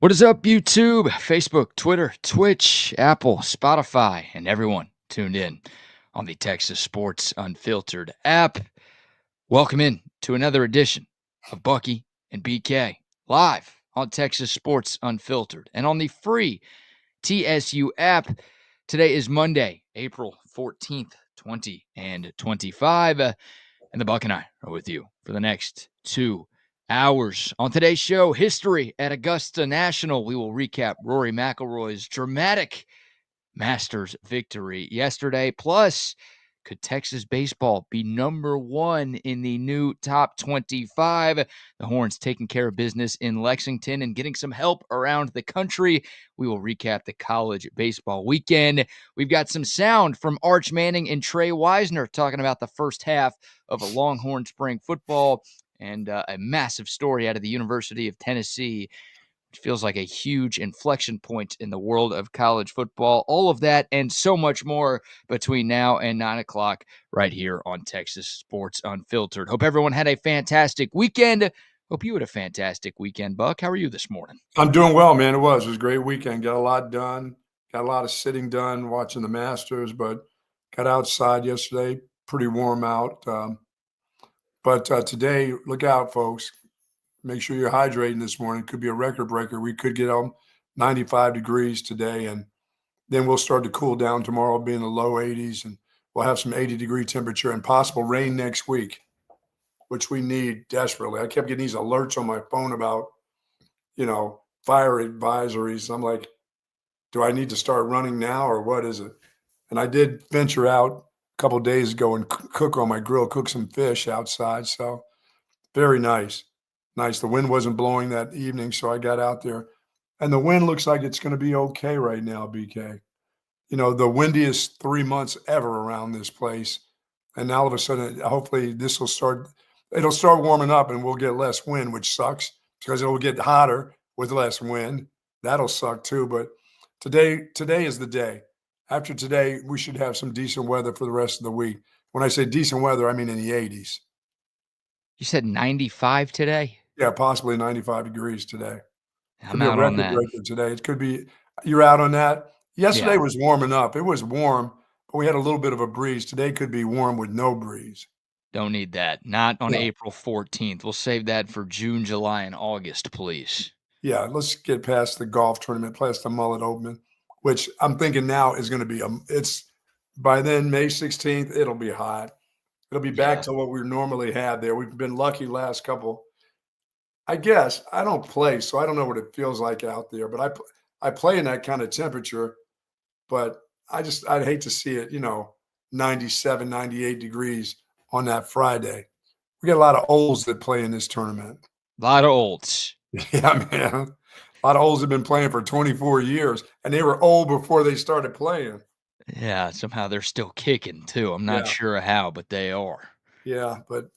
What is up, YouTube, Facebook, Twitter, Twitch, Apple, Spotify, and everyone tuned in on the Texas Sports Unfiltered app? Welcome in to another edition of Bucky and BK live on Texas Sports Unfiltered and on the free TSU app. Today is Monday, April 14th, 2025, and the Buck and I are with you for the next 2 hours. On today's show, history at Augusta National. We will recap Rory McIlroy's dramatic Masters victory yesterday. Plus, could Texas baseball be number one in the new top 25? The Horns taking care of business in Lexington and getting some help around the country. We will recap the college baseball weekend. We've got some sound from Arch Manning and Trey Wisner talking about the first half of a Longhorn spring football and a massive story out of the University of Tennessee. It feels like a huge inflection point in the world of college football. All of that and so much more between now and 9 o'clock right here on Texas Sports Unfiltered. Hope everyone had a fantastic weekend. Hope you had a fantastic weekend, Buck. How are you this morning? I'm doing well, man. It was a great weekend. Got a lot done. Got a lot of sitting done, watching the Masters, but got outside yesterday. Pretty warm out. But today, look out, folks. Make sure you're hydrating this morning. Could be a record breaker. We could get on 95 degrees today, and then we'll start to cool down tomorrow, be in the low 80s, and we'll have some 80-degree temperature and possible rain next week, which we need desperately. I kept getting these alerts on my phone about, fire advisories. I'm like, do I need to start running now or what is it? And I did venture out a couple of days ago and cook on my grill, cook some fish outside. So very nice. Nice. The wind wasn't blowing that evening, so I got out there. And the wind looks like it's going to be okay right now, BK. The windiest 3 months ever around this place. And now all of a sudden, hopefully it'll start warming up and we'll get less wind, which sucks because it'll get hotter with less wind. That'll suck too. But today is the day. After today, we should have some decent weather for the rest of the week. When I say decent weather, I mean in the 80s. You said 95 today? Yeah, possibly 95 degrees today. I'm Could be a out on record that. breaker today. It could be you're out on that. Yesterday Yeah. was warming up. It was warm, but we had a little bit of a breeze. Today could be warm with no breeze. Don't need that. Not on Yeah. April 14th. We'll save that for June, July, and August, please. Yeah, let's get past the golf tournament, past the Mullet Open, which I'm thinking now is going to be it's by then, May 16th, it'll be hot. It'll be back to what we normally had there. We've been lucky last couple. I guess I don't play, so I don't know what it feels like out there, but I play in that kind of temperature, but I'd hate to see it, 97, 98 degrees on that Friday. We got a lot of olds that play in this tournament. A lot of olds. Yeah, man. A lot of olds have been playing for 24 years, and they were old before they started playing. Yeah, somehow they're still kicking too. I'm not sure how, but they are. Yeah, but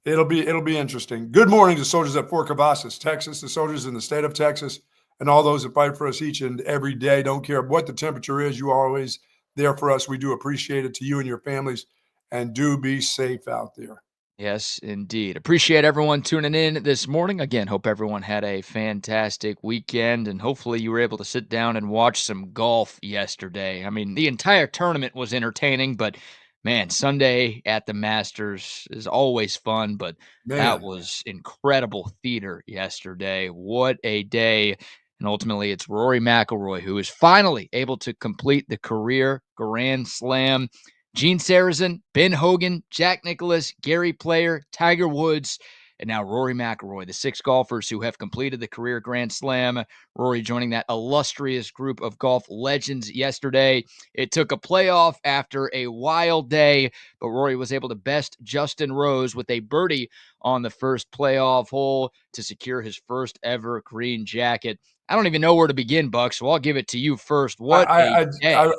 it'll be interesting. Good morning to soldiers at Fort Cavazos, Texas, the soldiers in the state of Texas, and all those that fight for us each and every day. Don't care what the temperature is, you are always there for us. We do appreciate it, to you and your families, and do be safe out there. Yes, indeed. Appreciate everyone tuning in this morning. Again, hope everyone had a fantastic weekend, and hopefully you were able to sit down and watch some golf yesterday. I mean, the entire tournament was entertaining, but man, Sunday at the Masters is always fun, but that was incredible theater yesterday. What a day. And ultimately, it's Rory McIlroy who is finally able to complete the career Grand Slam. Gene Sarazen, Ben Hogan, Jack Nicklaus, Gary Player, Tiger Woods, and now Rory McIlroy, the 6 golfers who have completed the career Grand Slam. Rory joining that illustrious group of golf legends yesterday. It took a playoff after a wild day, but Rory was able to best Justin Rose with a birdie on the first playoff hole to secure his first ever green jacket. I don't even know where to begin, Buck, so I'll give it to you first. What a day.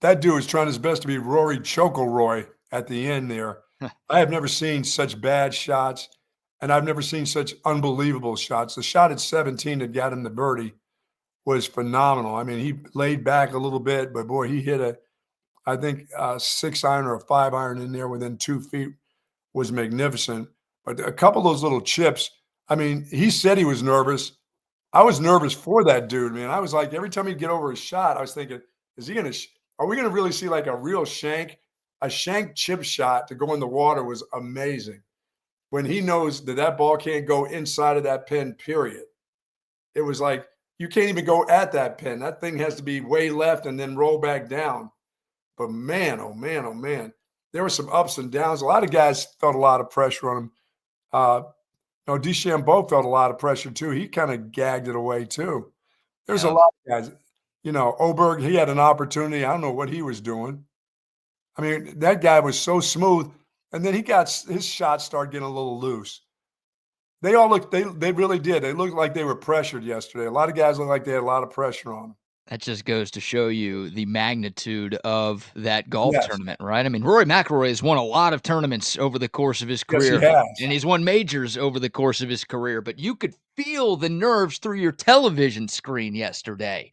That dude was trying his best to be Rory Chocolroy at the end there. I have never seen such bad shots, and I've never seen such unbelievable shots. The shot at 17 that got him the birdie was phenomenal. I mean, he laid back a little bit, but boy, he hit I think a 6-iron or a 5-iron in there within 2 feet was magnificent. But a couple of those little chips, I mean, he said he was nervous. I was nervous for that dude, man. I was like, every time he'd get over his shot, I was thinking, is he gonna? Are we gonna really see like a real shank? A shank chip shot to go in the water was amazing. When he knows that that ball can't go inside of that pin, period. It was like you can't even go at that pin. That thing has to be way left and then roll back down. But man, oh man, oh man, there were some ups and downs. A lot of guys felt a lot of pressure on him. DeChambeau felt a lot of pressure too. He kind of gagged it away too. There's a Yeah. lot of guys. Oberg, he had an opportunity. I don't know what he was doing. I mean, that guy was so smooth, and then his shots started getting a little loose. They all looked. They really did. They looked like they were pressured yesterday. A lot of guys looked like they had a lot of pressure on them. That just goes to show you the magnitude of that golf Yes, tournament, right? I mean, Rory McIlroy has won a lot of tournaments over the course of his yes, he career, has. and he's won majors over the course of his career, but you could feel the nerves through your television screen yesterday.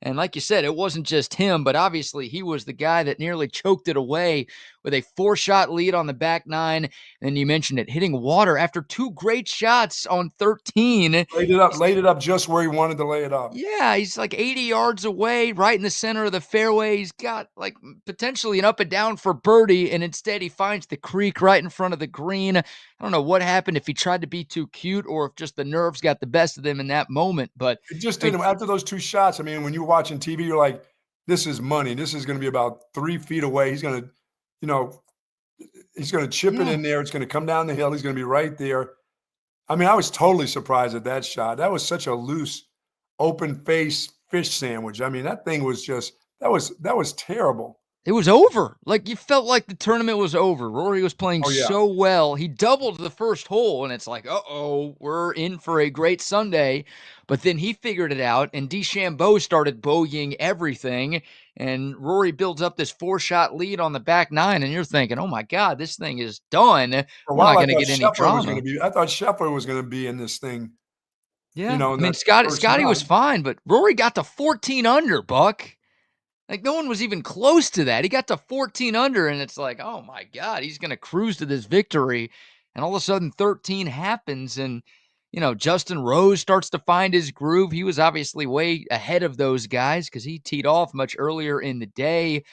And like you said, it wasn't just him, but obviously he was the guy that nearly choked it away with a 4-shot lead on the back nine. And you mentioned it, hitting water after 2 great shots on 13. Laid it up just where he wanted to lay it up. Yeah, he's like 80 yards away, right in the center of the fairway. He's got like potentially an up and down for birdie, and instead he finds the creek right in front of the green. I don't know what happened, if he tried to be too cute or if just the nerves got the best of him in that moment. But It just I mean, didn't. After those 2 shots, I mean, when you're watching TV, you're like, "This is money. This is going to be about 3 feet away. You know, he's going to chip it yeah, in there. It's going to come down the hill. He's going to be right there." I mean, I was totally surprised at that shot. That was such a loose, open face fish sandwich. I mean, that thing was just that was terrible. it was over. Like, you felt like the tournament was over. Rory was playing Oh yeah. so well. He doubled the first hole, and it's like, uh-oh, we're in for a great Sunday. But then he figured it out, and DeChambeau started bogeying everything, and Rory builds up this 4-shot lead on the back nine, and you're thinking, oh my God, this thing is done. For a We're not while, going to get any drama. I thought Scheffler was going to be in this thing. Yeah. I In mean, that first Scotty was nine. fine, but Rory got to 14 under, Buck. Like, no one was even close to that. He got to 14 under, and it's like, oh my God, he's going to cruise to this victory. And all of a sudden, 13 happens, and, Justin Rose starts to find his groove. He was obviously way ahead of those guys because he teed off much earlier in the day.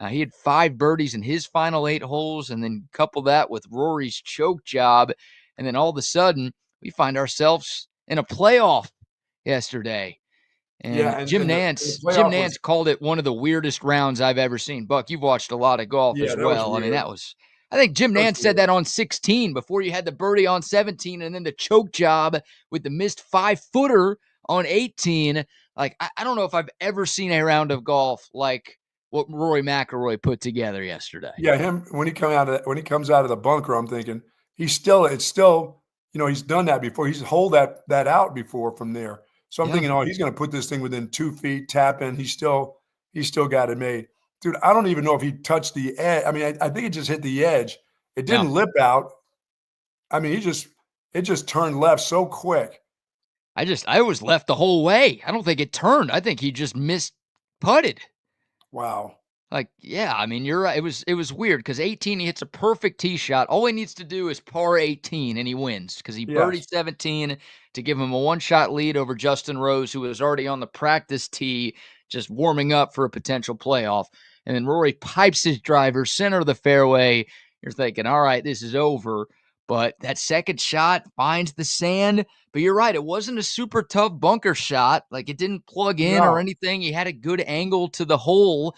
He had 5 birdies in his final 8 holes, and then couple that with Rory's choke job. And then all of a sudden, we find ourselves in a playoff yesterday. Yeah, And and the Jim playoff was. Nance called it one of the weirdest rounds I've ever seen. Buck, you've watched a lot of golf Yeah, as that was well. I mean, weird. I think Jim That was Nance said weird. that on 16 before you had the birdie on 17 and then the choke job with the missed 5-footer on 18. Like, I don't know if I've ever seen a round of golf like what Rory McIlroy put together yesterday. Yeah, him when he comes out of the bunker, I'm thinking it's still, he's done that before. He's hold that out before from there. So I'm Yeah. thinking, oh, he's going to put this thing within 2 feet, tap in. He's still got it made, dude. I don't even know if he touched the edge. I mean, I think it just hit the edge. It Yeah. didn't lip out. I mean, it just turned left so quick. I was left the whole way. I don't think it turned. I think he just missed putted. Wow. Like, yeah, I mean, you're right. It was weird because 18, he hits a perfect tee shot. All he needs to do is par 18 and he wins because he Yes. birdied 17 to give him a 1-shot lead over Justin Rose, who was already on the practice tee, just warming up for a potential playoff. And then Rory pipes his driver center of the fairway. You're thinking, all right, this is over. But that second shot finds the sand. But you're right, it wasn't a super tough bunker shot. Like, it didn't plug in or No. anything. He had a good angle to the hole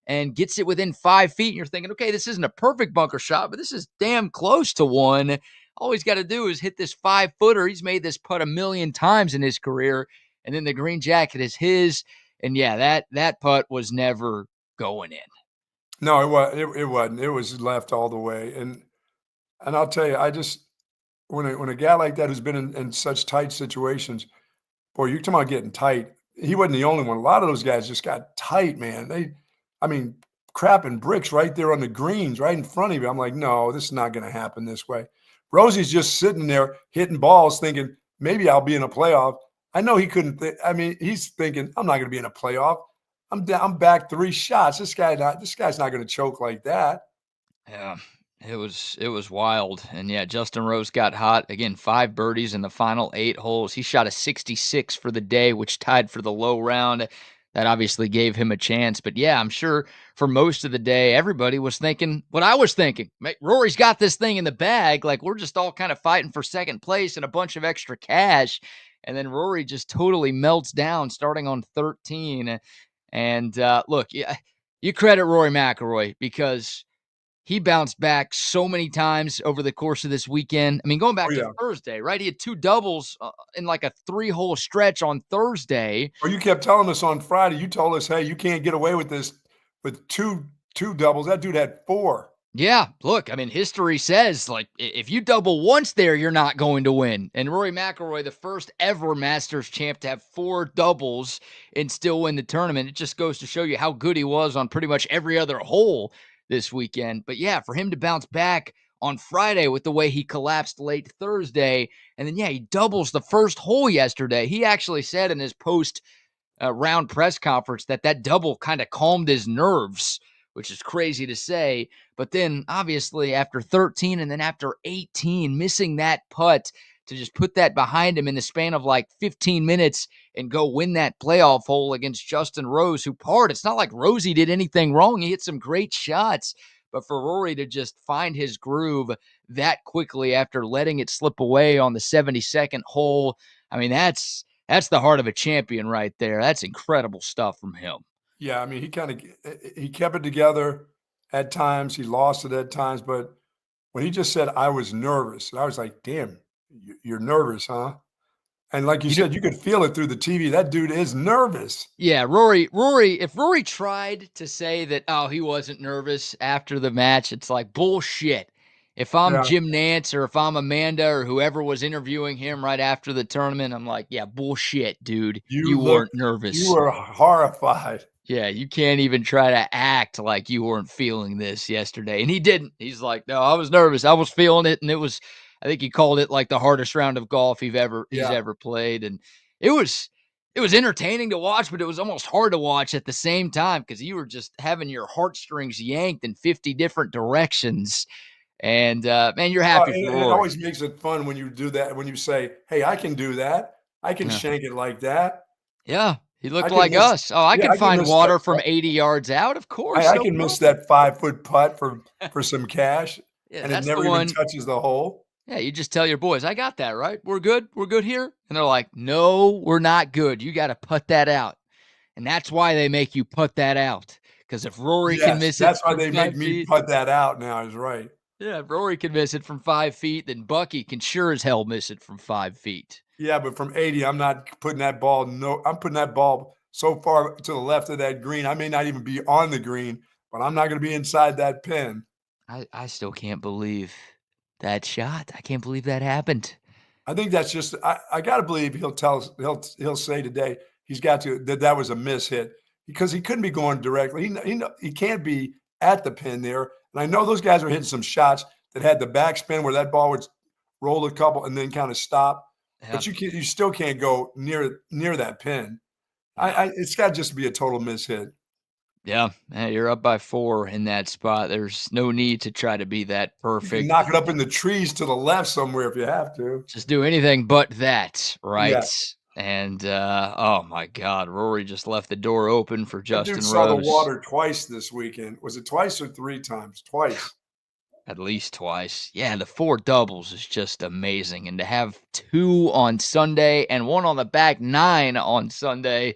and gets it within 5 feet. And you're thinking, okay, this isn't a perfect bunker shot, but this is damn close to one. All he's got to do is hit this 5-footer. He's made this putt a million times in his career. And then the green jacket is his. And yeah, that putt was never going in. No, it wasn't. It was left all the way. And I'll tell you, I just when a guy like that who's been in such tight situations, boy, you're talking about getting tight. He wasn't the only one. A lot of those guys just got tight, man. I mean, crapping bricks right there on the greens, right in front of you. I'm like, no, this is not going to happen this way. Rosie's just sitting there hitting balls, thinking maybe I'll be in a playoff. I know he couldn't. I mean, he's thinking I'm not going to be in a playoff. I'm back 3 shots. This guy's not going to choke like that. Yeah. It was wild. And yeah, Justin Rose got hot. Again, 5 birdies in the final 8 holes. He shot a 66 for the day, which tied for the low round. That obviously gave him a chance. But yeah, I'm sure for most of the day, everybody was thinking what I was thinking. Rory's got this thing in the bag. Like, we're just all kind of fighting for second place and a bunch of extra cash. And then Rory just totally melts down starting on 13. And look, yeah, you credit Rory McIlroy because he bounced back so many times over the course of this weekend. I mean, going Oh back to yeah. Thursday, right? He had 2 doubles in like a 3-hole stretch on Thursday. Or you kept telling us on Friday. You told us, "Hey, you can't get away with this with two doubles." That dude had 4. Yeah, look, I mean, history says like if you double once there, you're not going to win. And Rory McIlroy, the first ever Masters champ to have 4 doubles and still win the tournament, it just goes to show you how good he was on pretty much every other hole this weekend. But yeah, for him to bounce back on Friday with the way he collapsed late Thursday, and then yeah, he doubles the first hole yesterday. He actually said in his post round press conference that double kind of calmed his nerves, which is crazy to say. But then obviously after 13 and then after 18, missing that putt to just put that behind him in the span of like 15 minutes and go win that playoff hole against Justin Rose, who it's not like Rosie did anything wrong. He hit some great shots. But for Rory to just find his groove that quickly after letting it slip away on the 72nd hole, I mean, that's the heart of a champion right there. That's incredible stuff from him. Yeah, I mean, he kept it together at times. He lost it at times, but when he just said, "I was nervous," and I was like, "Damn, you're nervous, huh?" And like you You know, said, you could feel it through the TV. That dude is nervous. yeah, if Rory tried to say that, oh, he wasn't nervous after the match, it's like bullshit. If I'm Yeah, Jim Nance or if I'm Amanda or whoever was interviewing him right after the tournament, I'm like, yeah, bullshit, dude. you You looked, weren't you nervous. were horrified. Yeah, you can't even try to act like you weren't feeling this yesterday. And he didn't. He's like, "No, I was nervous. I was feeling it." And I think he called it like the hardest round of golf he's Yeah. ever played. And it was it was entertaining to watch, but it was almost hard to watch at the same time because you were just having your heartstrings yanked in 50 different directions. And man, you're happy And for it Rory. always makes it fun when you do that, when you say, "Hey, I can do that. I can Yeah. shank it like that. Yeah. He I looked can like miss." us. Oh, I Yeah, can I can find miss that. water from 80 yards out. Of course, I no can miss problem. that 5-foot putt for some cash, Yeah, and it that's the never even one. touches the hole. Yeah, you just tell your boys, "I got that, right? We're good. We're good here." And they're like, "No, we're not good. You got to put that out." And that's why they make you put that out. Because if Rory can Yes, miss it that's why from they make 5 me feet, putt that out now is right. yeah, if Rory can miss it from 5 feet, then Bucky can sure as hell miss it from 5 feet. Yeah, but from 80, I'm not putting that ball I'm putting that ball so far to the left of that green, I may not even be on the green, but I'm not gonna be inside that pin. I still can't believe that shot. I can't believe that happened. I think that's just I gotta believe he'll tell us he'll say today he's got to that was a miss hit because he couldn't be going directly. He can't be at the pin there. And I know those guys were hitting some shots that had the backspin where that ball would roll a couple and then kind of stop. Yeah, But you still can't go near that pin. no. It's got to just be a total miss hit. Yeah, you're up by 4 in that spot. There's no need to try to be that You can perfect. knock it up in the trees to the left somewhere if you have to. Just do anything but that, right? Yes. And oh my God, Rory just left the door open for That dude Justin saw the Rose water twice this weekend. Was it twice or 3 times? Twice. at least twice. Yeah, the 4 doubles is just amazing. And to have 2 on Sunday and 1 on the back 9 on Sunday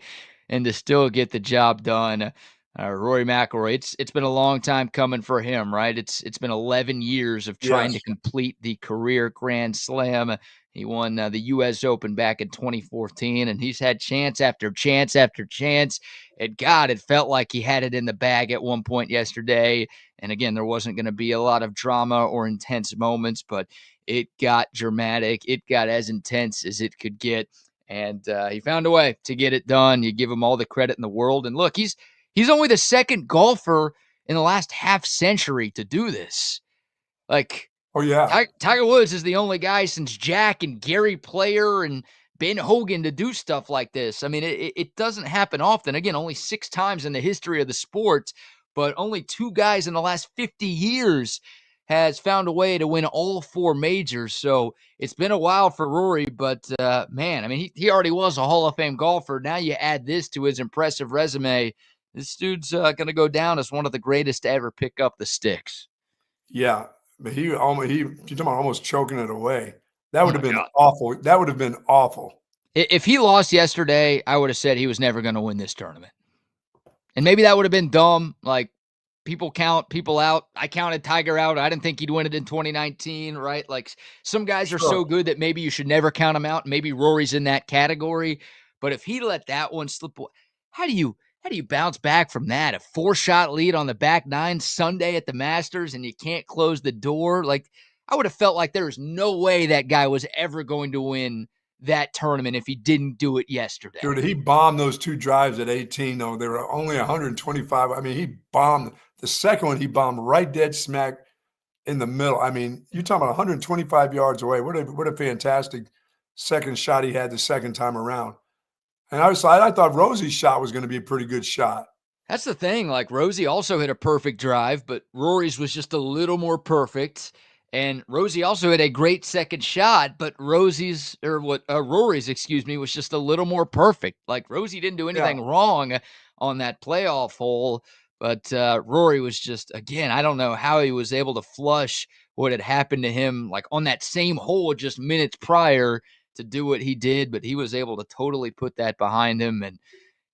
and to still get the job done. Rory McIlroy, it's been a long time coming for him, right? It's been 11 years of trying to Yes. complete the career Grand Slam. He won the U.S. Open back in 2014, and he's had chance after chance after chance. And God, it felt like he had it in the bag at one point yesterday. And again, there wasn't going to be a lot of drama or intense moments, but it got dramatic. It got as intense as it could get. And he found a way to get it done. You give him all the credit in the world. And look, he's only the second golfer in the last half century to do this. Like, Oh, yeah. Tiger Woods is the only guy since Jack and Gary Player and Ben Hogan to do stuff like this. I mean, it doesn't happen often. Again, only 6 times in the history of the sport, but only 2 guys in the last 50 years has found a way to win all 4 majors. So it's been a while for Rory, but man, I mean, he already was a Hall of Fame golfer. Now you add this to his impressive resume. This dude's going to go down as one of the greatest to ever pick up the sticks. Yeah, but you're talking about almost choking it away. That Oh would my have been God. awful. That would have been awful. If he lost yesterday, I would have said he was never going to win this tournament. And maybe that would have been dumb. Like, people count people out. I counted Tiger out. I didn't think he'd win it in 2019, right? Like, some guys are Sure. so good that maybe you should never count them out. Maybe Rory's in that category. But if he let that one slip away, how do you bounce back from that? A 4-shot lead on the back nine Sunday at the Masters, and you can't close the door. Like, I would have felt like there was no way that guy was ever going to win that tournament if he didn't do it yesterday. Dude, he bombed those 2 drives at 18, though. They were only 125. I mean, he bombed the second one. He bombed right dead smack in the middle. I mean, you're talking about 125 yards away. What a fantastic second shot he had the second time around. And I thought Rosie's shot was going to be a pretty good shot. That's the thing. Like, Rosie also hit a perfect drive, but Rory's was just a little more perfect. And Rosie also hit a great second shot, but Rory's, excuse me, was just a little more perfect. Like, Rosie didn't do anything wrong on that playoff hole, but Rory was just, again, I don't know how he was able to flush what had happened to him, like, on that same hole just minutes prior to do what he did, but he was able to totally put that behind him. And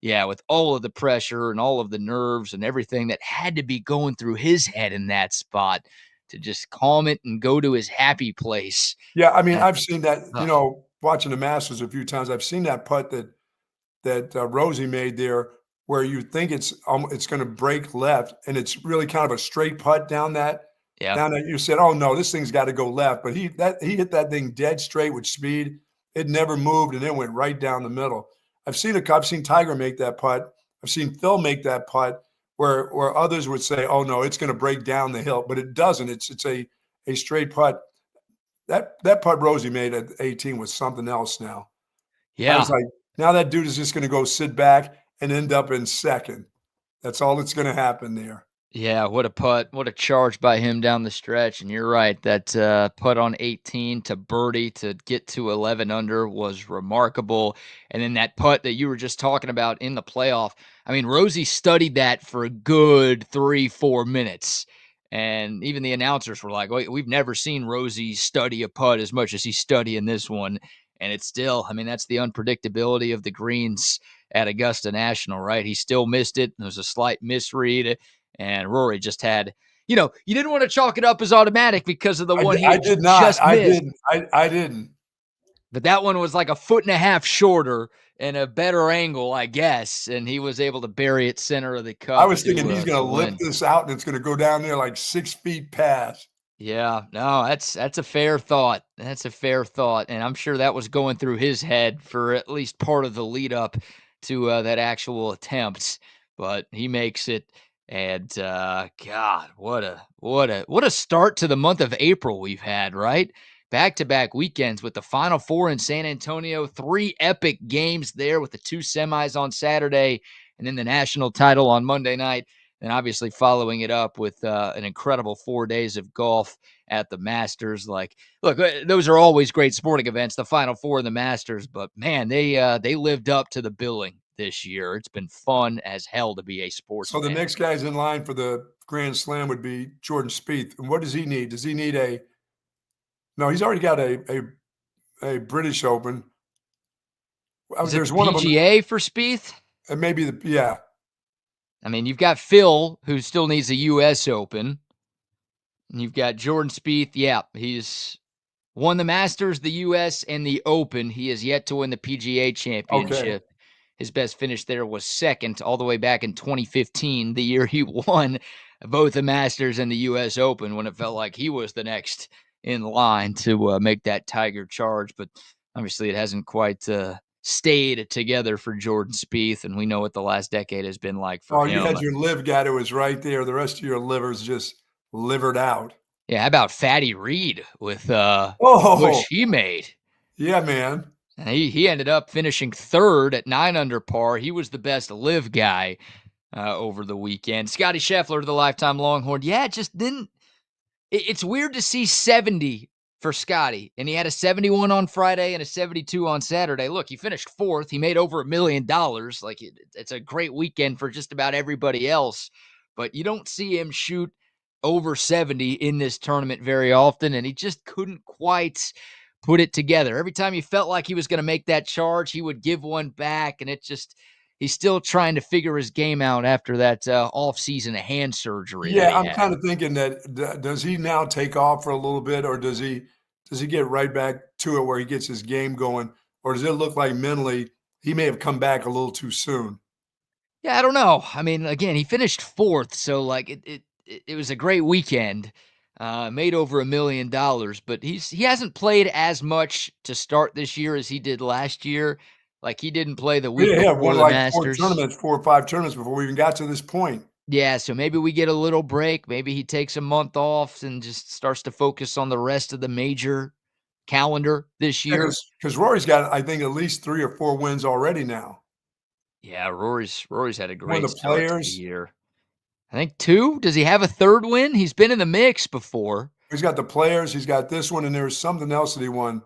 yeah, with all of the pressure and all of the nerves and everything that had to be going through his head in that spot, to just calm it and go to his happy place. Yeah, I mean, That I've seen that, watching the Masters a few times. I've seen that putt that Rosie made there, where you think it's going to break left, and it's really kind of a straight putt down that. Yeah. Down that you said, "Oh no, this thing's got to go left," but he hit that thing dead straight with speed. It never moved, and it went right down the middle. I've seen Tiger make that putt. I've seen Phil make that putt, where others would say, "Oh no, it's going to break down the hill," but it doesn't. It's a straight putt. That putt Rosie made at 18 was something else. Now I Yeah. was like, now that dude is just going to go sit back and end up in second. That's all that's going to happen there. Yeah, what a putt. What a charge by him down the stretch. And you're right, that putt on 18 to birdie to get to 11 under was remarkable. And then that putt that you were just talking about in the playoff, I mean, Rosie studied that for a good 3-4 minutes. And even the announcers were like, wait, we've never seen Rosie study a putt as much as he's studying this one. And it's still, I mean, that's the unpredictability of the greens at Augusta National, right? He still missed it. There was a slight misread. And Rory just had, you didn't want to chalk it up as automatic because of the one he I had did not. just missed. I didn't. But that one was like a 1.5 feet shorter and a better angle, I guess. And he was able to bury it center of the cup. I was thinking he's going to win. lift this out and it's going to go down there like 6 feet past. Yeah, no, that's a fair thought. That's a fair thought. And I'm sure that was going through his head for at least part of the lead up to that actual attempt. But he makes it. And God, what a start to the month of April we've had, right? Back-to-back weekends with the Final Four in San Antonio, 3 epic games there with the 2 semis on Saturday, and then the national title on Monday night, and obviously following it up with an incredible 4 days of golf at the Masters. Like, look, those are always great sporting events, the Final Four and the Masters, but man, they lived up to the billing this year. It's been fun as hell to be a sports So the fan. next guy's in line for the Grand Slam would be Jordan Spieth. And what does he need? Does he need a – no, he's already got a British Open. Is it There's the one of them PGA for Spieth? – and maybe yeah. I mean, you've got Phil, who still needs a U.S. Open. And you've got Jordan Spieth. Yeah, he's won the Masters, the U.S., and the Open. He has yet to win the PGA Championship. Okay. His best finish there was second all the way back in 2015, the year he won both the Masters and the U.S. Open, when it felt like he was the next in line to make that Tiger charge. But obviously it hasn't quite stayed together for Jordan Spieth, and we know what the last decade has been like for him. You had your live guy who was right there. The rest of your liver's just livered out. Yeah, how about Fatty Reed with push he made? Yeah, man. And he ended up finishing third at 9 under par. He was the best live guy over the weekend. Scotty Scheffler, the lifetime Longhorn. Yeah, it just didn't It's weird to see 70 for Scotty, and he had a 71 on Friday and a 72 on Saturday. Look, he finished 4th. He made over $1 million. Like, it's a great weekend for just about everybody else, but you don't see him shoot over 70 in this tournament very often, and he just couldn't quite put it together. Every time he felt like he was going to make that charge, he would give one back, and he's still trying to figure his game out after that off-season hand surgery that Yeah, he I'm had. kinda thinking that does he now take off for a little bit, or does he get right back to it where he gets his game going, or does it look like mentally he may have come back a little too soon? Yeah, I don't know. I mean, again, he finished 4th, so like it was a great weekend. Made over $1 million, but he hasn't played as much to start this year as he did last year. Like, he didn't play the week Yeah, he had before won the like 4 Masters. tournaments, 4 or 5 tournaments before we even got to this point. Yeah, so maybe we get a little break. Maybe he takes a month off and just starts to focus on the rest of the major calendar this Yeah, year. because Rory's got, I think, at least 3 or 4 wins already now. Yeah, Rory's had a Won great the start to the Players. year. I think 2. Does he have a 3rd win? He's been in the mix before. He's got the Players, he's got this one, and there was something else that he won.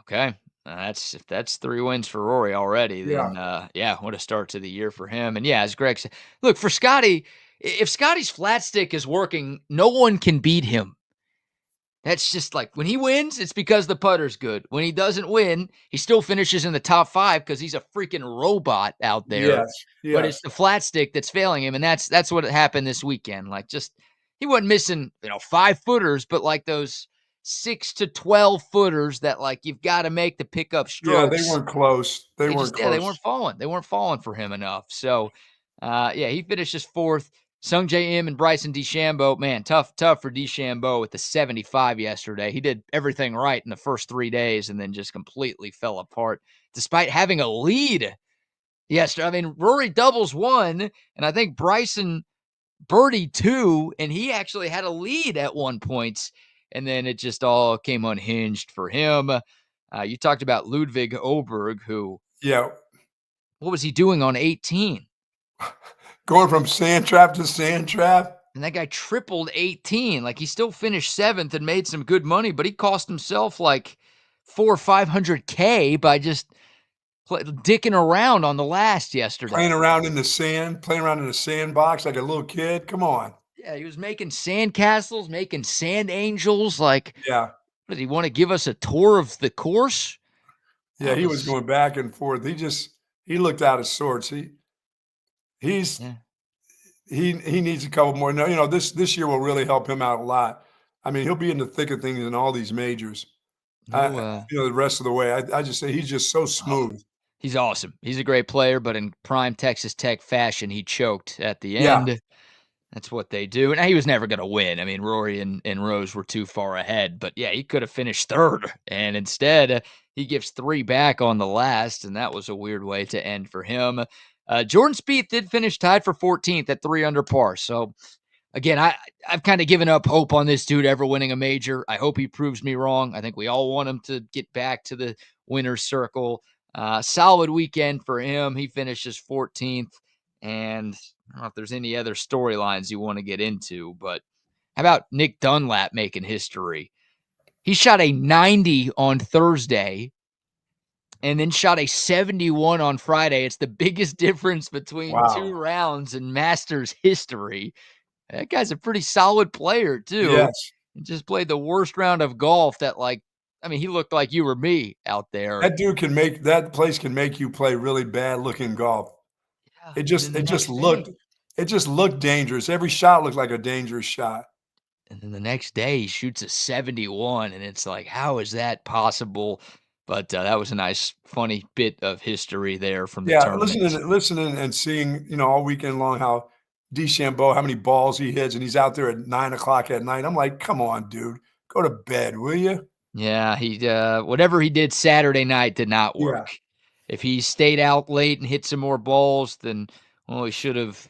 Okay. That's if that's 3 wins for Rory already, Yeah. then, yeah, what a start to the year for him, and yeah, as Greg said, look, for Scotty, if Scotty's flat stick is working, no one can beat him. That's just like when he wins, it's because the putter's good. When he doesn't win, he still finishes in the top 5 because he's a freaking robot out there. Yes, But yes. it's the flat stick that's failing him, and that's what happened this weekend. Like, just he wasn't missing, 5-footers, but like those 6 to 12 footers that like you've got to make to pick up Yeah, they strokes. weren't close. They They weren't just, yeah, they close. weren't falling. They weren't falling for him enough. So, yeah, he finishes 4th. Sung J M and Bryson DeChambeau, man, tough for DeChambeau with the 75 yesterday. He did everything right in the first 3 days and then just completely fell apart despite having a lead yesterday. I mean, Rory doubles 1, and I think Bryson birdied 2, and he actually had a lead at one point, and then it just all came unhinged for him. You talked about Ludwig Oberg, who, Yeah. what was he doing on 18? Going from sand trap to sand trap. And that guy tripled 18. Like, he still finished 7th and made some good money, but he cost himself like 400 or 500K by just dicking around on the last Playing yesterday. around in the sand, playing around in a sandbox like a little kid. Come on. Yeah, he was making sand castles, making sand angels. Like, Yeah. what, did he want to give us a tour of the course? Yeah, That he was was, going back and forth. He looked out of sorts. He's yeah, he needs a couple more. No, this year will really help him out a lot. I mean, he'll be in the thick of things in all these majors. no, The rest of the way. I just say he's just so oh, smooth. he's awesome. He's a great player, but in prime Texas Tech fashion, he choked at the Yeah. end. That's what they do, and he was never gonna win. I mean, Rory and Rose were too far ahead, but yeah, he could have finished 3rd, and instead, he gives 3 back on the last, and that was a weird way to end for him. Jordan Spieth did finish tied for 14th at 3 under par, so again, I've kinda given up hope on this dude ever winning a major. I hope he proves me wrong. I think we all want him to get back to the winner's circle. Solid weekend for him. He finishes 14th, and I don't know if there's any other storylines you wanna get into, but how about Nick Dunlap making history? He shot a 90 on Thursday and then shot a 71 on Friday. It's the biggest difference between 2 Wow. rounds in Masters history. That guy's a pretty solid player too. Yes. He just played the worst round of golf that, like, I mean, he looked like you or me out there. That place can make you play really bad looking golf. Yeah, It and just then the it just next day looked it just looked dangerous. Every shot looked like a dangerous shot. he shoots a 71, and it's like, how is that possible? But, that was a nice, funny bit of history there from the Yeah, tournament. listening and seeing, all weekend long how DeChambeau, how many balls he hits, and he's out there at 9 o'clock at night. I'm like, "Come on, dude. Go to bed, will you?" Yeah, whatever he did Saturday night did not Yeah, work. If he stayed out late and hit some more balls, then, well, he should have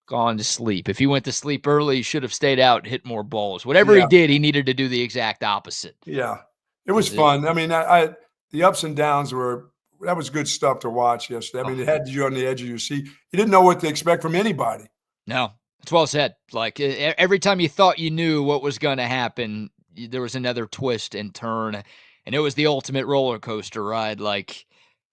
gone to sleep. If he went to sleep early, he should have stayed out and hit more balls. Whatever he yeah, did, he needed to do the exact opposite yeah. It was 'cause it fun. I mean, I the ups and downs were that was good stuff to watch yesterday. I oh, mean, it had you on the edge of your seat. You didn't know what to expect from anybody. no, It's well said. Like, every time you thought you knew what was gonna happen, there was another twist and turn, and it was the ultimate roller coaster ride. Like,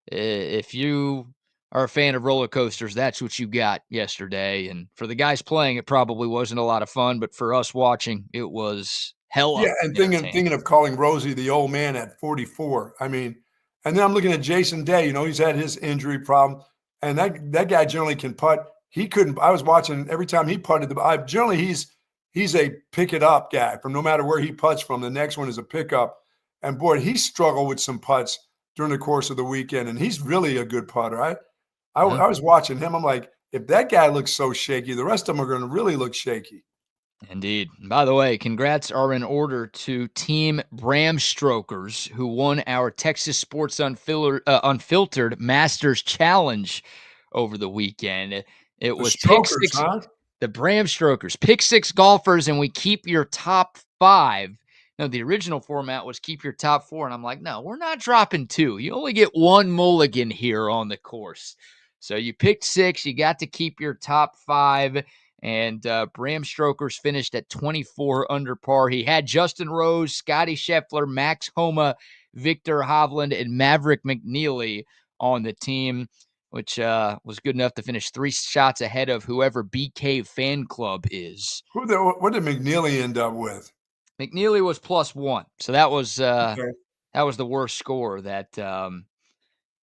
if you are a fan of roller coasters, that's what you got yesterday, and for the guys playing, it probably wasn't a lot of fun, but for us watching, it was hella Yeah, and entertaining. thinking of calling Rosie the old man at 44. I mean, and then I'm looking at Jason Day, he's had his injury problem, and that guy generally can putt. He couldn't. I was watching every time he putted I generally he's a pick it up guy from no matter where he putts from. The next one is a pickup. And boy, he struggled with some putts during the course of the weekend, and he's really a good putter. I was watching him. I'm like, if that guy looks so shaky, the rest of them are going to really look shaky. Indeed. By the way, congrats are in order to Team Bramstrokers, who won our Texas Sports Unfiltered Masters Challenge over the weekend. It The was pick strokers, six, huh? the Bramstrokers, pick six golfers, and we keep your top five. No, the original format was keep your top four, and I'm like, no, we're not dropping two. You only get one mulligan here on the course. So you picked six, you got to keep your top five. And Bram Strokers finished at 24 under par. He had Justin Rose, Scotty Scheffler, Max Homa, Victor Hovland, and Maverick McNeely on the team, which was good enough to finish 3 shots ahead of whoever BK Fan Club is. What did McNeely end up with? McNeely was +1, so that was Okay. the worst score that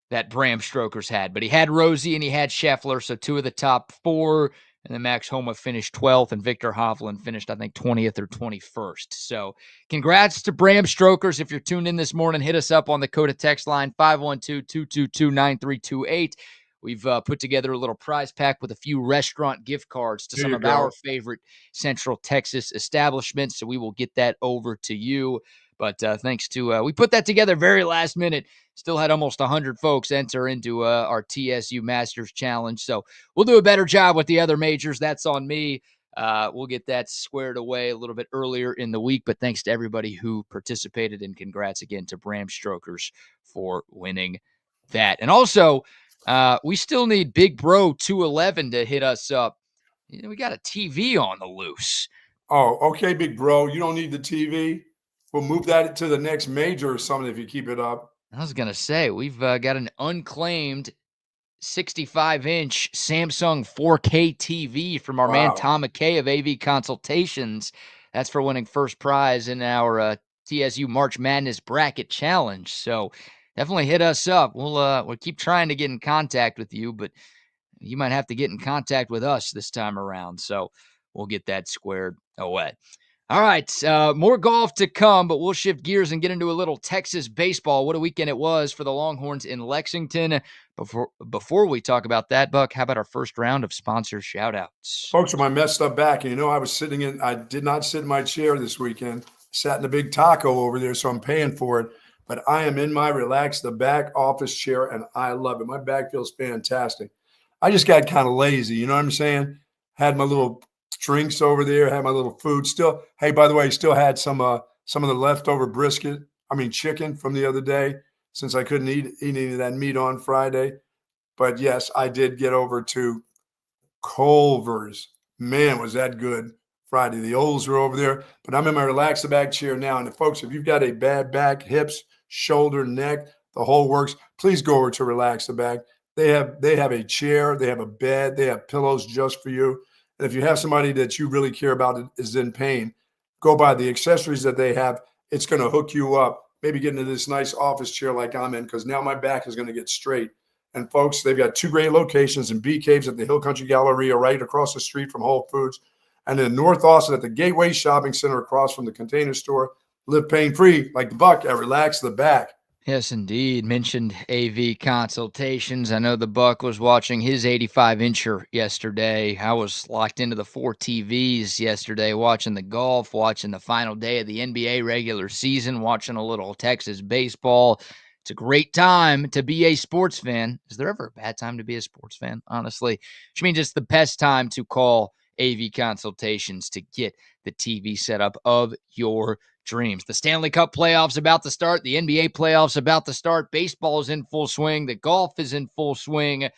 that Bram Strokers had. But he had Rosie and he had Scheffler, so 2 of the top 4. And then Max Homa finished 12th, and Victor Hovland finished, I think, 20th or 21st. So congrats to Bram Strokers. If you're tuned in this morning, hit us up on the Coda text line, 512-222-9328. We've put together a little prize pack with a few restaurant gift cards to There some you of our go. favorite Central Texas establishments. So we will get that over to you. But thanks to, we put that together very last minute. Still had almost 100 folks enter into our TSU Masters Challenge. So we'll do a better job with the other majors. That's on me. We'll get that squared away a little bit earlier in the week. But thanks to everybody who participated, and congrats again to Bram Strokers for winning that. And also, we still need Big Bro 211 to hit us up. We got a TV on the loose. Oh, okay, big bro. You don't need the TV. We'll move that to the next major or something if you keep it up. I was going to say, we've got an unclaimed 65-inch Samsung 4K TV from our man Wow. Tom McKay of AV Consultations. That's for winning first prize in our TSU March Madness Bracket Challenge. So definitely hit us up. We'll keep trying to get in contact with you, but you might have to get in contact with us this time around. So we'll get that squared away. All right, more golf to come, but we'll shift gears and get into a little Texas baseball. What a weekend it was for the Longhorns in Lexington. Before we talk about that, Buck, how about our first round of sponsor shout-outs? Folks, with my messed up back, and I did not sit in my chair this weekend. Sat in a big taco over there, so I'm paying for it. But I am in my relax the back office chair, and I love it. My back feels fantastic. I just got kind of lazy, you know what I'm saying? Had my little drinks over there, had my little food. Still, hey, by the way, still had some of the leftover chicken from the other day, since I couldn't eat any of that meat on Friday. But yes, I did get over to Culver's. Man, was that good Friday. The Olds were over there, but I'm in my relax the back chair now. And folks, if you've got a bad back, hips, shoulder, neck, the whole works, please go over to Relax the Back. They have a chair, they have a bed, they have pillows just for you. And if you have somebody that you really care about is in pain, go by the accessories that they have. It's going to hook you up. Maybe get into this nice office chair like I'm in, because now my back is going to get straight. And folks, they've got 2 great locations in Bee Caves at the Hill Country Galleria, right across the street from Whole Foods, and in North Austin at the Gateway Shopping Center across from the Container Store. Live pain-free like the Buck at Relax the Back. Yes, indeed. Mentioned AV Consultations. I know the Buck was watching his 85-incher yesterday. I was locked into the 4 TVs yesterday, watching the golf, watching the final day of the NBA regular season, watching a little Texas baseball. It's a great time to be a sports fan. Is there ever a bad time to be a sports fan? Honestly, which means it's the best time to call AV Consultations to get the TV setup of your dreams. The Stanley Cup playoffs about to start. The NBA playoffs about to start. Baseball is in full swing. The golf is in full swing.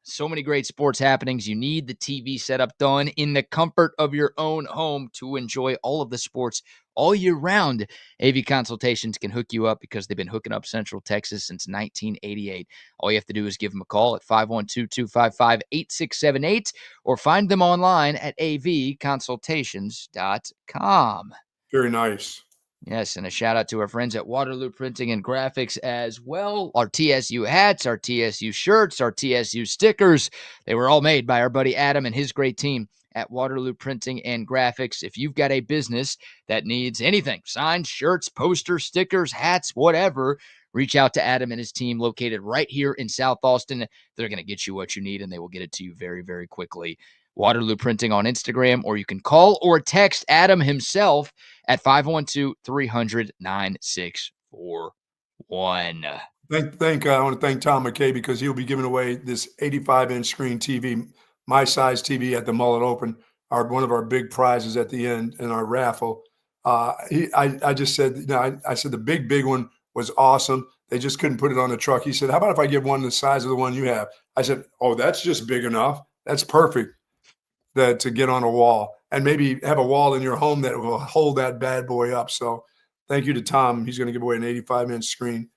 So many great sports happenings. You need the TV setup done in the comfort of your own home to enjoy all of the sports all year round. AV Consultations can hook you up because they've been hooking up Central Texas since 1988. All you have to do is give them a call at 512-255-8678 or find them online at avconsultations.com. Very nice. Yes, and a shout out to our friends at Waterloo Printing and Graphics as well. Our TSU hats, our TSU shirts, our TSU stickers. They were all made by our buddy Adam and his great team at Waterloo Printing and Graphics. If you've got a business that needs anything, signs, shirts, posters, stickers, hats, whatever, reach out to Adam and his team located right here in South Austin. They're going to get you what you need, and they will get it to you very, very quickly. Waterloo Printing on Instagram, or you can call or text Adam himself at 512-300-9641. I want to thank Tom McKay because he'll be giving away this 85-inch screen TV, my size TV at the Mullet Open, one of our big prizes at the end in our raffle. I just said, I said the big one was awesome. They just couldn't put it on the truck. He said, how about if I give one the size of the one you have? I said, oh, that's just big enough. That's perfect to get on a wall, and maybe have a wall in your home that will hold that bad boy up. So thank you to Tom. He's going to give away an 85-inch screen,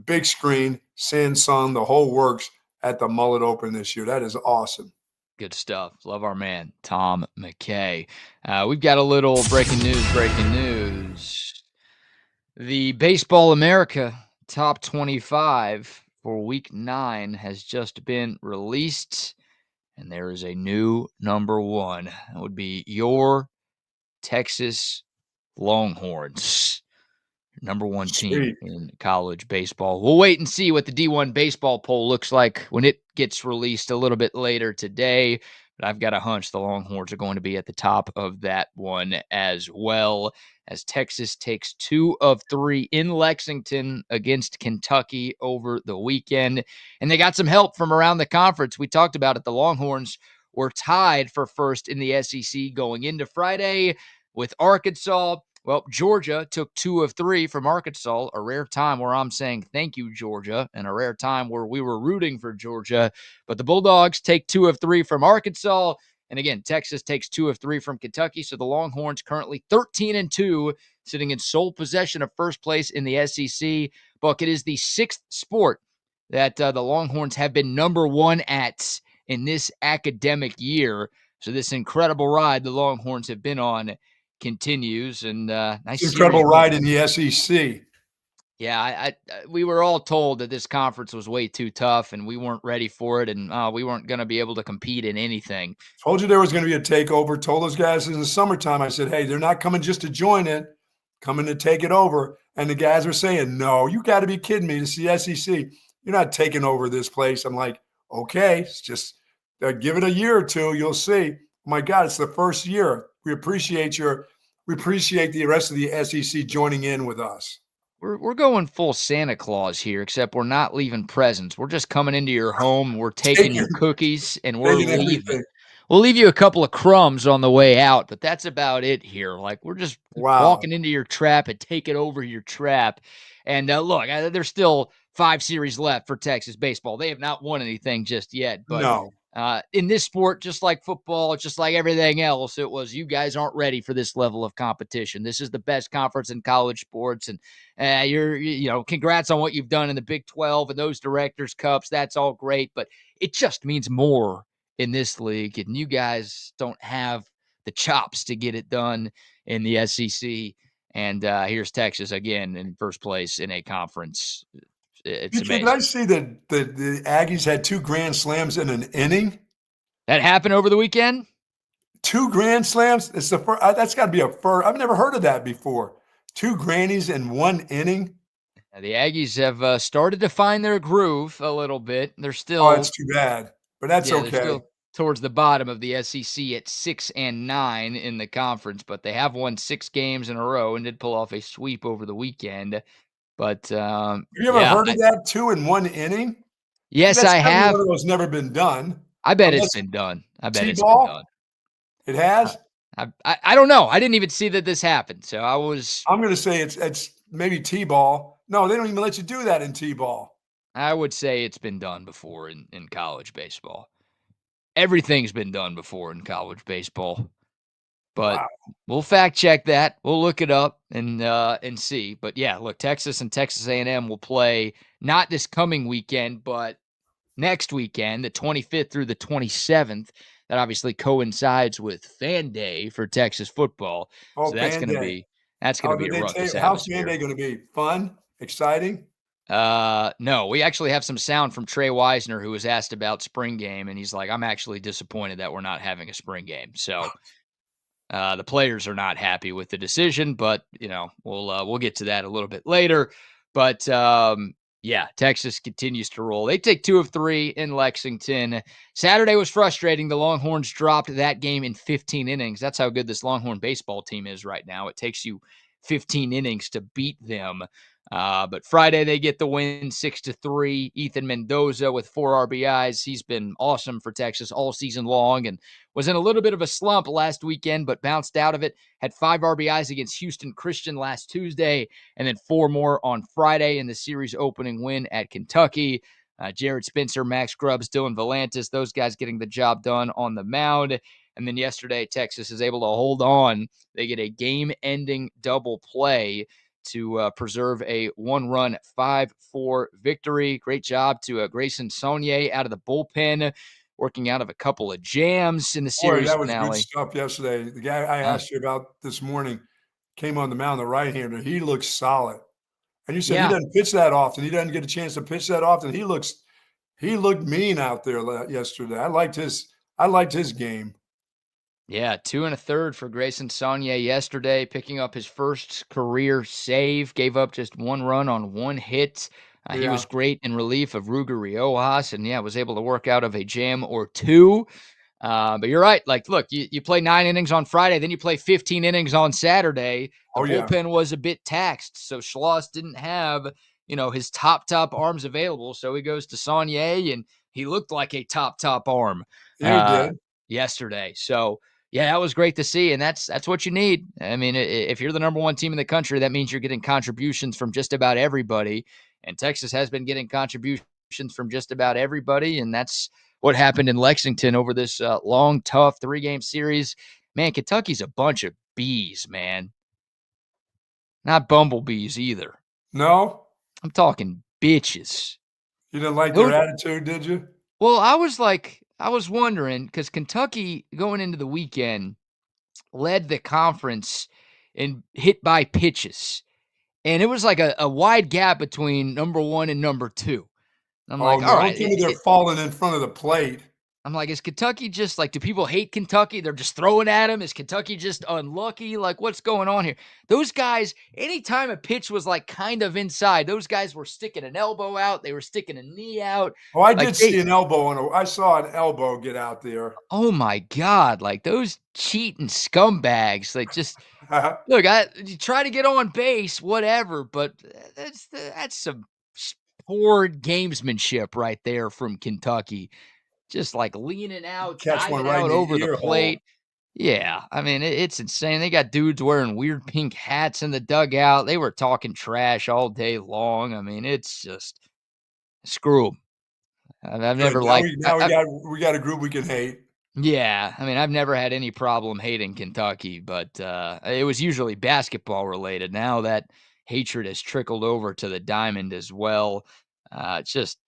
big screen, Samsung, the whole works at the Mullet Open this year. That is awesome. Good stuff. Love our man, Tom McKay. We've got a little breaking news. The Baseball America Top 25 for Week 9 has just been released, and there is a new number one. That would be your Texas Longhorns, number one team in college baseball. We'll wait and see what the D1 baseball poll looks like when it gets released a little bit later today. But I've got a hunch the Longhorns are going to be at the top of that one as well, as Texas takes 2 of 3 in Lexington against Kentucky over the weekend. And they got some help from around the conference. We talked about it. The Longhorns were tied for first in the SEC going into Friday with Arkansas. Well, Georgia took 2 of 3 from Arkansas, a rare time where I'm saying thank you, Georgia, and a rare time where we were rooting for Georgia. But the Bulldogs take 2 of 3 from Arkansas. And again, Texas takes 2 of 3 from Kentucky. So the Longhorns currently 13-2, sitting in sole possession of first place in the SEC. Buck, it is the 6th sport that the Longhorns have been number one at in this academic year. So this incredible ride the Longhorns have been on continues, and nice incredible ride in the SEC. Yeah, we were all told that this conference was way too tough, and we weren't ready for it, and we weren't going to be able to compete in anything. Told you there was going to be a takeover. Told those guys in the summertime. I said, hey, they're not coming just to join it, coming to take it over. And the guys were saying, no, you got to be kidding me. This is the SEC. You're not taking over this place. I'm like, okay, it's just give it a year or two. You'll see. Oh my God, it's the first year. We appreciate the rest of the SEC joining in with us. We're going full Santa Claus here, except we're not leaving presents. We're just coming into your home. We're taking your cookies, and we're leaving. Everything. We'll leave you a couple of crumbs on the way out, but that's about it here. Like, we're just walking into your trap and taking over your trap. And look, there's still 5 series left for Texas baseball. They have not won anything just yet, but no. In this sport, just like football, just like everything else, it was you guys aren't ready for this level of competition. This is the best conference in college sports, and congrats on what you've done in the Big 12 and those Directors' Cups. That's all great, but it just means more in this league, and you guys don't have the chops to get it done in the SEC. And here's Texas again in first place in a conference. It's amazing. Did I see that the Aggies had 2 grand slams in an inning? That happened over the weekend? 2 grand slams? It's the first. That's got to be a first. I've never heard of that before. 2 grannies in 1 inning. The Aggies have started to find their groove a little bit. They're still. Oh, it's too bad, but that's okay. They're still towards the bottom of the SEC at 6-9 in the conference, but they have won 6 games in a row and did pull off a sweep over the weekend. But have you ever heard of that 2 in 1 inning? Yes, I have. One of those never been done. I bet it's been done. I bet it's been done. It has. I don't know. I didn't even see that this happened. So I'm going to say it's maybe T-ball. No, they don't even let you do that in T-ball. I would say it's been done before in college baseball. everything's been done before in college baseball. But Wow. we'll fact check that. We'll look it up and see. But yeah, look, Texas and Texas A&M will play not this coming weekend, but next weekend, the 25th through the 27th. That obviously coincides with Fan Day for Texas football. Oh, So that's Fan going to Day. be that's going How to be did a they tell ruckus you how's Fan atmosphere. Day gonna be? Fun? Exciting? No, we actually have some sound from Trey Wisner, who was asked about spring game, and he's like, I'm actually disappointed that we're not having a spring game. So the players are not happy with the decision, but we'll get to that a little bit later. But yeah, Texas continues to roll. They take 2 of 3 in Lexington. Saturday was frustrating. The Longhorns dropped that game in 15 innings. That's how good this Longhorn baseball team is right now. It takes you 15 innings to beat them. But Friday they get the win 6-3. Ethan Mendoza with 4 RBIs. He's been awesome for Texas all season long and was in a little bit of a slump last weekend, but bounced out of it. Had 5 RBIs against Houston Christian last Tuesday, and then 4 more on Friday in the series opening win at Kentucky. Jared Spencer, Max Grubbs, Dylan Volantis, those guys getting the job done on the mound. And then yesterday, Texas is able to hold on. They get a game-ending double play to preserve a 1-run 5-4 victory. Great job to Grayson Saunier out of the bullpen, working out of a couple of jams in the Boy, series that was good finale. stuff yesterday. The guy I Uh, asked you about this morning came on the mound, the right-hander. He looks solid. And you said he yeah, doesn't pitch that often. He doesn't get a chance to pitch that often. He looked mean out there yesterday. I liked his game. yeah, 2 1/3 for Grayson Saunier yesterday, picking up his first career save. Gave up just 1 run on 1 hit. He Yeah. was great in relief of Ruger Riojas, and yeah, was able to work out of a jam or 2. But you're right. Like, look, you play 9 innings on Friday, then you play 15 innings on Saturday. The Oh, yeah. bullpen was a bit taxed, so Schloss didn't have, his top arms available. So he goes to Saunier, and he looked like a top arm Yeah, he uh, did. yesterday. So yeah, that was great to see, and that's what you need. I mean, if you're the number 1 team in the country, that means you're getting contributions from just about everybody, and Texas has been getting contributions from just about everybody, and that's what happened in Lexington over this long, tough 3-game series. Man, Kentucky's a bunch of bees, man. Not bumblebees either. No? I'm talking bitches. You didn't like their Those, attitude, did you? well, I was wondering because Kentucky going into the weekend led the conference in hit by pitches. And it was like a wide gap between number 1 and number 2. I'm Oh, like, all no. Don't right. tell me they're falling in front of the plate. I'm like, is Kentucky just like, do people hate Kentucky? They're just throwing at him. Is Kentucky just unlucky? Like, what's going on here? Those guys, anytime a pitch was like kind of inside, those guys were sticking an elbow out. They were sticking a knee out. Oh, I Like did see an elbow I saw an elbow get out there. oh my God, like those cheating scumbags. Like just look, you try to get on base, whatever, but that's some poor gamesmanship right there from Kentucky. Just like leaning out, Catch one diving right in out the over the ear hole. plate. Yeah, I mean, it's insane. They got dudes wearing weird pink hats in the dugout. They were talking trash all day long. I mean, it's just screw 'em. I've Good. never liked Now we got a group we can hate. yeah, I mean, I've never had any problem hating Kentucky, but, it was usually basketball related. Now that hatred has trickled over to the diamond as well. It's just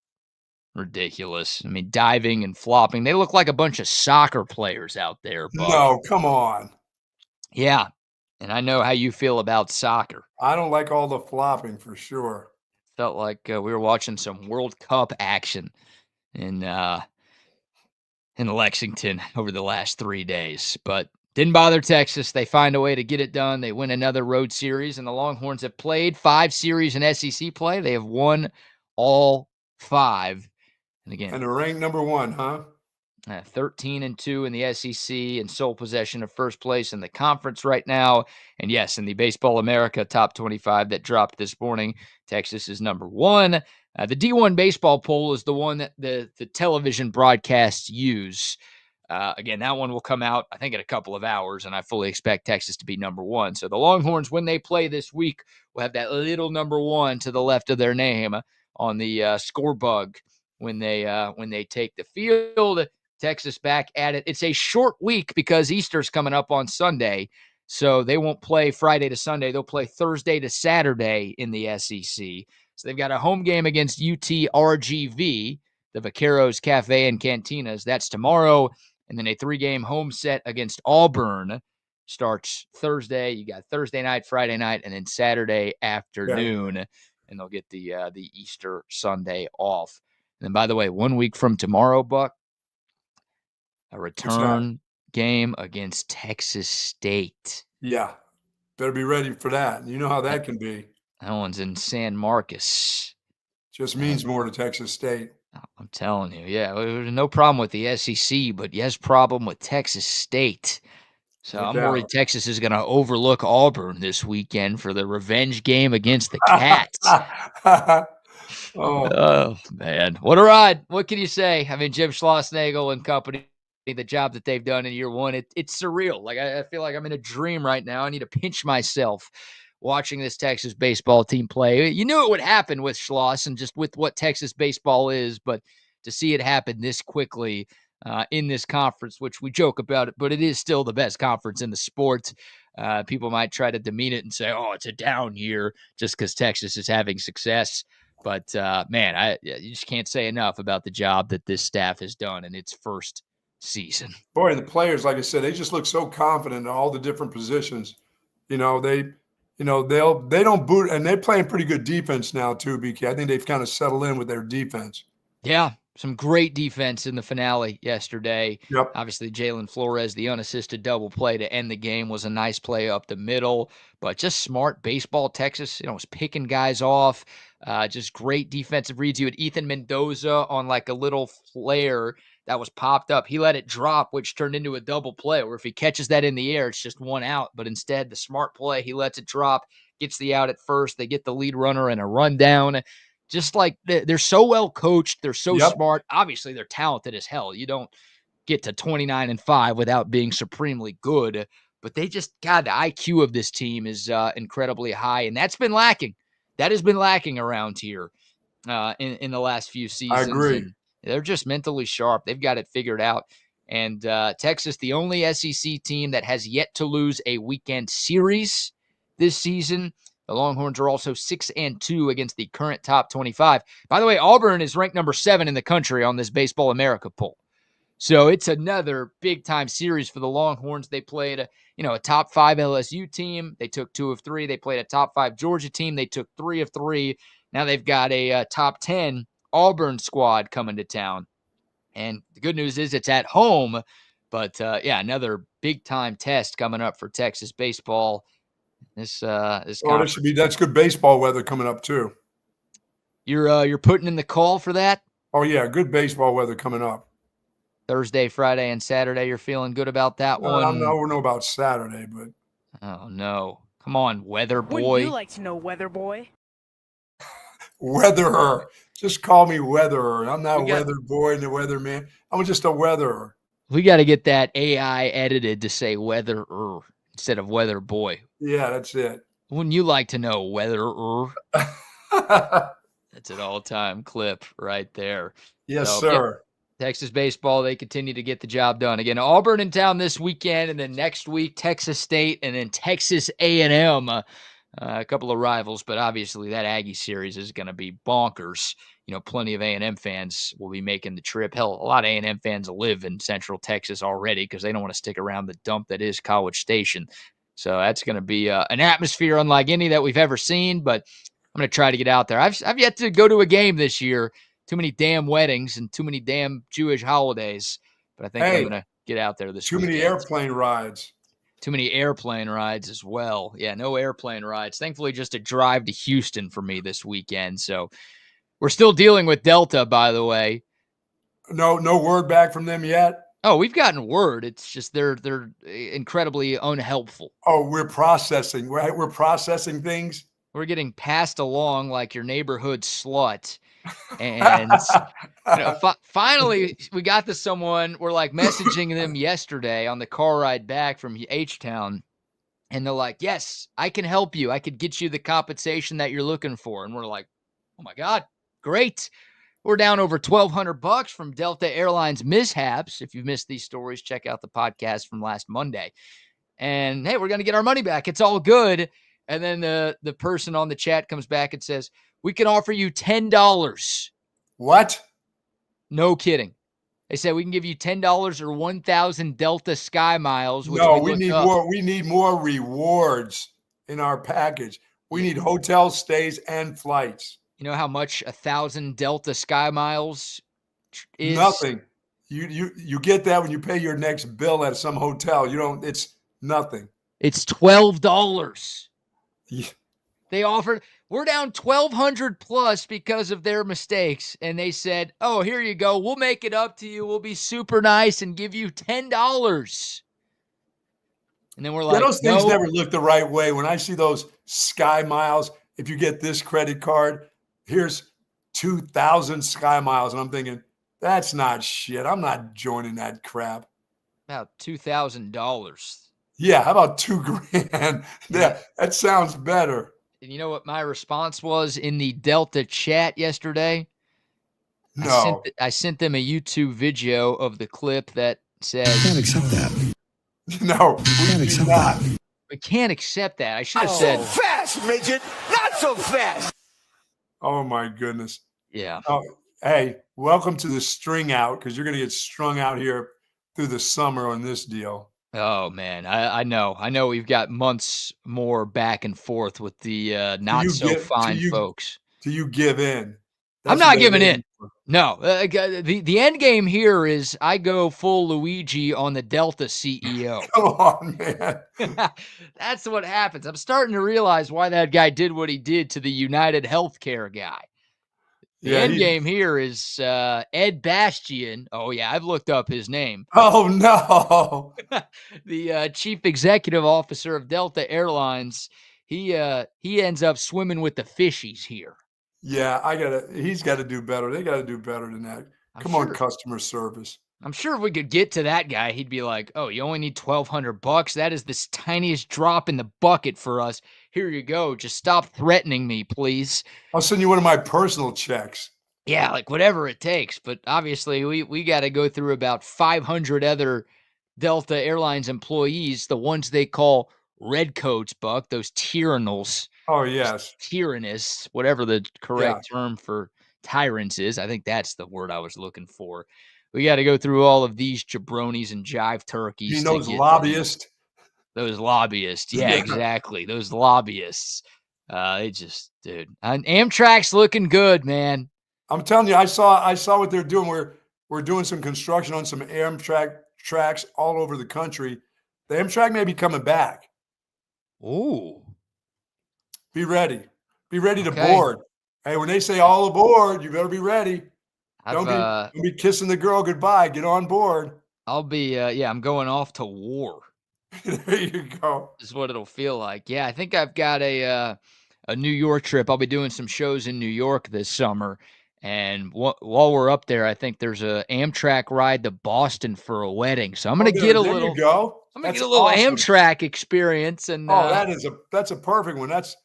ridiculous. I mean, diving and flopping. They look like a bunch of soccer players out there, Buck. No, come on. Yeah, and I know how you feel about soccer. I don't like all the flopping for sure. Felt like, we were watching some World Cup action in, uh in Lexington over the last 3 days, but didn't bother Texas. They find a way to get it done. They win another road series, and the Longhorns have played 5 series in SEC play. They have won all 5. And And again, they're ranked number 1, huh? 13-2 in the SEC and sole possession of first place in the conference right now. And yes, in the Baseball America top 25 that dropped this morning, Texas is number 1. The D1 baseball poll is the one that the television broadcasts use. Again, that one will come out, I think, in a couple of hours, and I fully expect Texas to be number 1. So the Longhorns, when they play this week, will have that little number 1 to the left of their name on the score bug when they take the field. Texas back at it. It's a short week because Easter's coming up on Sunday, so they won't play Friday to Sunday. They'll play Thursday to Saturday in the SEC. So they've got a home game against UTRGV, the Vaqueros Cafe and Cantinas. That's tomorrow. And then a 3-game home set against Auburn starts Thursday. You got Thursday night, Friday night, and then Saturday afternoon. And they'll get the Easter Sunday off. And then, by the way, 1 week from tomorrow, Buck, a return game against Texas State. Yeah. Better be ready for that. You know how that can be. That one's in San Marcos. Just means more to Texas State. I'm telling you. Yeah, there's no problem with the SEC, but yes, problem with Texas State. So I'm worried Texas is going to overlook Auburn this weekend for the revenge game against the Cats. Oh, man. What a ride. What can you say? I mean, Jim Schlossnagle and company, the job that they've done in year one, it's surreal. Like, I feel like I'm in a dream right now. I need to pinch myself watching this Texas baseball team play. You knew it would happen with Schloss and just with what Texas baseball is, but to see it happen this quickly in this conference, which we joke about it, but it is still the best conference in the sport. People might try to demean it and say, oh, it's a down year just because Texas is having success. But, man, you just can't say enough about the job that this staff has done in its first season. Boy, and the players, like I said, they just look so confident in all the different positions. They don't boot, and they're playing pretty good defense now too, BK. I think they've kind of settled in with their defense. Yeah, some great defense in the finale yesterday. Yep. Obviously, Jalen Flores, the unassisted double play to end the game was a nice play up the middle, but just smart baseball. Texas, was picking guys off. Just great defensive reads. You had Ethan Mendoza on like a little flare that was popped up. He let it drop, which turned into a double play, where if he catches that in the air, it's just one out. But instead, the smart play, he lets it drop, gets the out at first. They get the lead runner and a rundown. Just like they're so well coached. They're so smart. Obviously, they're talented as hell. You don't get to 29-5 without being supremely good. But they just, God, the IQ of this team is incredibly high. And that's been lacking. That has been lacking around here in the last few seasons. I agree. And they're just mentally sharp. They've got it figured out. And Texas, the only SEC team that has yet to lose a weekend series this season. The Longhorns are also 6-2 against the current top 25. By the way, Auburn is ranked number 7 in the country on this Baseball America poll. So it's another big-time series for the Longhorns. They played a top 5 LSU team. They took 2 of 3. They played a top 5 Georgia team. They took 3 of 3. Now they've got a top 10 Auburn squad coming to town. And the good news is it's at home. But, another big-time test coming up for Texas baseball. That's good baseball weather coming up too. You're putting in the call for that? Oh yeah, good baseball weather coming up. Thursday, Friday, and Saturday. You're feeling good about that one? I don't know about Saturday, but oh no, come on, weather boy. Wouldn't you like to know, weather boy? Weatherer. Just call me weatherer. I'm not a weather boy and a weather man. I'm just a weatherer. We got to get that AI edited to say weatherer instead of weather boy. Yeah, that's it. Wouldn't you like to know, weatherer? That's an all-time clip right there. Yes, sir. Yeah, Texas baseball, they continue to get the job done. Again, Auburn in town this weekend, and then next week, Texas State, and then Texas A&M. A couple of rivals, but obviously that Aggie series is going to be bonkers. Plenty of A&M fans will be making the trip. Hell, a lot of A&M fans live in Central Texas already because they don't want to stick around the dump that is College Station. So that's going to be an atmosphere unlike any that we've ever seen, but I'm going to try to get out there. I've yet to go to a game this year. Too many damn weddings and too many damn Jewish holidays. But I think I'm going to get out there this weekend. Too many airplane rides. Too many airplane rides as well. Yeah, no airplane rides. Thankfully, just a drive to Houston for me this weekend. So we're still dealing with Delta, by the way. No word back from them yet? Oh, we've gotten word. It's just they're incredibly unhelpful. Oh, we're processing. We're processing things. We're getting passed along like your neighborhood slut. And finally, we got to someone. We're like messaging them yesterday on the car ride back from H-Town. And they're like, yes, I can help you. I could get you the compensation that you're looking for. And we're like, oh, my God, great. We're down over $1,200 from Delta Airlines mishaps. If you've missed these stories, check out the podcast from last Monday. And hey, we're going to get our money back. It's all good. And then the person on the chat comes back and says, we can offer you $10. What? No kidding. They said we can give you $10 or 1,000 Delta Sky Miles. Which No, we need more. We need more rewards in our package. We need hotel stays and flights. You know how much 1,000 Delta Sky Miles is? Nothing. You get that when you pay your next bill at some hotel. You don't. It's nothing. It's $12. Yeah. They offered. We're down 1,200 plus because of their mistakes, and they said, "Oh, here you go. We'll make it up to you. We'll be super nice and give you $10." And then we're like, those things no. never look the right way. When I see those Sky Miles, if you get this credit card, here's 2,000 Sky Miles, and I'm thinking, that's not shit. I'm not joining that crap. About $2,000. Yeah, how about $2,000? Yeah, that sounds better. And you know what my response was in the Delta chat yesterday? No. I sent them a YouTube video of the clip that says, I can't accept that. No, we do not. We can't accept that. I should have Not said, so fast, midget. Not so fast. Oh, my goodness. yeah. Oh, hey, welcome to the string out, because you're going to get strung out here through the summer on this deal. Oh, man. I know we've got months more back and forth with the not-so-fine folks. Do you give in? I'm not giving in. No. The end game here is I go full Luigi on the Delta CEO. Come on, man. That's what happens. I'm starting to realize why that guy did what he did to the United Healthcare guy. The end game here is Ed Bastian. Oh, yeah, I've looked up his name. Oh, no. The chief executive officer of Delta Airlines. He ends up swimming with the fishies here. Yeah, he's got to do better. They got to do better than that. Come on, customer service. I'm sure if we could get to that guy, he'd be like, "Oh, you only need $1,200. That is this tiniest drop in the bucket for us. Here you go. Just stop threatening me, please." I'll send you one of my personal checks. Yeah, like whatever it takes. But obviously, we got to go through about 500 other Delta Airlines employees, the ones they call redcoats, Buck, those tyrannals. Oh, yes. Tyrannous, whatever the correct term for tyrants is. I think that's the word I was looking for. We got to go through all of these jabronis and jive turkeys. You know, those lobbyists. Those lobbyists. Yeah, exactly. Those lobbyists. They just, dude. Amtrak's looking good, man. I'm telling you, I saw what they're doing. We're doing some construction on some Amtrak tracks all over the country. The Amtrak may be coming back. Ooh. Be ready. Be ready to board. Hey, when they say all aboard, you better be ready. Don't be kissing the girl goodbye. Get on board. I'll be, I'm going off to war. There you go. Is what it'll feel like. Yeah, I think I've got a New York trip. I'll be doing some shows in New York this summer. And while we're up there, I think there's a Amtrak ride to Boston for a wedding. So I'm going to get a little. There you go. I'm going to get a little Amtrak experience. And that's a perfect one. That's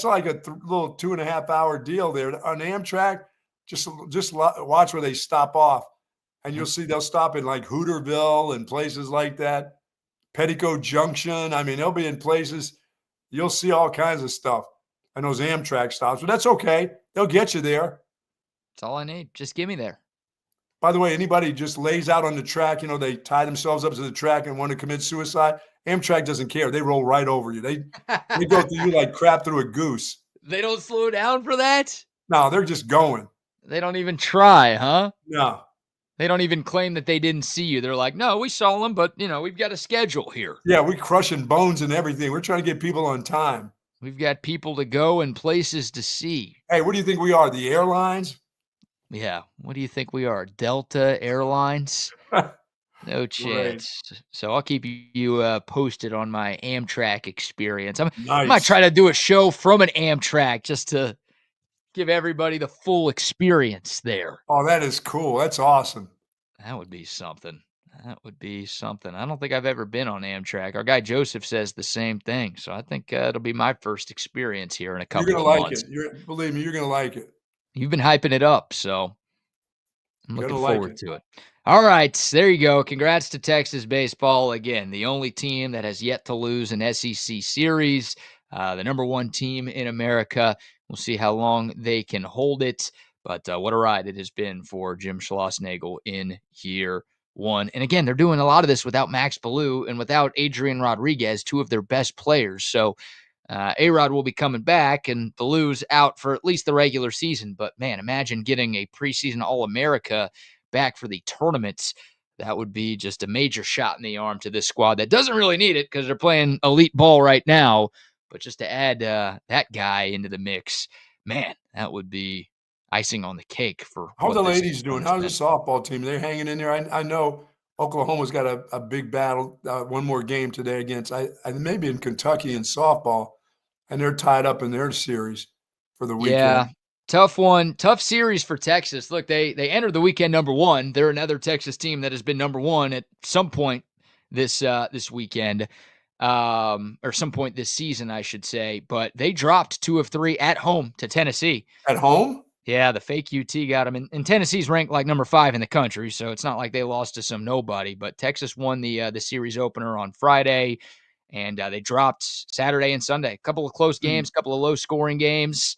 like a little 2.5 hour deal there on Amtrak. Just watch where they stop off, and you'll see they'll stop in like Hooterville and places like that, Petticoat Junction. I mean, they'll be in places you'll see all kinds of stuff and those Amtrak stops. But that's okay. They'll get you there. That's all I need. Just get me there. By the way, anybody just lays out on the track, they tie themselves up to the track and want to commit suicide. Amtrak doesn't care. They roll right over you. They go through you like crap through a goose. They don't slow down for that? No, they're just going. They don't even try, huh? No. They don't even claim that they didn't see you. They're like, no, we saw them, but, we've got a schedule here. Yeah, we're crushing bones and everything. We're trying to get people on time. We've got people to go and places to see. Hey, what do you think we are, the airlines? Yeah, what do you think we are, Delta Airlines? No chance. Right. So I'll keep you posted on my Amtrak experience. I might try to do a show from an Amtrak just to give everybody the full experience there. Oh, that is cool. That's awesome. That would be something. I don't think I've ever been on Amtrak. Our guy Joseph says the same thing. So I think it'll be my first experience here in a couple of months. You're going to like it. Believe me, you're going to like it. You've been hyping it up, so. I'm Gonna looking like forward it. to it. All right, there you go. Congrats to Texas baseball. Again, the only team that has yet to lose an SEC series, the number one team in America. We'll see how long they can hold it. But what a ride it has been for Jim Schlossnagle in year one. And again, they're doing a lot of this without Max Ballou and without Adrian Rodriguez, two of their best players. So A-Rod will be coming back, and Ballou's out for at least the regular season. But, man, imagine getting a preseason All-America back for the tournaments. That would be just a major shot in the arm to this squad that doesn't really need it because they're playing elite ball right now. But just to add that guy into the mix, man, that would be icing on the cake for How are what the this ladies doing? tournament's How's been. the softball team? They're hanging in there. I know Oklahoma's got a big battle, one more game today against I maybe in Kentucky in softball, and they're tied up in their series for the Yeah, weekend. tough one. Tough series for Texas. Look, they entered the weekend number one. They're another Texas team that has been number one at some point this weekend, or some point this season, I should say. But they dropped 2 of 3 at home to Tennessee. At home? Yeah, the fake UT got them, and Tennessee's ranked like number 5 in the country, so it's not like they lost to some nobody. But Texas won the series opener on Friday, and they dropped Saturday and Sunday. A couple of close Hmm. games, couple of low scoring games.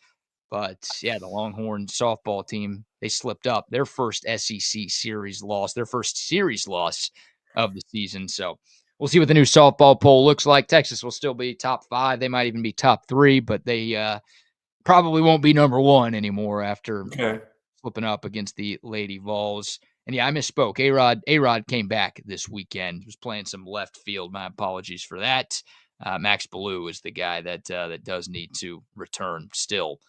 But yeah, the Longhorn softball team, they slipped up. Their first SEC series loss, their first series loss of the season. So we'll see what the new softball poll looks like. Texas will still be top 5. They might even be top 3, but they probably won't be number 1 anymore after Okay. flipping up against the Lady Vols. And yeah, I misspoke. A-Rod came back this weekend. Was playing some left field. My apologies for that. Max Ballou is the guy that does need to return still.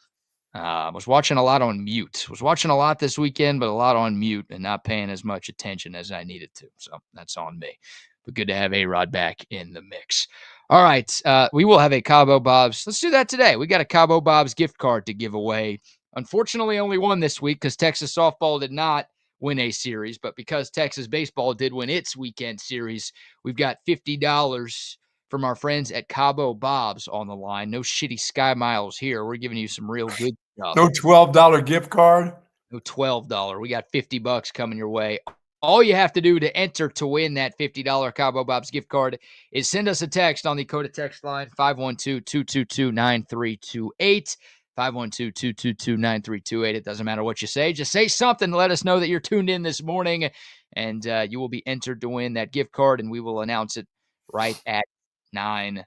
Was watching a lot on mute. Was watching a lot this weekend, but a lot on mute and not paying as much attention as I needed to. So that's on me. But good to have A-Rod back in the mix. All right. We will have a Cabo Bob's. Let's do that today. We got a Cabo Bob's gift card to give away. Unfortunately, only one this week because Texas softball did not win a series. But because Texas baseball did win its weekend series, we've got $50 from our friends at Cabo Bob's on the line. No shitty Sky Miles here. We're giving you some real good stuff. No $12 gift card? No $12. We got $50 coming your way. All you have to do to enter to win that $50 Cabo Bob's gift card is send us a text on the Coda text line 512-222-9328. 512-222-9328. It doesn't matter what you say. Just say something to let us know that you're tuned in this morning, and you will be entered to win that gift card, and we will announce it right at 9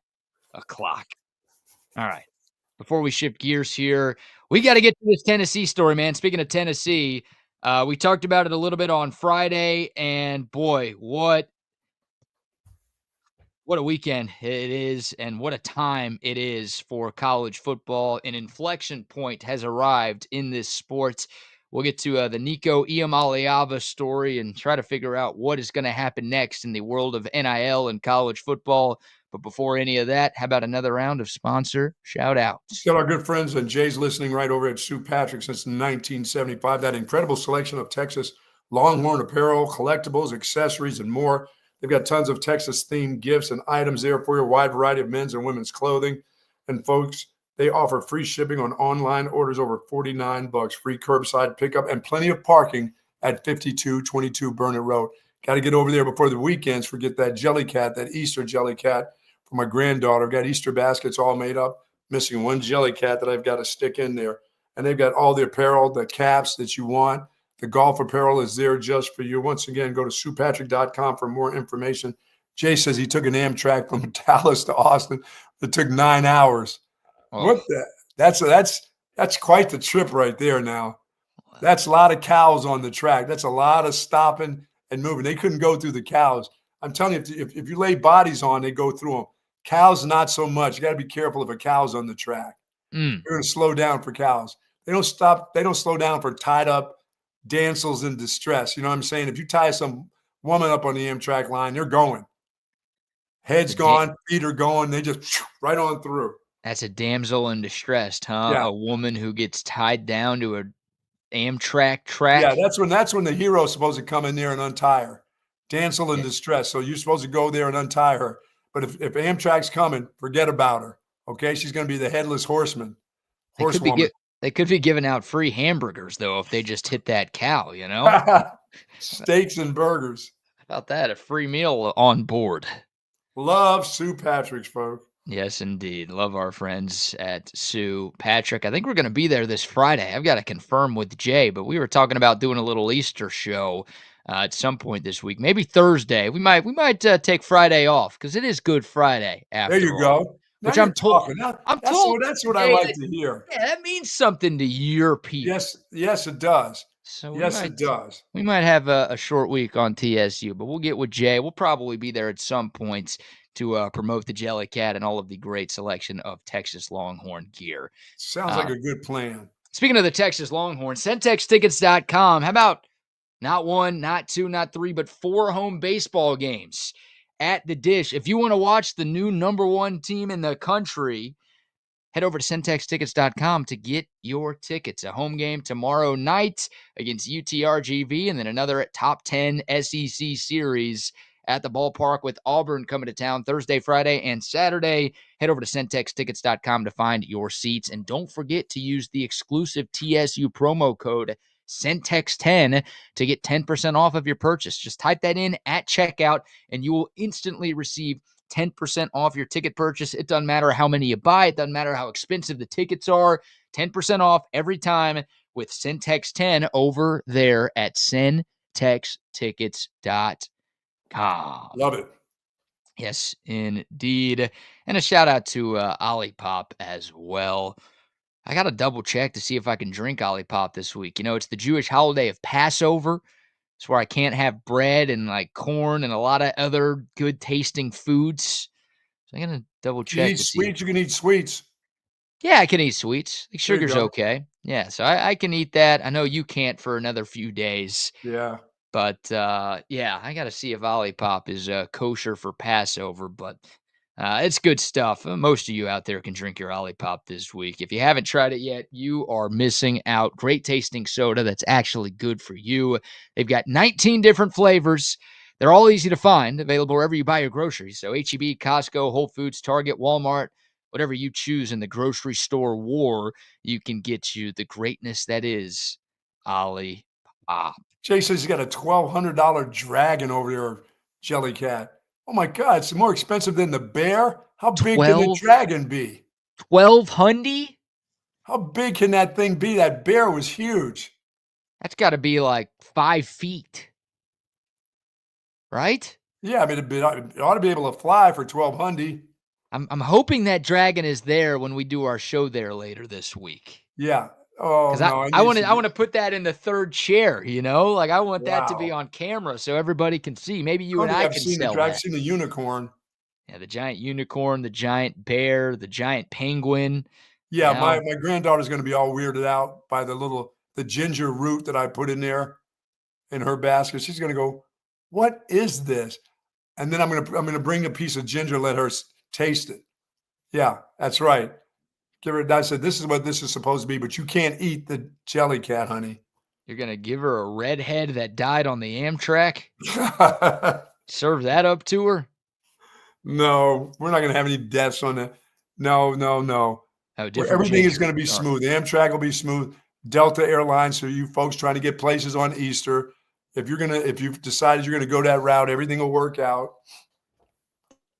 o'clock. All right. Before we shift gears here, we got to get to this Tennessee story, man. Speaking of Tennessee, we talked about it a little bit on Friday, and boy, what a weekend it is, and what a time it is for college football. An inflection point has arrived in this sport. We'll get to the Nico Iamaleava story and try to figure out what is going to happen next in the world of NIL and college football. But before any of that, how about another round of sponsor shout-outs? Got our good friends, and Jay's listening right over at Sue Patrick since 1975. That incredible selection of Texas Longhorn apparel, collectibles, accessories, and more. They've got tons of Texas-themed gifts and items there for your wide variety of men's and women's clothing. And folks, they offer free shipping on online orders over $49, free curbside pickup, and plenty of parking at 5222 Burnett Road. Got to get over there before the weekends. Forget that jelly cat, that Easter jelly cat for my granddaughter. I've got Easter baskets all made up. Missing one jelly cat that I've got to stick in there. And they've got all the apparel, the caps that you want. The golf apparel is there just for you. Once again, go to SuePatrick.com for more information. Jay says he took an Amtrak from Dallas to Austin. It took 9 hours. Oh. What the? That's quite the trip right there now. That's a lot of cows on the track. That's a lot of stopping and moving. They couldn't go through the cows. I'm telling you, if you lay bodies on, they go through them. Cows, not so much. You got to be careful if a cow's on the track. You're going to slow down for cows. They don't stop. They don't slow down for tied up damsels in distress. You know what I'm saying? If you tie some woman up on the Amtrak line, they're going. Head's gone, feet are going. They just right on through. That's a damsel in distress, huh? Yeah. A woman who gets tied down to a Amtrak track. Yeah, that's when the hero's supposed to come in there and untie her. Damsel in distress. So you're supposed to go there and untie her. But if Amtrak's coming, forget about her. Okay, she's going to be the headless horseman. They They could be giving out free hamburgers, though, if they just hit that cow, you know? Steaks and burgers. How about that? A free meal on board. Love Sue Patrick's, folks. Yes, indeed. Love our friends at Sue Patrick. I think we're going to be there this Friday. I've got to confirm with Jay, but we were talking about doing a little Easter show at some point this week. Maybe Thursday. We might take Friday off because it is Good Friday after There you all. go. Now Which you're I'm told. talking. I'm That's told. what I Jay, like to hear. Yeah, that means something to your people. Yes, it does. So Yes, it does. we might have a short week on TSU, but we'll get with Jay. We'll probably be there at some points to promote the Jelly Cat and all of the great selection of Texas Longhorn gear. Sounds like a good plan. Speaking of the Texas Longhorns, centextickets.com. How about not one, not two, not three, but 4 home baseball games at the Dish? If you want to watch the new #1 team in the country, head over to centextickets.com to get your tickets. A home game tomorrow night against UTRGV, and then another at top 10 SEC series at the ballpark with Auburn coming to town Thursday, Friday, and Saturday. Head over to centextickets.com to find your seats. And don't forget to use the exclusive TSU promo code CENTEX10 to get 10% off of your purchase. Just type that in at checkout, and you will instantly receive 10% off your ticket purchase. It doesn't matter how many you buy. It doesn't matter how expensive the tickets are. 10% off every time with Centex10 over there at centextickets.com. Love it. Yes, indeed. And a shout out to OLIPOP as well. I got to double check to see if I can drink OLIPOP this week. You know, it's the Jewish holiday of Passover. It's where I can't have bread and like corn and a lot of other good tasting foods. So I'm going to double If you check eat to see. sweets, you can eat sweets. Yeah, I can eat sweets. Like There you sugar's go. okay. Yeah, so I can eat that. I know you can't for another few days. Yeah. But, yeah, I gotta see if OLIPOP is, kosher for Passover, but, it's good stuff. Most of you out there can drink your OLIPOP this week. If you haven't tried it yet, you are missing out. Great tasting soda that's actually good for you. They've got 19 different flavors. They're all easy to find, available wherever you buy your groceries. So HEB, Costco, Whole Foods, Target, Walmart, whatever you choose in the grocery store war, you can get you the greatness that is OLIPOP. Jay says he's got a $1,200 dragon over there, Jelly Cat. Oh my God, it's more expensive than the bear? How big can the 12 dragon be? 1,200? How big can that thing be? That bear was huge. That's gotta be like 5 feet. Right? Yeah, I mean, it ought to be able to fly for 1,200. I'm hoping that dragon is there when we do our show there later this week. Yeah. Oh, 'Cause no. I wanna put that in the 3rd chair, you know? Like, I want that to be Wow. on camera so everybody can see. Maybe I you don't and think I I've can seen sell I've that. seen the unicorn. Yeah, the giant unicorn, the giant bear, the giant penguin. Yeah, You my know? granddaughter's gonna be all weirded out by the ginger root that I put in there in her basket. She's gonna go, "What is this?" And then I'm gonna bring a piece of ginger, let her taste it. Yeah, that's right. Give her. I said, "This is what this is supposed to be, but you can't eat the Jelly Cat, honey." You're gonna give her a redhead that died on the Amtrak? Serve that up to her? No, we're not gonna have any deaths on that. No, no, no. Oh, different Everything is ginger. gonna be All right. smooth. Amtrak will be smooth. Delta Airlines, so you folks trying to get places on Easter, if you've decided you're gonna go that route, everything will work out.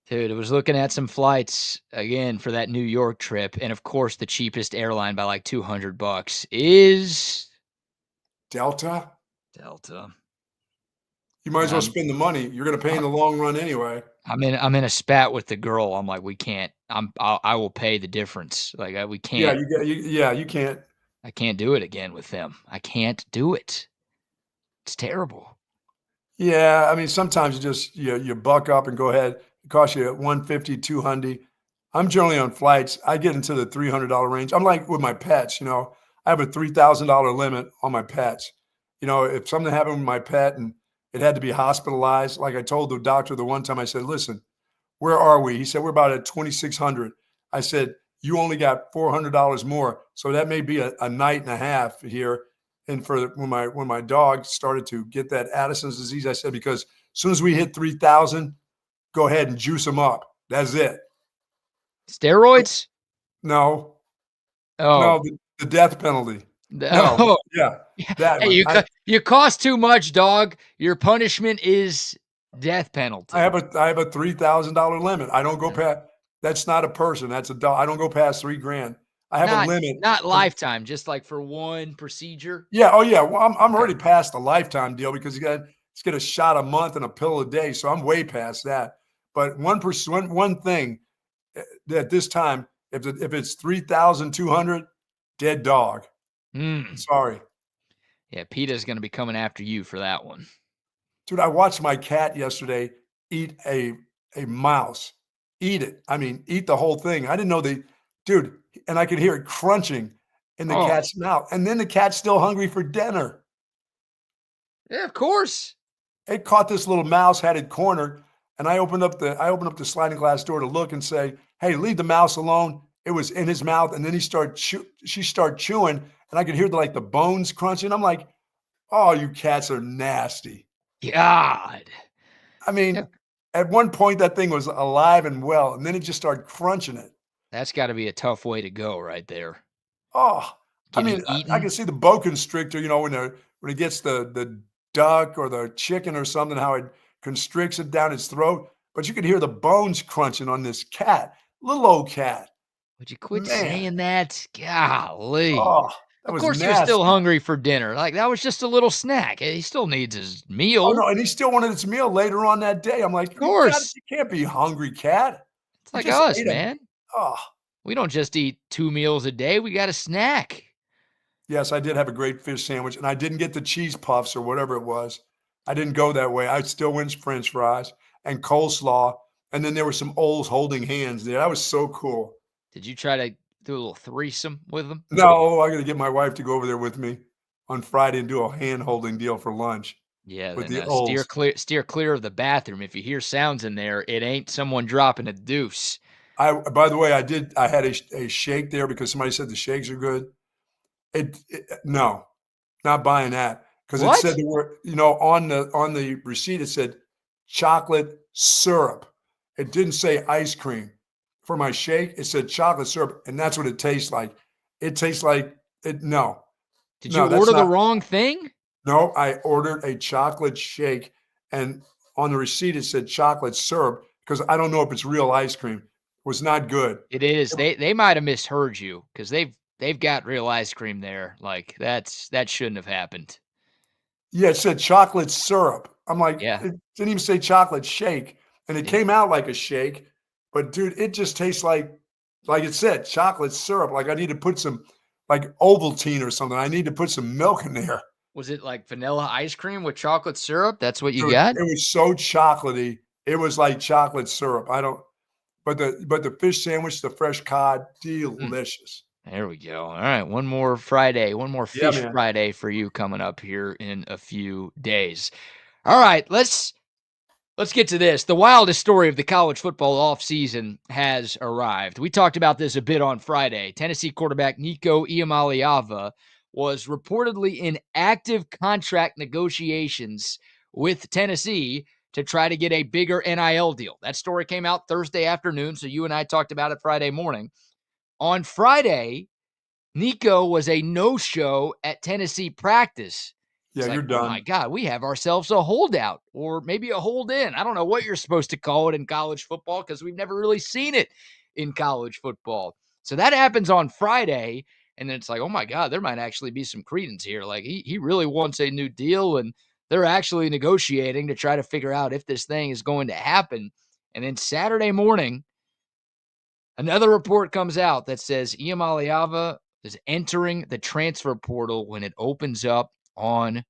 Dude, I was looking at some flights again for that New York trip, and of course, the cheapest airline by like $200 is Delta? Delta. You might as well Um, spend the money. You're gonna pay in I- the long run anyway. I'm in a spat with the girl. I'm like, we can't. I will pay the difference. Like we Yeah, can't. you can't. I can't do it again with them. I can't do it. It's terrible. Yeah, I mean, sometimes you buck up and go ahead. It costs you 150, 200. I'm generally on flights. I get into the $300 range. I'm like with my pets, I have a $3,000 limit on my pets. If something happened with my pet and it had to be hospitalized, like I told the doctor the one time, I said, "Listen, where are we?" He said, "We're about at 2,600." I said, "You only got $400 more. So that may be a night and a half here." And when my dog started to get that Addison's disease, I said, because as soon as we hit 3,000, go ahead and juice them up. That's it. Steroids? No, Oh, no, The death penalty. No, No. yeah, that Hey, one. you cost too much, dog. Your punishment is death I penalty. have a $3,000 limit. I don't go Yeah. past. That's not a person. That's a dog. I don't go past 3 grand. I have a Not limit. not And lifetime, just like for one procedure. yeah, oh yeah. Well, I'm Okay. already past the lifetime deal because let's get a shot a month and a pill a day. So I'm way past that. But 1%, one thing at this time, if it's 3,200, dead dog. Mm. Sorry. Yeah, PETA's gonna be coming after you for that one. Dude, I watched my cat yesterday eat a mouse. Eat it. I mean, eat the whole thing. I didn't know dude, and I could hear it crunching in the Oh, cat's mouth. And then the cat's still hungry for dinner. yeah, of course. It caught this little mouse, had it cornered, and I opened up the sliding glass door to look and say, "Hey, leave the mouse alone." It was in his mouth, and then she started chewing, and I could hear the bones crunching. I'm like, "Oh, you cats are nasty." God. I Yeah. mean, at one point that thing was alive and well, and then it just started crunching it. That's gotta be a tough way to go right there. Oh, I Getting mean, I eaten. can see the boa constrictor, when it gets the duck or the chicken or something, how it constricts it down its throat. But you could hear the bones crunching on this cat, little old cat. Would you quit Man, saying that? Golly. oh, that Of was course you're still nasty. hungry for dinner. Like, that was just a little snack. He still needs his Oh meal. no, and he still wanted his meal later on that day. I'm Of like, course. you can't be hungry, cat. It's You like just us, ate a man. oh. We don't just eat 2 meals a day, we got a snack. Yes, I did have a great fish sandwich, and I didn't get the cheese puffs or whatever it was. I didn't go that way. I still went french fries and coleslaw, and then there were some Olds holding hands there. That was so cool. Did you try to do a little threesome with them? No, I gotta get my wife to go over there with me on Friday and do a hand-holding deal for lunch Yeah, with then, the steer Olds. clear of the bathroom. If you hear sounds in there, it ain't someone dropping a deuce. By the way, I had a shake there because somebody said the shakes are good. No, not buying that because it said What? the word, on the receipt, it said chocolate syrup. It didn't say ice cream. For my shake, it said chocolate syrup, and that's what it tastes like. It tastes like it. No, Did you no, that's order the not. wrong thing? No, I ordered a chocolate shake, and on the receipt, it said chocolate syrup because I don't know if it's real ice cream. It was not good. It is. They might have misheard you because they've got real ice cream there. Like, that shouldn't have happened. Yeah, it said chocolate syrup. I'm like, Yeah. it didn't even say chocolate shake, and it Yeah. came out like a shake, but dude, it just tastes like it said, chocolate syrup. Like I need to put some like Ovaltine or something. I need to put some milk in there. Was it like vanilla ice cream with chocolate syrup? That's what you Dude, got? it was so chocolatey. It was like chocolate syrup. I don't but the fish sandwich, the fresh cod, Mm, delicious. there we go. All right, one more Friday, one more Yeah, Fish man. Friday for you coming up here in a few days. All right, let's get to this. The wildest story of the college football offseason has arrived. We talked about this a bit on Friday. Tennessee quarterback Nico Iamaleava was reportedly in active contract negotiations with Tennessee to try to get a bigger NIL deal. That story came out Thursday afternoon, so you and I talked about it Friday morning. On Friday, Nico was a no-show at Tennessee practice. Yeah, It's you're like, oh my done. God, we have ourselves a holdout or maybe a hold in. I don't know what you're supposed to call it in college football because we've never really seen it in college football. So that happens on Friday. And then it's like, oh my God, there might actually be some credence here. Like he really wants a new deal and they're actually negotiating to try to figure out if this thing is going to happen. And then Saturday morning, another report comes out that says Iamaleava is entering the transfer portal when it opens up on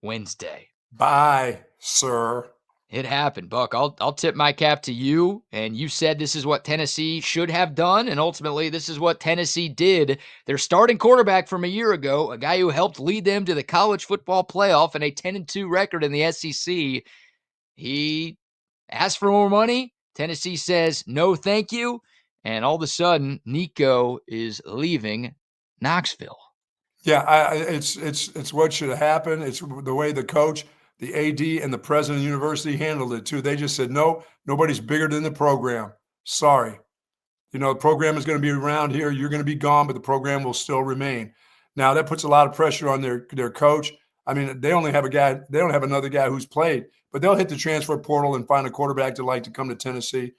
Wednesday. Bye, sir. It happened, Buck. I'll tip my cap to you. And you said this is what Tennessee should have done, and ultimately this is what Tennessee did. Their starting quarterback from a year ago, a guy who helped lead them to the college football playoff and a 10-2 record in the SEC, he asked for more money. Tennessee says no, thank you. And all of a sudden, Nico is leaving Knoxville. Yeah, it's what should have happened. It's the way the coach, the AD, and the president of the university handled it too. They just said, no, nobody's bigger than the program. Sorry. The program is going to be around here. You're going to be gone, but the program will still remain. Now, that puts a lot of pressure on their coach. I mean, they only have they don't have another guy who's played, but they'll hit the transfer portal and find a quarterback to like to come to Tennessee.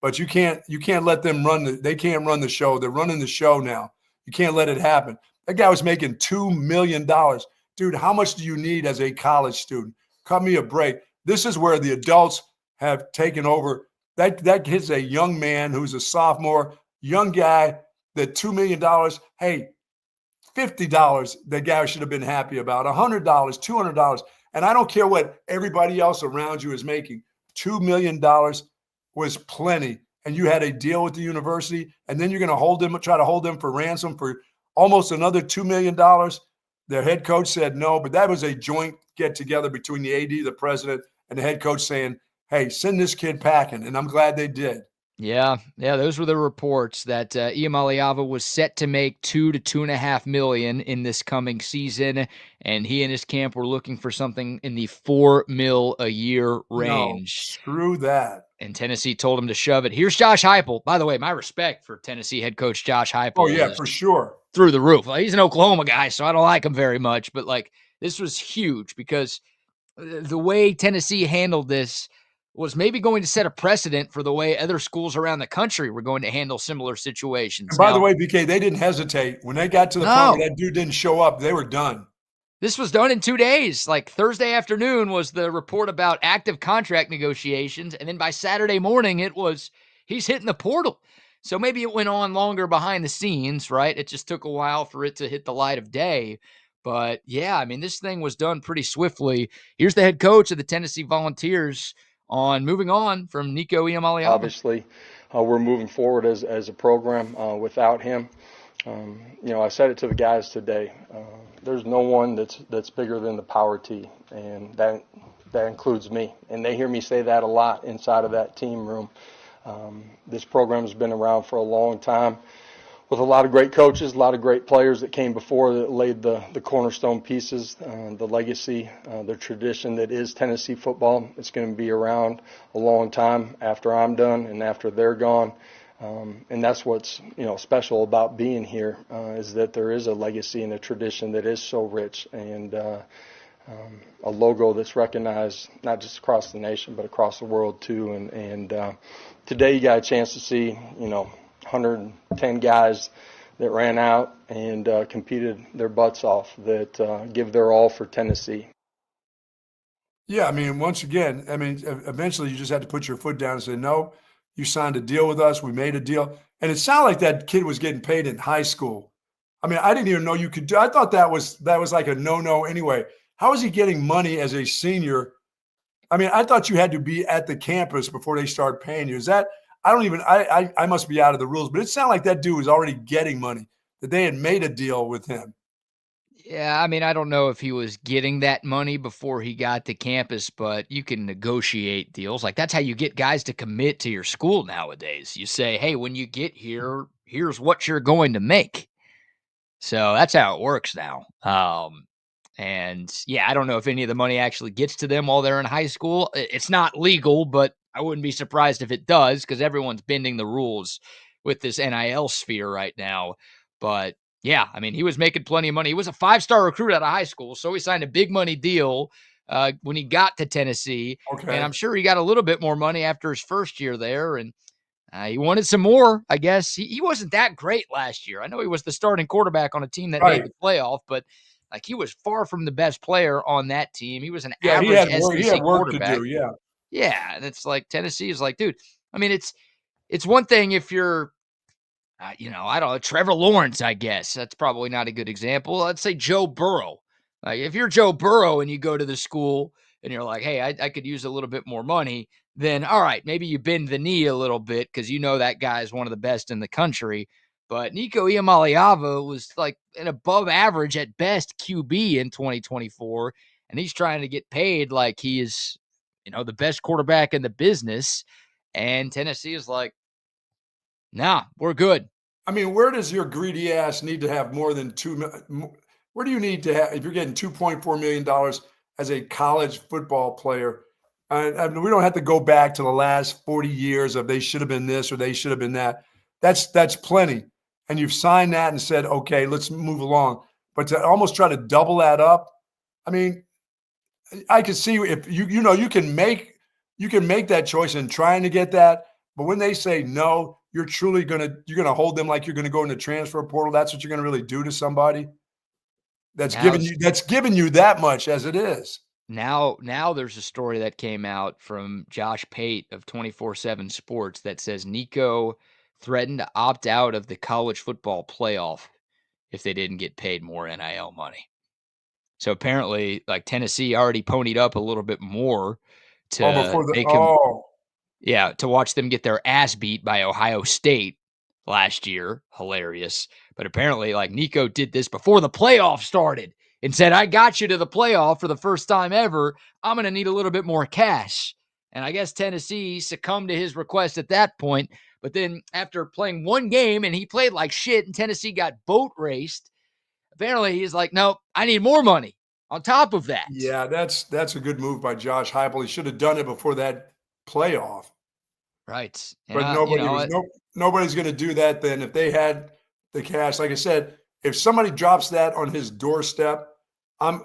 But you can't let them they can't run the show. They're running the show now. You can't let it happen. That guy was making $2 million. Dude, how much do you need as a college student? Cut me a break. This is where the adults have taken over. That kid's a young man who's a sophomore, young guy, that $2 million, hey, $50, the guy should have been happy about, $100, $200. And I don't care what everybody else around you is making. $2 million was plenty. And you had a deal with the university, and then you're going to try to hold them for ransom for almost another $2 million. Their head coach said no, but that was a joint get-together between the AD, the president, and the head coach saying, hey, send this kid packing, and I'm glad they did. Yeah, those were the reports that Iamaleava was set to make $2 to $2.5 million in this coming season, and he and his camp were looking for something in the $4 million a year range. No, screw that. And Tennessee told him to shove it. Here's Josh Heupel. By the way, my respect for Tennessee head coach Josh Heupel. Oh, yeah, for sure. Through the roof. He's an Oklahoma guy, so I don't like him very much, but this was huge because the way Tennessee handled this was maybe going to set a precedent for the way other schools around the country were going to handle similar situations. And by the way, BK, they didn't hesitate. When they got to the point where that dude didn't show up, they were done. This was done in 2 days. Thursday afternoon was the report about active contract negotiations, and then by Saturday morning, it was he's hitting the portal. So maybe it went on longer behind the scenes, right? It just took a while for it to hit the light of day. But yeah, I mean, this thing was done pretty swiftly. Here's the head coach of the Tennessee Volunteers moving on from Nico Iamaleava. Obviously, we're moving forward as a program without him. I said it to the guys today. There's no one that's bigger than the power T, and that includes me. And they hear me say that a lot inside of that team room. This program has been around for a long time with a lot of great coaches, a lot of great players that came before that laid the cornerstone pieces, the legacy, the tradition that is Tennessee football. It's going to be around a long time after I'm done and after they're gone. And that's what's special about being here is that there is a legacy and a tradition that is so rich and a logo that's recognized not just across the nation but across the world too. And today you got a chance to see 110 guys that ran out and competed their butts off, that give their all for Tennessee. Yeah, I mean, once again, eventually you just had to put your foot down and say, no, you signed a deal with us. We made a deal. And it sounded like that kid was getting paid in high school. I mean, I didn't even know you could do. I thought that was like a no anyway. How is he getting money as a senior? I mean, I thought you had to be at the campus before they start paying you. Is that – I must be out of the rules, but it sounded like that dude was already getting money, that they had made a deal with him. Yeah, I mean, I don't know if he was getting that money before he got to campus, but you can negotiate deals. That's how you get guys to commit to your school nowadays. You say, hey, when you get here, here's what you're going to make. So that's how it works now. And yeah, I don't know if any of the money actually gets to them while they're in high school. It's not legal, but I wouldn't be surprised if it does because everyone's bending the rules with this NIL sphere right now. But yeah, I mean, he was making plenty of money. He was a 5-star recruit out of high school, so he signed a big money deal when he got to Tennessee. Okay. And I'm sure he got a little bit more money after his first year there, and he wanted some more, I guess. He wasn't that great last year. I know he was the starting quarterback on a team that made the playoff, but he was far from the best player on that team. He was an average SEC he had work quarterback. To do, yeah. Yeah, and it's Tennessee is dude, I mean, it's one thing if you're, I don't know, Trevor Lawrence, I guess. That's probably not a good example. Let's say Joe Burrow. If you're Joe Burrow and you go to the school and you're like, hey, I could use a little bit more money, then all right, maybe you bend the knee a little bit because that guy is one of the best in the country. But Nico Iamaleava was an above average at best QB in 2024, and he's trying to get paid like he is the best quarterback in the business. And Tennessee is nah, we're good. I mean, where does your greedy ass need to have more than where do you need to have, if you're getting $2.4 million as a college football player? I mean, we don't have to go back to the last 40 years of they should have been this or they should have been that. that's plenty. And you've signed that and said, okay, let's move along. But to almost try to double that up, I mean, I could see if you can make that choice in trying to get that, but when they say no, you're gonna hold them like you're gonna go in the transfer portal. That's what you're gonna really do to somebody that's giving you that much as it is. Now there's a story that came out from Josh Pate of 24/7 Sports that says Nico threatened to opt out of the college football playoff if they didn't get paid more NIL money. So apparently, like, Tennessee already ponied up a little bit more to make him to watch them get their ass beat by Ohio State last year. Hilarious. But apparently, like, Nico did this before the playoff started and said, I got you to the playoff for the first time ever. I'm going to need a little bit more cash. And I guess Tennessee succumbed to his request at that point. But then after playing one game and he played like shit and Tennessee got boat raced, apparently he's like, no, I need more money on top of that. Yeah, that's a good move by Josh Heupel. He should have done it before that playoff. Right. And but nobody's going to do that then. If they had the cash, like I said, if somebody drops that on his doorstep, I'm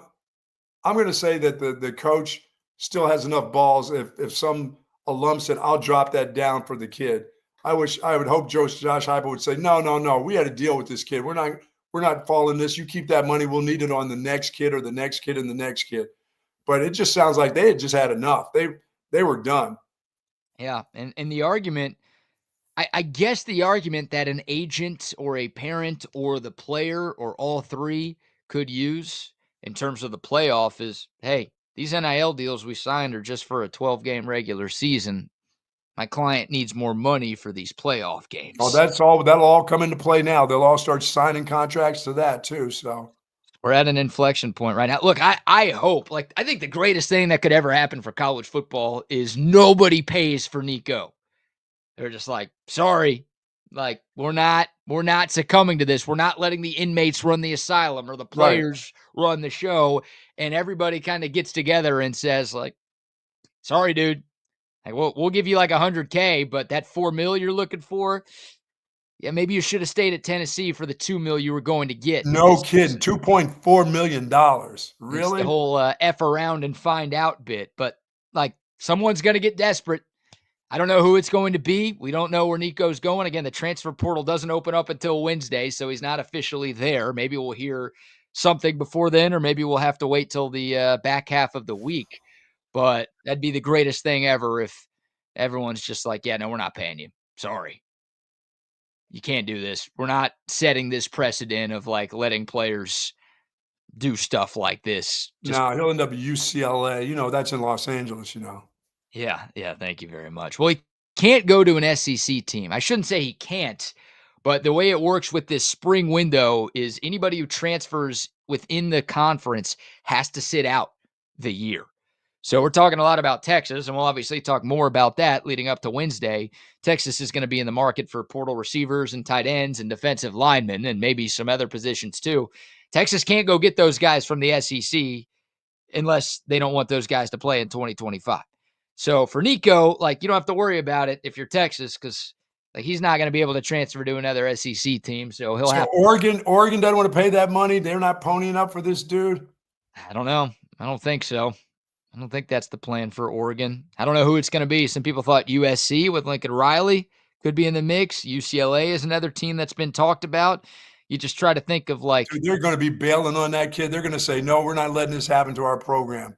going to say that the coach still has enough balls. If some alum said, I'll drop that down for the kid. I would hope Josh Heupel would say, no. We had to deal with this kid. We're not following this. You keep that money. We'll need it on the next kid or the next kid and the next kid. But it just sounds like they had just had enough. They were done. Yeah. And the argument, I guess the argument that an agent or a parent or the player or all three could use in terms of the playoff is, hey, these NIL deals we signed are just for a 12-game regular season. My client needs more money for these playoff games. Oh, that'll all come into play now. They'll all start signing contracts to that too. So we're at an inflection point right now. Look, I hope, I think the greatest thing that could ever happen for college football is nobody pays for Nico. They're just like, sorry, like we're not succumbing to this. We're not letting the inmates run the asylum or the players run the show. And everybody kind of gets together and says, like, sorry, dude. Like, we'll give you like $100K, but that $4 million you're looking for, yeah, maybe you should have stayed at Tennessee for the $2 million you were going to get. No kidding, $2.4 million. Really? It's the whole F around and find out bit. But like, someone's going to get desperate. I don't know who it's going to be. We don't know where Nico's going. Again, the transfer portal doesn't open up until Wednesday, so he's not officially there. Maybe we'll hear something before then, or maybe we'll have to wait till the back half of the week. But that'd be the greatest thing ever if everyone's just like, yeah, no, we're not paying you. Sorry. You can't do this. We're not setting this precedent of like letting players do stuff like this. No, he'll end up at UCLA. That's in Los Angeles, Yeah, thank you very much. Well, he can't go to an SEC team. I shouldn't say he can't, but the way it works with this spring window is anybody who transfers within the conference has to sit out the year. So we're talking a lot about Texas, and we'll obviously talk more about that leading up to Wednesday. Texas is going to be in the market for portal receivers and tight ends and defensive linemen and maybe some other positions too. Texas can't go get those guys from the SEC unless they don't want those guys to play in 2025. So for Nico, like, you don't have to worry about it if you're Texas because like he's not going to be able to transfer to another SEC team. So he'll have Oregon doesn't want to pay that money. They're not ponying up for this dude. I don't know. I don't think so. I don't think that's the plan for Oregon. I don't know who it's going to be. Some people thought USC with Lincoln Riley could be in the mix. UCLA is another team that's been talked about. You just try to think of like dude, they're going to be bailing on that kid. They're going to say, no, we're not letting this happen to our program.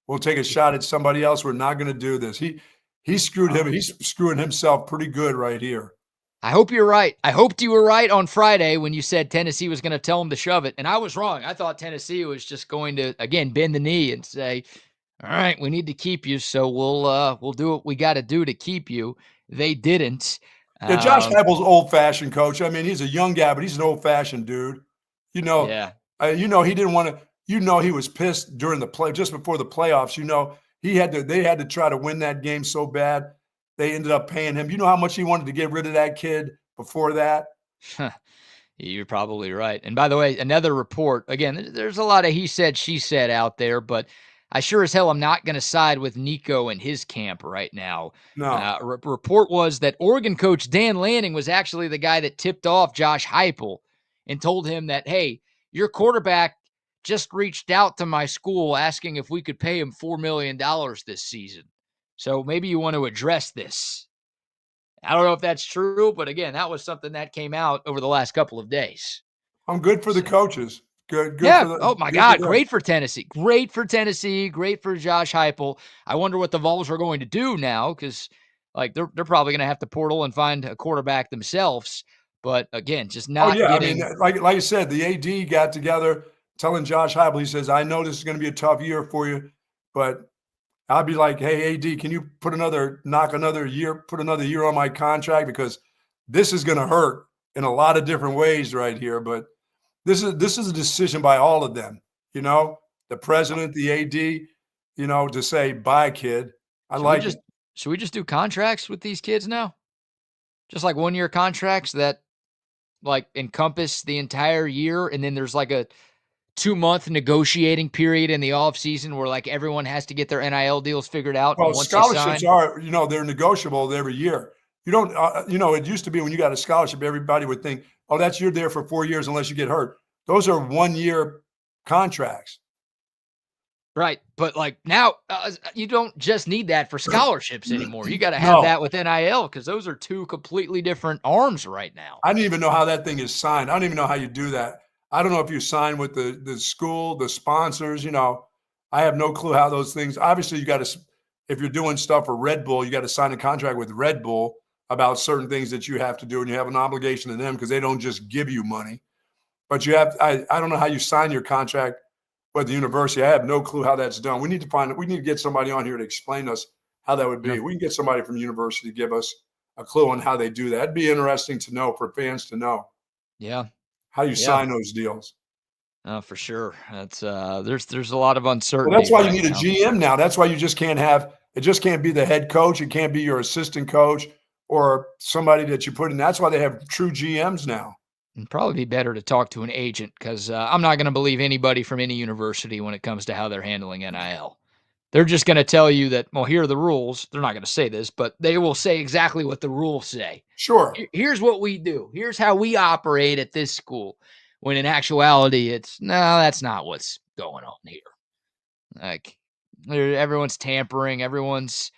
We'll take a shot at somebody else. We're not going to do this. He screwed him. He's screwing himself pretty good right here. I hope you're right. I hoped you were right on Friday when you said Tennessee was going to tell him to shove it. And I was wrong. I thought Tennessee was just going to, again, bend the knee and say, all right, we need to keep you. So we'll do what we got to do to keep you. They didn't. Yeah, Josh Heupel's old-fashioned coach. I mean, he's a young guy, but he's an old-fashioned dude. He didn't want to. He was pissed during the play, just before the playoffs. They had to try to win that game so bad. They ended up paying him. You know how much he wanted to get rid of that kid before that? You're probably right. And by the way, another report, again, there's a lot of he said, she said out there, but I sure as hell am not going to side with Nico and his camp right now. No. Report was that Oregon coach Dan Lanning was actually the guy that tipped off Josh Heupel and told him that, hey, your quarterback just reached out to my school asking if we could pay him $4 million this season. So maybe you want to address this. I don't know if that's true, but again, that was something that came out over the last couple of days. I'm good for the coaches. Good Yeah. for the Oh my good God. for them. Great for Tennessee. Great for Tennessee. Great for Josh Heupel. I wonder what the Vols are going to do now, because like they're probably going to have to portal and find a quarterback themselves. But again, just Oh not yeah, getting. I mean, like I said, the AD got together telling Josh Heupel, he says, "I know this is going to be a tough year for you, but I'd be like, hey, AD, can you put another year on my contract, because this is going to hurt in a lot of different ways right here." But this is a decision by all of them, the president, the AD, to say, bye, kid. Should we just do contracts with these kids now? Just like 1-year contracts that like encompass the entire year, and then there's like a 2-month negotiating period in the off season where like everyone has to get their NIL deals figured out. Well, And once they scholarships sign, are, they're negotiable every year. You don't, it used to be when you got a scholarship, everybody would think, oh, you're there for 4 years unless you get hurt. Those are 1-year contracts. right? But like now, you don't just need that for scholarships anymore. You got to have that with NIL, because those are two completely different arms right now. I don't even know how that thing is signed. I don't even know how you do that. I don't know if you sign with the school, the sponsors. I have no clue how those things. Obviously, you got to, if you're doing stuff for Red Bull, you got to sign a contract with Red Bull about certain things that you have to do, and you have an obligation to them because they don't just give you money. But you have, I don't know how you sign your contract with the university. I have no clue how that's done. We need to get somebody on here to explain to us how that would be. Yeah. We can get somebody from the university to give us a clue on how they do that. It'd be interesting to know, for fans to know. Yeah. How you sign those deals. Oh, for sure. That's there's a lot of uncertainty. Well, that's why right you need now. a GM now. That's why you just can't be the head coach. It can't be your assistant coach or somebody that you put in. That's why they have true GMs now. It'd probably be better to talk to an agent, because I'm not going to believe anybody from any university when it comes to how they're handling NIL. They're just going to tell you that, well, here are the rules. They're not going to say this, but they will say exactly what the rules say. Sure. Here's what we do. Here's how we operate at this school. When in actuality, that's not what's going on here. Like, everyone's tampering. Everyone's,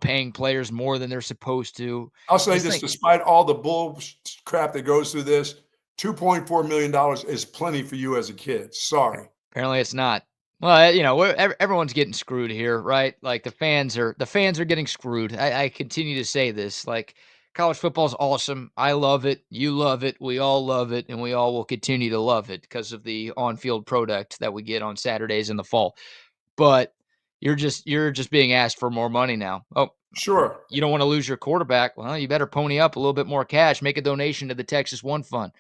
paying players more than they're supposed to. I'll say this, despite all the bull crap that goes through this, $2.4 million is plenty for you as a kid. Sorry. Apparently it's not. Well, everyone's getting screwed here, right? Like the fans are getting screwed. I continue to say this. Like, college football is awesome. I love it. You love it. We all love it, and we all will continue to love it because of the on-field product that we get on Saturdays in the fall. But you're just being asked for more money now. Oh, sure. You don't want to lose your quarterback. Well, you better pony up a little bit more cash. Make a donation to the Texas One Fund.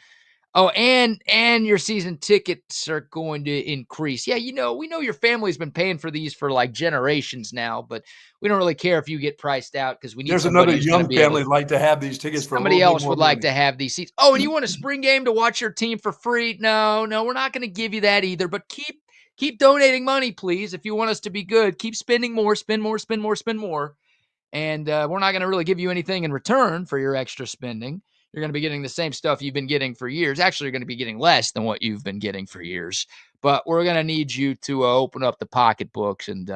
Oh, and your season tickets are going to increase. Yeah, we know your family's been paying for these for like generations now, but we don't really care if you get priced out, because we need. There's another young family like to have these tickets for somebody else would like to have these seats. Oh, and you want a spring game to watch your team for free? No, we're not going to give you that either. But keep donating money, please. If you want us to be good, keep spending more, spend more, spend more, spend more. And we're not going to really give you anything in return for your extra spending. You're going to be getting the same stuff you've been getting for years. Actually, you're going to be getting less than what you've been getting for years. But we're going to need you to open up the pocketbooks and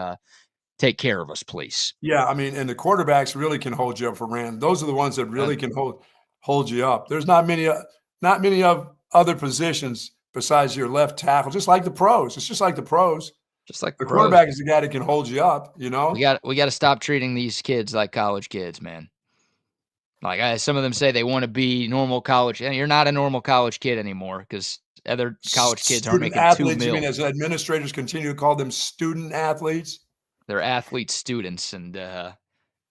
take care of us, please. Yeah, I mean, and the quarterbacks really can hold you up for Rand. Those are the ones that really can hold you up. There's not many of other positions besides your left tackle. Just like the pros. It's just like the pros. Just like the quarterback is the guy that can hold you up. We got to stop treating these kids like college kids, man. Like some of them say they want to be normal college, and you're not a normal college kid anymore, because other college kids aren't making athletes, $2 million. You mean, as administrators continue to call them student athletes? They're athlete students, and the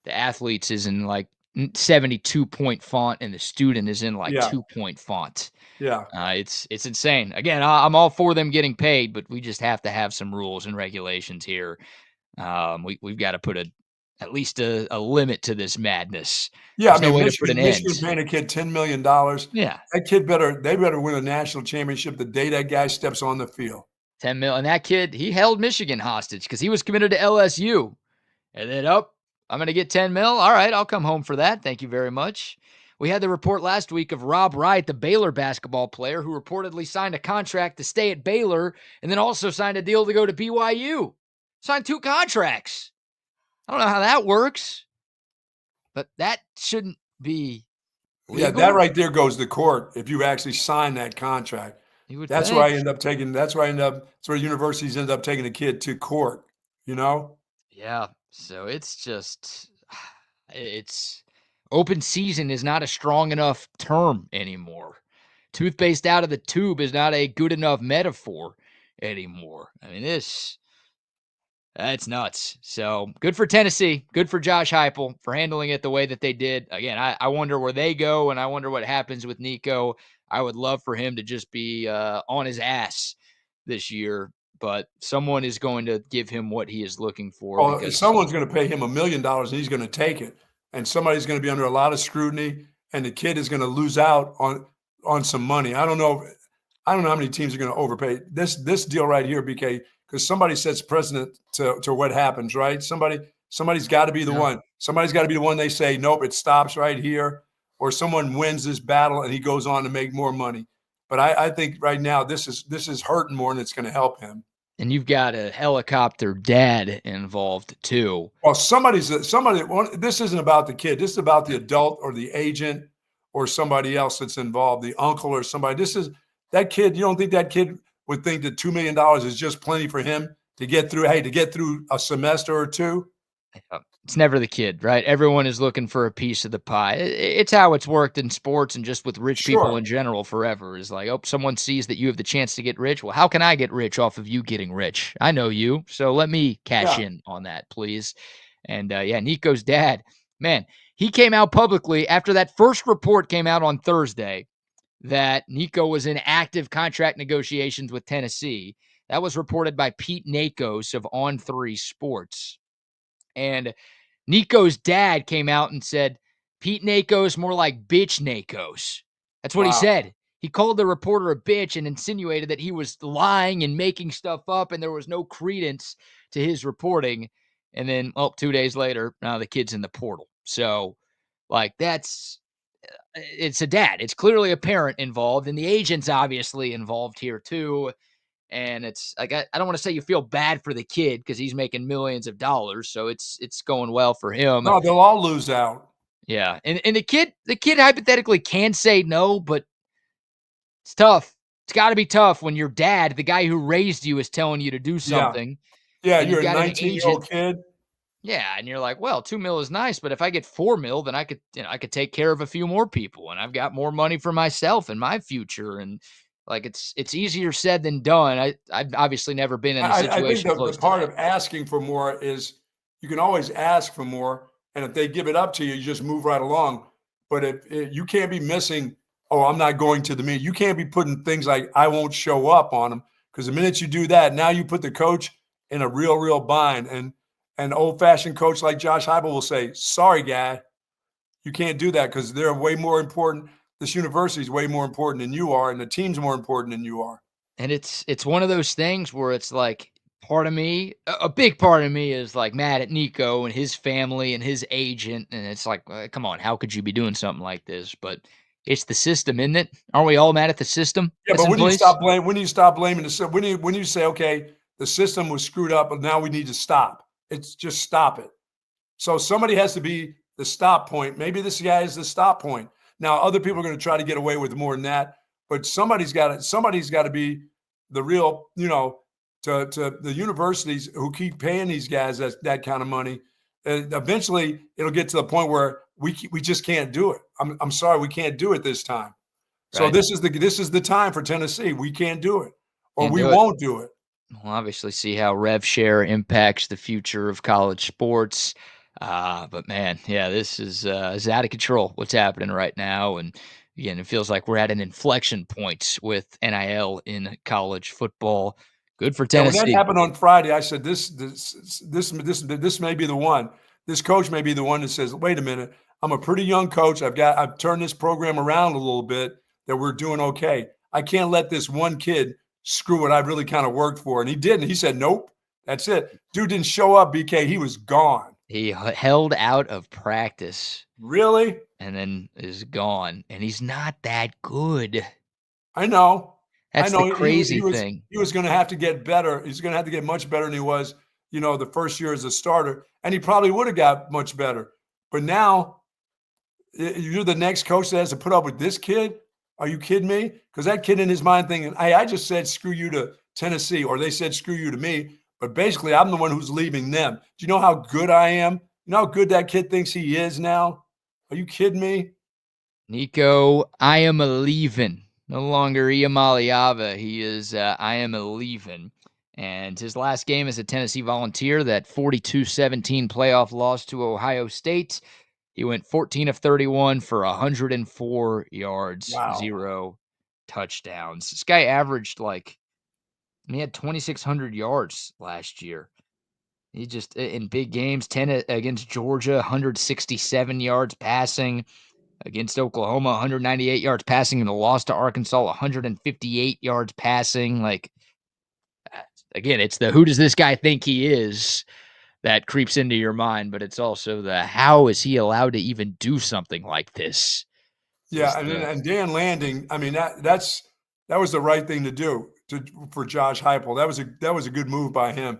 athletes is in like 72-point font, and the student is in like 2-point font. Yeah, it's insane. Again, I'm all for them getting paid, but we just have to have some rules and regulations here. We've got to put at least a limit to this madness. Yeah, There's no way to put an end. Michigan paying a kid $10 million. Yeah, that kid better win a national championship the day that guy steps on the field. $10 million. And that kid, he held Michigan hostage because he was committed to LSU. And then, I'm going to get $10 million. All right, I'll come home for that. Thank you very much. We had the report last week of Rob Wright, the Baylor basketball player, who reportedly signed a contract to stay at Baylor and then also signed a deal to go to BYU. Signed 2 contracts. I don't know how that works, but that shouldn't be legal. Yeah, that right there goes to court if you actually sign that contract. That's why universities end up taking a kid to court, you know? Yeah, so it's open season is not a strong enough term anymore. Toothpaste out of the tube is not a good enough metaphor anymore. I mean, that's nuts. So good for Tennessee. Good for Josh Heupel for handling it the way that they did. Again, I wonder where they go, and I wonder what happens with Nico. I would love for him to just be on his ass this year, but someone is going to give him what he is looking for. Well, because someone's going to pay him $1 million, and he's going to take it. And somebody's going to be under a lot of scrutiny, and the kid is going to lose out on some money. I don't know how many teams are going to overpay this deal right here, BK. Because somebody sets precedent to what happens, right? Somebody's got to be the one. Somebody's got to be the one they say, nope, it stops right here. Or someone wins this battle and he goes on to make more money. But I think right now this is hurting more than it's going to help him. And you've got a helicopter dad involved too. Well, this isn't about the kid. This is about the adult or the agent or somebody else that's involved, the uncle or somebody. That kid. You don't think that kid would think that $2 million is just plenty for him to get through a semester or two? It's never the kid, right? Everyone is looking for a piece of the pie. It's how it's worked in sports and just with rich people in general forever. Is like, someone sees that you have the chance to get rich. Well, how can I get rich off of you getting rich? I know you, so let me cash in on that, please. And Nico's dad, man, he came out publicly after that first report came out on Thursday that Nico was in active contract negotiations with Tennessee. That was reported by Pete Nakos of On3 Sports. And Nico's dad came out and said, Pete Nakos more like bitch Nakos. That's what he said. He called the reporter a bitch and insinuated that he was lying and making stuff up and there was no credence to his reporting. And then, 2 days later, now the kid's in the portal. So, it's a dad. It's clearly a parent involved, and the agent's obviously involved here too. And it's like, I don't want to say you feel bad for the kid because he's making millions of dollars, so it's going well for him. No, they'll all lose out. Yeah, and the kid hypothetically can say no, but it's tough. It's got to be tough when your dad, the guy who raised you, is telling you to do something. Yeah, you're a 19-year-old kid. Yeah, and you're like, well, $2 million is nice, but if I get $4 million, then I could take care of a few more people, and I've got more money for myself and my future, and it's easier said than done. I've obviously never been in a situation. I think the part of asking for more is you can always ask for more, and if they give it up to you, you just move right along. But if you can't be missing, I'm not going to the meeting. You can't be putting things like I won't show up on them, because the minute you do that, now you put the coach in a real bind. And an old-fashioned coach like Josh Heupel will say, sorry, guy, you can't do that because they're way more important. This university is way more important than you are, and the team's more important than you are. And it's one of those things where it's like a big part of me is like mad at Nico and his family and his agent. And it's like, come on, how could you be doing something like this? But it's the system, isn't it? Aren't we all mad at the system? Yeah, but when you stop blaming the system, when you say, okay, the system was screwed up, but now we need to stop. It's just stop it. So somebody has to be the stop point. Maybe this guy is the stop point. Now, other people are going to try to get away with more than that, but somebody's got to be the real, to the universities who keep paying these guys that kind of money. Eventually, it'll get to the point where we just can't do it. I'm sorry, we can't do it this time. So Right. this is the time for Tennessee. We can't do it, or we won't do it. We'll obviously see how rev share impacts the future of college sports. But man, this is out of control what's happening right now. And again, it feels like we're at an inflection point with NIL in college football. Good for Tennessee. When that happened on Friday, I said, this may be the one. This coach may be the one that says, wait a minute, I'm a pretty young coach. I've turned this program around a little bit that we're doing okay. I can't let this one kid screw what I really kind of worked for. And he didn't. He said, nope, that's it. Dude didn't show up, BK. He was gone. He held out of practice. Really? And then is gone. And he's not that good. I know. That's the crazy thing. He was going to have to get better. He's going to have to get much better than he was, the first year as a starter. And he probably would have got much better. But now you're the next coach that has to put up with this kid? Are you kidding me? Because that kid in his mind thinking, hey, I just said screw you to Tennessee, or they said screw you to me. But basically, I'm the one who's leaving them. Do you know how good I am? You know how good that kid thinks he is now? Are you kidding me? Nico, I am a leaving. No longer Iamaliava. He is I am a leaving. And his last game as a Tennessee Volunteer, that 42-17 playoff loss to Ohio State, he went 14 of 31 for 104 yards, Wow. 0 touchdowns. This guy averaged he had 2,600 yards last year. He just, in big games, 10 against Georgia, 167 yards passing. Against Oklahoma, 198 yards passing, and a loss to Arkansas, 158 yards passing. Again, it's the who does this guy think he is that creeps into your mind, but it's also the how is he allowed to even do something like this? Yeah, and Dan Landing, I mean, that was the right thing to do for Josh Heupel. That was a good move by him.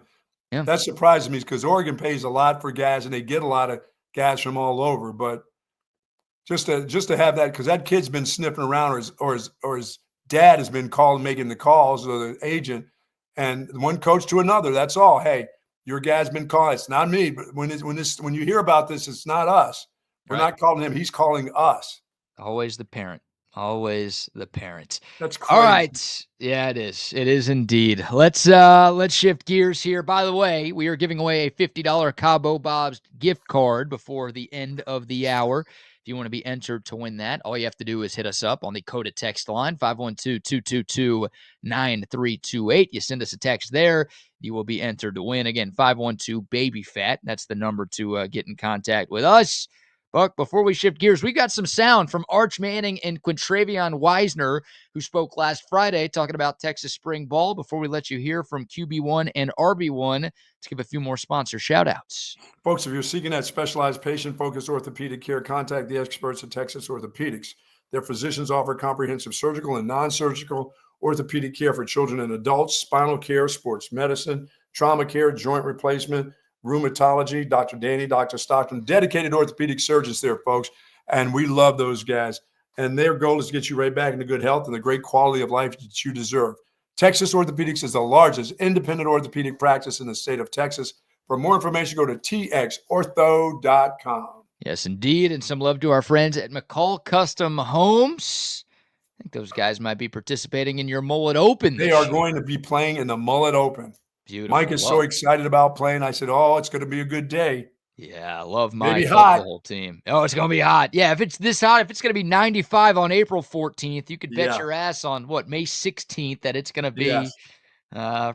Yeah. That surprises me because Oregon pays a lot for guys, and they get a lot of guys from all over, but just to have that, because that kid's been sniffing around, or his dad has been calling, making the calls, or the agent, and one coach to another. That's all. Hey, your guy's been calling. It's not me, but when you hear about this, it's not us. We're not calling him. He's calling us. Always the parent. Always the parent. That's crazy. All right. Yeah, it is. It is indeed. Let's shift gears here. By the way, we are giving away a $50 Cabo Bob's gift card before the end of the hour. If you want to be entered to win that, all you have to do is hit us up on the Coda text line, 512-222-9328. You send us a text there, you will be entered to win. Again, 512-BABY-FAT. That's the number to get in contact with us. Buck, before we shift gears, we got some sound from Arch Manning and Quintravion Wiesner, who spoke last Friday talking about Texas spring ball. Before we let you hear from QB1 and RB1, let's give a few more sponsor shout-outs. Folks, if you're seeking that specialized patient-focused orthopedic care, contact the experts at Texas Orthopedics. Their physicians offer comprehensive surgical and non-surgical orthopedic care for children and adults, spinal care, sports medicine, trauma care, joint replacement, rheumatology. Dr. Danny, Dr. Stockton, dedicated orthopedic surgeons there, folks. And we love those guys. And their goal is to get you right back into good health and the great quality of life that you deserve. Texas Orthopedics is the largest independent orthopedic practice in the state of Texas. For more information, go to txortho.com. Yes, indeed. And some love to our friends at McCall Custom Homes. I think those guys might be participating in your Mullet Open this They are year. going to be playing in the Mullet Open. Beautiful. Mike is so excited about playing. I said, it's going to be a good day. Yeah, I love my Maybe football team. Oh, it's going to be hot. Yeah, if it's this hot, if it's going to be 95 on April 14th, you could bet your ass on, May 16th that it's going to be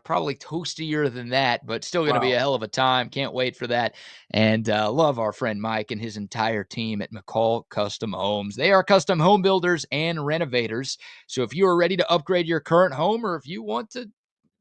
probably toastier than that, but still going to be a hell of a time. Can't wait for that. And love our friend Mike and his entire team at McCall Custom Homes. They are custom home builders and renovators. So if you are ready to upgrade your current home, or if you want to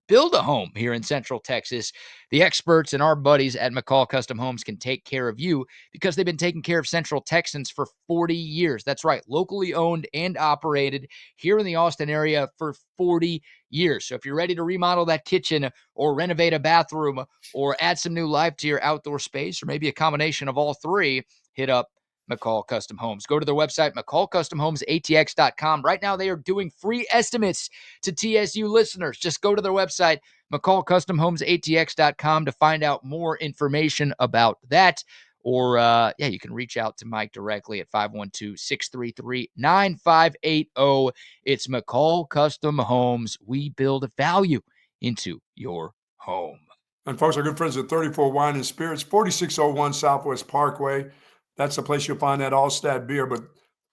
build a home here in Central Texas, the experts and our buddies at McCall Custom Homes can take care of you because they've been taking care of Central Texans for 40 years. That's right, locally owned and operated here in the Austin area for 40 years. So if you're ready to remodel that kitchen or renovate a bathroom or add some new life to your outdoor space, or maybe a combination of all three, hit up McCall Custom Homes. Go to their website, McCallCustomHomesATX.com. Right now, they are doing free estimates to TSU listeners. Just go to their website, McCallCustomHomesATX.com, to find out more information about that. Or, you can reach out to Mike directly at 512-633-9580. It's McCall Custom Homes. We build value into your home. And folks, our good friends at 34 Wine and Spirits, 4601 Southwest Parkway. That's the place you'll find that Altstadt beer. But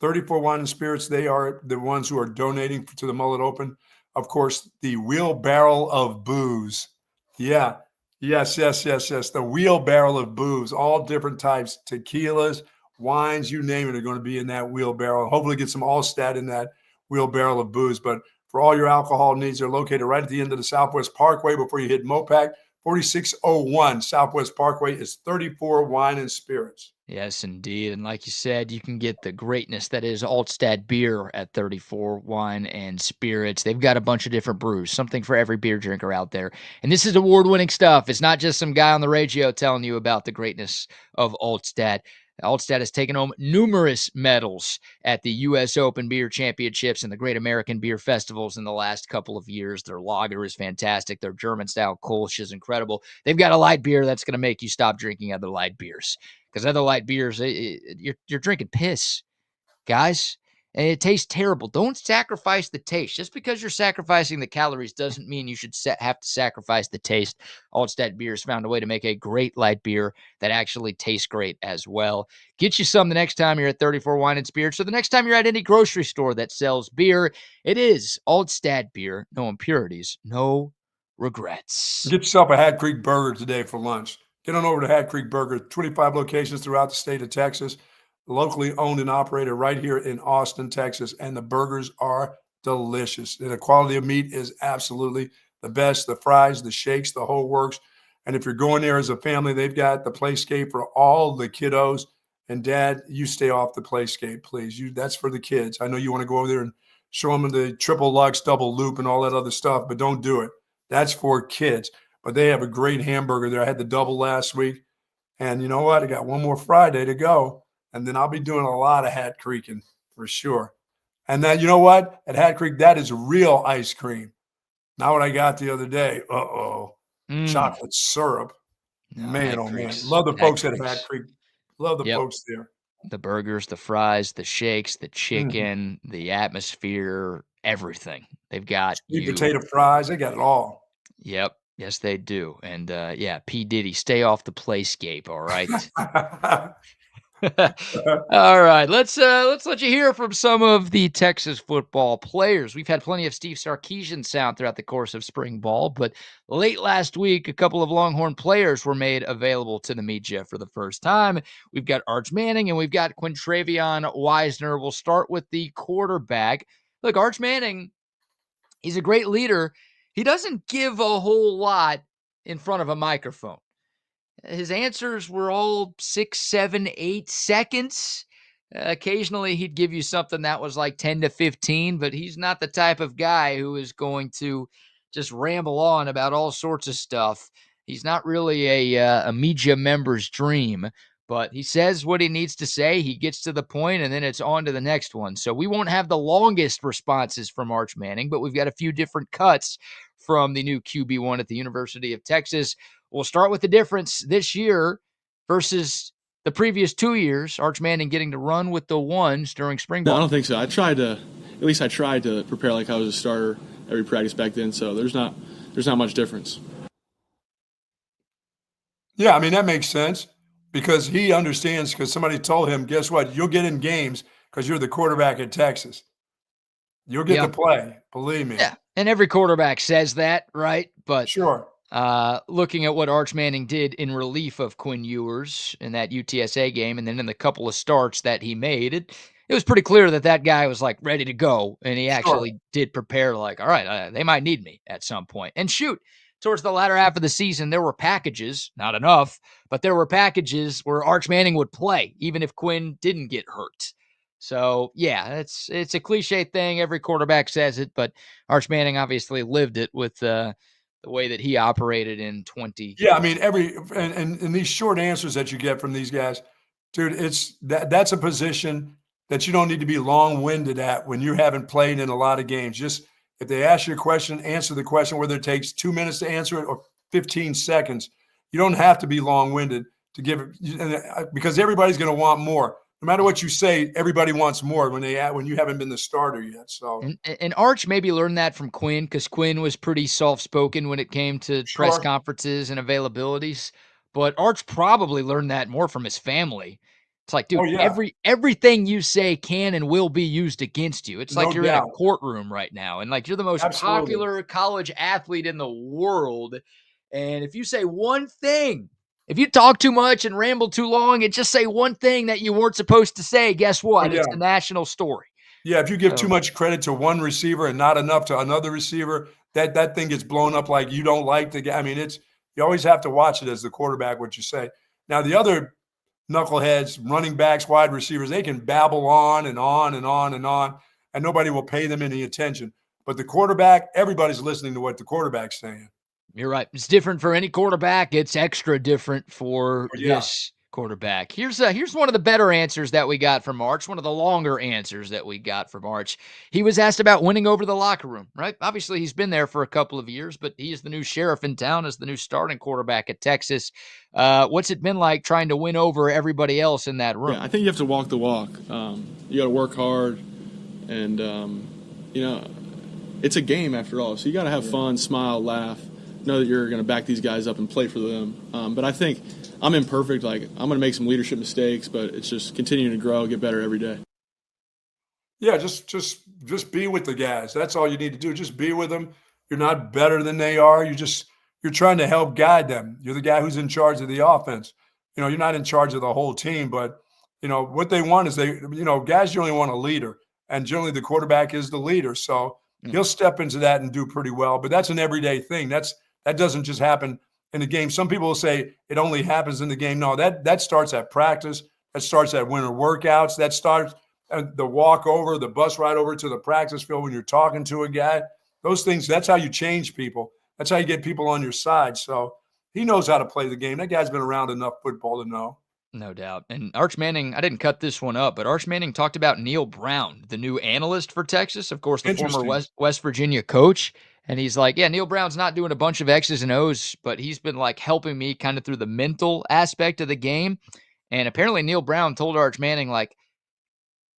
34 Wine and Spirits, they are the ones who are donating to the Mullet Open. Of course, the wheelbarrow of booze. Yeah. Yes. The wheelbarrow of booze, all different types, tequilas, wines, you name it, are going to be in that wheelbarrow. Hopefully get some Altstadt in that wheelbarrow of booze. But for all your alcohol needs. They're located right at the end of the Southwest Parkway before you hit Mopac. 4601 Southwest Parkway is 34 Wine and Spirits. Yes, indeed. And like you said, you can get the greatness that is Altstadt Beer at 34 Wine and Spirits. They've got a bunch of different brews, something for every beer drinker out there. And this is award-winning stuff. It's not just some guy on the radio telling you about the greatness of Altstadt. Altstadt has taken home numerous medals at the U.S. Open Beer Championships and the Great American Beer Festivals in the last couple of years. Their lager is fantastic. Their German-style Kolsch is incredible. They've got a light beer that's going to make you stop drinking other light beers. Because other light beers, you're drinking piss, guys, and it tastes terrible. Don't sacrifice the taste. Just because you're sacrificing the calories doesn't mean you should have to sacrifice the taste. Altstadt Beer has found a way to make a great light beer that actually tastes great as well. Get you some the next time you're at 34 Wine and Spirits, or the next time you're at any grocery store that sells beer. It is Altstadt Beer. No impurities, no regrets. Get yourself a Hat Creek Burger today for lunch. Get on over to Hat Creek Burger, 25 locations throughout the state of Texas, locally owned and operated right here in Austin, Texas, and the burgers are delicious. And the quality of meat is absolutely the best. The fries, the shakes, the whole works. And if you're going there as a family, they've got the playscape for all the kiddos. And Dad, you stay off the playscape, please. That's for the kids. I know you want to go over there and show them the triple lux, double loop, and all that other stuff, but don't do it. That's for kids. But they have a great hamburger there. I had the double last week. And you know what? I got one more Friday to go. And then I'll be doing a lot of Hat Creeking for sure. And then, you know what? At Hat Creek, that is real ice cream. Not what I got the other day. Chocolate syrup. No, Man, Hat oh, man. Creek's- Love the Hat folks at Creek's- Hat Creek. Love the Yep. folks there. The burgers, the fries, the shakes, the chicken, the atmosphere, everything. They've got Sweet you. potato fries. They got it all. Yep. Yes, they do. And yeah, P. Diddy, stay off the playscape, all right? All right, let's let you hear from some of the Texas football players. We've had plenty of Steve Sarkisian sound throughout the course of spring ball, but late last week, a couple of Longhorn players were made available to the media for the first time. We've got Arch Manning and we've got Quintravion Wisner. We'll start with the quarterback. Look, Arch Manning, he's a great leader. He doesn't give a whole lot in front of a microphone. His answers were all 6, 7, 8 seconds. Occasionally, he'd give you something that was like 10 to 15, but he's not the type of guy who is going to just ramble on about all sorts of stuff. He's not really a media member's dream, but he says what he needs to say. He gets to the point, and then it's on to the next one. So we won't have the longest responses from Arch Manning, but we've got a few different cuts from the new QB1 at the University of Texas. We'll start with the difference this year versus the previous 2 years. Arch Manning getting to run with the ones during spring ball. No, I don't think so. I tried to prepare like I was a starter every practice back then, so there's not much difference. Yeah, I mean, that makes sense because he understands because somebody told him, guess what? You'll get in games because you're the quarterback at Texas. You'll get to play, believe me. Yeah, and every quarterback says that, right? But sure. Looking at what Arch Manning did in relief of Quinn Ewers in that UTSA game and then in the couple of starts that he made, it was pretty clear that guy was like ready to go. And he actually did prepare like, all right, they might need me at some point. And shoot, towards the latter half of the season, there were packages, not enough, but there were packages where Arch Manning would play, even if Quinn didn't get hurt. So, yeah, it's a cliche thing. Every quarterback says it, but Arch Manning obviously lived it with the way that he operated in 20. Yeah, I mean, and these short answers that you get from these guys, dude, that's a position that you don't need to be long-winded at when you haven't played in a lot of games. Just if they ask you a question, answer the question, whether it takes 2 minutes to answer it or 15 seconds. You don't have to be long-winded to give it because everybody's going to want more. No matter what you say, everybody wants more when you haven't been the starter yet. So and Arch maybe learned that from Quinn because Quinn was pretty soft-spoken when it came to press conferences and availabilities. But Arch probably learned that more from his family. It's like, dude, everything you say can and will be used against you. It's like you're in a courtroom right now, and like you're the most popular college athlete in the world. And if you say one thing, if you talk too much and ramble too long and just say one thing that you weren't supposed to say, guess what? It's a national story. Yeah, if you give too So much credit to one receiver and not enough to another receiver, that thing gets blown up like you don't like the guy. I mean, you always have to watch it as the quarterback, what you say. Now, the other knuckleheads, running backs, wide receivers, they can babble on and on and on and on, and nobody will pay them any attention. But the quarterback, everybody's listening to what the quarterback's saying. you're right. It's different for any quarterback. It's extra different for Yeah. this quarterback. Here's one of the better answers that we got from March, one of the longer answers that we got from March. He was asked about winning over the locker room, right? Obviously, he's been there for a couple of years, but he is the new sheriff in town as the new starting quarterback at Texas. What's it been like trying to win over everybody else in that room? Yeah, I think you have to walk the walk. You got to work hard, and it's a game after all. So you got to have fun, smile, laugh, know that you're going to back these guys up and play for them. But I think I'm imperfect. Like, I'm going to make some leadership mistakes, but it's just continuing to grow, get better every day. Yeah, just be with the guys. That's all you need to do. Just be with them. You're not better than they are. You're trying to help guide them. You're the guy who's in charge of the offense. You're not in charge of the whole team, but what they want is guys generally want a leader, and generally the quarterback is the leader. So he'll step into that and do pretty well. But that's an everyday thing. That doesn't just happen in the game. Some people will say it only happens in the game. No, that starts at practice. That starts at winter workouts. That starts at the walk over, the bus ride over to the practice field when you're talking to a guy. Those things, that's how you change people. That's how you get people on your side. So he knows how to play the game. That guy's been around enough football to know. No doubt. And Arch Manning, I didn't cut this one up, but Arch Manning talked about Neil Brown, the new analyst for Texas, of course, the former West Virginia coach. And he's like, yeah, Neil Brown's not doing a bunch of X's and O's, but he's been like helping me kind of through the mental aspect of the game. And apparently Neil Brown told Arch Manning, like,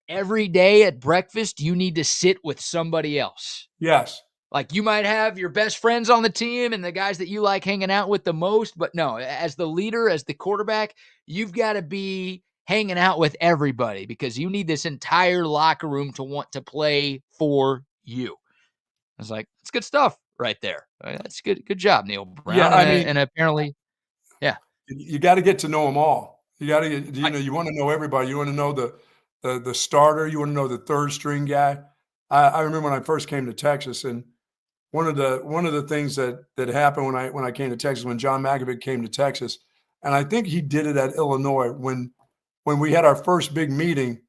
every day at breakfast, you need to sit with somebody else. Yes. Like, you might have your best friends on the team and the guys that you like hanging out with the most, but no, as the leader, as the quarterback, you've got to be hanging out with everybody because you need this entire locker room to want to play for you. I was like, it's good stuff right there. That's good. Good job, Neil Brown. Yeah, and apparently, yeah. You got to get to know them all. You got to you want to know everybody. You want to know the starter. You want to know the third string guy. I remember when I first came to Texas, and one of the things that happened when I came to Texas, when John Malkovich came to Texas, and I think he did it at Illinois when we had our first big meeting,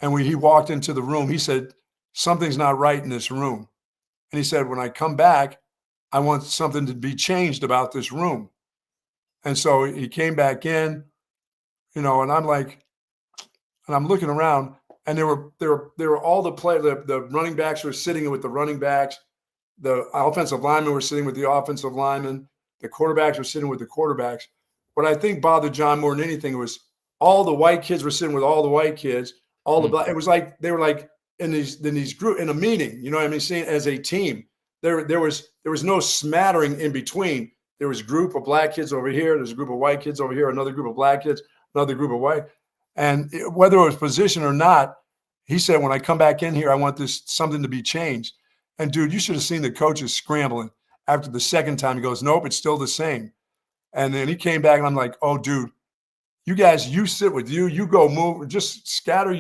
and he walked into the room. He said, something's not right in this room. And he said, when I come back, I want something to be changed about this room. And so he came back in, and I'm like, and I'm looking around, and there were all the running backs were sitting with the running backs, the offensive linemen were sitting with the offensive linemen, the quarterbacks were sitting with the quarterbacks. What I think bothered John more than anything was all the white kids were sitting with all the white kids, all the black. It was like they were like in these group in a meeting, you know what I mean? Seeing as a team, there was no smattering in between. There was a group of black kids over here, there's a group of white kids over here, another group of black kids, another group of white. And whether it was position or not, he said, when I come back in here, I want something to be changed. And dude, you should have seen the coaches scrambling after the second time. He goes, nope, it's still the same. And then he came back and I'm like, oh, dude, you guys, you sit with you go move, just scatter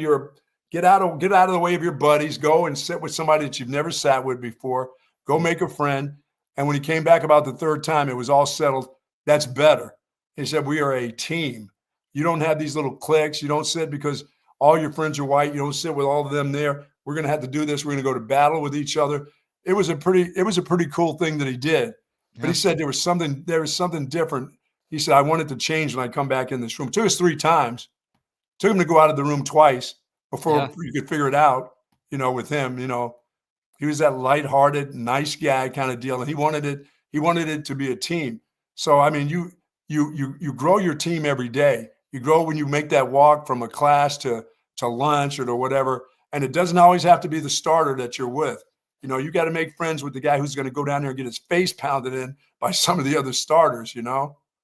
get out of the way of your buddies, go and sit with somebody that you've never sat with before, go make a friend. And when he came back about the third time, it was all settled. That's better. He said, we are a team. You don't have these little cliques. You don't sit because all your friends are white. You don't sit with all of them there. We're going to have to do this. We're going to go to battle with each other. It was a pretty cool thing that he did. But he said there was something different. He said, I want it to change when I come back in this room. It took us 3 times. It took him to go out of the room twice before you could figure it out, with him. He was that lighthearted, nice guy kind of deal. And he wanted it to be a team. So, I mean, you grow your team every day. You grow when you make that walk from a class to lunch or to whatever. And it doesn't always have to be the starter that you're with. You got to make friends with the guy who's going to go down there and get his face pounded in by some of the other starters,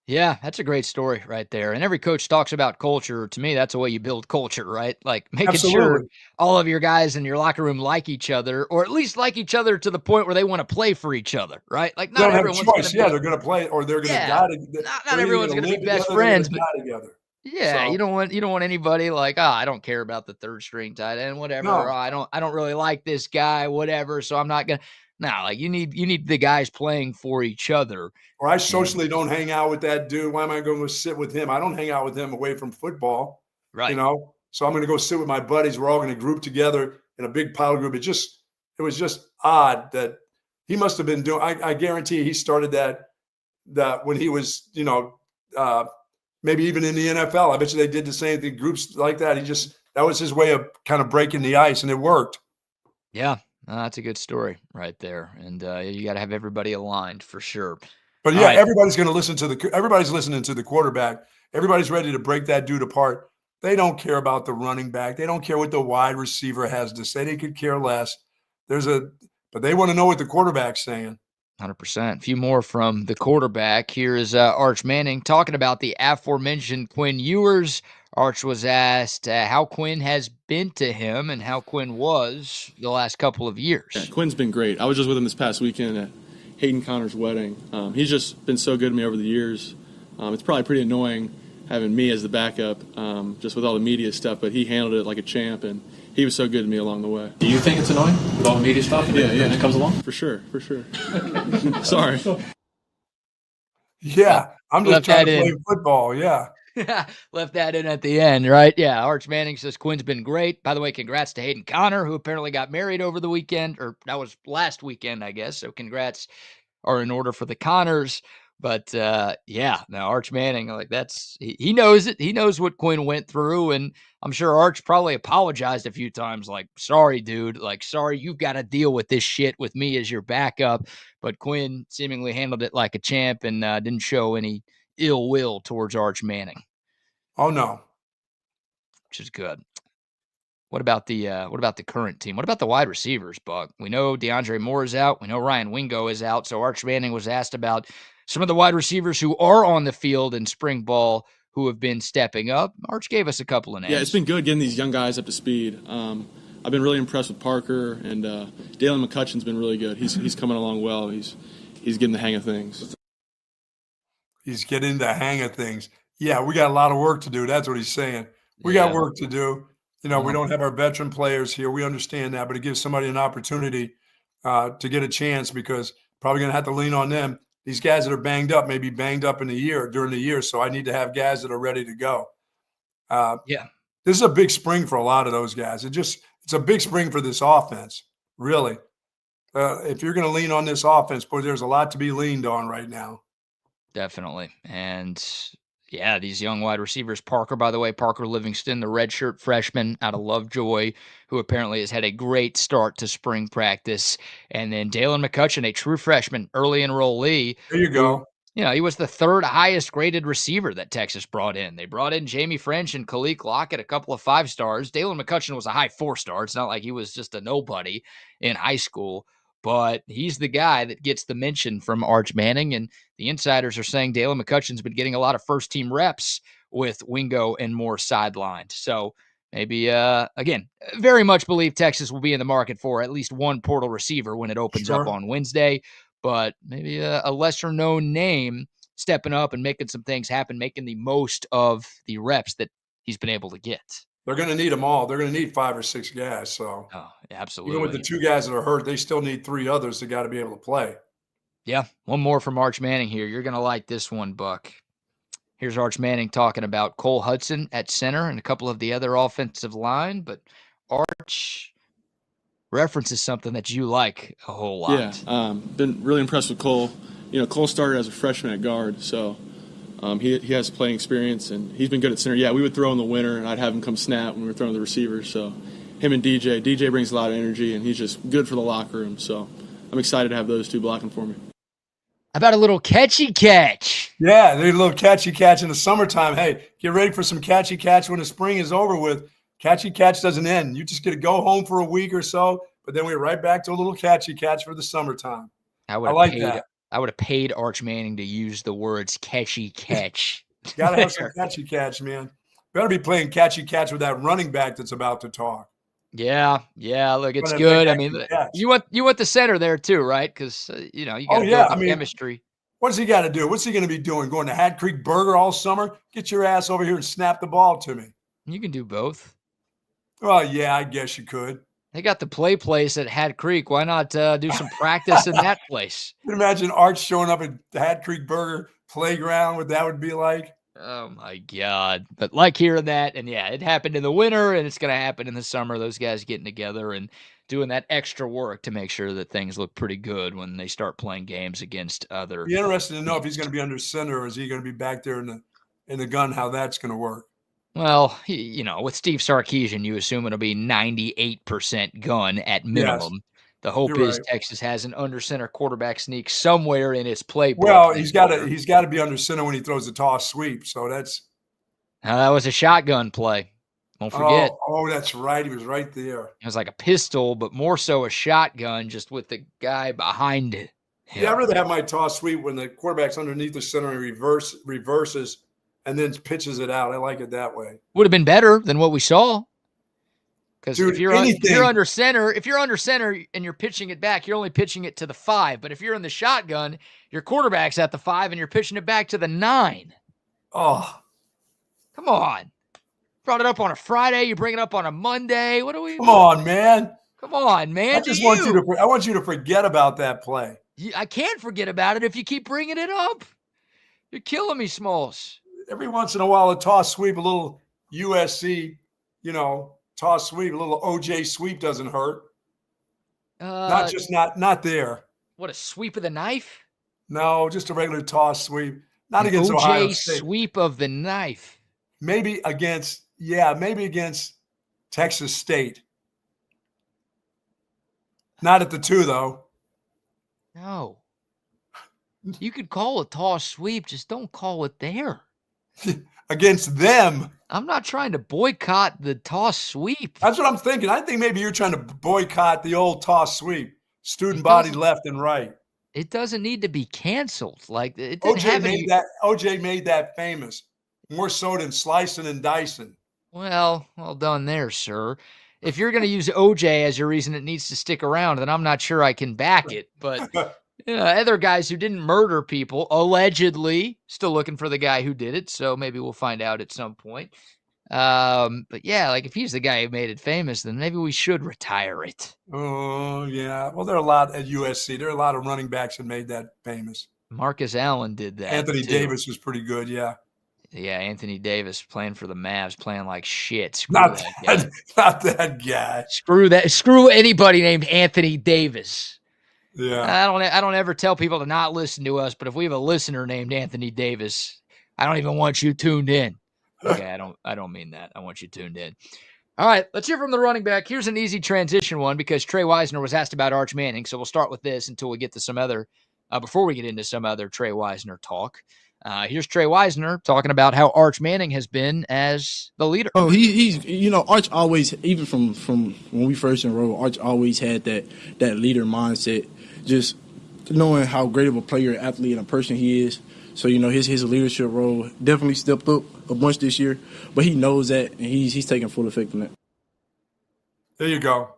Yeah, that's a great story right there. And every coach talks about culture. To me, that's the way you build culture, right? Like making sure all of your guys in your locker room like each other, or at least like each other to the point where they want to play for each other, right? Like not everyone's going to they're going to play or they're going to die together. Not everyone's going to be best friends, but together. Yeah, So you don't want anybody like, "Ah, I don't care about the 3rd string tight end, whatever. no, Or, I don't really like this guy, whatever, so I'm not gonna." No, like you need the guys playing for each other. or I And socially don't hang out with that dude. Why am I going to sit with him? I don't hang out with him away from football, you right. know. So I'm going to go sit with my buddies. We're all going to group together in a big pile group. It was just odd that he must have been doing. I guarantee he started that when he was, uh, maybe even in the NFL. I bet you they did the same thing. Groups like that. That was his way of kind of breaking the ice, and it worked. Yeah, that's a good story right there, and, you gotta have everybody aligned for sure. But yeah, Alright, everybody's listening to the quarterback. Everybody's ready to break that dude apart. They don't care about the running back. They don't care what the wide receiver has to say. They could care less. But they want to know what the quarterback's saying. 100%. A few more from the quarterback. Here is Arch Manning talking about the aforementioned Quinn Ewers. Arch was asked how Quinn has been to him and how Quinn was the last couple of Yeah, years. Quinn's been great. I was just with him this past weekend at Hayden Connor's wedding. He's just been so good to me over the years. It's probably pretty annoying having me as the backup, just with all the media stuff, but he handled it like a champ, and he was so good to me along the way. Do you think it's annoying with all the media stuff when it comes along? For sure. Sorry. Yeah, I'm just Left trying that to play in. football. Yeah. Left that in at the end, right? Yeah, Arch Manning says Quinn's been great. By the way, congrats to Hayden Connor, who apparently got married over the weekend, or that was last weekend, I guess. So congrats are in order for the Connors. But yeah, now Arch Manning, like he knows it. He knows what Quinn went through, and I'm sure Arch probably apologized a few times, like, sorry, dude, like, sorry, you've got to deal with this shit with me as your backup. But Quinn seemingly handled it like a champ and didn't show any ill will towards Arch Manning, Oh no. which is good. What about the current team? What about the wide receivers, Buck? We know DeAndre Moore is out. We know Ryan Wingo is out. So Arch Manning was asked about some of the wide receivers who are on the field in spring ball who have been stepping up. Arch gave us a couple of names. Yeah, it's been good getting these young guys up to speed. I've been really impressed with Parker, and Dalen McCutcheon's been really good. He's coming along well. He's getting the hang of things. He's getting the hang of things. Yeah, we got a lot of work to do. That's what he's saying. We got work to do. We don't have our veteran players here. We understand that, but it gives somebody an opportunity to get a chance because probably going to have to lean on them. These guys that are banged up may be banged up during the year, so I need to have guys that are ready to go. Yeah. This is a big spring for a lot of those guys. It's a big spring for this offense, really. If you're going to lean on this offense, boy, there's a lot to be leaned on right now. Definitely. And yeah, these young wide receivers. Parker, by the way, Parker Livingston, the redshirt freshman out of Lovejoy, who apparently has had a great start to spring practice. And then Dalen McCutcheon, a true freshman, early enrollee. There you go. He was the 3rd highest graded receiver that Texas brought in. They brought in Jamie French and Khalil Lockett, a couple of 5-stars. Dalen McCutcheon was a high 4-star. It's not like he was just a nobody in high school, but he's the guy that gets the mention from Arch Manning. And the insiders are saying Dalen McCutcheon's been getting a lot of first-team reps with Wingo and Moore sidelined. So maybe, again, very much believe Texas will be in the market for at least one portal receiver when it opens up on Wednesday. But maybe a lesser-known name stepping up and making some things happen, making the most of the reps that he's been able to get. They're going to need them all. They're going to need 5 or 6 guys. So Absolutely. even with the 2 guys that are hurt, they still need 3 others that got to be able to play. Yeah, one more from Arch Manning here. You're going to like this one, Buck. Here's Arch Manning talking about Cole Hudson at center and a couple of the other offensive line, but Arch references something that you like a whole lot. Yeah, been really impressed with Cole. Cole started as a freshman at guard, so he has playing experience, and he's been good at center. Yeah, we would throw in the winter, and I'd have him come snap when we were throwing the receivers. So him and DJ brings a lot of energy, and he's just good for the locker room. So I'm excited to have those 2 blocking for me. How about a little catchy catch? Yeah, there's a little catchy catch in the summertime. Hey, get ready for some catchy catch when the spring is over with. Catchy catch doesn't end. You just get to go home for a week or so, but then we're right back to a little catchy catch for the summertime. I like that. I would have paid Arch Manning to use the words catchy catch. Got to have some catchy catch, man. Better be playing catchy catch with that running back that's about to talk. Yeah. Look, it's good. I mean, you want the center there too, right? Because you got chemistry. What's he got to do? What's he going to be doing? Going to Hat Creek Burger all summer? Get your ass over here and snap the ball to me. You can do both. Well, yeah, I guess you could. They got the play place at Hat Creek. Why not do some practice in that place? You can imagine Arch showing up at the Hat Creek Burger playground, what that would be like. Oh, my God. But like hearing that, and yeah, it happened in the winter, and it's going to happen in the summer. Those guys getting together and doing that extra work to make sure that things look pretty good when they start playing games against other. Be interested to know if he's going to be under center or is he going to be back there in the gun, how that's going to work. Well, with Steve Sarkisian, you assume it'll be 98% gun at minimum. Yes, the hope you're is right. Texas has an under center quarterback sneak somewhere in its playbook. Well, he's got to be under center when he throws the toss sweep. So that's that was a shotgun play. Don't forget. Oh, that's right. He was right there. It was like a pistol, but more so a shotgun, just with the guy behind it. Yeah, I'd rather have my toss sweep when the quarterback's underneath the center and reverses and then pitches it out. I like it that way. Would have been better than what we saw. Because if you're under center and you're pitching it back, you're only pitching it to the 5. But if you're in the shotgun, your quarterback's at the 5 and you're pitching it back to the 9. Oh, come on! Brought it up on a Friday. You bring it up on a Monday. What are we? Come on, man! Come on, man! I want you to forget about that play. I can't forget about it if you keep bringing it up. You're killing me, Smalls. Every once in a while, a toss sweep, a little USC, toss sweep, a little OJ sweep doesn't hurt. Not there. What, a sweep of the knife? No, just a regular toss sweep. Not against OJ Ohio State. Sweep of the knife. Maybe against Texas State. Not at the 2, though. No. You could call a toss sweep, just don't call it there. Against them. I'm not trying to boycott the toss sweep. That's what I'm thinking. I think maybe you're trying to boycott the old toss sweep. Student body left and right. It doesn't need to be canceled. Like it OJ made that famous. More so than slicing and dicing. Well done there, sir. If you're going to use OJ as your reason it needs to stick around, then I'm not sure I can back it. But other guys who didn't murder people, allegedly, still looking for the guy who did it. So maybe we'll find out at some point. But yeah, like if he's the guy who made it famous, then maybe we should retire it. Oh, yeah. Well, there are a lot at USC. There are a lot of running backs that made that famous. Marcus Allen did that. Anthony Davis was pretty good, yeah. Yeah, Anthony Davis playing for the Mavs, playing like shit. Not that guy. Screw anybody named Anthony Davis. Yeah. I don't ever tell people to not listen to us, but if we have a listener named Anthony Davis, I don't even want you tuned in. Okay, I don't mean that. I want you tuned in. All right, let's hear from the running back. Here's an easy transition one because Trey Wisner was asked about Arch Manning, so we'll start with this until we get to some other before we get into some other Trey Wisner talk. Here's Trey Wisner talking about how Arch Manning has been as the leader. Oh, he's Arch always, even from when we first enrolled, Arch always had that leader mindset, just knowing how great of a player, athlete, and a person he is. So, his leadership role definitely stepped up a bunch this year, but he knows that, and he's taking full effect on that. There you go.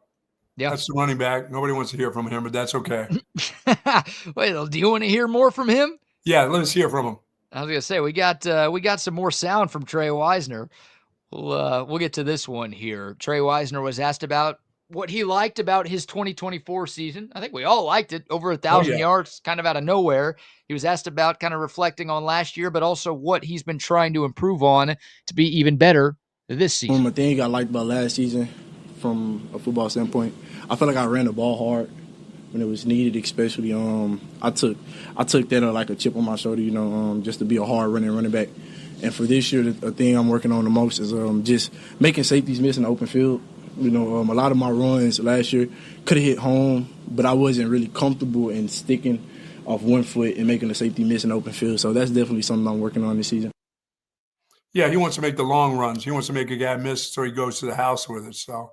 Yeah. That's the running back. Nobody wants to hear from him, but that's okay. Wait, do you want to hear more from him? Yeah, let us hear from him. I was gonna say we got some more sound from Trey Wisner. We'll get to this one here. Trey Wisner was asked about what he liked about his 2024 season. I think we all liked it. Over 1,000 yards, kind of out of nowhere. He was asked about kind of reflecting on last year, but also what he's been trying to improve on to be even better this season. One thing I liked about last season, from a football standpoint, I felt like I ran the ball hard when it was needed, especially. I took that like a chip on my shoulder, just to be a hard running back. And for this year, the thing I'm working on the most is just making safeties miss in the open field. A lot of my runs last year could have hit home, but I wasn't really comfortable in sticking off one foot and making the safety miss in the open field. So that's definitely something I'm working on this season. Yeah, he wants to make the long runs. He wants to make a guy miss so he goes to the house with it. So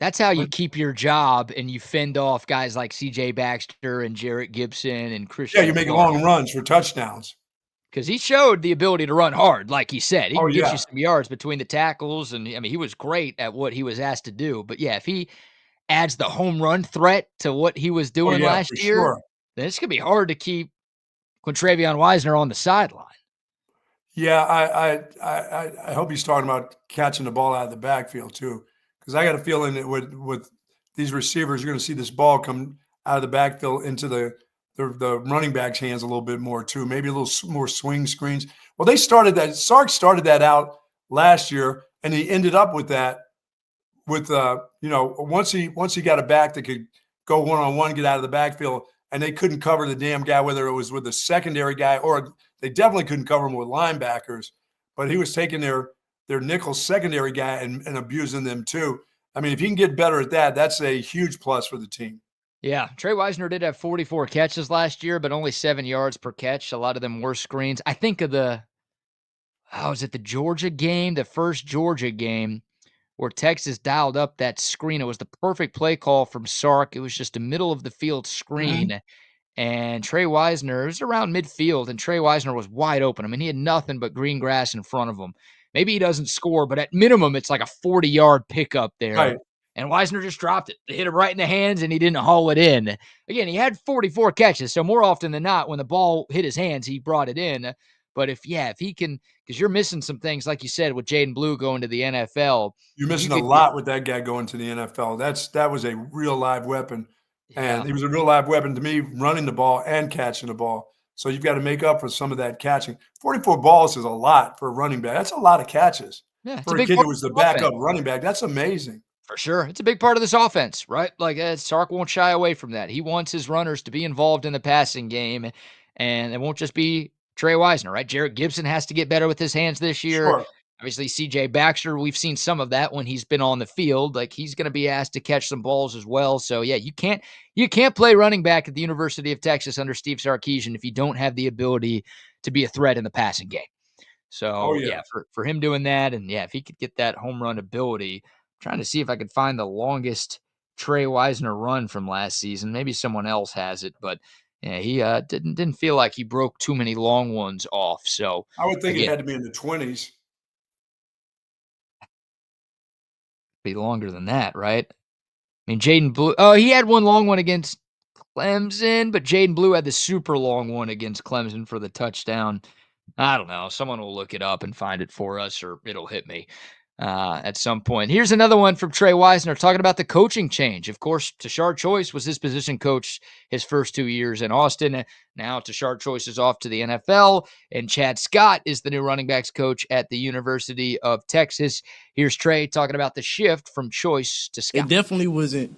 that's how you keep your job and you fend off guys like C.J. Baxter and Jarrett Gibson and Christian. Yeah, you make long runs for touchdowns. Because he showed the ability to run hard, like he said. He can get yeah. you some yards between the tackles, and he was great at what he was asked to do. But yeah, if he adds the home run threat to what he was doing last year, then it's gonna be hard to keep Quintravion Wisner on the sideline. Yeah, I hope he's talking about catching the ball out of the backfield too, because I got a feeling that with these receivers, you're going to see this ball come out of the backfield into the running back's hands a little bit more too. Maybe a little more swing screens. Well, they started that. Sark started that out last year, and he ended up with that. With once he got a back that could go one-on-one, get out of the backfield, and they couldn't cover the damn guy, whether it was with the secondary guy or they definitely couldn't cover him with linebackers. But he was taking their nickel secondary guy and abusing them too. I mean, if he can get better at that, that's a huge plus for the team. Yeah, Trey Wisner did have 44 catches last year, but only 7 yards per catch. A lot of them were screens. I think of was it the Georgia game, the first Georgia game, where Texas dialed up that screen. It was the perfect play call from Sark. It was just a middle of the field screen. And Trey Wisner, it was around midfield, and Trey Wisner was wide open. I mean, he had nothing but green grass in front of him. Maybe he doesn't score, but at minimum, it's like a 40-yard pickup there. Right. And Wisner just dropped it. It hit him right in the hands, and he didn't haul it in. Again, he had 44 catches, so more often than not, when the ball hit his hands, he brought it in. But if he can, because you're missing some things, like you said, with Jaden Blue going to the NFL. You're missing a lot with that guy going to the NFL. That was a real live weapon. And he was a real live weapon to me, running the ball and catching the ball. So you've got to make up for some of that catching. 44 balls is a lot for a running back. That's a lot of catches. Yeah, for a kid who was the backup running back, that's amazing. For sure. It's a big part of this offense, right? Like, Sark won't shy away from that. He wants his runners to be involved in the passing game, and it won't just be Trey Wisner, right? Jarrett Gibson has to get better with his hands this year. Sure. Obviously, C.J. Baxter, we've seen some of that when he's been on the field. Like, he's going to be asked to catch some balls as well. So, yeah, you can't play running back at the University of Texas under Steve Sarkisian if you don't have the ability to be a threat in the passing game. So, for him doing that, and, if he could get that home run ability, I'm trying to see if I could find the longest Trey Wisner run from last season. Maybe someone else has it, but he didn't feel like he broke too many long ones off. So I would think it had to be in the 20s. Be longer than that, right? I mean, Jaden Blue. Oh, he had one long one against Clemson, but Jaden Blue had the super long one against Clemson for the touchdown. I don't know. Someone will look it up and find it for us, or it'll hit me at some point. Here's another one from Trey Wisner talking about the coaching change. Of course, Tashard Choice was his position coach his first 2 years in Austin. Now Tashard Choice is off to the NFL, and Chad Scott is the new running backs coach at the University of Texas. Here's Trey talking about the shift from Choice to Scott. It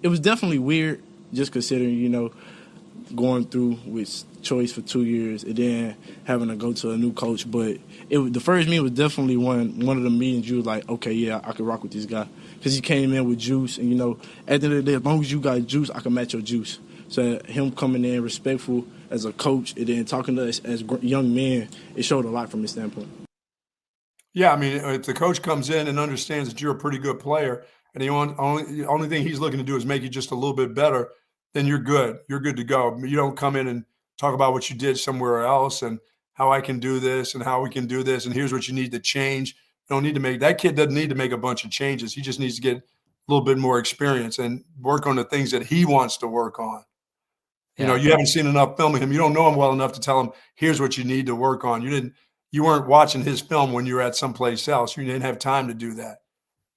was definitely weird, just considering, going through with Choice for 2 years and then having to go to a new coach. But the first meeting was definitely one of the meetings you was like, okay, yeah, I can rock with this guy. Because he came in with juice. And, at the end of the day, as long as you got juice, I can match your juice. So him coming in respectful as a coach and then talking to us as young men, it showed a lot from his standpoint. Yeah, I mean, if the coach comes in and understands that you're a pretty good player and the only thing he's looking to do is make you just a little bit better, then you're good. You're good to go. You don't come in and talk about what you did somewhere else and how I can do this and how we can do this and here's what you need to change. You don't need to make – that kid doesn't need to make a bunch of changes. He just needs to get a little bit more experience and work on the things that he wants to work on. You haven't seen enough film of him. You don't know him well enough to tell him, here's what you need to work on. You weren't watching his film when you were at someplace else. You didn't have time to do that.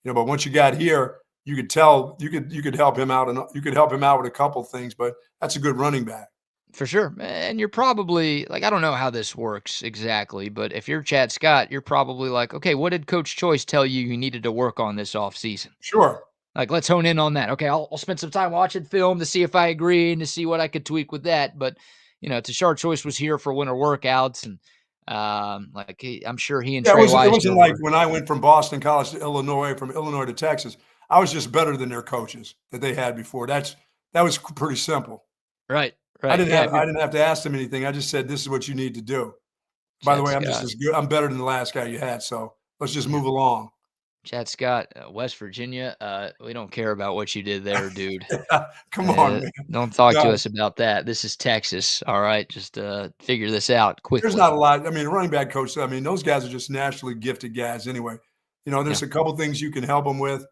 But once you got here – you could tell you could help him out, and you could help him out with a couple things, but that's a good running back. For sure. And you're probably like, I don't know how this works exactly, but if you're Chad Scott, you're probably like, okay, what did Coach Choice tell you needed to work on this offseason? Sure. Like, let's hone in on that. Okay, I'll spend some time watching film to see if I agree and to see what I could tweak with that. But, Tashard Choice was here for winter workouts, and I'm sure he and Trey Wisner. It wasn't like when I went from Boston College to Illinois, from Illinois to Texas. I was just better than their coaches that they had before. That was pretty simple. Right. I didn't have to ask them anything. I just said, this is what you need to do. By the way, I'm just as good. I'm better than the last guy you had. So let's just move along. Chad Scott, West Virginia. We don't care about what you did there, dude. Come on, man. Don't talk to us about that. This is Texas. All right. Just figure this out quickly. There's not a lot. I mean, running back coach, those guys are just naturally gifted guys anyway. There's a couple things you can help them with.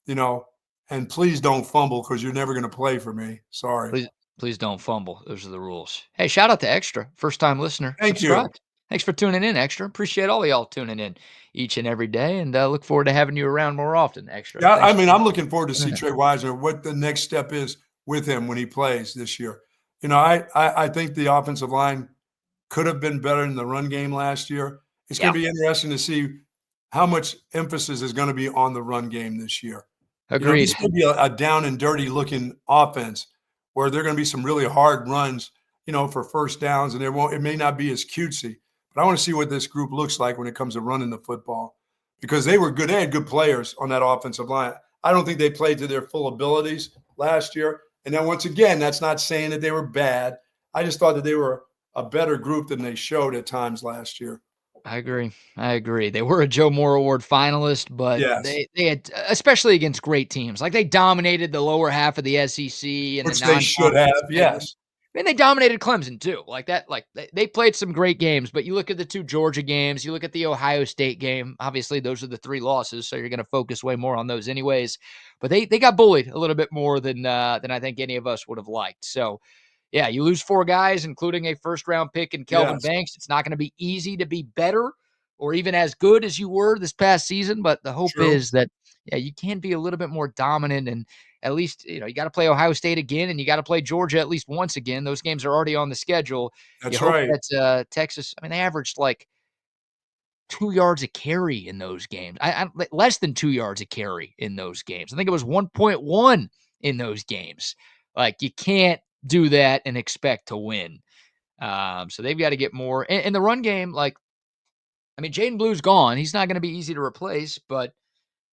And please don't fumble because you're never going to play for me. Sorry. Please don't fumble. Those are the rules. Hey, shout out to Extra, first-time listener, Thank you. subscribed. Thanks for tuning in, Extra. Appreciate all of y'all tuning in each and every day, and look forward to having you around more often, Extra. Yeah, I Thanks mean, for I'm looking forward to see tuning in. Trey Wisner, what the next step is with him when he plays this year. You know, I think the offensive line could have been better in the run game last year. It's going to be interesting to see how much emphasis is going to be on the run game this year. Agreed. You know, this could be a down and dirty looking offense where there are going to be some really hard runs, you know, for first downs, and it may not be as cutesy. But I want to see what this group looks like when it comes to running the football, because they were good. They had good players on that offensive line. I don't think they played to their full abilities last year. And then once again, that's not saying that they were bad. I just thought that they were a better group than they showed at times last year. I agree. They were a Joe Moore Award finalist, but Yes. they had, especially against great teams, like they dominated the lower half of the SEC and Which the they should have, yes. And they dominated Clemson too. Like that, like they played some great games, but you look at the 2 Georgia games, you look at the Ohio State game. Obviously, those are the 3 losses, so you're going to focus way more on those anyways. But they got bullied a little bit more than I think any of us would have liked. So, yeah, you lose 4 guys, including a first-round pick in Kelvin Banks. It's not going to be easy to be better or even as good as you were this past season. But the hope is that you can be a little bit more dominant and. At least, you got to play Ohio State again, and you got to play Georgia at least once again. Those games are already on the schedule. That's you hope right. that Texas, I mean, they averaged like 2 yards a carry in those games. I less than 2 yards a carry in those games. I think it was 1.1 in those games. Like, you can't do that and expect to win. So they've got to get more. In the run game, like, I mean, Jaden Blue's gone. He's not going to be easy to replace, but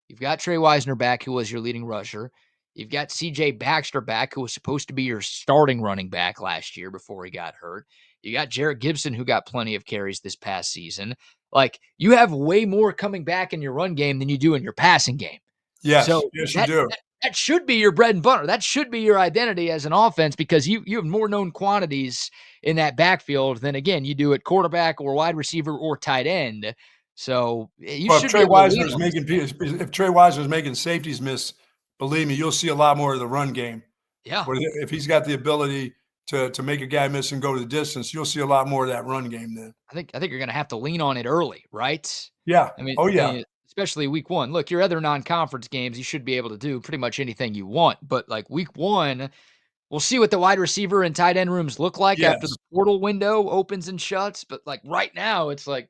you've got Trey Wisner back, who was your leading rusher. You've got C.J. Baxter back, who was supposed to be your starting running back last year before he got hurt. You got Jarrett Gibson, who got plenty of carries this past season. Like, you have way more coming back in your run game than you do in your passing game. Yes, so yes, you do. That should be your bread and butter. That should be your identity as an offense, because you have more known quantities in that backfield than, again, you do at quarterback or wide receiver or tight end. So you should if Trey be able to lean Wisner's on making if Trey Wisner's making safeties miss, believe me, you'll see a lot more of the run game. Yeah. If he's got the ability to make a guy miss and go to the distance, you'll see a lot more of that run game then. I think you're going to have to lean on it early, right? Yeah. I mean, oh yeah. Especially week 1. Look, your other non-conference games, you should be able to do pretty much anything you want. But like week 1, we'll see what the wide receiver and tight end rooms look like after the portal window opens and shuts. But like right now, it's like,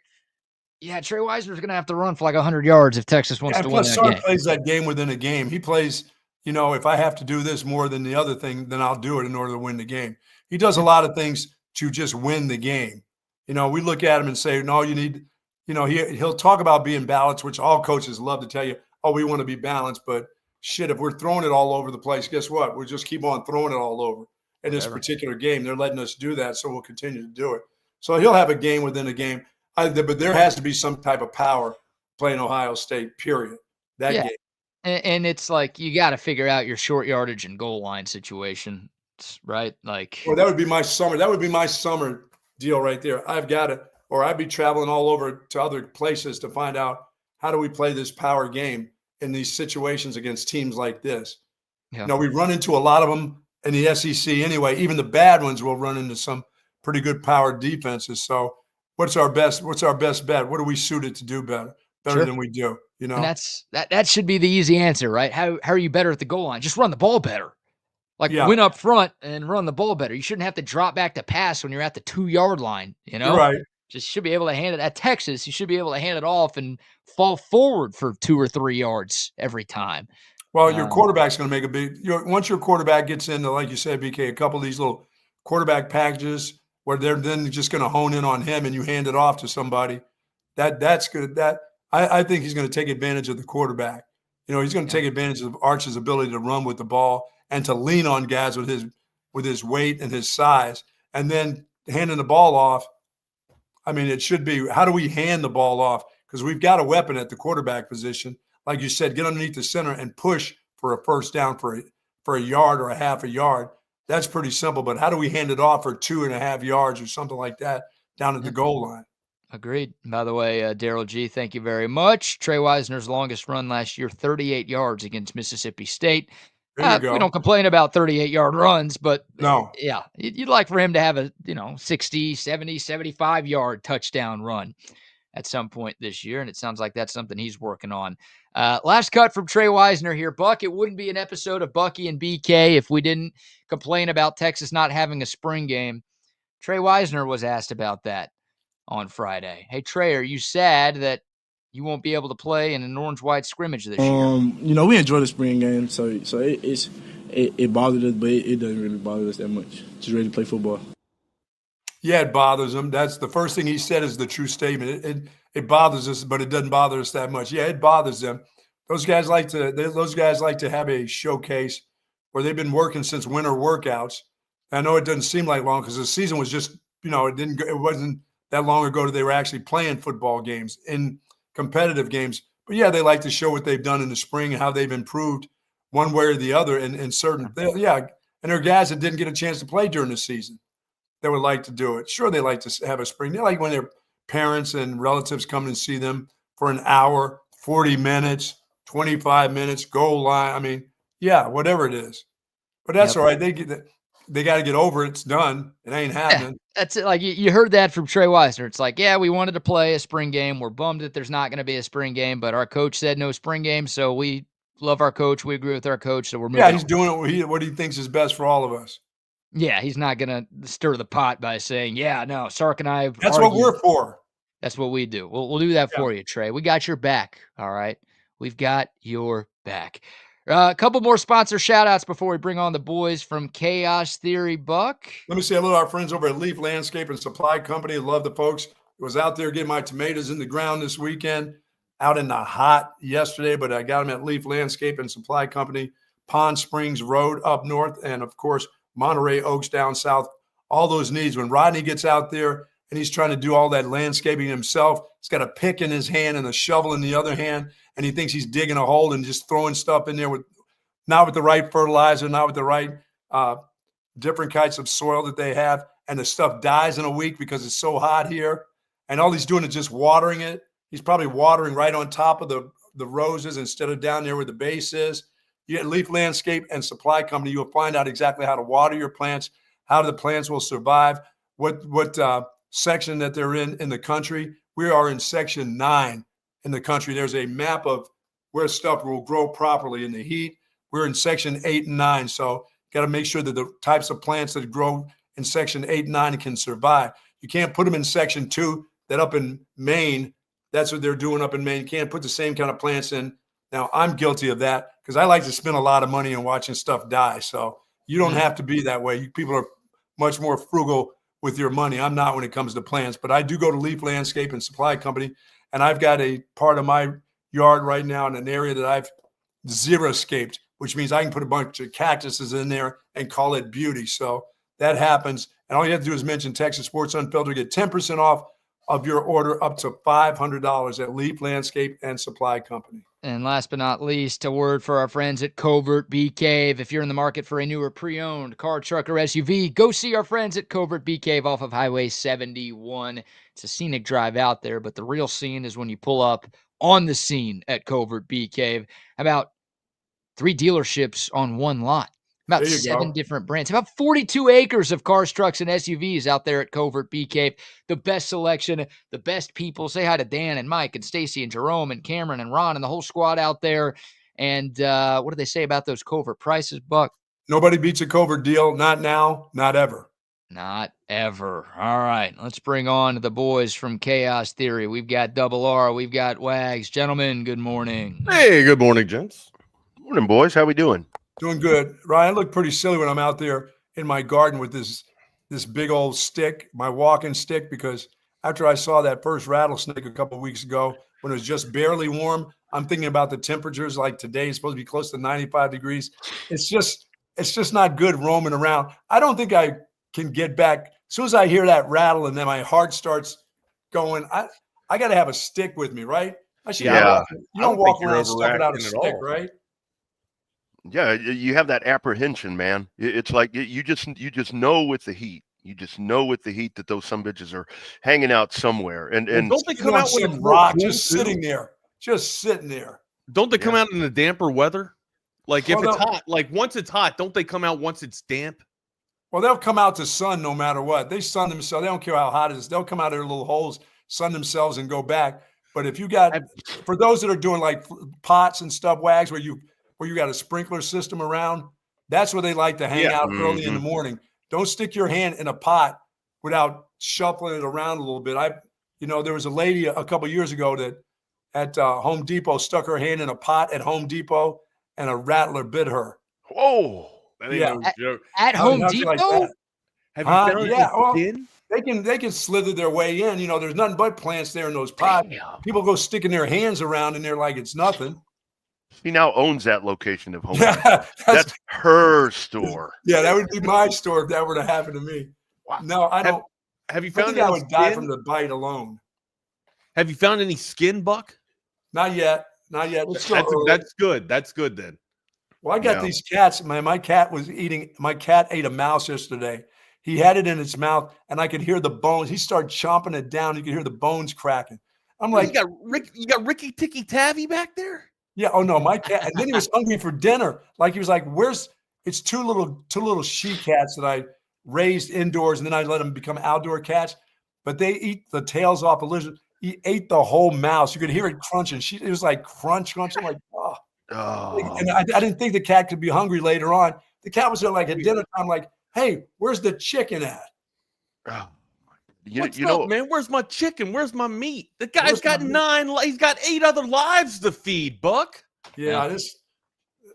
yeah, Trey Wisner's going to have to run for like 100 yards if Texas wants to win that game. Plays that game within a game. He plays, if I have to do this more than the other thing, then I'll do it in order to win the game. He does a lot of things to just win the game. We look at him and say, no, you need, he'll talk about being balanced, which all coaches love to tell you, oh, we want to be balanced. But shit, if we're throwing it all over the place, guess what? We'll just keep on throwing it all over in this particular game. They're letting us do that, so we'll continue to do it. So he'll have a game within a game. But there has to be some type of power playing Ohio State, period. That game. And it's like you got to figure out your short yardage and goal line situation, right? Like, well, that would be my summer. That would be my summer deal right there. I've got to, or I'd be traveling all over to other places to find out how do we play this power game in these situations against teams like this. Yeah. We run into a lot of them in the SEC anyway. Even the bad ones will run into some pretty good power defenses. So what's our best bet? What are we suited to do better than we do? And that should be the easy answer, right? How are you better at the goal line? Just run the ball better. Like win up front and run the ball better. You shouldn't have to drop back to pass when you're at the 2-yard line, Right. Just should be able to hand it at Texas. You should be able to hand it off and fall forward for 2 or 3 yards every time. Well, your quarterback's going to make a big. Once your quarterback gets into, like you said, BK, a couple of these little quarterback packages where they're then just going to hone in on him and you hand it off to somebody, that's good. I think he's going to take advantage of the quarterback. He's going to take advantage of Arch's ability to run with the ball and to lean on guys with his weight and his size, and then handing the ball off. I mean, it should be, how do we hand the ball off? Because we've got a weapon at the quarterback position. Like you said, get underneath the center and push for a first down for a yard or a half a yard. That's pretty simple. But how do we hand it off for 2.5 yards or something like that down at the goal line? Agreed. By the way, Daryl G., thank you very much. Trey Wisner's longest run last year, 38 yards against Mississippi State. There you go. We don't complain about 38-yard runs, but No. yeah, you'd like for him to have a 60, 70, 75-yard touchdown run at some point this year, and it sounds like that's something he's working on. Last cut from Trey Wisner here. Buck, it wouldn't be an episode of Bucky and BK if we didn't complain about Texas not having a spring game. Trey Wisner was asked about that on Friday. Hey, Trey, are you sad that you won't be able to play in an orange-white scrimmage this year? We enjoy the spring game, so it bothered us, but it doesn't really bother us that much. Just ready to play football. Yeah, it bothers him. That's the first thing he said is the true statement. It bothers us, but it doesn't bother us that much. Yeah, it bothers them. Those guys like to have a showcase where they've been working since winter workouts. I know it doesn't seem like long because the season was just, it wasn't that long ago that they were actually playing football games in competitive games. But yeah, they like to show what they've done in the spring and how they've improved one way or the other in certain. Yeah, and there are guys that didn't get a chance to play during the season that would like to do it. Sure, they like to have a spring. They like when their parents and relatives come and see them for an hour, 40 minutes, 25 minutes, goal line. I mean, yeah, whatever it is. But that's all right. They got to get over it. It's done. It ain't happening. Yeah, that's it. Like you heard that from Trey Wisner. It's like, yeah, we wanted to play a spring game. We're bummed that there's not going to be a spring game, but our coach said no spring game, so we love our coach. We agree with our coach, so we're moving. Yeah, he's doing what he thinks is best for all of us. Yeah, he's not going to stir the pot by saying, yeah, no, Sark and I have That's argued. what we're for. That's what we do. We'll do that for you, Trey. We got your back, all right? We've got your back. A couple more sponsor shout-outs before we bring on the boys from Chaos Theory, Buck. Let me say hello to our friends over at Leaf Landscape and Supply Company. Love the folks. I was out there getting my tomatoes in the ground this weekend, out in the hot yesterday, but I got them at Leaf Landscape and Supply Company, Pond Springs Road up north, and, of course, Monterey Oaks down south. All those needs. When Rodney gets out there and he's trying to do all that landscaping himself, he's got a pick in his hand and a shovel in the other hand, and he thinks he's digging a hole and just throwing stuff in there not with the right fertilizer, not with the right different kinds of soil that they have, and the stuff dies in a week because it's so hot here. And all he's doing is just watering it. He's probably watering right on top of the roses instead of down there where the base is. You get Leaf Landscape and Supply Company, you'll find out exactly how to water your plants, how the plants will survive, what section that they're in the country. We are in section 9 in the country. There's a map of where stuff will grow properly in the heat. We're in section 8 and 9. So got to make sure that the types of plants that grow in section 8 and 9 can survive. You can't put them in section 2 that up in Maine. That's what they're doing up in Maine. You can't put the same kind of plants in. Now, I'm guilty of that because I like to spend a lot of money on watching stuff die. So you don't have to be that way. People are much more frugal with your money. I'm not when it comes to plants, but I do go to Leaf Landscape and Supply Company, and I've got a part of my yard right now in an area that I've xeriscaped, which means I can put a bunch of cactuses in there and call it beauty. So that happens. And all you have to do is mention Texas Sports Unfiltered, get 10% off of your order up to $500 at Leaf Landscape and Supply Company. And last but not least, a word for our friends at Covert Bee Cave. If you're in the market for a newer pre-owned car, truck, or SUV, go see our friends at Covert Bee Cave off of Highway 71. It's a scenic drive out there, but the real scene is when you pull up on the scene at Covert Bee Cave. About 3 dealerships on one lot. About 7 different brands. About 42 acres of cars, trucks, and SUVs out there at Covert Bee Cave. The best selection, the best people. Say hi to Dan and Mike and Stacy and Jerome and Cameron and Ron and the whole squad out there. And what do they say about those Covert prices, Buck? Nobody beats a Covert deal. Not now, not ever. Not ever. All right, let's bring on the boys from Chaos Theory. We've got Double R. We've got Wags. Gentlemen, good morning. Hey, good morning, gents. Morning, boys. How we doing? Doing good. Ryan, I look pretty silly when I'm out there in my garden with this big old stick, my walking stick, because after I saw that first rattlesnake a couple of weeks ago when it was just barely warm, I'm thinking about the temperatures like today is supposed to be close to 95 degrees. It's just not good roaming around. I don't think I can get back. As soon as I hear that rattle and then my heart starts going, I got to have a stick with me, right? I should. Yeah. You don't walk around stuffing out a stick, right? Yeah, you have that apprehension, man. It's like you just know with the heat. You just know with the heat that those some bitches are hanging out somewhere. And don't they come out with some rock just sitting there? Just sitting there. Don't they come out in the damper weather? Like if it's hot, like once it's hot, don't they come out once it's damp? Well, they'll come out to sun no matter what. They sun themselves. They don't care how hot it is. They'll come out of their little holes, sun themselves, and go back. But if you got, for those that are doing like pots and stuff, Wags, where you got a sprinkler system around, that's where they like to hang out early in the morning. Don't stick your hand in a pot without shuffling it around a little bit. There was a lady a couple of years ago that at Home Depot stuck her hand in a pot at Home Depot, and a rattler bit her. Whoa! That ain't no joke. At Home Depot? Have you found skin? They can slither their way in. There's nothing but plants there in those pots. People go sticking their hands around in there like it's nothing. He now owns that location of Home. Yeah, that's her store. Yeah, that would be my store if that were to happen to me. Wow. No, I don't. Have you found? I would die from the bite alone. Have you found any skin, Buck? Not yet. Not yet. That's good. That's good then. Well, I got these cats, man. My cat ate a mouse yesterday. He had it in its mouth, and I could hear the bones. He started chomping it down. You could hear the bones cracking. I'm like, you got Ricky Ticky Tavi back there? Yeah. Oh no, my cat. And then he was hungry for dinner. Like he was like, it's two little she cats that I raised indoors, and then I let them become outdoor cats. But they eat the tails off a lizard. He ate the whole mouse. You could hear it crunching. It was like crunch. I'm like, oh. And I didn't think the cat could be hungry later on. The cat was there like at dinner time, like, hey, where's the chicken at? What's up, man? Where's my chicken? Where's my meat? The guy's got he's got 8 other lives to feed, Buck. Yeah,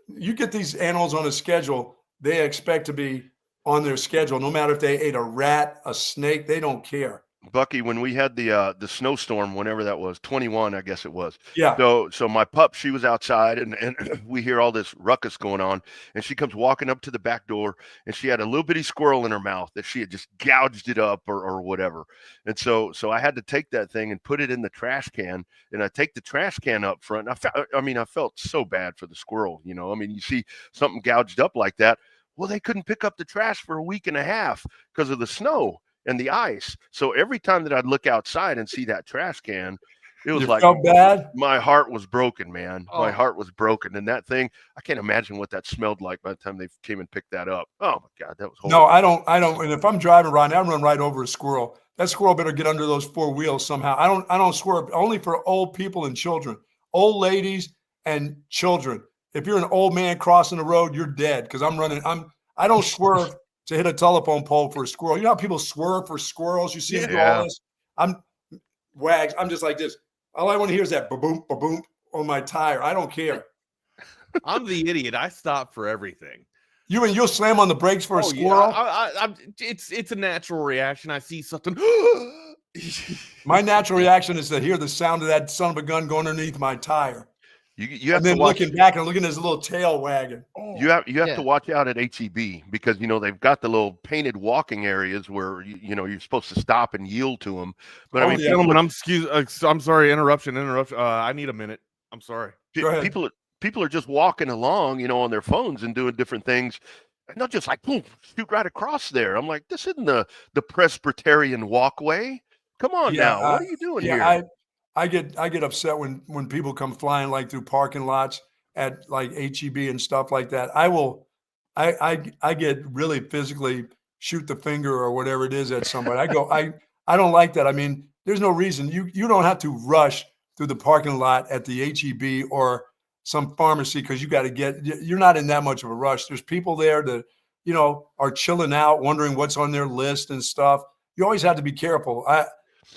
you get these animals on a schedule, they expect to be on their schedule. No matter if they ate a rat, a snake, they don't care. Bucky, when we had the snowstorm, whenever that was, 21, I guess it was. Yeah. So my pup, she was outside, and we hear all this ruckus going on, and she comes walking up to the back door, and she had a little bitty squirrel in her mouth that she had just gouged it up or whatever. And so I had to take that thing and put it in the trash can, and I take the trash can up front. And I felt so bad for the squirrel. You see something gouged up like that. Well, they couldn't pick up the trash for a week and a half because of the snow and the ice. So every time that I'd look outside and see that trash can, it was like felt bad. My heart was broken, man. Oh. My heart was broken. And that thing, I can't imagine what that smelled like by the time they came and picked that up. Oh my God, that was horrible. No, I don't. And if I'm driving around, I run right over a squirrel. That squirrel better get under those 4 wheels somehow. I don't swerve, only for old people and children, old ladies and children. If you're an old man crossing the road, you're dead. Because I don't swerve to hit a telephone pole for a squirrel. You know how people swerve for squirrels? You see them do all this? Wags. I'm just like this. All I want to hear is that ba-boom, ba-boom on my tire. I don't care. I'm the idiot. I stop for everything. You'll slam on the brakes for a squirrel? Yeah. It's a natural reaction. I see something. My natural reaction is to hear the sound of that son of a gun going underneath my tire. You have and then to watch, looking back and looking at his little tail wagging. Oh. You have to watch out at HEB because they've got the little painted walking areas where you're supposed to stop and yield to them. But gentlemen, I'm sorry, interruption. I need a minute. I'm sorry. Go ahead. People are just walking along, on their phones and doing different things. And they'll just like boom, shoot right across there. I'm like, this isn't the Presbyterian walkway. Come on now, what are you doing here? I get upset when people come flying like through parking lots at like HEB and stuff like that. I get really physically shoot the finger or whatever it is at somebody. I don't like that. I mean, there's no reason you don't have to rush through the parking lot at the HEB or some pharmacy because you're not in that much of a rush. There's people there that are chilling out, wondering what's on their list and stuff. You always have to be careful.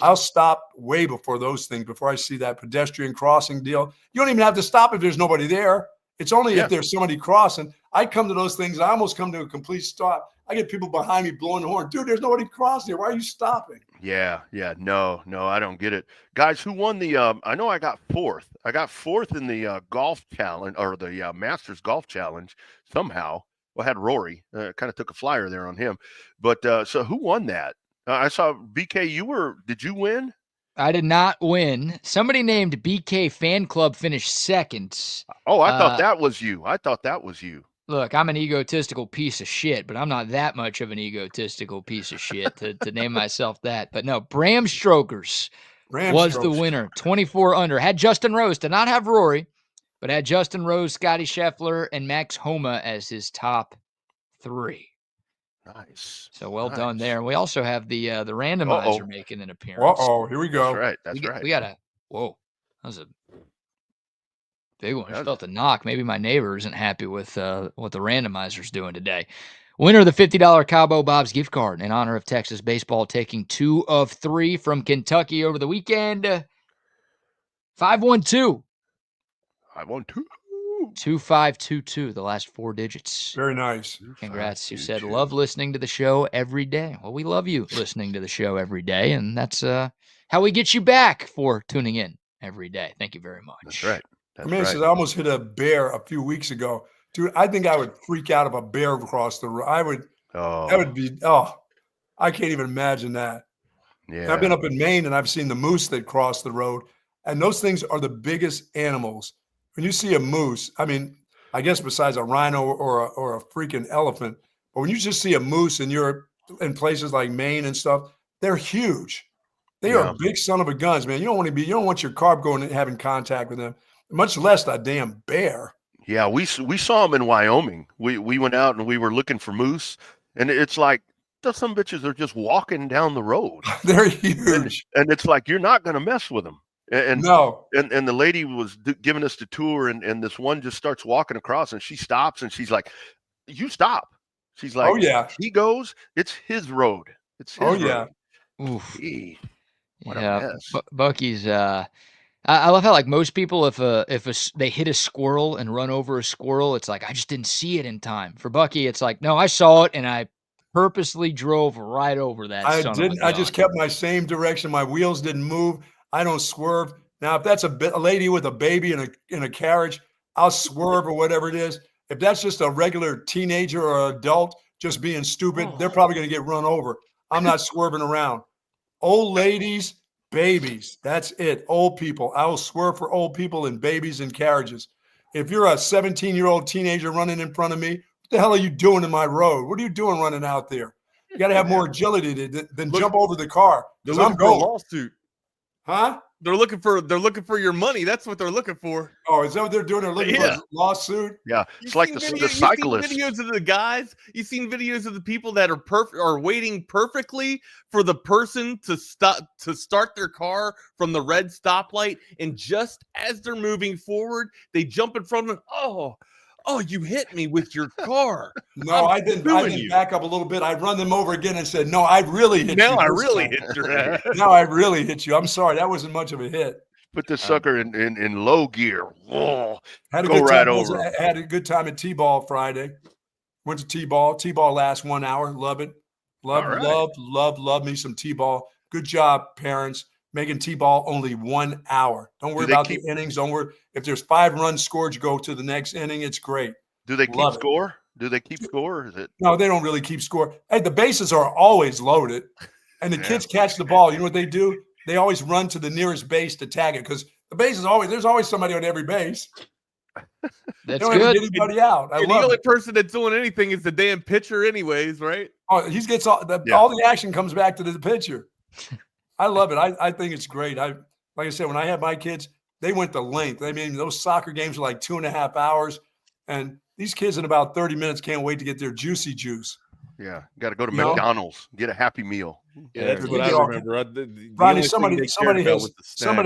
I'll stop way before those things, before I see that pedestrian crossing deal. You don't even have to stop if there's nobody there. It's only if there's somebody crossing. I come to those things. I almost come to a complete stop. I get people behind me blowing the horn. Dude, there's nobody crossing here. Why are you stopping? Yeah. No, I don't get it. Guys, who won the I know I got fourth. I got fourth in the golf challenge or the Masters golf challenge somehow. Well, I had Rory. Kind of took a flyer there on him. But so who won that? I saw BK. Did you win? I did not win. Somebody named BK Fan Club finished second. Oh, I thought that was you. Look, I'm an egotistical piece of shit, but I'm not that much of an egotistical piece of shit to name myself that. But no, Bram Strokers was the winner. 24 under. Had Justin Rose, did not have Rory. but had Justin Rose, Scotty Scheffler, and Max Homa as his top 3. Nice. So well done there. And we also have the randomizer making an appearance. Here we go. That's right. That's right. We got a whoa. That was a big one. I felt a knock. Maybe my neighbor isn't happy with what the randomizer's doing today. Winner of the $50 Cabo Bob's gift card in honor of Texas baseball, taking 2 of 3 from Kentucky over the weekend. 512. 512. 2522, the last 4 digits. Very nice. Congrats. You said, love listening to the show every day. Well, we love you listening to the show every day, and that's how we get you back for tuning in every day. Thank you very much. That's right. That's I almost hit a bear a few weeks ago. Dude, I think I would freak out if a bear crossed the road. That would be, I can't even imagine that. Yeah. I've been up in Maine and I've seen the moose that cross the road, and those things are the biggest animals. When you see a moose, I mean, I guess besides a rhino or a freaking elephant, but when you just see a moose and you're in places like Maine and stuff, they're huge. They are big son of a guns, man. You don't want your car going and having contact with them, much less a damn bear. Yeah, we saw them in Wyoming. We went out and we were looking for moose, and it's like some bitches are just walking down the road. They're huge, and it's like you're not going to mess with them. And the lady was giving us the tour, and this one just starts walking across, and she stops, and she's like, "You stop." She's like, "Oh yeah." He goes, "It's his road. It's his road." Yeah. Oof. Gee, what a mess. Bucky's. I love how, like, most people, if they hit a squirrel and run over a squirrel, it's like, I just didn't see it in time. For Bucky, it's like, no, I saw it and I purposely drove right over that. I just kept my same direction. My wheels didn't move. I don't swerve. Now, if that's a lady with a baby in a carriage, I'll swerve or whatever it is. If that's just a regular teenager or adult just being stupid, they're probably going to get run over. I'm not swerving around. Old ladies, babies, that's it. Old people. I will swerve for old people and babies in carriages. If you're a 17-year-old teenager running in front of me, what the hell are you doing in my road? What are you doing running out there? You got to have more agility than jump over the car. They're looking for a lawsuit. Huh? They're looking for your money. That's what they're looking for. Oh, is that what they're doing? They're looking for a lawsuit? Yeah. It's like the cyclist. You've seen videos of the guys. You've seen videos of the people that are waiting perfectly for the person to start their car from the red stoplight, and just as they're moving forward, they jump in front of them. Oh, you hit me with your car. No, I didn't back up a little bit. I run them over again and said, no, I really hit you. Now I really hit your ass. Now I really hit you. I'm sorry. That wasn't much of a hit. Put this sucker in low gear. Whoa. Had a good time at T-ball Friday. Went to T-ball. T-ball lasts 1 hour. Love it. Love me some T-ball. Good job, parents. Making T-ball only 1 hour. Don't worry about the innings. Don't worry. If there's 5 runs scored, you go to the next inning. It's great. Do they keep score? Do they keep score? Or is it? No, they don't really keep score. Hey, the bases are always loaded, and the kids catch the ball. You know what they do? They always run to the nearest base to tag it, because the base is there's always somebody on every base. That's don't good. Get anybody out. The only person that's doing anything is the damn pitcher, anyways, right? Oh, he gets all the action comes back to the pitcher. I love it. I think it's great. Like I said, when I had my kids, they went the length. I mean, those soccer games are like 2.5 hours, and these kids in about 30 minutes can't wait to get their juicy juice. Yeah, got to go to McDonald's, get a Happy Meal. Yeah, that's what I remember. Rodney, somebody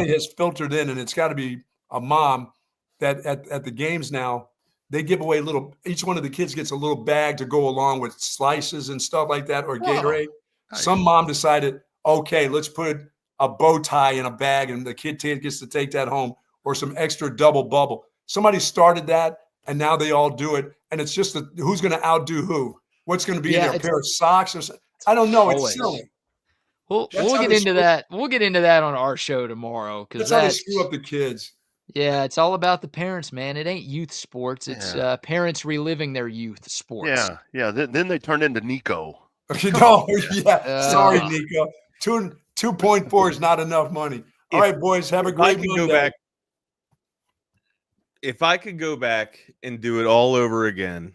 has filtered in, and it's got to be a mom that at the games now, they give away each one of the kids gets a little bag to go along with slices and stuff like that, or Gatorade. Nice. Some mom decided, okay, let's put a bow tie in a bag and the kid gets to take that home, or some extra double bubble. Somebody started that, and now they all do it. And it's just who's going to outdo who? What's going to be in a pair of socks? I don't know. It's silly. We'll get into that. We'll get into that on our show tomorrow, because that's how they screw up the kids. Yeah, it's all about the parents, man. It ain't youth sports. It's parents reliving their youth sports. Yeah. Then they turn into Nico. Sorry, Nico. 2.4 is not enough money. All right, boys, have a great Monday. If I could go back and do it all over again,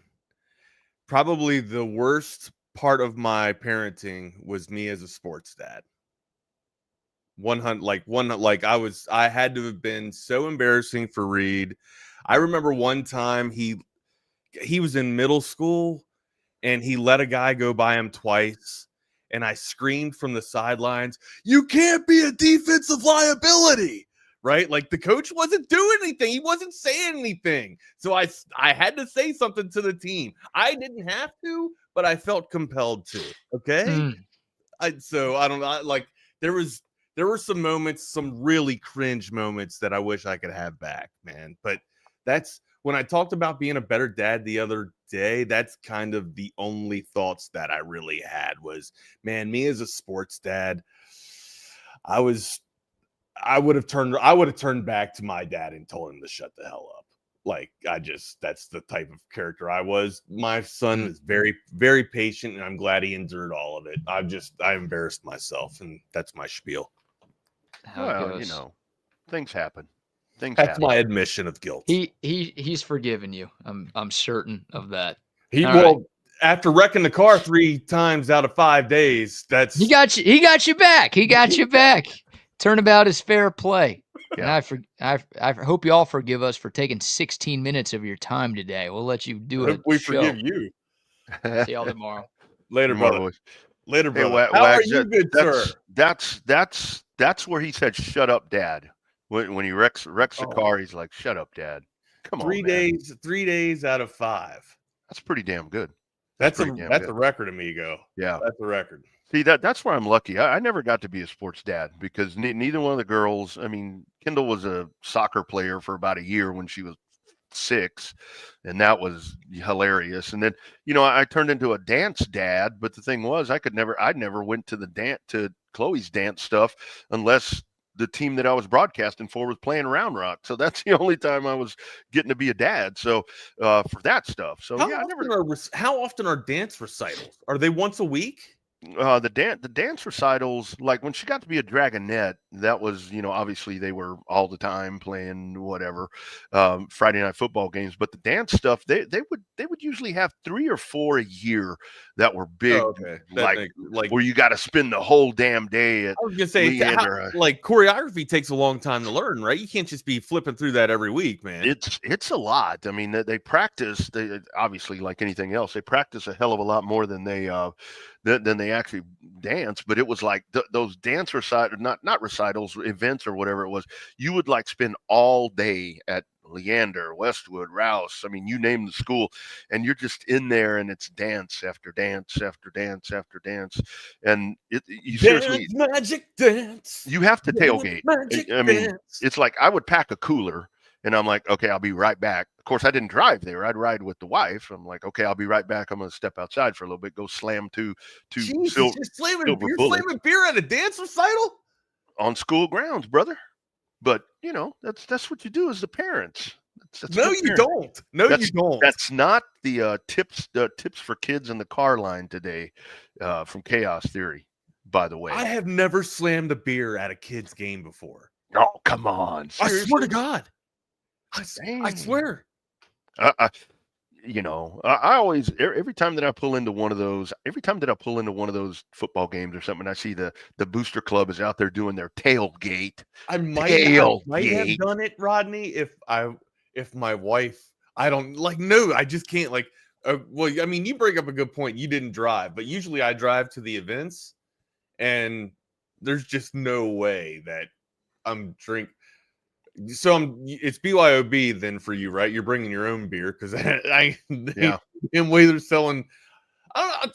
probably the worst part of my parenting was me as a sports dad. I had to have been so embarrassing for Reed. I remember one time he was in middle school and he let a guy go by him twice. And I screamed from the sidelines, "You can't be a defensive liability." Right? Like the coach wasn't doing anything. He wasn't saying anything. So I had to say something to the team. I didn't have to, but I felt compelled to. Okay. So I don't know. Like there were some moments, some really cringe moments that I wish I could have back, man. But that's when I talked about being a better dad the other day, that's kind of the only thoughts that I really had was, man, me as a sports dad, I would have turned back to my dad and told him to shut the hell up. Like that's the type of character I was. My son is very, very patient, and I'm glad he endured all of it. I embarrassed myself, and that's my spiel. Well, things happen. That's my admission of guilt. He's forgiven you. I'm certain of that. After wrecking the car 3 times out of 5 days, he got you back. He got you back. Turnabout is fair play. Yeah. And I hope you all forgive us for taking 16 minutes of your time today. We'll let you do it. We forgive you. See y'all tomorrow. Later, brother. Boys. Later, brother. Hey, How are you, good sir? That's where he said, "Shut up, Dad." When he wrecks the car, he's like, "Shut up, Dad." Come on, 3 days. 3 days out of 5. That's pretty damn good. That's a record, amigo. Yeah, that's a record. See, that's where I'm lucky. I never got to be a sports dad because neither one of the girls. I mean, Kendall was a soccer player for about a year when she was 6, and that was hilarious. And then I turned into a dance dad. But the thing was, I never went to Chloe's dance stuff unless the team that I was broadcasting for was playing Round Rock. So that's the only time I was getting to be a dad. So for that stuff. So how often are dance recitals? Are they once a week? The dance recitals, like when she got to be a Dragonette, that was, obviously they were all the time playing whatever Friday night football games. But the dance stuff, they would usually have 3 or 4 a year that were big, like where you got to spend the whole damn day at. I was gonna say, like choreography takes a long time to learn, right? You can't just be flipping through that every week, man. It's a lot. I mean, they practice. They obviously, like anything else, they practice a hell of a lot more than they actually dance. But it was like those dance recitals, not recitals, events or whatever it was. You would like spend all day at Leander, Westwood, Rouse. I mean, you name the school, and you're just in there, and it's dance after dance after dance after dance, and you seriously magic dance. You have to tailgate. I mean, it's like I would pack a cooler. And I'm like, okay, I'll be right back. Of course, I didn't drive there. I'd ride with the wife. I'm like, okay, I'll be right back. I'm going to step outside for a little bit, go slam two you're slamming beer at a dance recital? On school grounds, brother. But, that's what you do as the parents. No, you don't. No, you don't. That's not the tips for kids in the car line today from Chaos Theory, by the way. I have never slammed a beer at a kid's game before. Oh, come on. Seriously? I swear to God. I swear. I always, every time that I pull into one of those football games or something, I see the booster club is out there doing their tailgate. I might have done it, Rodney, if my wife, I don't like, no, I just can't well, I mean, you bring up a good point. You didn't drive, but usually I drive to the events and there's just no way that I'm drinking. So it's BYOB then for you, right? You're bringing your own beer because in way they're selling. I don't know.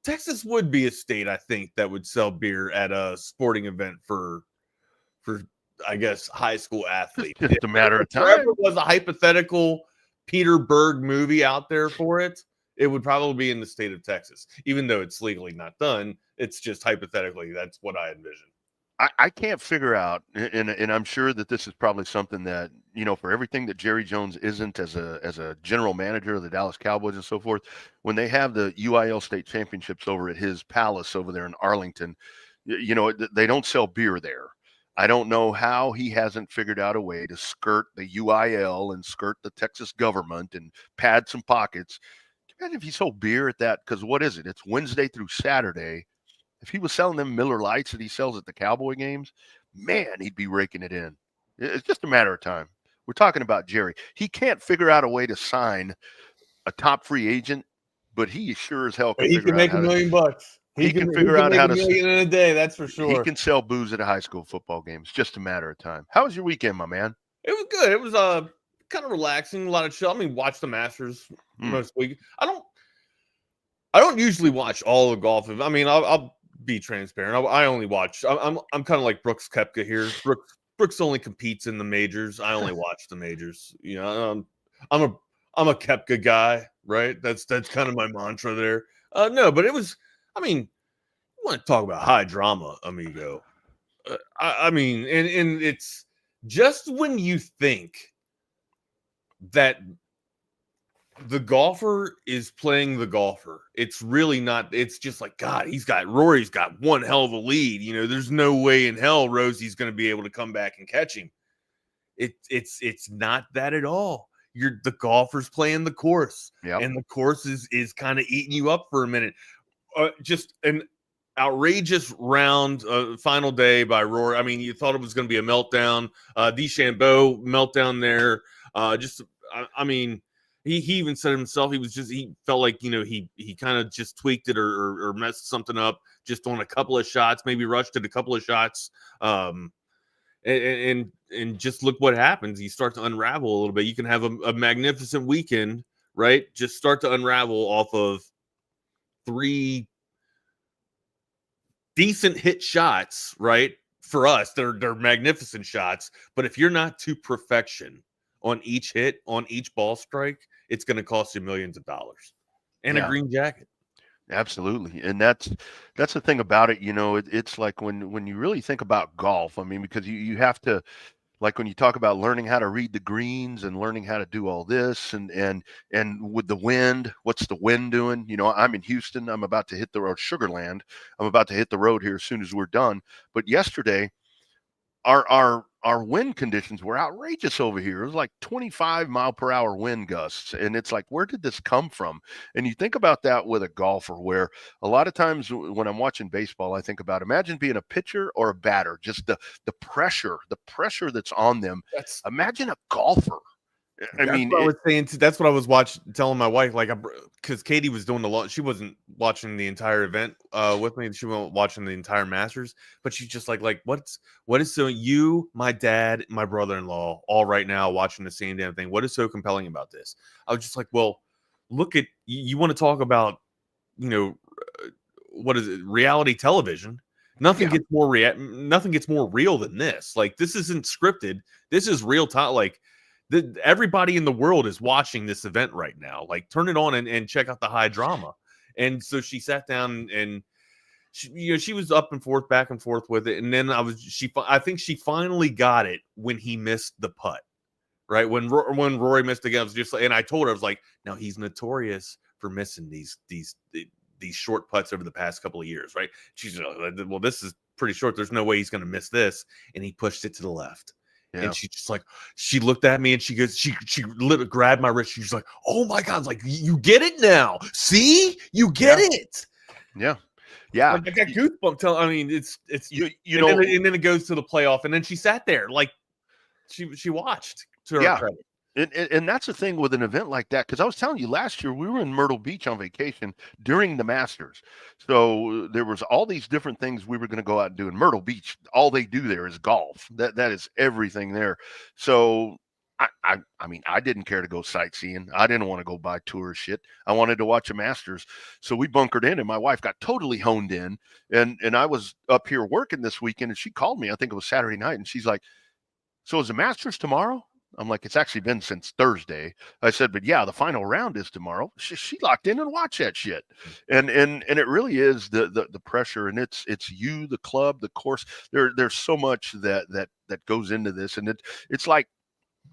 Texas would be a state, I think, that would sell beer at a sporting event for I guess high school athletes. Just a matter of time. If there ever was a hypothetical Peter Berg movie out there for it, it would probably be in the state of Texas, even though it's legally not done. It's just hypothetically. That's what I envision. I can't figure out, and I'm sure that this is probably something that, for everything that Jerry Jones isn't as a general manager of the Dallas Cowboys and so forth, when they have the UIL state championships over at his palace over there in Arlington, they don't sell beer there. I don't know how he hasn't figured out a way to skirt the UIL and skirt the Texas government and pad some pockets. Imagine if he sold beer at that, because what is it? It's Wednesday through Saturday. If he was selling them Miller Lights that he sells at the Cowboy games, man, he'd be raking it in. It's just a matter of time. We're talking about Jerry. He can't figure out a way to sign a top free agent, but he sure as hell can He figure can out make how $1 to. million. He can figure out make how $1 million in a day. That's for sure. He can sell booze at a high school football game. It's just a matter of time. How was your weekend, my man? It was good. It was kind of relaxing. A lot of chill. I mean, watch the Masters most week. I don't usually watch all the golf. I mean, I'll be transparent. I only watch. I'm kind of like Brooks Koepka here. Brooks only competes in the majors. I only watch the majors. You know, I'm a Koepka guy, right? That's kind of my mantra there. No, but it was. I mean, you want to talk about high drama, amigo? I mean, and it's just when you think that the golfer is playing the golfer, it's really not. It's just like, God, Rory's got one hell of a lead. You know, there's no way in hell Rosie's going to be able to come back and catch him. It's not that at all. The golfer's playing the course, and the course is kind of eating you up for a minute. Just an outrageous round, final day by Rory. I mean, you thought it was going to be a meltdown. DeChambeau meltdown there. I mean, he even said himself, he felt like, you know, he kind of just tweaked it or messed something up just on a couple of shots, maybe rushed it a couple of shots. And just look what happens. You start to unravel a little bit. You can have a magnificent weekend, right? Just start to unravel off of 3 decent hit shots, right? For us, they're magnificent shots. But if you're not to perfection on each hit, on each ball strike, it's going to cost you millions of dollars and a green jacket. Absolutely. And that's the thing about it. You know, it's like when you really think about golf, I mean, because you have to, like when you talk about learning how to read the greens and learning how to do all this and with the wind, what's the wind doing? You know, I'm in Houston. I'm about to hit the road, Sugarland. I'm about to hit the road here as soon as we're done. But yesterday, our wind conditions were outrageous over here. It was like 25-mile-per-hour wind gusts. And it's like, where did this come from? And you think about that with a golfer, where a lot of times when I'm watching baseball, I think about, imagine being a pitcher or a batter, just the pressure that's on them. Imagine a golfer. That's what I was telling my wife, like, because Katie was doing she wasn't watching the entire event with me. She wasn't watching the entire Masters, but she's just like, what is so you, my dad, my brother-in-law, all right now watching the same damn thing? What is so compelling about this? I was just like, well, look at, you want to talk about, you know, what is it? Reality television. Nothing gets more real than this. Like, this isn't scripted. This is real time. Like, everybody in the world is watching this event right now. Like, turn it on and check out the high drama. And so she sat down and she was up and forth, back and forth with it. And then I think she finally got it when he missed the putt, right? When Rory missed again, I was just like, and I told her, I was like, now he's notorious for missing these short putts over the past couple of years, right? She's like, well, this is pretty short. There's no way he's going to miss this. And he pushed it to the left. Yeah. And she just like, she looked at me and she goes, she literally grabbed my wrist. She's like, oh my God. Like, you get it now. See, you get it. Yeah. Yeah. Like, I got goosebumps. I mean, it's you know, and then it goes to the playoff, and then she sat there like she watched to her credit. And that's the thing with an event like that, because I was telling you last year we were in Myrtle Beach on vacation during the Masters. So there was all these different things we were going to go out and do in Myrtle Beach. All they do there is golf. That is everything there. So I mean, I didn't care to go sightseeing. I didn't want to go buy tourist shit. I wanted to watch a Masters. So we bunkered in, and my wife got totally honed in. And I was up here working this weekend, and she called me, I think it was Saturday night, and she's like, so is the Masters tomorrow? I'm like, it's actually been since Thursday. I said, but yeah, the final round is tomorrow. She locked in and watched that shit. And it really is the pressure, and it's you, the club, the course. There's so much that goes into this. And it's like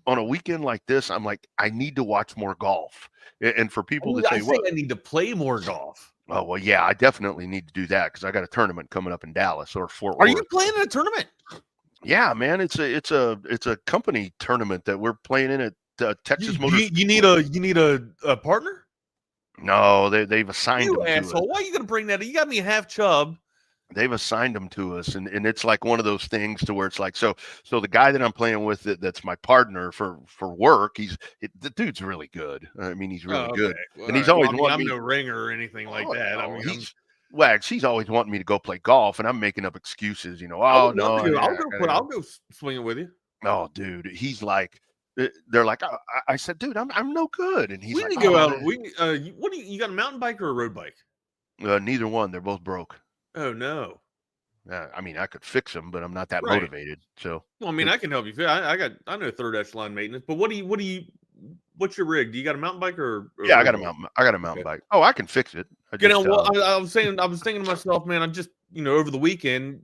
on a weekend like this, I'm like, I need to watch more golf. And for people to say, well, I need to play more golf. Oh, well, yeah, I definitely need to do that because I got a tournament coming up in Dallas or Fort Worth. Are you playing in a tournament? Yeah, man, it's a company tournament that we're playing in at Texas Motor. You need a partner? No, they've assigned you them asshole. to it. Why are you gonna bring that? You got me half chub. they've assigned them to us, and it's like one of those things to where it's like, so the guy that I'm playing with that's my partner for work, the dude's really good. I mean, he's really good, Well, and he's right. always Well, I mean, wanting I'm me. no ringer or anything like that. I No, mean, Wags, he's always wanting me to go play golf, and I'm making up excuses. You know, I oh would love no, to go. yeah, I'll go swinging with you. oh, dude, he's like, they're like, I said, dude, I'm no good, and he's We like, need to go oh, out. What do you got, a mountain bike or a road bike? neither one. They're both broke. Oh no. I mean, I could fix them, but I'm not that Right. motivated. So, Well, I mean, I can help you. I know third echelon maintenance, but what's your rig? Do you got a mountain bike or yeah, I road got a bike? mountain bike. Oh, I can fix it. I was thinking to myself, man, I'm just, over the weekend,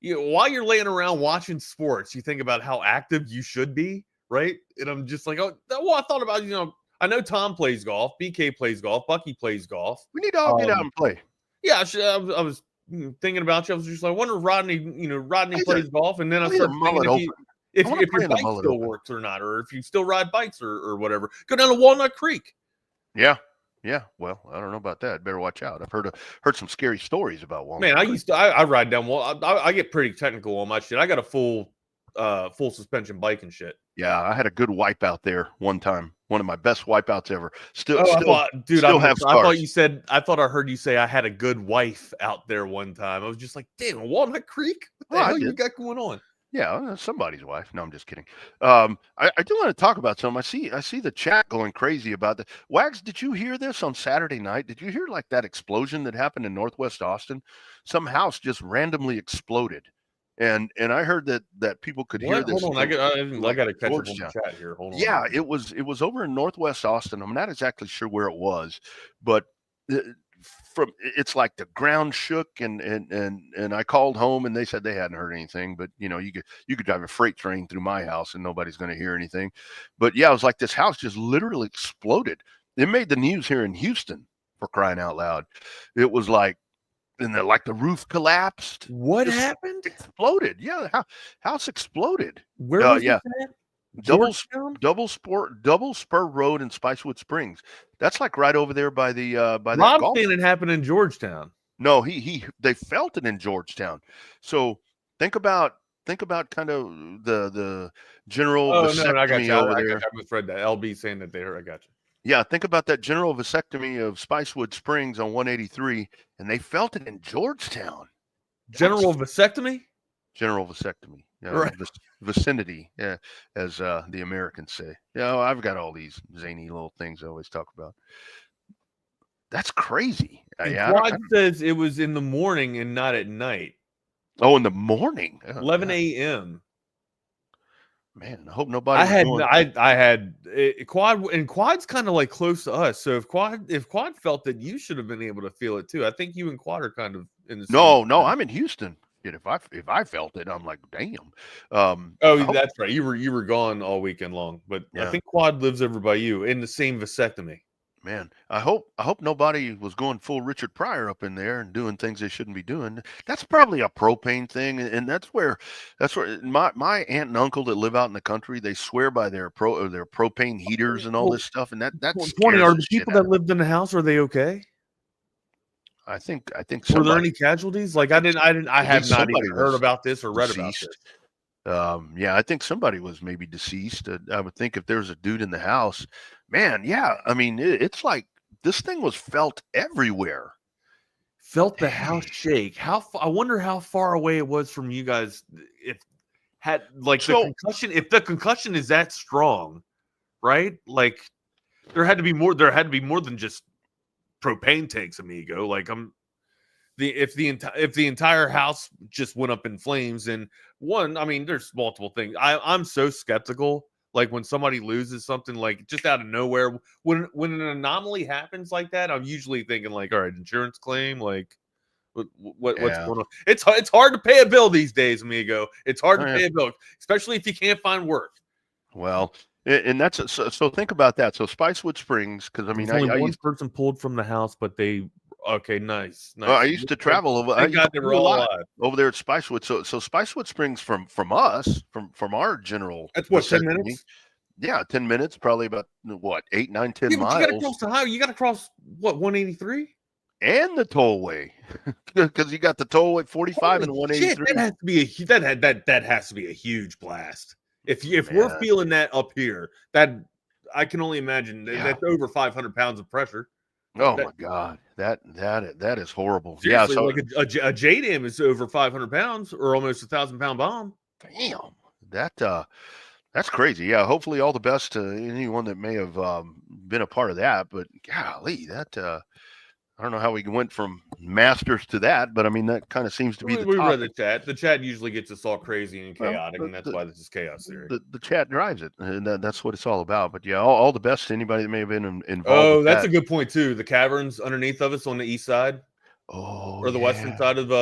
while you're laying around watching sports, you think about how active you should be, right? And I'm just like, I thought about, I know Tom plays golf, BK plays golf, Bucky plays golf. We need to all get out and play. Yeah, I was thinking about you. I was just like, I wonder if Rodney plays golf, and then I started thinking if your bike still works or not, or if you still ride bikes or whatever. Go down to Walnut Creek. Yeah. Well, I don't know about that. Better watch out. I've heard some scary stories about Walnut. Man, I ride down I get pretty technical on my shit. I got a full suspension bike and shit. Yeah, I had a good wipeout there one time. One of my best wipeouts ever. I thought I heard you say I had a good wife out there one time. I was just like, damn, Walnut Creek? What the hell you got going on? Yeah, somebody's wife. No, I'm just kidding. I do want to talk about something. I see the chat going crazy about the Wags. Did you hear this on Saturday night? Did you hear like that explosion that happened in Northwest Austin? Some house just randomly exploded. And I heard that people could hear this. Hold on, I got to catch up on the chat here. Hold on. Yeah, it was over in Northwest Austin. I'm not exactly sure where it was, but it's like the ground shook, and I called home and they said they hadn't heard anything. But you could drive a freight train through my house and nobody's going to hear anything. But yeah, it was like this house just literally exploded. It made the news here in Houston, for crying out loud. It was like. And the roof collapsed. What happened? Exploded. Yeah, the house exploded. Where was it at? Double Spur Road in Spicewood Springs. That's like right over there by the Rob saying it happened in Georgetown. No, they felt it in Georgetown. So think about kind of the general vasectomy I got you. over I there. I misread that. LB saying that they heard. I got you. Yeah, think about that general vasectomy of Spicewood Springs on 183, and they felt it in Georgetown. General vasectomy? General vasectomy. Yeah, right. Vicinity, yeah, as the Americans say. Yeah, I've got all these zany little things I always talk about. That's crazy. Quad says it was in the morning and not at night. Oh, in the morning? 11 a.m. Man, I hope nobody. I had Quad, and Quad's kind of like close to us. So if Quad felt it, you should have been able to feel it too. I think you and Quad are kind of in the same. No, I'm in Houston. If I felt it, I'm like, damn. That's right. You were gone all weekend long, but yeah. I think Quad lives over by you in the same vasectomy. Man, I hope nobody was going full Richard Pryor up in there and doing things they shouldn't be doing. That's probably a propane thing, and that's where my aunt and uncle that live out in the country, they swear by their propane heaters and all this stuff, and that's 20. Are the people that lived in the house, are they okay? I think. Were there any casualties? Like I have not even heard about this or read about this. Yeah, I think somebody was maybe deceased. I would think if there's a dude in the house, man. Yeah, I mean, it's like this thing was felt everywhere. Felt the house shake. I wonder how far away it was from you guys. If had the concussion, if the concussion is that strong, right? Like there had to be more than just propane tanks, amigo. Like if the entire house just went up in flames, and one, I mean, there's multiple things. I'm so skeptical. Like when somebody loses something, like just out of nowhere, when an anomaly happens like that, I'm usually thinking like, all right, insurance claim, like what's going on? It's hard to pay a bill these days, amigo. It's hard to pay a bill, especially if you can't find work. Well, and that's so think about that. So Spicewood Springs, because I mean, one person pulled from the house, but they. Okay, nice. Well, I used to travel over. Thank God they were all alive over there at Spicewood. So Spicewood Springs from us, from our general. That's what, 10 minutes. Yeah, 10 minutes, probably about what 8, 9, 10 miles. You got to cross the highway. You got to cross what 183. and the tollway, because you got the tollway 45 and 183. That has to be that has to be a huge blast. If we're feeling that up here, that I can only imagine that's over 500 pounds of pressure. Oh my God, that is horrible. Yeah, so like a JDAM is over 500 pounds or almost 1,000-pound bomb. Damn, that's crazy. Yeah, hopefully all the best to anyone that may have been a part of that. But golly, I don't know how we went from Masters to that, but I mean that kind of seems to be we read the chat. The chat usually gets us all crazy and chaotic, and that's why this is chaos theory. The chat drives it, and that's what it's all about. But yeah, all the best to anybody that may have been involved. Oh, that's a good point too. The caverns underneath of us on the east side, or the western side of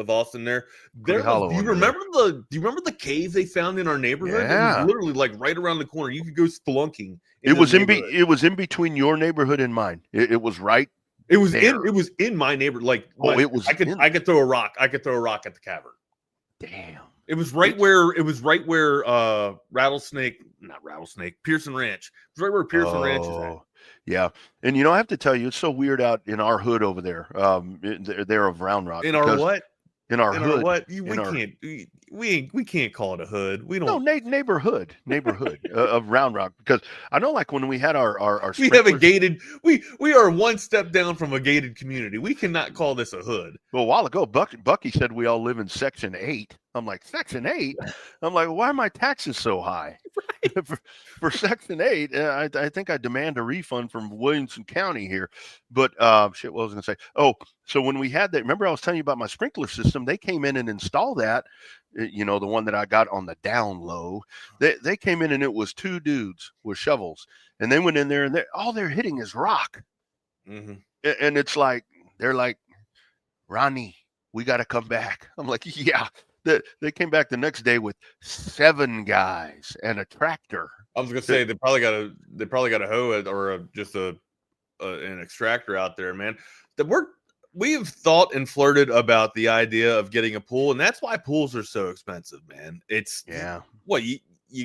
Austin. Do you remember the cave they found in our neighborhood? Yeah. It was literally like right around the corner. You could go spelunking. It was in between your neighborhood and mine. It was right. It was in my neighborhood. I could throw a rock. I could throw a rock at the cavern. Damn. It was right where Pearson Ranch. It was right where Pearson Ranch is at. Yeah. And I have to tell you, it's so weird out in our hood over there. They're of Round Rock. In our what? In our hood. What? We can't call it a hood. We don't. No, neighborhood of Round Rock, because I know, like when we had our we have a gated. We are one step down from a gated community. We cannot call this a hood. Well, a while ago, Bucky said we all live in Section 8. I'm like, Section 8? I'm like, why are my taxes so high? Right. for Section 8, I think I demand a refund from Williamson County here. But shit, what was I going to say? Oh, so when we had that, remember I was telling you about my sprinkler system? They came in and installed that, the one that I got on the down low. They came in and it was two dudes with shovels. And they went in there and all they're hitting is rock. Mm-hmm. And it's like, they're like, Rodney, we got to come back. I'm like, yeah. They came back the next day with 7 guys and a tractor. I was gonna say they probably got a hoe or just an extractor out there, man. We have thought and flirted about the idea of getting a pool, and that's why pools are so expensive, man. It's you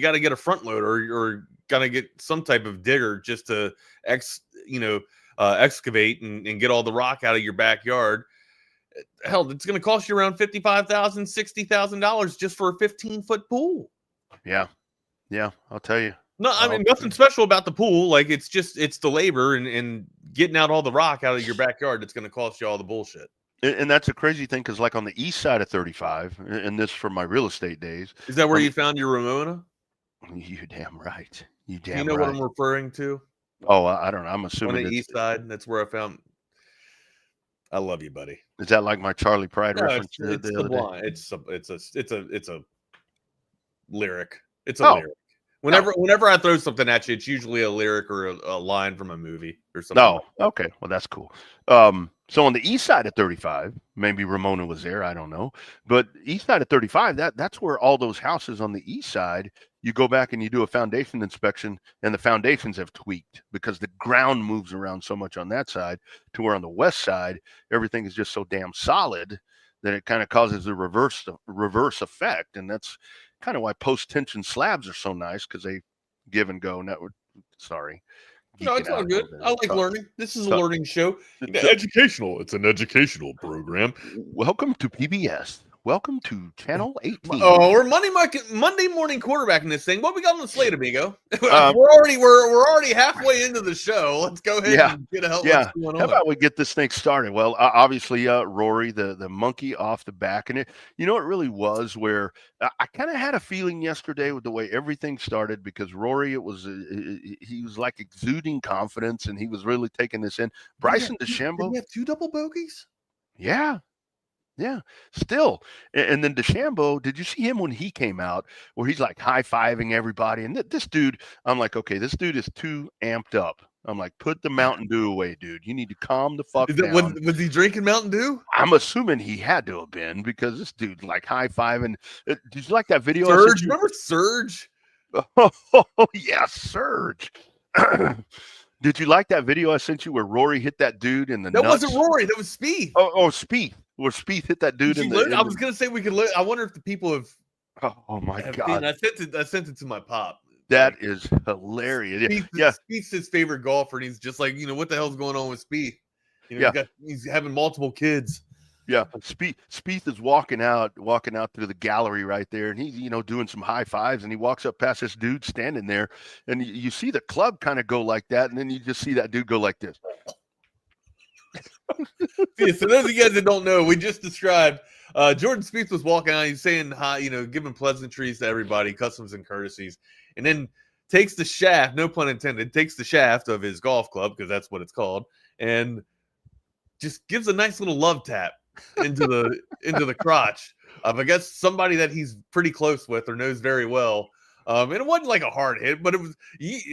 got to get a front loader or got to get some type of digger just to excavate and get all the rock out of your backyard. Hell, it's going to cost you around $55,000, $60,000 just for a 15-foot pool. Yeah, I'll tell you. No, I mean nothing special about the pool. Like it's the labor and getting out all the rock out of your backyard that's going to cost you all the bullshit. And that's a crazy thing, because like on the east side of 35, and this from my real estate days. Is that where you found your Ramona? You damn right. You know what I'm referring to? Oh, I don't know. I'm assuming on the east side. That's where I found. I love you, buddy. Is that like my Charlie Pride reference? It's a lyric. It's a lyric. Whenever I throw something at you, it's usually a lyric or a line from a movie or something. Oh, okay. Well, that's cool. So on the east side of 35, maybe Ramona was there, I don't know. But east side of 35, that's where all those houses on the east side, you go back and you do a foundation inspection, and the foundations have tweaked because the ground moves around so much on that side, to where on the west side, everything is just so damn solid that it kind of causes a reverse effect. And that's kind of why post-tension slabs are so nice, because they give and go. Sorry. No, it's all good. I like learning. This is a learning show. Educational. It's an educational program. Welcome to PBS. Welcome to Channel 18. Oh, we're Monday morning quarterbacking this thing. What we got on the slate, amigo? we're already halfway into the show. Let's go ahead and get a help. What's going on. How about we get this thing started? Well, obviously, Rory, the monkey off the back, and it really was where I kind of had a feeling yesterday with the way everything started, because Rory, he was like exuding confidence, and he was really taking this in. Bryson DeChambeau. Did he have 2 double bogeys? Yeah. Yeah, still. And then DeChambeau, did you see him when he came out, where he's like high-fiving everybody? And this dude, I'm like, okay, this dude is too amped up. I'm like, put the Mountain Dew away, dude. You need to calm the fuck down. Was he drinking Mountain Dew? I'm assuming he had to have been, because this dude like high-fiving. Did you like that video? Surge, remember Surge? Oh, yeah, Surge. Did you like that video I sent you where Rory hit that dude in the nuts? That wasn't Rory. That was Spieth. Oh, Spieth. Where Spieth hit that dude I was going to say we could I wonder if the people have. Oh my God. I sent it to my pop. That is hilarious. Spieth's his favorite golfer, and he's just like, what the hell's going on with Spieth? He's having multiple kids. Yeah, Spieth is walking out through the gallery right there, and he's doing some high fives, and he walks up past this dude standing there, and you see the club kind of go like that, and then you just see that dude go like this. Yeah, so those of you guys that don't know, we just described Jordan Spieth was walking out. He's saying hi, giving pleasantries to everybody, customs and courtesies, and then takes the shaft, no pun intended, takes the shaft of his golf club, because that's what it's called, and just gives a nice little love tap into the crotch of, I guess, somebody that he's pretty close with or knows very well. And it wasn't like a hard hit, but it was.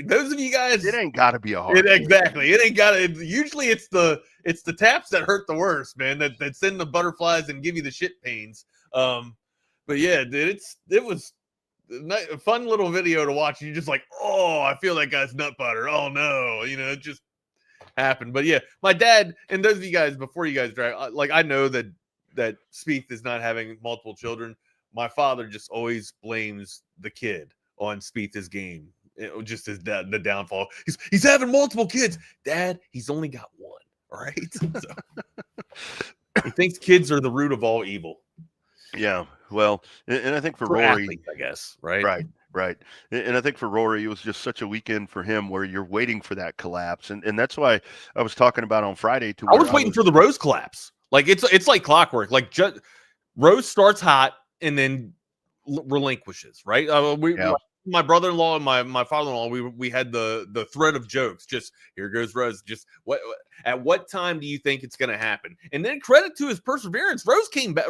Those of you guys, it ain't got to be a hard hit. Exactly. It ain't got to. Usually, it's the taps that hurt the worst, man. That send the butterflies and give you the shit pains. But yeah, dude, it was a fun little video to watch. You're just like, oh, I feel that guy's nut butter. Oh no, it just happened. But yeah, my dad and those of you guys before you guys drive, like, I know that Spieth is not having multiple children. My father just always blames the kid on Spieth's game, just as the downfall. He's having multiple kids. Dad, he's only got one. All right, so, he thinks kids are the root of all evil. Yeah, well, and I think for Rory, athletes, I guess, right. And I think for Rory, it was just such a weekend for him where you're waiting for that collapse, and that's why I was talking about on Friday. I was waiting for the Rose collapse. Like it's like clockwork. Like Rose starts hot and then relinquishes, right? My brother-in-law and my father-in-law, we had the thread of jokes. Just here goes Rose. Just at what time do you think it's going to happen? And then credit to his perseverance, Rose came back,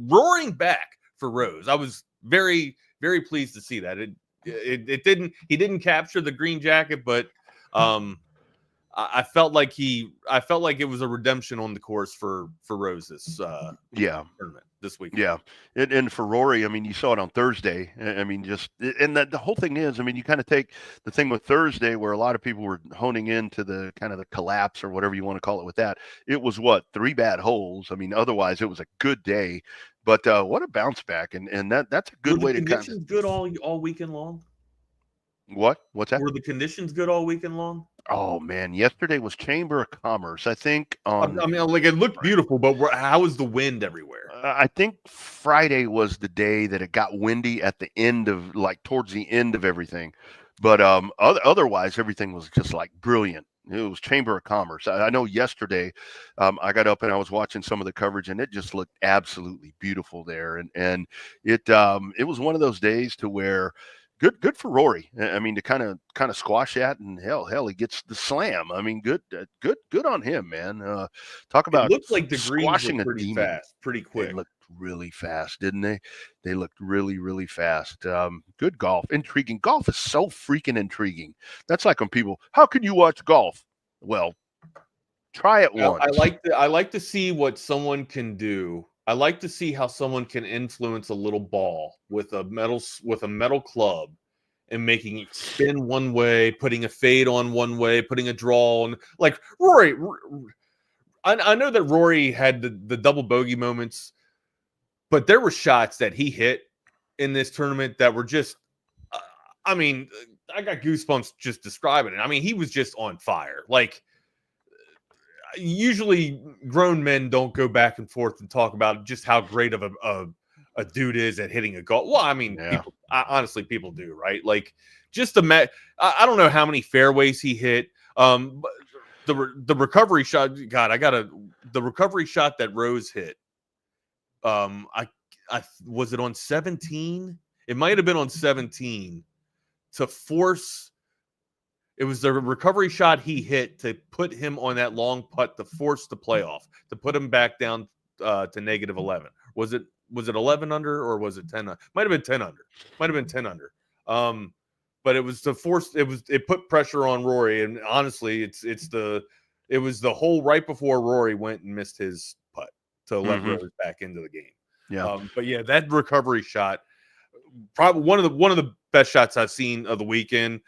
roaring back for Rose. I was very, very pleased to see that. It didn't capture the green jacket, but I felt like it was a redemption on the course for Rose's tournament this week. Yeah. And for Rory, I mean, you saw it on Thursday. I mean, the whole thing is, I mean, you kind of take the thing with Thursday where a lot of people were honing into the kind of the collapse or whatever you want to call it with that. It was 3 bad holes. I mean, otherwise it was a good day, but what a bounce back. And that's a good way to conditions good all weekend long. What's that? Were the conditions good all weekend long? Oh man, yesterday was Chamber of Commerce. I think I mean, like, it looked beautiful, but how was the wind everywhere? I think Friday was the day that it got windy at the end of, like, towards the end of everything. But otherwise, everything was just like brilliant. It was Chamber of Commerce. I know yesterday I got up and I was watching some of the coverage, and it just looked absolutely beautiful there. And it was one of those days to where good for Rory. I mean, to kind of squash that, and hell, he gets the slam. I mean, good on him, man. Talk about it looked like the squashing greens were pretty fast, pretty quick. They looked really fast, didn't they? They looked really, really fast. Good golf, intriguing. Golf is so freaking intriguing. That's like when people, how can you watch golf? Well, try it once. I like to see what someone can do. I like to see how someone can influence a little ball with a metal club and making it spin one way, putting a fade on one way, putting a draw on. Like Rory, I know that Rory had the double bogey moments, but there were shots that he hit in this tournament that were just, I mean, I got goosebumps just describing it. I mean, he was just on fire. Like, usually grown men don't go back and forth and talk about just how great of a dude is at hitting a golf. Well, I mean, honestly, people do, right? Like, just I don't know how many fairways he hit. But the recovery shot, God, the recovery shot that Rose hit. I was it on 17? It might have been on 17 to force. It was the recovery shot he hit to put him on that long putt to force the playoff, to put him back down to negative 11. Was it 11 under or was it 10? Might have been 10 under. Might have been 10 under. But it was to force. It put pressure on Rory, and honestly, it was the hole right before Rory went and missed his putt to let Rose back into the game. Yeah. But yeah, that recovery shot, probably one of the best shots I've seen of the weekend.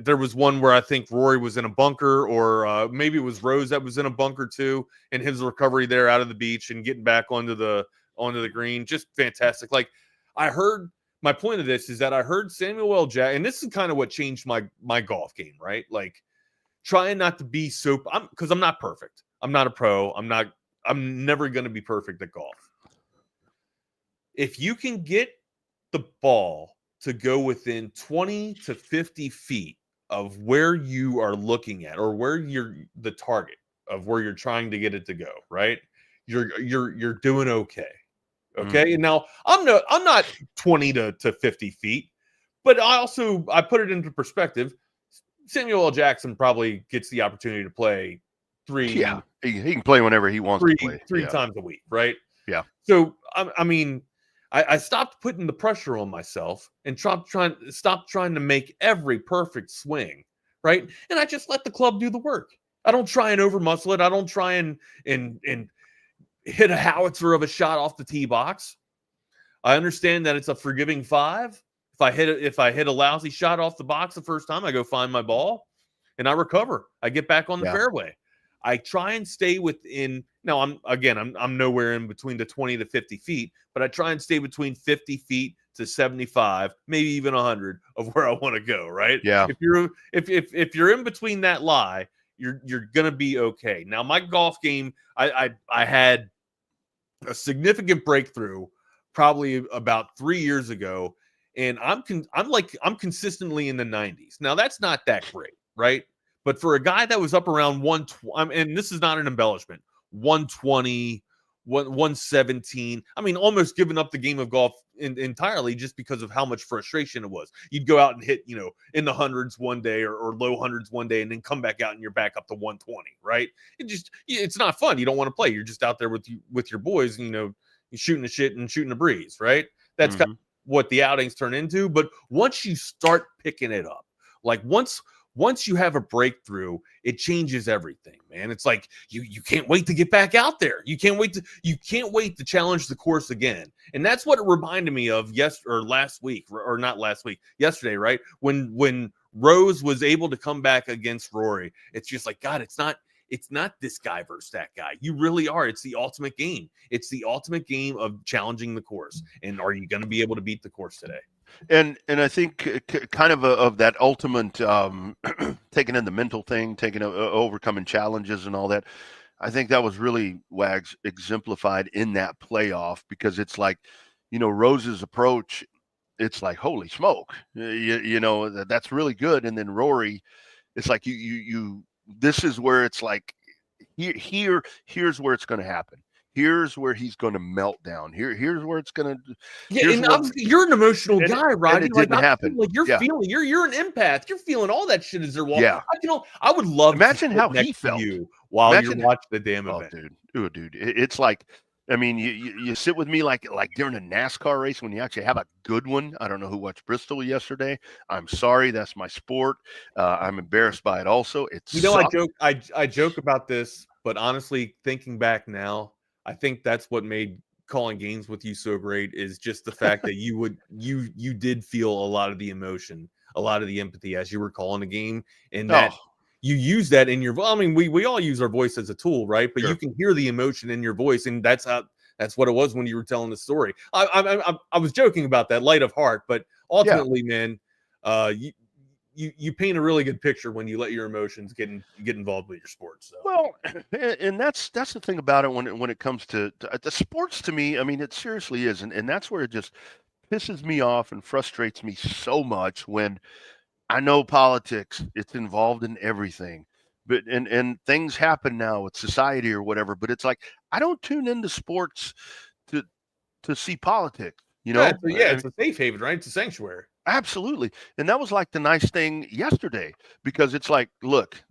There was one where I think Rory was in a bunker, or maybe it was Rose that was in a bunker too, and his recovery there out of the beach and getting back onto the green, just fantastic. Like, I heard my point of this is that I heard Samuel L. Jackson, and this is kind of what changed my golf game, right? Like trying not to be so, because I'm not perfect. I'm not a pro. I'm never going to be perfect at golf. If you can get the ball to go within 20 to 50 feet of where you are looking at, or where you're the target of where you're trying to get it to go, right? You're doing okay. Okay. And now I'm not 20 to 50 feet, but I put it into perspective. Samuel L. Jackson probably gets the opportunity to play he can play whenever he wants to play. Three times a week, right? Yeah. So I mean, I stopped putting the pressure on myself and stopped trying to make every perfect swing, right? And I just let the club do the work. I don't try and over muscle it. I don't try and hit a howitzer of a shot off the tee box. I understand that it's a forgiving 5. If I hit a lousy shot off the box the first time, I go find my ball and I recover. I get back on the fairway. I try and stay within. Now I'm nowhere in between the 20 to 50 feet, but I try and stay between 50 feet to 75, maybe even 100 of where I want to go. Right? Yeah. If you're in between that lie, you're gonna be okay. Now my golf game, I had a significant breakthrough probably about 3 years ago, and I'm consistently in the 90s. Now that's not that great, right? But for a guy that was up around 120, and this is not an embellishment, 120, 117. I mean, almost giving up the game of golf entirely just because of how much frustration it was. You'd go out and hit, in the hundreds one day or low hundreds one day, and then come back out and you're back up to 120, right? It's not fun. You don't want to play. You're just out there with your boys, you're shooting the shit and shooting the breeze, right? That's kind of what the outings turn into. But once you start picking it up, like once you have a breakthrough, it changes everything, man. It's like you can't wait to get back out there. You can't wait to challenge the course again. And that's what it reminded me of yesterday, right? When Rose was able to come back against Rory. It's just like, God, it's not this guy versus that guy. You really are. It's the ultimate game. It's the ultimate game of challenging the course. And are you going to be able to beat the course today? And I think kind of that ultimate taking in the mental thing, overcoming challenges and all that. I think that was really Wags exemplified in that playoff, because it's like, Rose's approach. It's like, holy smoke, that's really good. And then Rory, it's like you. This is where it's like, here's where it's going to happen. Here's where he's going to melt down. Here's where it's going to. Yeah, and you're an emotional guy, Rodney. It didn't happen. Like you're feeling, you're an empath. You're feeling all that shit as they're walking. Yeah. I would love imagine to how he felt you while you're watching the damn event. Dude, it's like, I mean, you sit with me like during a NASCAR race when you actually have a good one. I don't know who watched Bristol yesterday. I'm sorry, that's my sport. I'm embarrassed by it. Also, I joke about this, but honestly, thinking back now, I think that's what made calling games with you so great, is just the fact that you did feel a lot of the emotion, a lot of the empathy as you were calling the game, and that you use that in your. I mean, we all use our voice as a tool, right? But you can hear the emotion in your voice, and that's what it was when you were telling the story. I was joking about that, light of heart, but ultimately, man, you paint a really good picture when you let your emotions get involved with your sports. So. Well, and that's the thing about it when it comes to the sports. To me, I mean, it seriously is, and that's where it just pisses me off and frustrates me so much when I know politics. It's involved in everything, but and things happen now with society or whatever. But it's like, I don't tune into sports to see politics. It's a safe haven, right? It's a sanctuary. Absolutely. And that was like the nice thing yesterday, because it's like, look,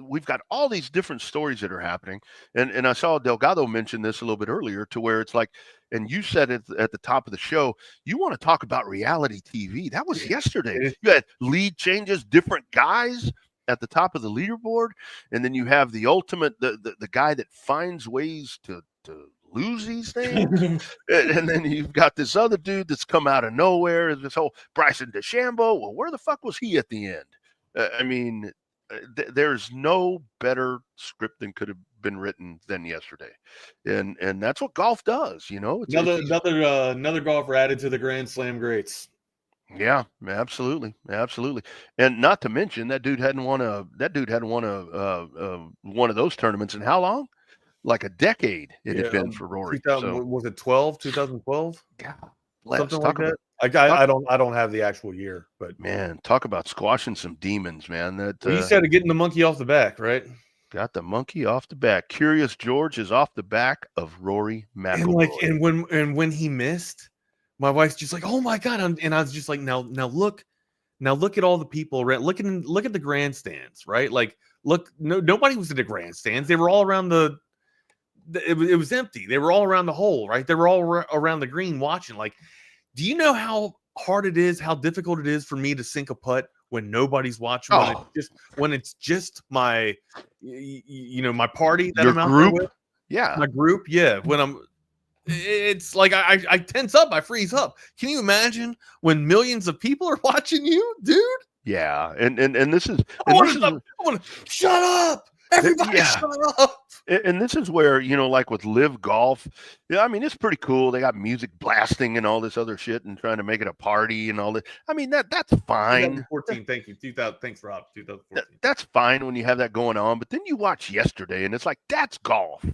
we've got all these different stories that are happening. And I saw Delgado mention this a little bit earlier, to where it's like, and you said it at the top of the show, you want to talk about reality TV. That was yesterday. You had lead changes, different guys at the top of the leaderboard. And then you have the ultimate, the guy that finds ways to lose these things. And then you've got this other dude that's come out of nowhere, this whole Bryson DeChambeau. Well, where the fuck was he at the end? I mean, there's no better script than could have been written than yesterday, and that's what golf does. It's Another golfer added to the Grand Slam greats. Yeah, absolutely, and not to mention that dude hadn't won one of those tournaments in how long? Like a decade it had been for Rory. Was it 2012? Yeah, something like that. I don't have the actual year, but man, talk about squashing some demons, man. You said getting the monkey off the back, right? Got the monkey off the back. Curious George is off the back of Rory McIlroy. And when he missed, my wife's just like, "Oh my god!" And I was just like, "Now look at all the people around. Look at the grandstands, right? Like, look, nobody was in the grandstands. They were all around it was empty. They were all around the hole, right? They were all around the green watching. Like, do you know how hard it is, how difficult it is for me to sink a putt when nobody's watching? When it's just my, my party that I'm out there with. Yeah, my group. Yeah, it's like I tense up, I freeze up. Can you imagine when millions of people are watching you, dude? Yeah, and this is. I want to shut up. Everybody, shut up. And this is where, like with Live Golf, I mean, it's pretty cool. They got music blasting and all this other shit and trying to make it a party and all that. I mean, that's fine. 2014, thank you. 2000, thanks, Rob. 2014. That's fine when you have that going on. But then you watch yesterday and it's like, that's golf.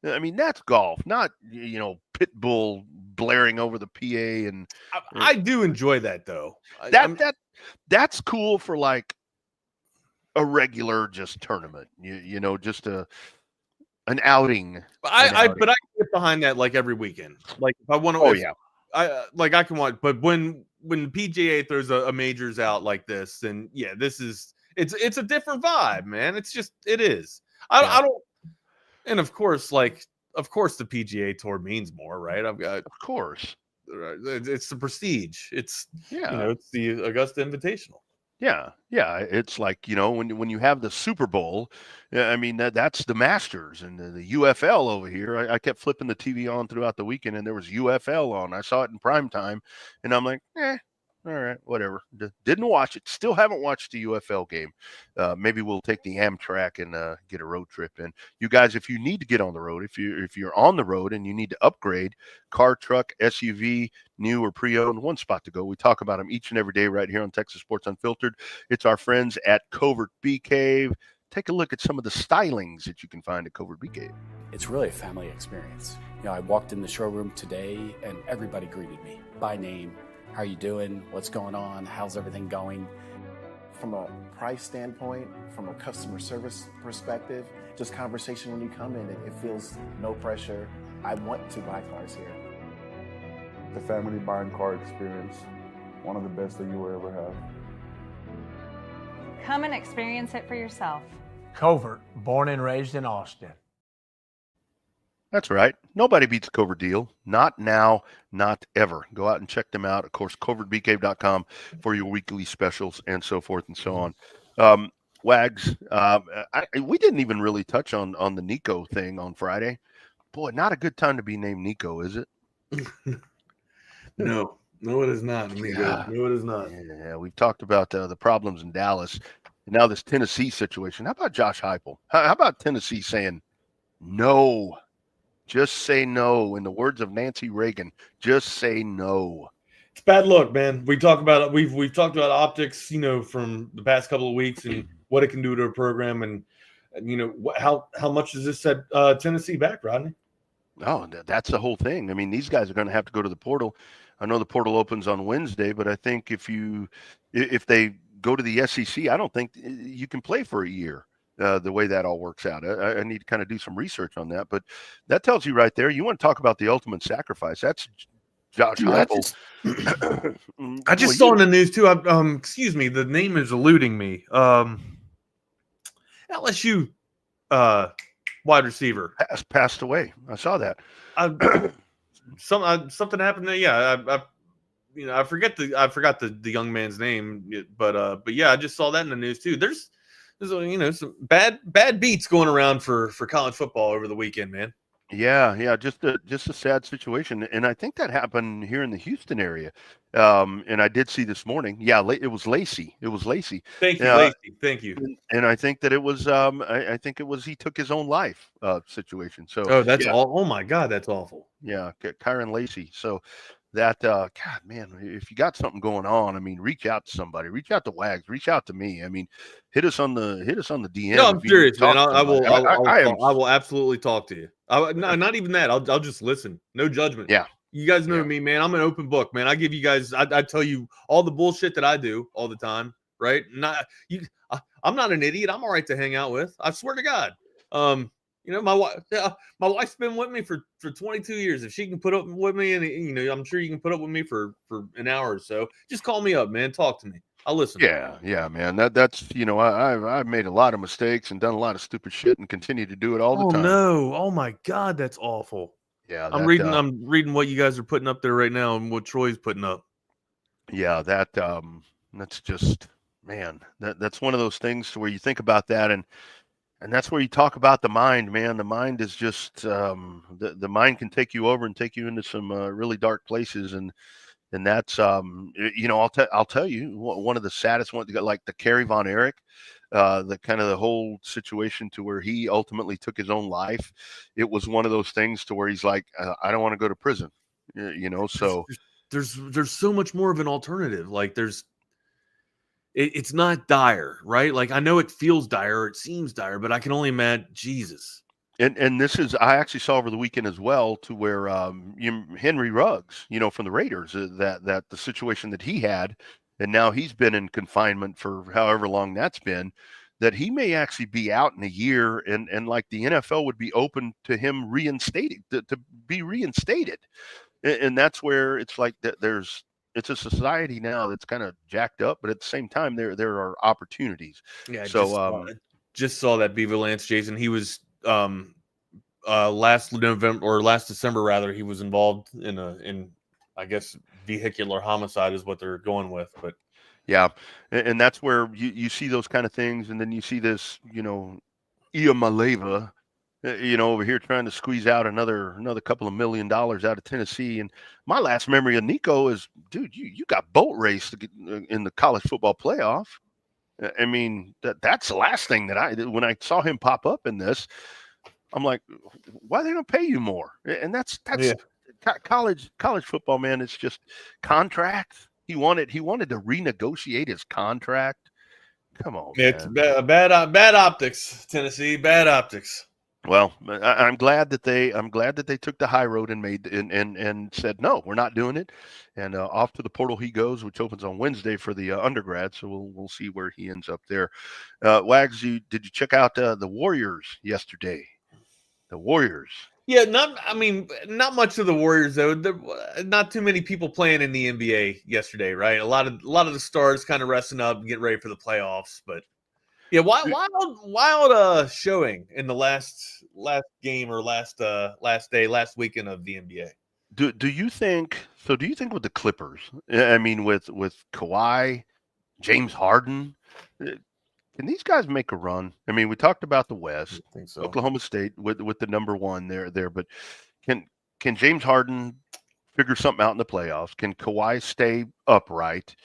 I mean, that's golf, not, Pitbull blaring over the PA. And I do enjoy that, though. That's cool for like a regular just tournament, just an outing. But I get behind that like every weekend. Like if I want to, I can watch. But when the PGA throws a majors out like this, then it's a different vibe, man. It is. I don't, and of course the PGA Tour means more, right? Of course, it's the prestige. It's it's the Augusta Invitational. Yeah. It's like, when you have the Super Bowl, I mean, that's the Masters and the UFL over here. I kept flipping the TV on throughout the weekend and there was UFL on. I saw it in prime time and I'm like, all right, whatever. Didn't watch it. Still haven't watched the UFL game. Maybe we'll take the Amtrak and get a road trip in. You guys, if you need to get on the road, if you're on the road and you need to upgrade car, truck, SUV, new or pre-owned, one spot to go. We talk about them each and every day right here on Texas Sports Unfiltered. It's our friends at Covert Bee Cave. Take a look at some of the stylings that you can find at Covert Bee Cave. It's really a family experience. I walked in the showroom today and everybody greeted me by name. How are you doing? What's going on? How's everything going? From a price standpoint, from a customer service perspective, just conversation when you come in, it feels no pressure. I want to buy cars here. The family buying car experience, one of the best that you will ever have. Come and experience it for yourself. Covert, born and raised in Austin. That's right. Nobody beats a Covert deal. Not now, not ever. Go out and check them out. Of course, covertbeecave.com for your weekly specials and so forth and so on. Wags, we didn't even really touch on the Nico thing on Friday. Boy, not a good time to be named Nico, is it? No, it is not. No, it is not. Yeah, we've talked about the problems in Dallas. And now this Tennessee situation. How about Josh Heupel? How about Tennessee saying no? Just say no. In the words of Nancy Reagan, just say no. It's bad luck, man. We've talked about optics, from the past couple of weeks and what it can do to a program, and how much does this set Tennessee back, Rodney? Oh, that's the whole thing. I mean, these guys are going to have to go to the portal. I know the portal opens on Wednesday, but I think if they go to the SEC, I don't think you can play for a year. The way that all works out. I need to kind of do some research on that, but that tells you right there. You want to talk about the ultimate sacrifice. That's Josh Heupel. I just saw in the news too. Excuse me, the name is eluding me. LSU wide receiver passed away. I saw that. Something happened there. Yeah, I forgot the young man's name, but yeah, I just saw that in the news too. There's some bad beats going around for college football over the weekend, man. Yeah, just a sad situation, and I think that happened here in the Houston area. And I did see this morning. Yeah, it was Lacey. It was Lacey. Thank you, Lacey. Thank you. And I think that it was. I think it was he took his own life situation. So Oh, that's yeah, all. Oh my God, that's awful. yeah, Kyron Lacey. So that God, man, if you got something going on, I mean, reach out to somebody. Reach out to Wags. Reach out to me. I mean, hit us on the DM. No, I'm if you need to serious, man. talk to I will. somebody. I am. I will absolutely talk to you. Not even that. I'll just listen. No judgment. Yeah. You guys know Yeah. me, man. I'm an open book, man. I give you guys. I tell you all the bullshit that I do all the time, right? Not you. I'm not an idiot. I'm all right to hang out with. I swear to God. You know, my wife's been with me for 22 years. If she can put up with me, and you know, I'm sure you can put up with me for an hour or so. Just call me up, man. Talk to me. I'll listen. Yeah, man. That's you know, I've made a lot of mistakes and done a lot of stupid shit and continue to do it all the time. No! Oh my God, that's awful. Yeah, I'm reading what you guys are putting up there right now and what Troy's putting up. Yeah, that's just, man, that's one of those things where you think about that, and that's where you talk about the mind, man. The mind is just the mind can take you over and take you into some really dark places, and that's you know, I'll tell you one of the saddest ones, like the Kerry Von Erich, the kind of the whole situation to where he ultimately took his own life. It was one of those things to where he's like, I don't want to go to prison, you know. So there's so much more of an alternative. Like it's not dire, right? Like I know it feels dire, or it seems dire, but I can only imagine Jesus. And this is, I actually saw over the weekend as well, to where Henry Ruggs, you know, from the Raiders, that the situation that he had, and now he's been in confinement for however long that's been, that he may actually be out in a year, and like the NFL would be open to him reinstating, to be reinstated. And that's where it's like that it's a society now that's kind of jacked up, but at the same time there are opportunities. Yeah, so just saw that Beaver Lance, Jason. He was last November, or last December rather, he was involved in I guess vehicular homicide is what they're going with. But yeah, and that's where you see those kind of things, and then you see this, you know, Ia Maleva, you know, over here trying to squeeze out another couple of $1 million out of Tennessee. And my last memory of Nico is, dude, you got boat raced in the college football playoff. I mean, that's the last thing that when I saw him pop up in this, I'm like, why are they going to pay you more? And that's yeah. college football, man. It's just contracts. He wanted to renegotiate his contract. Come on, it's man. bad optics, Tennessee. Bad optics. Well, I'm glad that they took the high road and made and said, no, we're not doing it. And off to the portal he goes, which opens on Wednesday for the undergrad. So we'll see where he ends up there. Wags, did you check out the Warriors yesterday? The Warriors. Yeah, not much of the Warriors though. Not too many people playing in the NBA yesterday, right? A lot of the stars kind of resting up and getting ready for the playoffs. But yeah, wild showing in the last game, or last weekend of the NBA. Do you think with the Clippers? I mean, with Kawhi, James Harden, can these guys make a run? I mean, we talked about the West, I think so. Oklahoma State with the number one there, but can James Harden figure something out in the playoffs? Can Kawhi stay upright?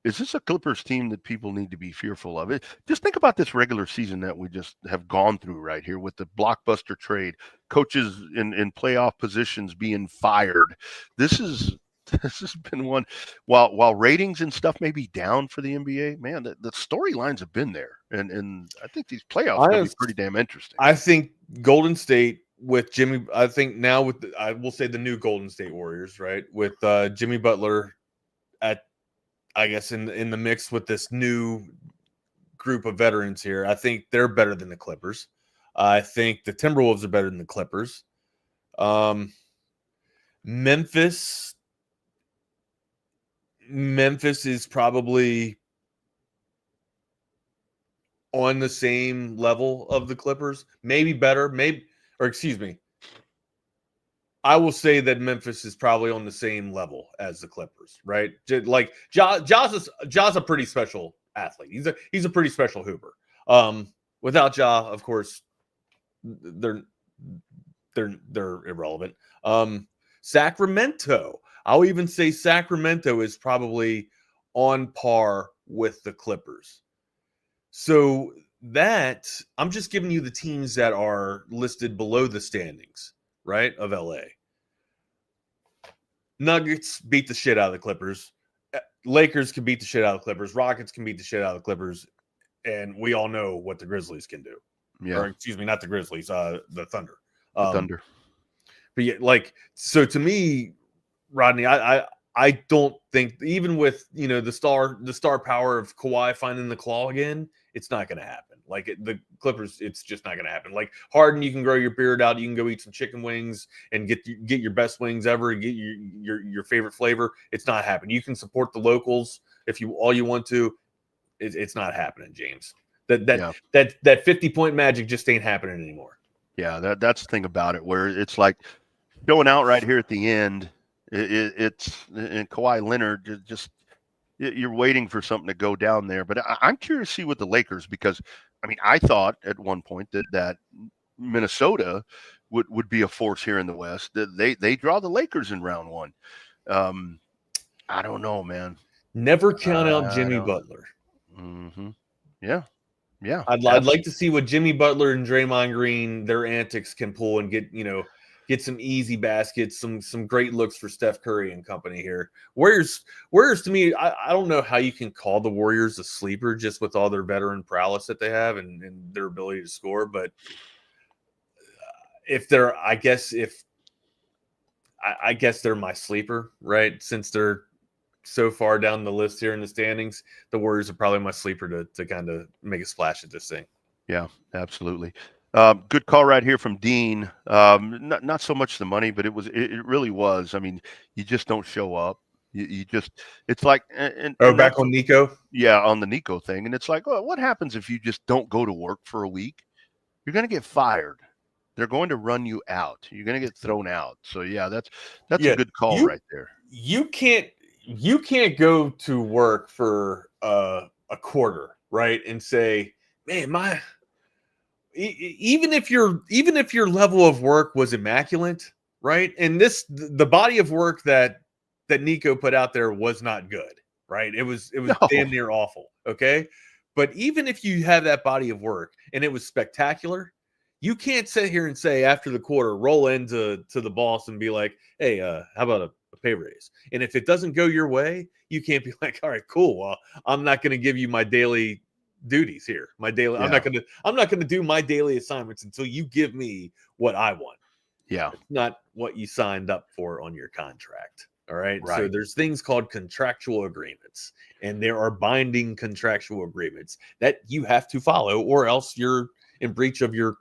Is this a Clippers team that people need to be fearful of? Just think about this regular season that we just have gone through right here with the blockbuster trade, coaches in playoff positions being fired. This has been one, while ratings and stuff may be down for the NBA, man, the storylines have been there. And I think these playoffs are going to be pretty damn interesting. I think Golden State with Jimmy, I think now with I will say the new Golden State Warriors, right? With Jimmy Butler I guess in the mix with this new group of veterans here, I think they're better than the Clippers. I think the Timberwolves are better than the Clippers. Memphis is probably on the same level of the Clippers, maybe better, I will say that Memphis is probably on the same level as the Clippers, right? Like Ja's a pretty special athlete. He's a pretty special hooper. Without Ja, of course, they're they're irrelevant. Sacramento. I'll even say Sacramento is probably on par with the Clippers. So that I'm just giving you the teams that are listed below the standings, right, of LA. Nuggets beat the shit out of the Clippers. Lakers can beat the shit out of the Clippers. Rockets can beat the shit out of the Clippers. And we all know what the Grizzlies can do. Yeah. Or excuse me, not the Grizzlies, the Thunder. Thunder. But yeah, like, so to me, Rodney, I don't think, even with, you know, the star power of Kawhi finding the claw again, it's not going to happen. Like the Clippers, it's just not going to happen. Like Harden, you can grow your beard out, you can go eat some chicken wings and get your best wings ever, and get your favorite flavor. It's not happening. You can support the locals if you want to. It's not happening, James. That 50-point magic just ain't happening anymore. Yeah, that's the thing about it, where it's like going out right here at the end. It's and Kawhi Leonard just you're waiting for something to go down there. But I'm curious to see with the Lakers, because I mean, I thought at one point that Minnesota would be a force here in the West. They draw the Lakers in round one. I don't know, man. Never count out Jimmy Butler. Mm-hmm. Yeah. Yeah. I'd like to see what Jimmy Butler and Draymond Green, their antics can pull and get some easy baskets, some great looks for Steph Curry and company here. Warriors to me, I don't know how you can call the Warriors a sleeper just with all their veteran prowess that they have and their ability to score. But I guess they're my sleeper, right? Since they're so far down the list here in the standings, the Warriors are probably my sleeper to kind of make a splash at this thing. Yeah, absolutely. Good call right here from Dean. Not so much the money, but it really was. I mean, you just don't show up. You just, it's like, and back on Nico. Yeah, on the Nico thing, and it's like, well, what happens if you just don't go to work for a week? You're going to get fired. They're going to run you out. You're going to get thrown out. So yeah, that's a good call right there. You can't go to work for a quarter, right, and say, man, even if your level of work was immaculate, right, and the body of work that Nico put out there was not good, right? It was damn near awful, okay? But even if you have that body of work and it was spectacular, you can't sit here and say after the quarter, roll into the boss and be like, hey, how about a pay raise? And if it doesn't go your way, you can't be like, all right, cool. Well, I'm not going to give you my daily duties here. Yeah. I'm not going to do my daily assignments until you give me what I want. Yeah. It's not what you signed up for on your contract. All right. Right. So there's things called contractual agreements, and there are binding contractual agreements that you have to follow, or else you're in breach of your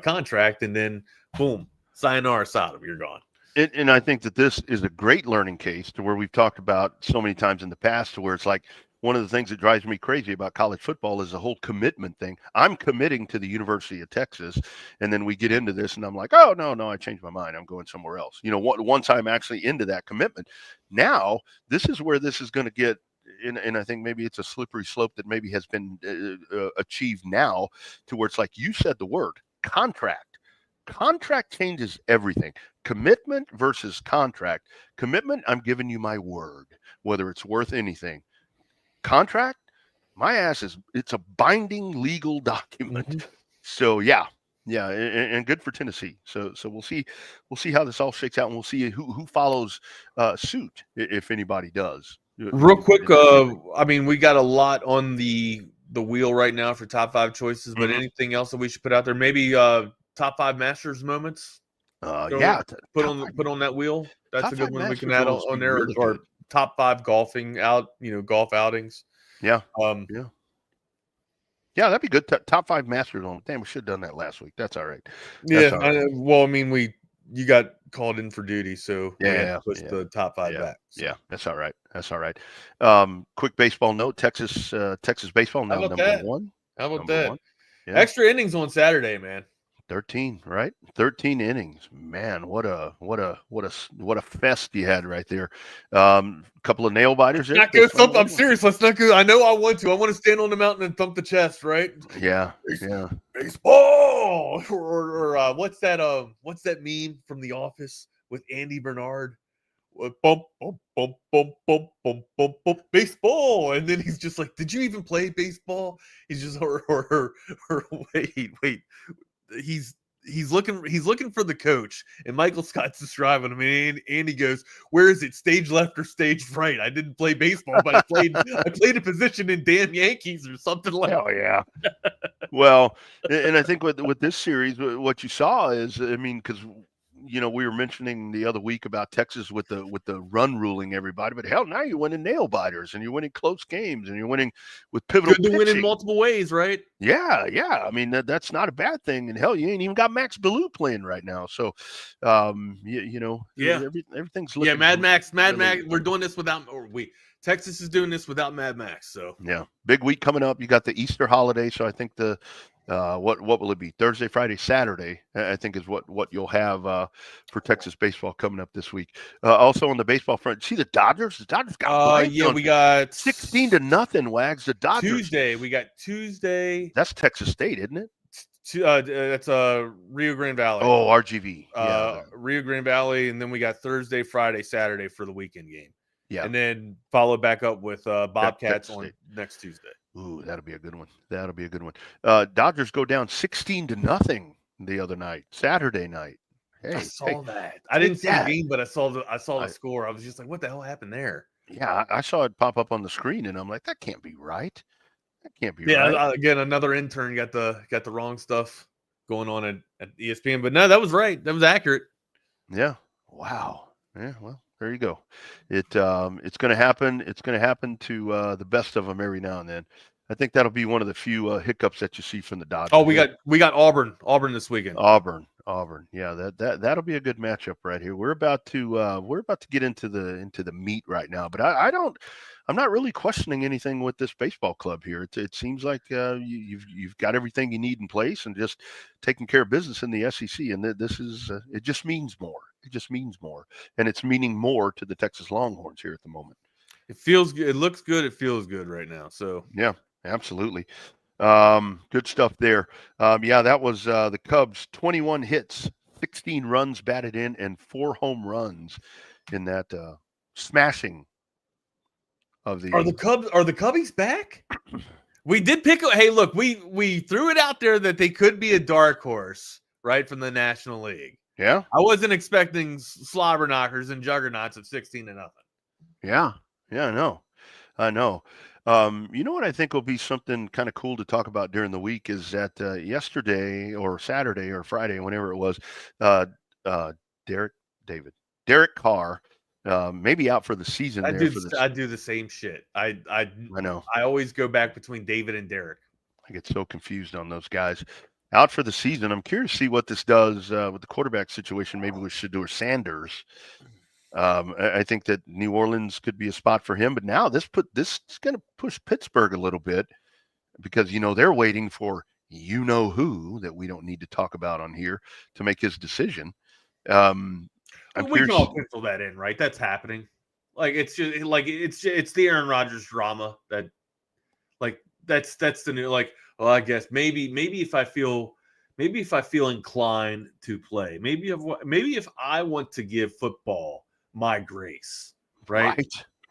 contract, and then boom, sayonara Sodom, you're gone. And I think that this is a great learning case to where we've talked about so many times in the past, to where it's like one of the things that drives me crazy about college football is the whole commitment thing. I'm committing to the University of Texas, and then we get into this, and I'm like, oh, no, I changed my mind. I'm going somewhere else. Once I'm actually into that commitment, now this is where this is going to get, and I think maybe it's a slippery slope that maybe has been achieved now, to where it's like you said the word, contract. Contract changes everything. Commitment versus contract. Commitment, I'm giving you my word, whether it's worth anything. Contract, my ass it's a binding legal document. Mm-hmm. So yeah, and good for Tennessee. So we'll see how this all shakes out, and we'll see who follows suit, if anybody does. Real quick, I mean, we got a lot on the wheel right now for top 5 choices, but anything else that we should put out there? Maybe top 5 Masters moments. Put on that wheel. That's a good one we can add on there, really, or top 5 golfing golf outings. Yeah. Yeah, that'd be good. Top 5 Masters on. Damn, we should have done that last week. That's all right. Well, I mean, you got called in for duty, so we had to push the top 5 back. So. Yeah, that's all right. Quick baseball note: Texas baseball now number 1. How about that? Yeah. Extra innings on Saturday, man. 13, right? 13 innings. Man, what a fest you had right there. Couple of nail biters there. Not go thump. I'm serious. Let's not go. I know I want to. I want to stand on the mountain and thump the chest, right? Yeah. Baseball. Or what's that meme from The Office with Andy Bernard? Bump, bump, bump, bump, bump, bump, bump, bump, baseball. And then he's just like, did you even play baseball? He's just or wait. He's looking for the coach, and Michael Scott's describing him, and Andy goes, "Where is it? Stage left or stage right? I didn't play baseball, but I played a position in damn Yankees or something like." Oh yeah. Well, and I think with this series, what you saw is, I mean, because we were mentioning the other week about Texas with the run ruling everybody, but hell, now you're winning nail biters and you're winning close games and you're winning with pivotal Good to pitching. win in multiple ways, right? Yeah. I mean, that's not a bad thing. And hell, you ain't even got Max Ballou playing right now. So, everything's looking. Yeah, Mad Max. We're doing this without, Texas is doing this without Mad Max. So yeah, big week coming up. You got the Easter holiday, so I think what will it be? Thursday, Friday, Saturday, I think is what you'll have for Texas baseball coming up this week. Also on the baseball front, see the Dodgers? The Dodgers got we got 16-0, Wags. The Dodgers. Tuesday. That's Texas State, isn't it? That's Rio Grande Valley. Oh, RGV. Rio Grande Valley, and then we got Thursday, Friday, Saturday for the weekend game. Yeah. And then follow back up with Bobcats on next Tuesday. Ooh, that'll be a good one. Dodgers go down 16-0 the other night, Saturday night. Hey, I saw that. I didn't see the game, but I saw the score. I was just like, what the hell happened there? Yeah, I saw it pop up on the screen, and I'm like, that can't be right. That can't be right. Yeah, again, another intern got the wrong stuff going on at ESPN, but no, that was right. That was accurate. Yeah. Wow. Yeah. Well, there you go. It's going to happen. It's going to happen to the best of them every now and then. I think that'll be one of the few hiccups that you see from the Dodgers. Oh, we got Auburn this weekend. Auburn. Yeah, that'll be a good matchup right here. We're about to get into the meat right now, but I'm not really questioning anything with this baseball club here. It seems like you've got everything you need in place and just taking care of business in the SEC. And this is it just means more. It just means more, and it's meaning more to the Texas Longhorns here at the moment. It feels good. It looks good. It feels good right now. So yeah, absolutely. Good stuff there. That was the Cubs, 21 hits, 16 runs batted in, and 4 home runs in that smashing of the. Are the Cubbies back? We did pick. Hey, look, we threw it out there that they could be a dark horse, right, from the National League. Yeah, I wasn't expecting slobber knockers and juggernauts of 16-0. Yeah, I know. You know what I think will be something kind of cool to talk about during the week is that yesterday or Saturday or Friday, whenever it was, Derek Carr, maybe out for the season. I do the same shit. I know. I always go back between David and Derek. I get so confused on those guys. Out for the season. I'm curious to see what this does with the quarterback situation. Maybe with Shedeur Sanders. I think that New Orleans could be a spot for him, but now this is going to push Pittsburgh a little bit because they're waiting for who that we don't need to talk about on here to make his decision. We can all pencil that in, right? That's happening. Like it's just like it's the Aaron Rodgers drama that, like that's the new like. Well, I guess maybe if I feel inclined to play, maybe if I want to give football my grace, right?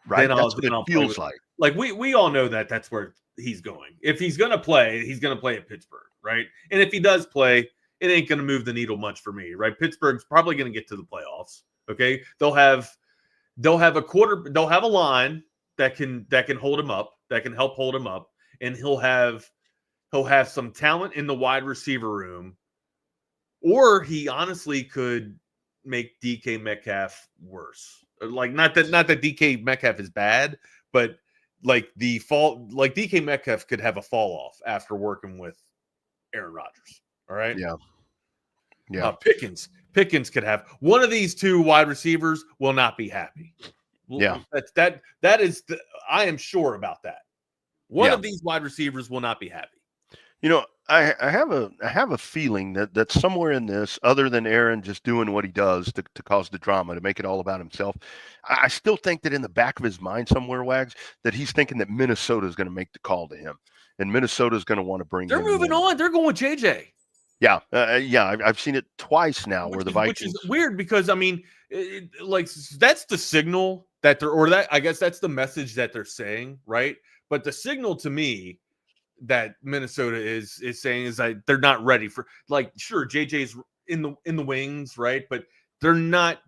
Then that's what it feels like. Like we all know that that's where he's going. If he's gonna play, he's gonna play at Pittsburgh, right? And if he does play, it ain't gonna move the needle much for me, right? Pittsburgh's probably gonna get to the playoffs. Okay, they'll have a line that can hold him up, that can help hold him up, and he'll have some talent in the wide receiver room, or he honestly could make DK Metcalf worse. Like not that DK Metcalf is bad, but like DK Metcalf could have a fall off after working with Aaron Rodgers. All right. Yeah. Pickens could have one of these two wide receivers will not be happy. Yeah. That is I am sure about that. One of these wide receivers will not be happy. I have a feeling that somewhere in this, other than Aaron just doing what he does to cause the drama, to make it all about himself, I still think that in the back of his mind somewhere, Wags, that he's thinking that Minnesota is going to make the call to him, and Minnesota is going to want to bring They're him moving in. on. They're going with JJ. Yeah, I've seen it twice now where the Vikings. Which is weird because, I mean, that's the signal that I guess that's the message that they're saying, right? But the signal to me that Minnesota is saying is that they're not ready for, like, sure, JJ's in the wings, right? But they're not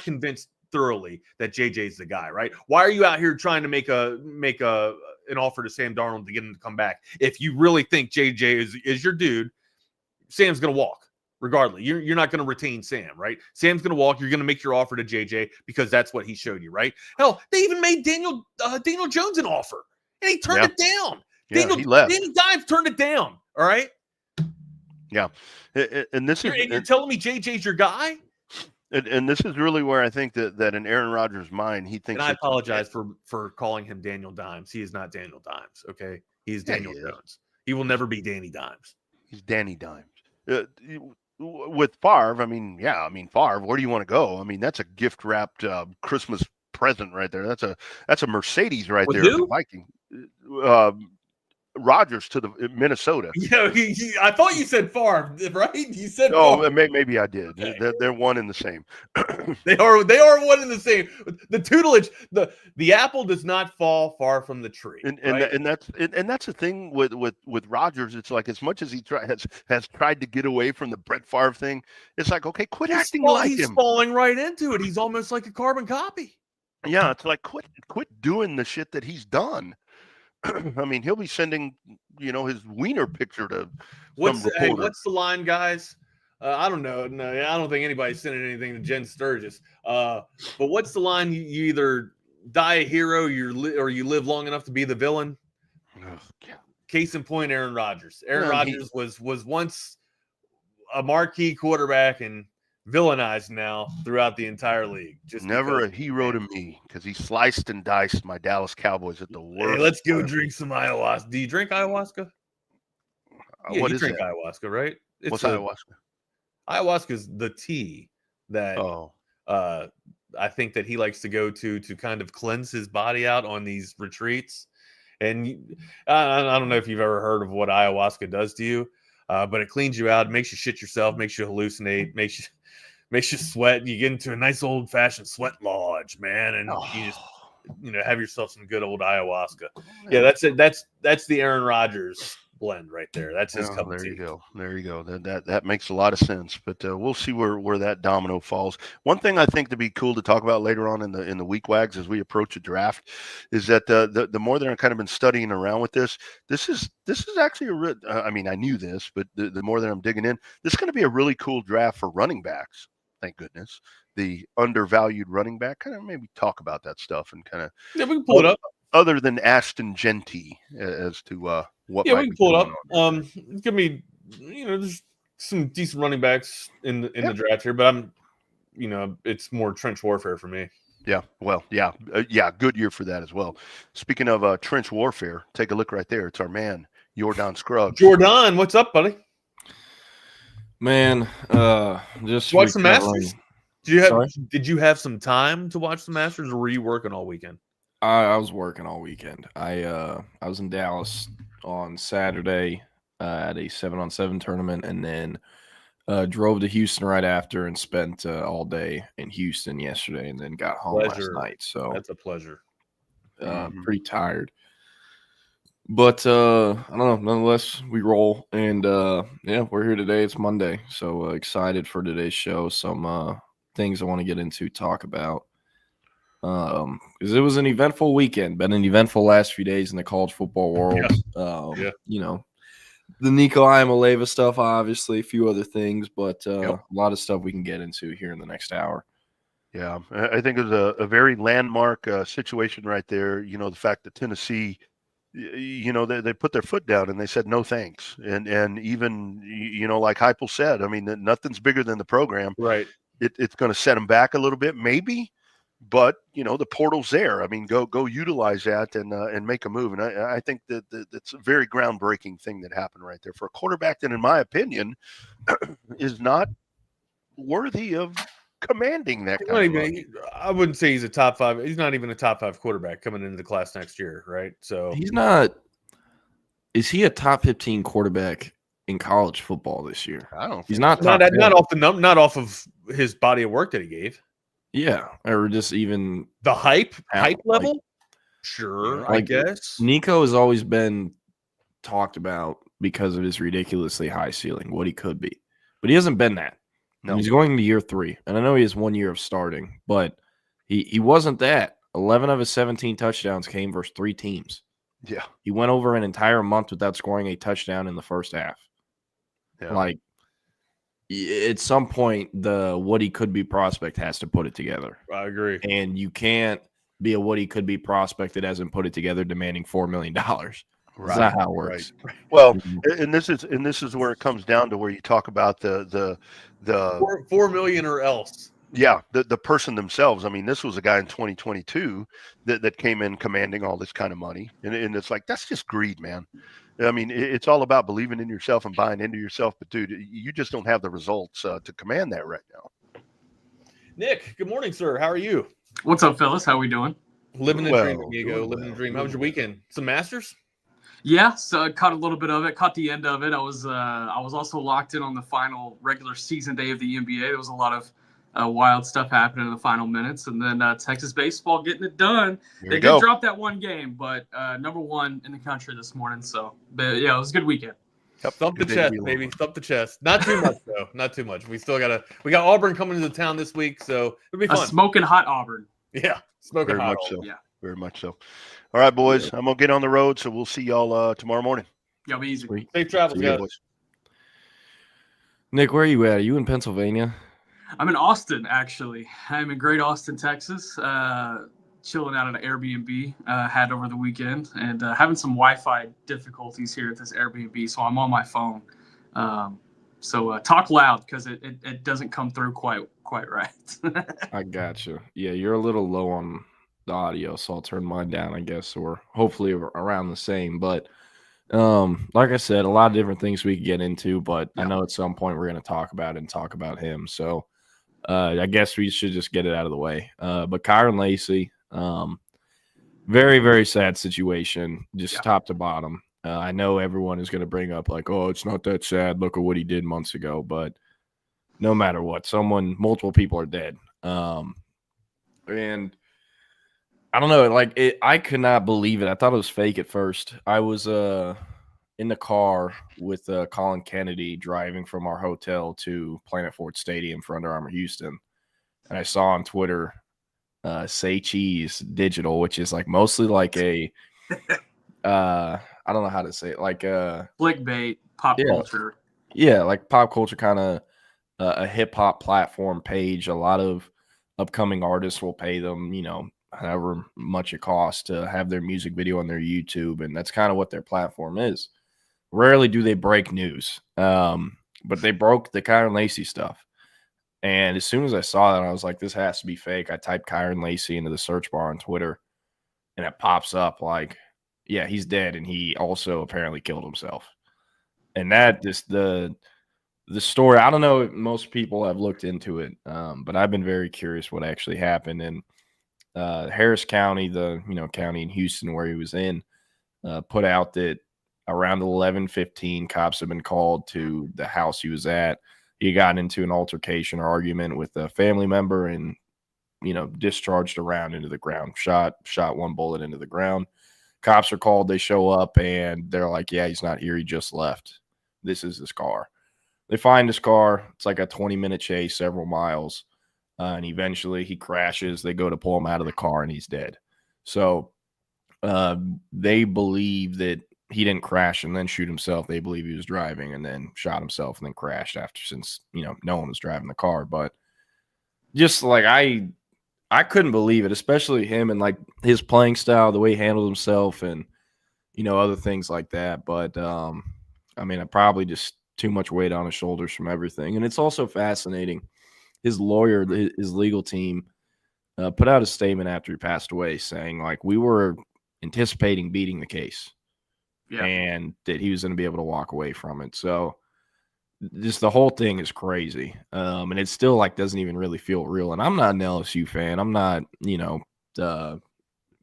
convinced thoroughly that JJ's the guy, right? Why are you out here trying to make an offer to Sam Darnold to get him to come back? If you really think JJ is your dude, Sam's going to walk regardless. You're not going to retain Sam, right? Sam's going to walk. You're going to make your offer to JJ because that's what he showed you, right? Hell, they even made Daniel Jones an offer, and he turned it down. Yeah, he left. Danny Dimes turned it down. All right. Yeah, and this you're telling me JJ's your guy. And this is really where I think that in Aaron Rodgers' mind, he thinks. And I apologize for calling him Daniel Dimes. He is not Daniel Dimes. Okay, he's Daniel Jones. He will never be Danny Dimes. He's Danny Dimes. With Favre, Favre, where do you want to go? I mean, that's a gift wrapped Christmas present right there. That's a Mercedes right there. Who? The Viking. Rodgers to the Minnesota. Yeah, I thought you said Favre, right? You said. Oh, maybe I did. Okay. They're one and the same. They are one and the same. The tutelage, the apple does not fall far from the tree. And that's the thing with Rodgers. It's like, as much as he has tried to get away from the Brett Favre thing, it's like, okay, quit acting like him. He's falling right into it. He's almost like a carbon copy. Yeah, it's like quit doing the shit that he's done. I mean, he'll be sending, his wiener picture to some reporter. Hey, what's the line, guys? I don't know. No, I don't think anybody's sending anything to Jen Sturgis. But what's the line? You either die a hero, or you live long enough to be the villain. Oh, Case in point, Aaron Rodgers. Aaron Rodgers was once a marquee quarterback and villainized now throughout the entire league. Just never a hero to me, because he sliced and diced my Dallas Cowboys at the worst. Hey, let's go drink some ayahuasca. Do you drink ayahuasca? Yeah, what you is drink that? ayahuasca, right? What's ayahuasca? Ayahuasca is the tea that I think that he likes to go to kind of cleanse his body out on these retreats. And I don't know if you've ever heard of what ayahuasca does to you, but it cleans you out, makes you shit yourself, makes you hallucinate, makes you sweat. You get into a nice old-fashioned sweat lodge, man, and you just have yourself some good old ayahuasca. Yeah, that's it. That's the Aaron Rodgers blend right there. That's his cup of tea. There you go. That makes a lot of sense. But we'll see where that domino falls. One thing I think to be cool to talk about later on in the week, Wags, as we approach a draft, is that the more that I've kind of been studying around with this is actually I knew this, but the more that I'm digging in, this is going to be a really cool draft for running backs. Thank goodness. The undervalued running back. Kind of maybe talk about that stuff and kind of we can pull it up. Other than Ashton Genty as to what. Yeah, we can pull it up. It's gonna be there's some decent running backs in the draft here, but it's more trench warfare for me. Yeah, well, yeah, good year for that as well. Speaking of trench warfare, take a look right there. It's our man Jordan Scruggs. Jordan, what's up, buddy? Man, just watch the Masters. Did you have some time to watch the Masters, or were you working all weekend? I was working all weekend. I was in Dallas on Saturday at a 7-on-7 tournament, and then drove to Houston right after and spent all day in Houston yesterday, and then got home last night. So that's a pleasure. Pretty tired. But I don't know. Nonetheless, we roll, and we're here today. It's Monday, so excited for today's show. Some things I want to get into, talk about, because it was an eventful weekend. Been an eventful last few days in the college football world. The Nico Iamaleava stuff, obviously, a few other things, but a lot of stuff we can get into here in the next hour. Yeah, I think it was a very landmark situation right there. The fact that Tennessee, they put their foot down and they said no thanks, and even like Heupel said, I mean, nothing's bigger than the program. Right. It's going to set them back a little bit, maybe, but the portal's there. I mean, go utilize that and make a move. And I think that that's a very groundbreaking thing that happened right there for a quarterback that, in my opinion, is not worthy of commanding that kind of money. I wouldn't say he's a top 5. He's not even a top 5 quarterback coming into the class next year, right? So he's not. Is he a top 15 quarterback in college football this year? I don't. He's not not off of his body of work that he gave. Yeah, or just even the hype level. Like, sure, I guess Nico has always been talked about because of his ridiculously high ceiling, what he could be, but he hasn't been that. No, he's going into year 3, and I know he has 1 year of starting, but he wasn't that. 11 of his 17 touchdowns came versus 3 teams. Yeah, he went over an entire month without scoring a touchdown in the first half. Yeah. Like, at some point, the what he could be prospect has to put it together. I agree, and you can't be a what he could be prospect that hasn't put it together, demanding $4 million. Right. That's not how it works. Right. Well, and this is where it comes down to where you talk about the $4 million or else. Yeah, the person themselves. I mean, this was a guy in 2022 that came in commanding all this kind of money, and it's like, that's just greed, man. I mean, it's all about believing in yourself and buying into yourself. But dude, you just don't have the results to command that right now. Nick, good morning, sir. How are you? What's up, fellas? How we doing? Living the dream, amigo. Living the dream. How was your weekend? Some Masters? Yeah, so I caught a little bit of it. Caught the end of it. I was also locked in on the final regular season day of the NBA. There was a lot of wild stuff happening in the final minutes, and then Texas baseball getting it done. They did drop that one game, but number 1 in the country this morning. So, but yeah, it was a good weekend. Thump the chest, baby. Thump the chest. Not too much, though. Not too much. We got Auburn coming into town this week, so it'll be fun. A smoking hot Auburn. Yeah, smoking hot. So. Yeah, very much so. All right, boys. I'm gonna get on the road, so we'll see y'all tomorrow morning. Y'all be easy. Sweet. Safe travels, guys. Boys. Nick, where are you at? Are you in Pennsylvania? I'm in Austin, actually. I'm in Great Austin, Texas. Chilling out at an Airbnb had over the weekend, and having some Wi-Fi difficulties here at this Airbnb, so I'm on my phone. So talk loud because it doesn't come through quite right. I got you. Yeah, you're a little low on the audio, so I'll turn mine down, I guess, or hopefully around the same. But like I said, a lot of different things we could get into, but I know at some point we're going to talk about him. So I guess we should just get it out of the way. But Kyron Lacy, very, very sad situation, just top to bottom. I know everyone is going to bring up like, oh, it's not that sad. Look at what he did months ago. But no matter what, multiple people are dead. And I don't know, like I could not believe it. I thought it was fake at first. I was in the car with Colin Kennedy driving from our hotel to Planet Ford Stadium for Under Armour Houston. And I saw on Twitter, Say Cheese Digital, which is like mostly like a, I don't know how to say it, like a clickbait, pop culture. Yeah, like pop culture kind of a hip hop platform page. A lot of upcoming artists will pay them, however much it costs to have their music video on their YouTube. And that's kind of what their platform is. Rarely do they break news, but they broke the Kyron Lacy stuff. And as soon as I saw that, I was like, this has to be fake. I typed Kyron Lacy into the search bar on Twitter, and it pops up like, yeah, he's dead, and he also apparently killed himself. And that just the story, I don't know if most people have looked into it, but I've been very curious what actually happened. And Harris County, the county in Houston where he was in, put out that around 11:15, cops have been called to the house he was at. He got into an altercation or argument with a family member and, discharged a round into the ground, shot one bullet into the ground. Cops are called. They show up and they're like, yeah, he's not here. He just left. This is his car. They find his car. It's like a 20-minute chase, several miles. And eventually he crashes. They go to pull him out of the car and he's dead. So they believe that he didn't crash and then shoot himself. They believe he was driving and then shot himself and then crashed since no one was driving the car. But just like I couldn't believe it, especially him and like his playing style, the way he handled himself and, other things like that. But I probably just too much weight on his shoulders from everything. And it's also fascinating. His lawyer, his legal team, put out a statement after he passed away saying, like, we were anticipating beating the case and that he was going to be able to walk away from it. So just the whole thing is crazy. And it still like doesn't even really feel real. And I'm not an LSU fan. I'm not,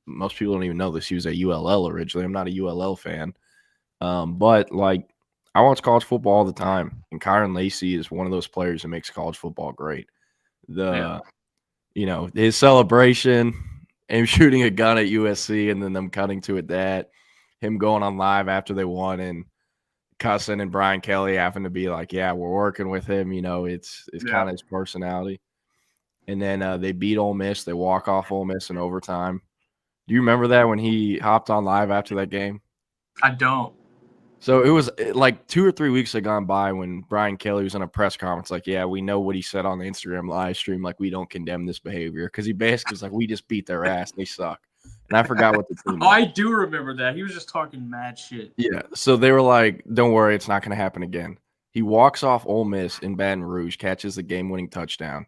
most people don't even know this. He was at ULL originally. I'm not a ULL fan. But like, I watch college football all the time, and Kyron Lacey is one of those players that makes college football great. His celebration, him shooting a gun at USC, and then them cutting to it, that him going on live after they won and cussing, and Brian Kelly having to be like, "Yeah, we're working with him." It's kind of his personality. And then they beat Ole Miss. They walk off Ole Miss in overtime. Do you remember that when he hopped on live after that game? I don't. So it was like 2 or 3 weeks had gone by when Brian Kelly was in a press conference like, yeah, we know what he said on the Instagram live stream. Like, we don't condemn this behavior. Because he basically was like, we just beat their ass. They suck. And I forgot what the team was. I do remember that. He was just talking mad shit. Yeah. So they were like, don't worry, it's not going to happen again. He walks off Ole Miss in Baton Rouge, catches the game-winning touchdown.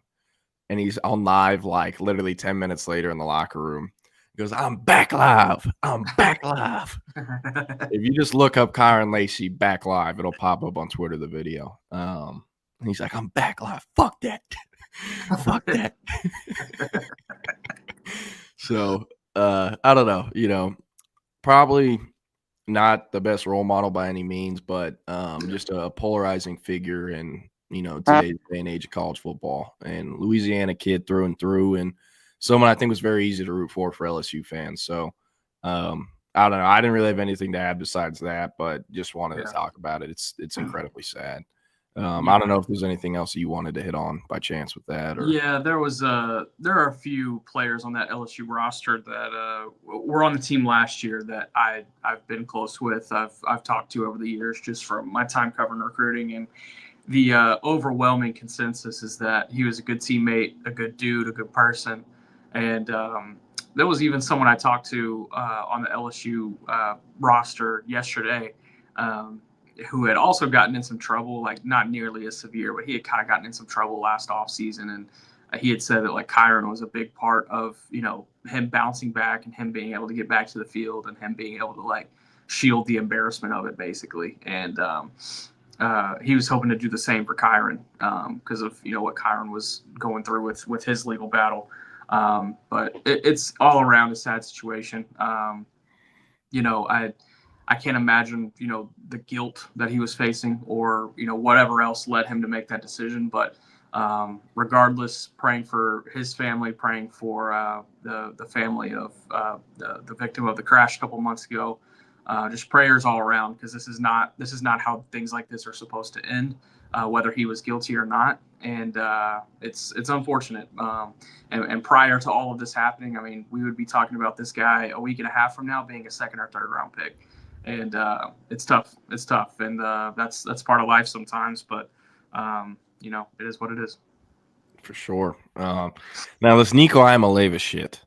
And he's on live like literally 10 minutes later in the locker room. He goes, I'm back live. I'm back live. If you just look up Kyron Lacey back live, it'll pop up on Twitter, the video. And he's like, I'm back live. Fuck that. Fuck that. So, I don't know. Probably not the best role model by any means, but just a polarizing figure in, today's day and age of college football. And Louisiana kid through and through, and someone I think was very easy to root for LSU fans. So, I don't know. I didn't really have anything to add besides that, but just wanted to talk about it. It's incredibly sad. I don't know if there's anything else you wanted to hit on by chance with that. Or... Yeah, there are a few players on that LSU roster that were on the team last year that I've been close with. I've talked to over the years just from my time covering recruiting, and the overwhelming consensus is that he was a good teammate, a good dude, a good person. And there was even someone I talked to on the LSU roster yesterday who had also gotten in some trouble, like not nearly as severe, but he had kind of gotten in some trouble last offseason. And he had said that like Kyron was a big part of, him bouncing back and him being able to get back to the field and him being able to like shield the embarrassment of it basically. And he was hoping to do the same for Kyron because of, what Kyron was going through with his legal battle. But it's all around a sad situation. I can't imagine, the guilt that he was facing or, whatever else led him to make that decision. But regardless, praying for his family, praying for the family of the victim of the crash a couple months ago. Just prayers all around, because this is not how things like this are supposed to end, whether he was guilty or not. And it's unfortunate. And prior to all of this happening, I mean, we would be talking about this guy a week and a half from now being a second or third round pick. And it's tough. It's tough. And that's part of life sometimes. But, it is what it is. For sure. Now, this Nico Iamaleava shit.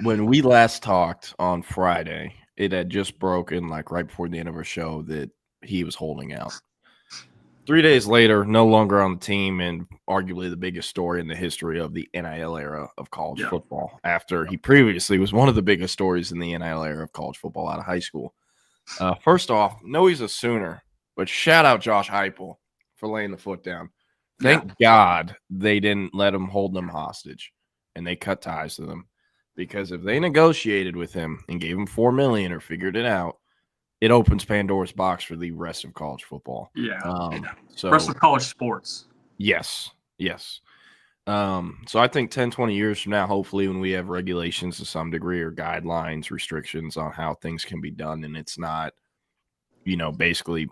When we last talked on Friday, it had just broken, like right before the end of our show, that he was holding out. 3 days later, no longer on the team, and arguably the biggest story in the history of the NIL era of college football, after he previously was one of the biggest stories in the NIL era of college football out of high school. First off, no, he's a Sooner, but shout out Josh Heupel for laying the foot down. Thank God they didn't let him hold them hostage, and they cut ties to them. Because if they negotiated with him and gave him $4 million or figured it out, it opens Pandora's box for the rest of college football. Yeah. So rest of college sports. Yes. So I think 10, 20 years from now, hopefully when we have regulations to some degree or guidelines, restrictions on how things can be done, and it's not, basically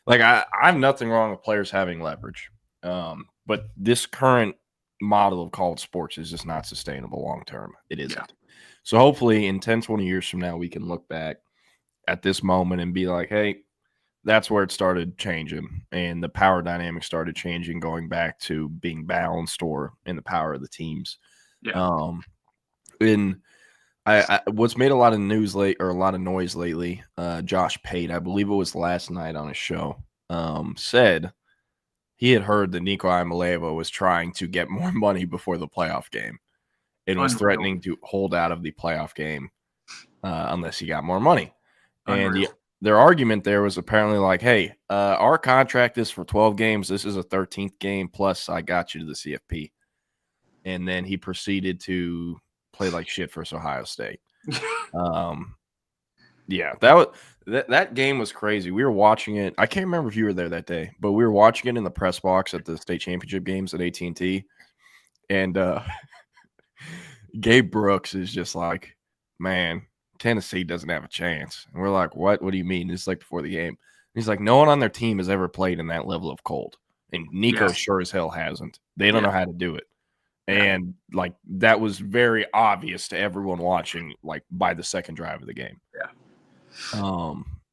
like I have nothing wrong with players having leverage. But this current model of college sports is just not sustainable long term. It isn't. Yeah. So hopefully in 10, 20 years from now, we can look back at this moment and be like, hey, that's where it started changing, and the power dynamic started changing, going back to being balanced or in the power of the teams. Yeah. And I what's made a lot of news a lot of noise lately, Josh Pate, I believe it was last night on his show, said he had heard that Nico Iamaleava was trying to get more money before the playoff game and was threatening to hold out of the playoff game unless he got more money. And their argument there was apparently like, hey, our contract is for 12 games. This is a 13th game, plus I got you to the CFP. And then he proceeded to play like shit versus Ohio State. Yeah, that game was crazy. We were watching it. I can't remember if you were there that day, but we were watching it in the press box at the state championship games at AT&T. And Gabe Brooks is just like, man, Tennessee doesn't have a chance. And we're like, what? What do you mean? It's like before the game. He's like, no one on their team has ever played in that level of cold. And Nico sure as hell hasn't. They don't know how to do it. And like that was very obvious to everyone watching, like by the second drive of the game.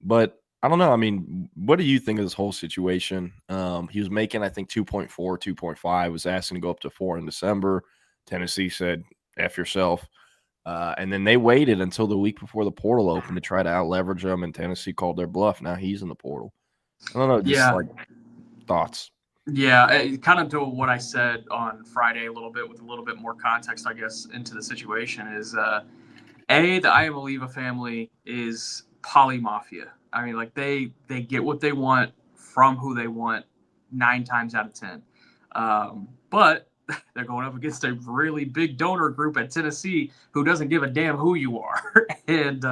But I don't know. I mean, what do you think of this whole situation? He was making, I think, 2.4, 2.5, was asking to go up to 4 in December. Tennessee said, F yourself. And then they waited until the week before the portal opened to try to out leverage him, and Tennessee called their bluff. Now he's in the portal. I don't know. Just like thoughts. Yeah, kind of to what I said on Friday a little bit with a little bit more context, I guess, into the situation is, the Iamaleava family is polymafia. I mean, like they get what they want from who they want 9 times out of 10. But they're going up against a really big donor group at Tennessee who doesn't give a damn who you are. And,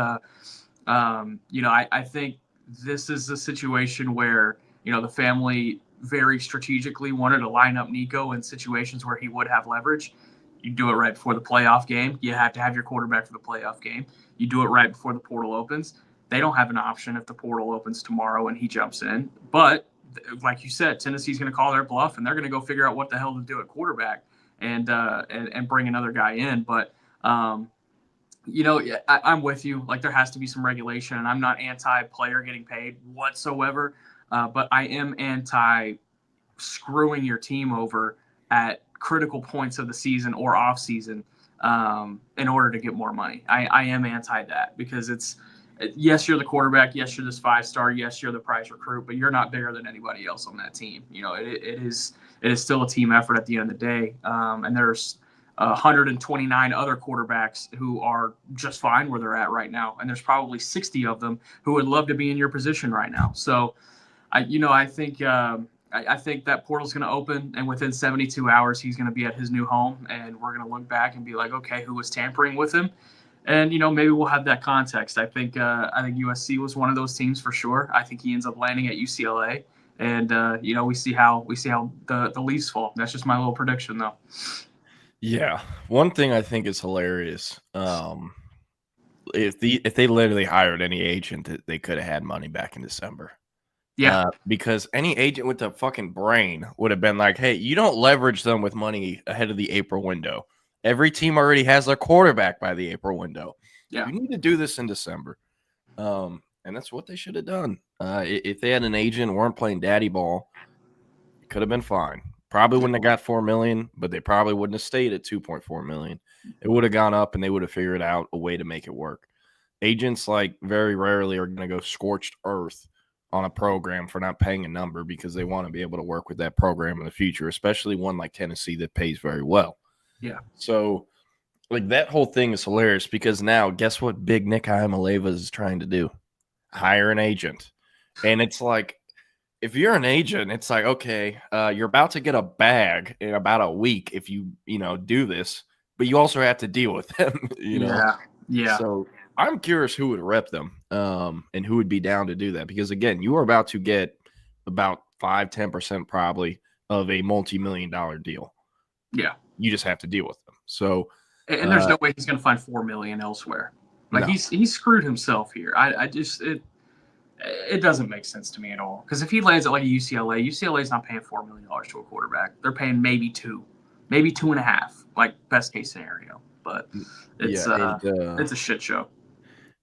I think this is a situation where, the family very strategically wanted to line up Nico in situations where he would have leverage. You do it right before the playoff game. You have to have your quarterback for the playoff game. You do it right before the portal opens. They don't have an option if the portal opens tomorrow and he jumps in. But like you said, Tennessee's going to call their bluff, and they're going to go figure out what the hell to do at quarterback and bring another guy in. But, I'm with you. Like, there has to be some regulation, and I'm not anti-player getting paid whatsoever. But I am anti-screwing your team over at critical points of the season or off season in order to get more money. I am anti that because yes, you're the quarterback. Yes, you're this 5-star. Yes, you're the prize recruit, but you're not bigger than anybody else on that team. It is still a team effort at the end of the day. And there's 129 other quarterbacks who are just fine where they're at right now. And there's probably 60 of them who would love to be in your position right now. So, I think that portal's going to open, and within 72 hours, he's going to be at his new home, and we're going to look back and be like, okay, who was tampering with him? And, maybe we'll have that context. I think USC was one of those teams for sure. I think he ends up landing at UCLA, and, we see how the leaves fall. That's just my little prediction, though. Yeah. One thing I think is hilarious, if they literally hired any agent, they could have had money back in December. Yeah, because any agent with a fucking brain would have been like, hey, you don't leverage them with money ahead of the April window. Every team already has their quarterback by the April window. Yeah. You need to do this in December. And that's what they should have done. If they had an agent and weren't playing daddy ball, it could have been fine. Probably wouldn't have got $4 million, but they probably wouldn't have stayed at $2.4 million. It would have gone up, and they would have figured out a way to make it work. Agents, like, very rarely are going to go scorched earth on a program for not paying a number because they want to be able to work with that program in the future, especially one like Tennessee that pays very well. Yeah. So, like, that whole thing is hilarious because now, guess what Big Nick Iamaleava is trying to do? Hire an agent. And it's like, if you're an agent, it's like, okay, you're about to get a bag in about a week if you do this, but you also have to deal with them, Yeah. So I'm curious who would rep them and who would be down to do that. Because, again, you are about to get about 5-10% probably of a multi-million-dollar deal. Yeah. You just have to deal with them. So, and there's no way he's going to find $4 million elsewhere. Like, no. he screwed himself here. It doesn't make sense to me at all. Because if he lands at like a UCLA is not paying $4 million to a quarterback. They're paying maybe 2, maybe 2.5, like best case scenario. But it's a shit show.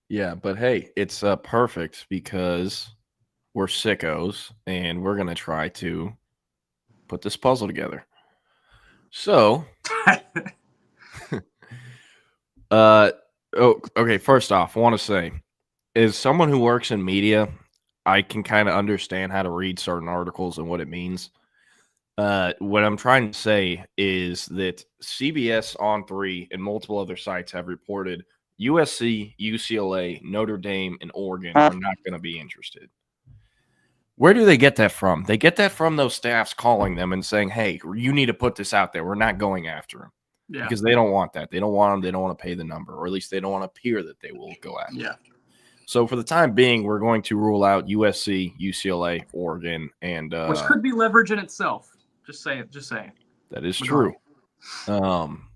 Yeah, but hey, it's perfect because we're sickos and we're gonna try to put this puzzle together. So, okay. First off, I want to say, as someone who works in media, I can kind of understand how to read certain articles and what it means. What I'm trying to say is that CBS On 3 and multiple other sites have reported USC, UCLA, Notre Dame, and Oregon are not going to be interested. Where do they get that from? They get that from those staffs calling them and saying, hey, you need to put this out there. We're not going after them. Yeah. Because they don't want that. They don't want them. They don't want to pay the number, or at least they don't want to appear that they will go after. Yeah. So for the time being, we're going to rule out USC, UCLA, Oregon, and which could be leverage in itself. Just saying. That is true.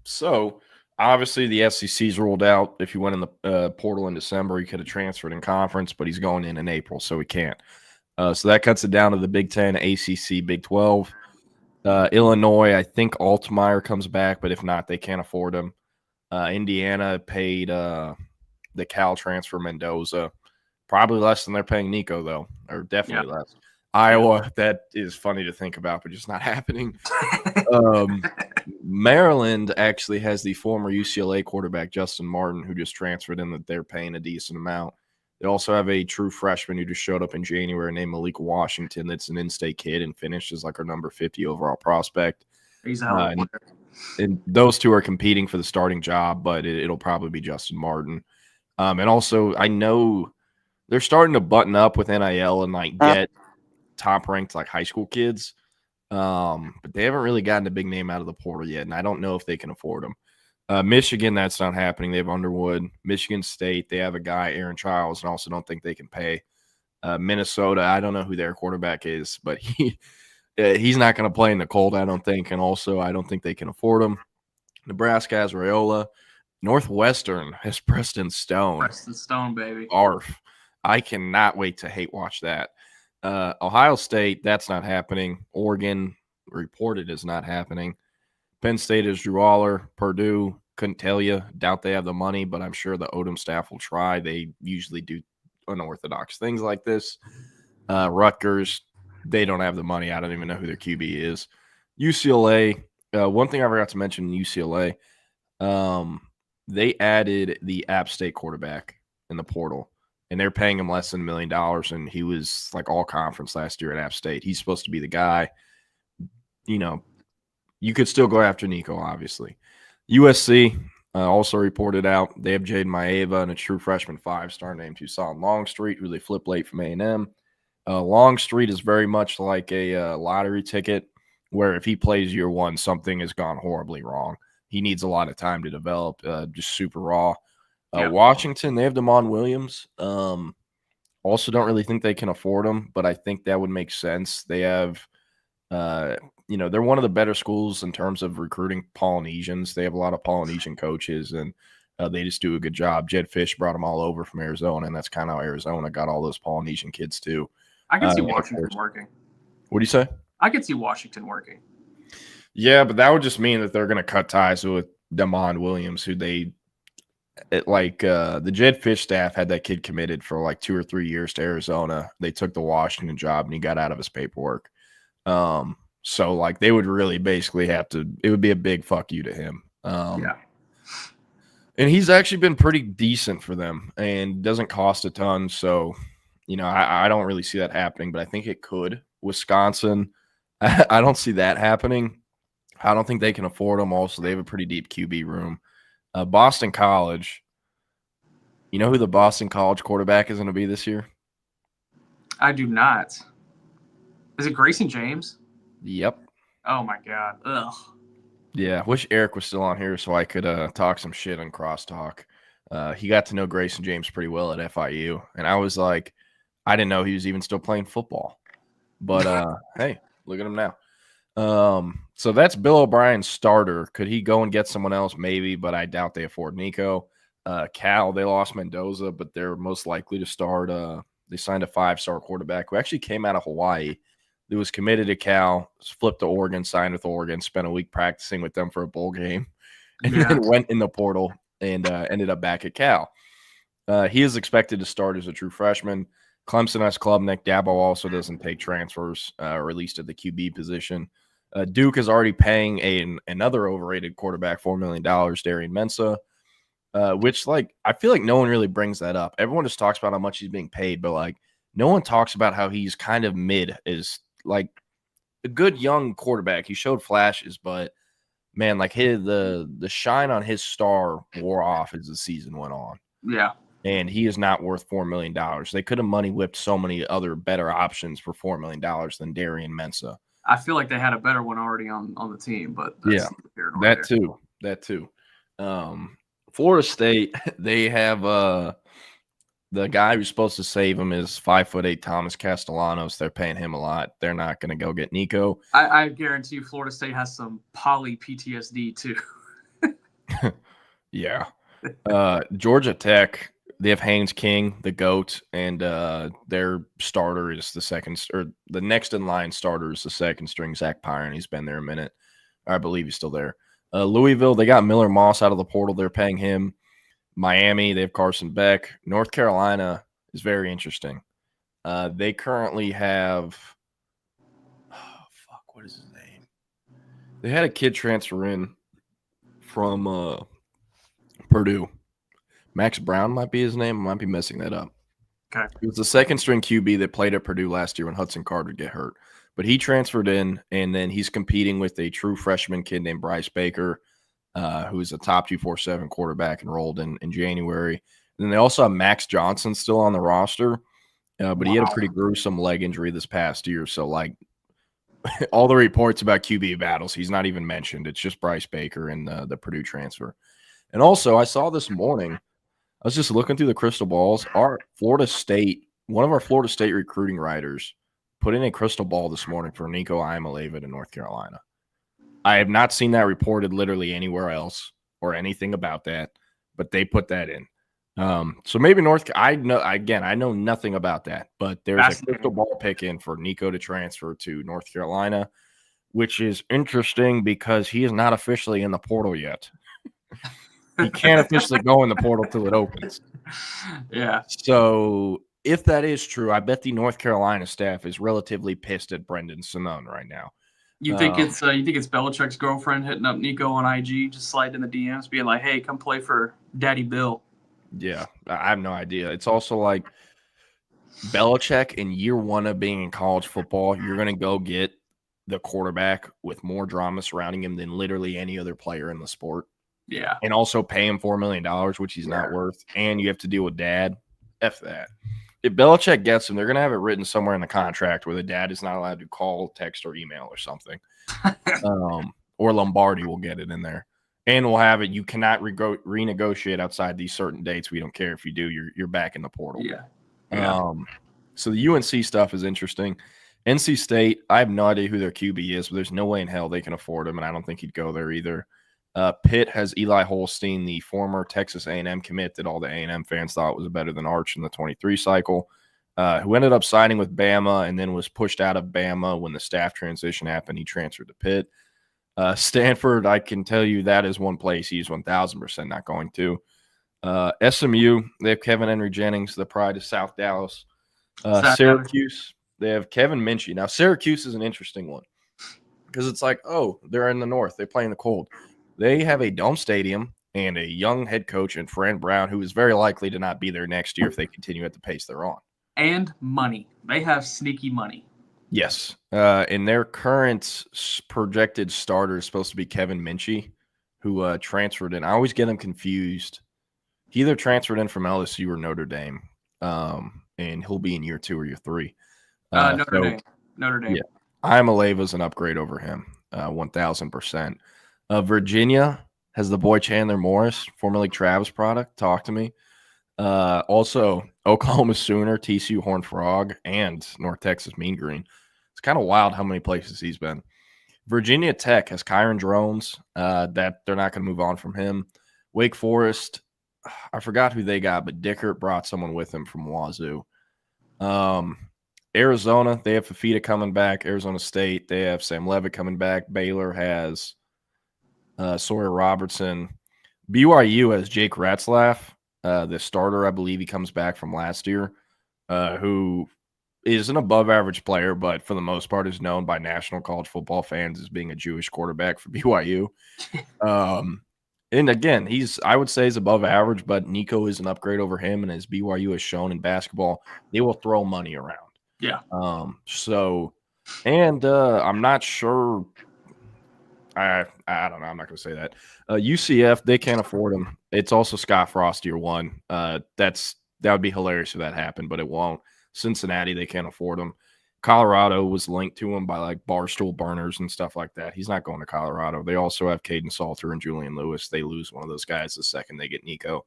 So obviously the SEC's ruled out. If you went in the portal in December, he could have transferred in conference, but he's going in April, so he can't. So that cuts it down to the Big Ten, ACC, Big 12. Illinois, I think Altmaier comes back, but if not, they can't afford him. Indiana paid the Cal transfer Mendoza, probably less than they're paying Nico, though, or definitely less. Iowa, that is funny to think about, but just not happening. Maryland actually has the former UCLA quarterback, Justin Martin, who just transferred in that they're paying a decent amount. They also have a true freshman who just showed up in January named Malik Washington that's an in-state kid and finished as like our number 50 overall prospect. He's out. And those two are competing for the starting job, but it'll probably be Justin Martin. And also, I know they're starting to button up with NIL and like get top-ranked like high school kids, but they haven't really gotten a big name out of the portal yet, and I don't know if they can afford them. Michigan, that's not happening. They have Underwood. Michigan State, they have a guy, Aaron Childs, and also don't think they can pay. Minnesota, I don't know who their quarterback is, but he's not going to play in the cold, I don't think, and also I don't think they can afford him. Nebraska has Raiola. Northwestern has Preston Stone. Preston Stone, baby. ARF. I cannot wait to hate watch that. Ohio State, that's not happening. Oregon, reported is not happening. Penn State is Drew Aller. Purdue, couldn't tell you. Doubt they have the money, but I'm sure the Odom staff will try. They usually do unorthodox things like this. Rutgers, they don't have the money. I don't even know who their QB is. UCLA, one thing I forgot to mention in UCLA, they added the App State quarterback in the portal, and they're paying him less than $1 million, and he was like all conference last year at App State. He's supposed to be the guy. You know, you could still go after Nico, obviously. USC also reported out they have Jaden Maeva and a true freshman 5-star named Tucson Longstreet, who they flipped late from A&M. Longstreet is very much like a lottery ticket where if he plays year one, something has gone horribly wrong. He needs a lot of time to develop, just super raw. Washington, they have Damon Williams. Also don't really think they can afford him, but I think that would make sense. They have, they're one of the better schools in terms of recruiting Polynesians. They have a lot of Polynesian coaches, and they just do a good job. Jed Fish brought them all over from Arizona, and that's kind of how Arizona got all those Polynesian kids too. I can see Washington working. What do you say? I could see Washington working. Yeah, but that would just mean that they're going to cut ties with Damon Williams, who the Jed Fish staff had that kid committed for like 2 or 3 years to Arizona. They took the Washington job, and he got out of his paperwork. So like they would really basically have to. It would be a big fuck you to him. And he's actually been pretty decent for them, and doesn't cost a ton. So, I don't really see that happening, but I think it could. Wisconsin, I don't see that happening. I don't think they can afford them. Also, they have a pretty deep QB room. Boston College. You know who the Boston College quarterback is going to be this year? I do not. Is it Grayson James? Yep. Oh, my God. Ugh. Yeah, wish Eric was still on here so I could talk some shit on Crosstalk. He got to know Grayson James pretty well at FIU, and I was like, I didn't know he was even still playing football. But, hey, look at him now. So that's Bill O'Brien's starter. Could he go and get someone else? Maybe, but I doubt they afford Nico. Cal, they lost Mendoza, but they're most likely to start. They signed a 5-star quarterback who actually came out of Hawaii. He was committed to Cal, flipped to Oregon, signed with Oregon, spent a week practicing with them for a bowl game, and then went in the portal and ended up back at Cal. He is expected to start as a true freshman. Clemson has Klubnik. Dabo also doesn't take transfers, or at least at the QB position. Duke is already paying another overrated quarterback $4 million, Darian Mensah, which, I feel like no one really brings that up. Everyone just talks about how much he's being paid, but, no one talks about how he's kind of mid. a good young quarterback. He showed flashes, but man, like the shine on his star wore off as the season went on. Yeah. And he is not worth $4 million. They could have money whipped so many other better options for $4 million than Darian Mensah. I feel like they had a better one already on the team, but that's that too. Florida State, they have the guy who's supposed to save him is 5'8" Thomas Castellanos. They're paying him a lot. They're not going to go get Nico. I guarantee you Florida State has some poly PTSD too. Yeah. Georgia Tech, they have Haynes King, the GOAT, and their starter is the next in line starter is the second string, Zach Pyron. He's been there a minute. I believe he's still there. Louisville, they got Miller Moss out of the portal. They're paying him. Miami, they have Carson Beck. North Carolina is very interesting. They currently have what is his name? They had a kid transfer in from Purdue. Max Brown might be his name. I might be messing that up. Okay. He was the second string QB that played at Purdue last year when Hudson Card would get hurt. But he transferred in, and then he's competing with a true freshman kid named Bryce Baker, who is a top 247 quarterback enrolled in January. And then they also have Max Johnson still on the roster, but he had a pretty gruesome leg injury this past year. So, like, all the reports about QB battles, he's not even mentioned. It's just Bryce Baker and the Purdue transfer. And also, I saw this morning, I was just looking through the crystal balls. One of our Florida State recruiting writers put in a crystal ball this morning for Nico Iamaleava to North Carolina. I have not seen that reported literally anywhere else or anything about that, but they put that in. So maybe I know nothing about that, but there's a crystal ball pick in for Nico to transfer to North Carolina, which is interesting because he is not officially in the portal yet. He can't officially go in the portal till it opens. Yeah. So if that is true, I bet the North Carolina staff is relatively pissed at Brendan Simone right now. You think it's Belichick's girlfriend hitting up Nico on IG, just sliding in the DMs, being like, "Hey, come play for Daddy Bill." Yeah, I have no idea. It's also like Belichick in year one of being in college football, you're going to go get the quarterback with more drama surrounding him than literally any other player in the sport. Yeah. And also pay him $4 million, which he's not worth. And you have to deal with dad. F that. If Belichick gets him, they're going to have it written somewhere in the contract where the dad is not allowed to call, text, or email or something. Or Lombardi will get it in there. And we'll have it. You cannot renegotiate outside these certain dates. We don't care if you do. You're back in the portal. Yeah. So the UNC stuff is interesting. NC State, I have no idea who their QB is, but there's no way in hell they can afford him, and I don't think he'd go there either. Pitt has Eli Holstein, the former Texas A&M commit that all the A&M fans thought was better than Arch in the 23 cycle, who ended up signing with Bama and then was pushed out of Bama when the staff transition happened. He transferred to Pitt. Stanford, I can tell you that is one place he's 1,000% not going to. SMU, they have Kevin Henry Jennings, the pride of South Dallas. Syracuse, they have Kevin Minchie. Now, Syracuse is an interesting one because it's like, oh, they're in the north. They play in the cold. They have a dome stadium and a young head coach in Fran Brown, who is very likely to not be there next year if they continue at the pace they're on. And money. They have sneaky money. Yes. And their current projected starter is supposed to be Kevin Minchie, who transferred in. I always get him confused. He either transferred in from LSU or Notre Dame, and he'll be in year 2 or year 3. Notre Dame. Yeah. Iamaleava's an upgrade over him, 1,000%. Virginia has the boy Chandler Morris, formerly Travis product. Talk to me. Also, Oklahoma Sooner, TCU Horned Frog, and North Texas Mean Green. It's kind of wild how many places he's been. Virginia Tech has Kyron Drones. That they're not going to move on from him. Wake Forest, I forgot who they got, but Dickert brought someone with him from Wazoo. Arizona, they have Fafita coming back. Arizona State, they have Sam Levitt coming back. Baylor has Sawyer Robertson. BYU has Jake Ratzlaff, the starter. I believe he comes back from last year, who is an above-average player, but for the most part is known by national college football fans as being a Jewish quarterback for BYU. And again, I would say he's above average, but Nico is an upgrade over him, and as BYU has shown in basketball, they will throw money around. Yeah. So And I'm not sure. I don't know. I'm not going to say that. UCF, they can't afford him. It's also Scott Frost year one. That would be hilarious if that happened, but it won't. Cincinnati, they can't afford him. Colorado was linked to him by like Barstool Burners and stuff like that. He's not going to Colorado. They also have Caden Salter and Julian Lewis. They lose one of those guys the second they get Nico.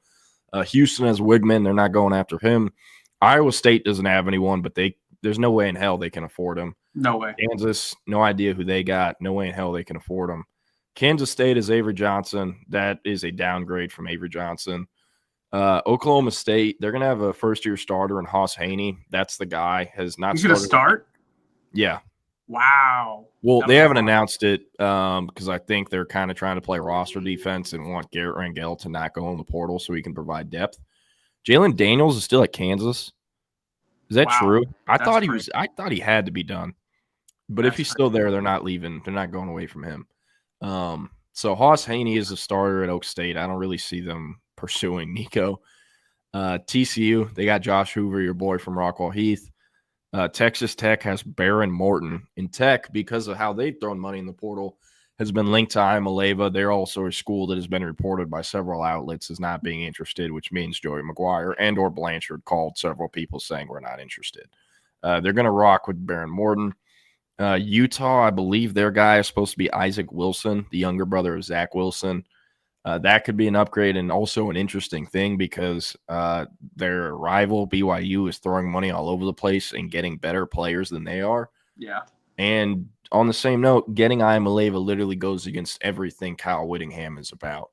Houston has Wigman. They're not going after him. Iowa State doesn't have anyone, but there's no way in hell they can afford him. No way. Kansas, no idea who they got. No way in hell they can afford them. Kansas State is Avery Johnson. That is a downgrade from Avery Johnson. Oklahoma State, they're going to have a first-year starter in Hoss Haney. That's the guy. He's going to start? Yeah. Wow. Well, they haven't announced it because I think they're kind of trying to play roster defense and want Garrett Rangel to not go in the portal so he can provide depth. Jalen Daniels is still at Kansas. Is that true? I thought he had to be done. But if he's still there, they're not leaving. They're not going away from him. So Hoss Haney is a starter at Oak State. I don't really see them pursuing Nico. TCU, they got Josh Hoover, your boy from Rockwall Heath. Texas Tech has Baron Morton. In Tech, because of how they've thrown money in the portal, has been linked to Imaleva. They're also a school that has been reported by several outlets as not being interested, which means Joey McGuire and or Blanchard called several people saying we're not interested. They're going to rock with Baron Morton. Utah, I believe their guy is supposed to be Isaac Wilson, the younger brother of Zach Wilson. That could be an upgrade and also an interesting thing because their rival BYU is throwing money all over the place and getting better players than they are. Yeah. And on the same note, getting Imaleva literally goes against everything Kyle Whittingham is about.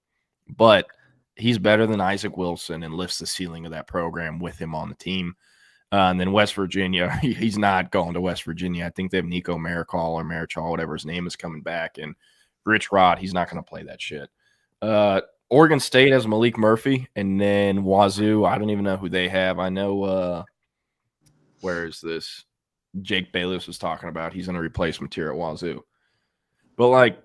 But he's better than Isaac Wilson and lifts the ceiling of that program with him on the team. And then West Virginia, he's not going to West Virginia. I think they have Nico Marichal or Marichal, whatever his name is, coming back. And Rich Rod, he's not going to play that shit. Oregon State has Malik Murphy. And then Wazoo, I don't even know who they have. I know, where is this? Jake Bayless was talking about. He's going to replace Mateer at Wazoo. But, like,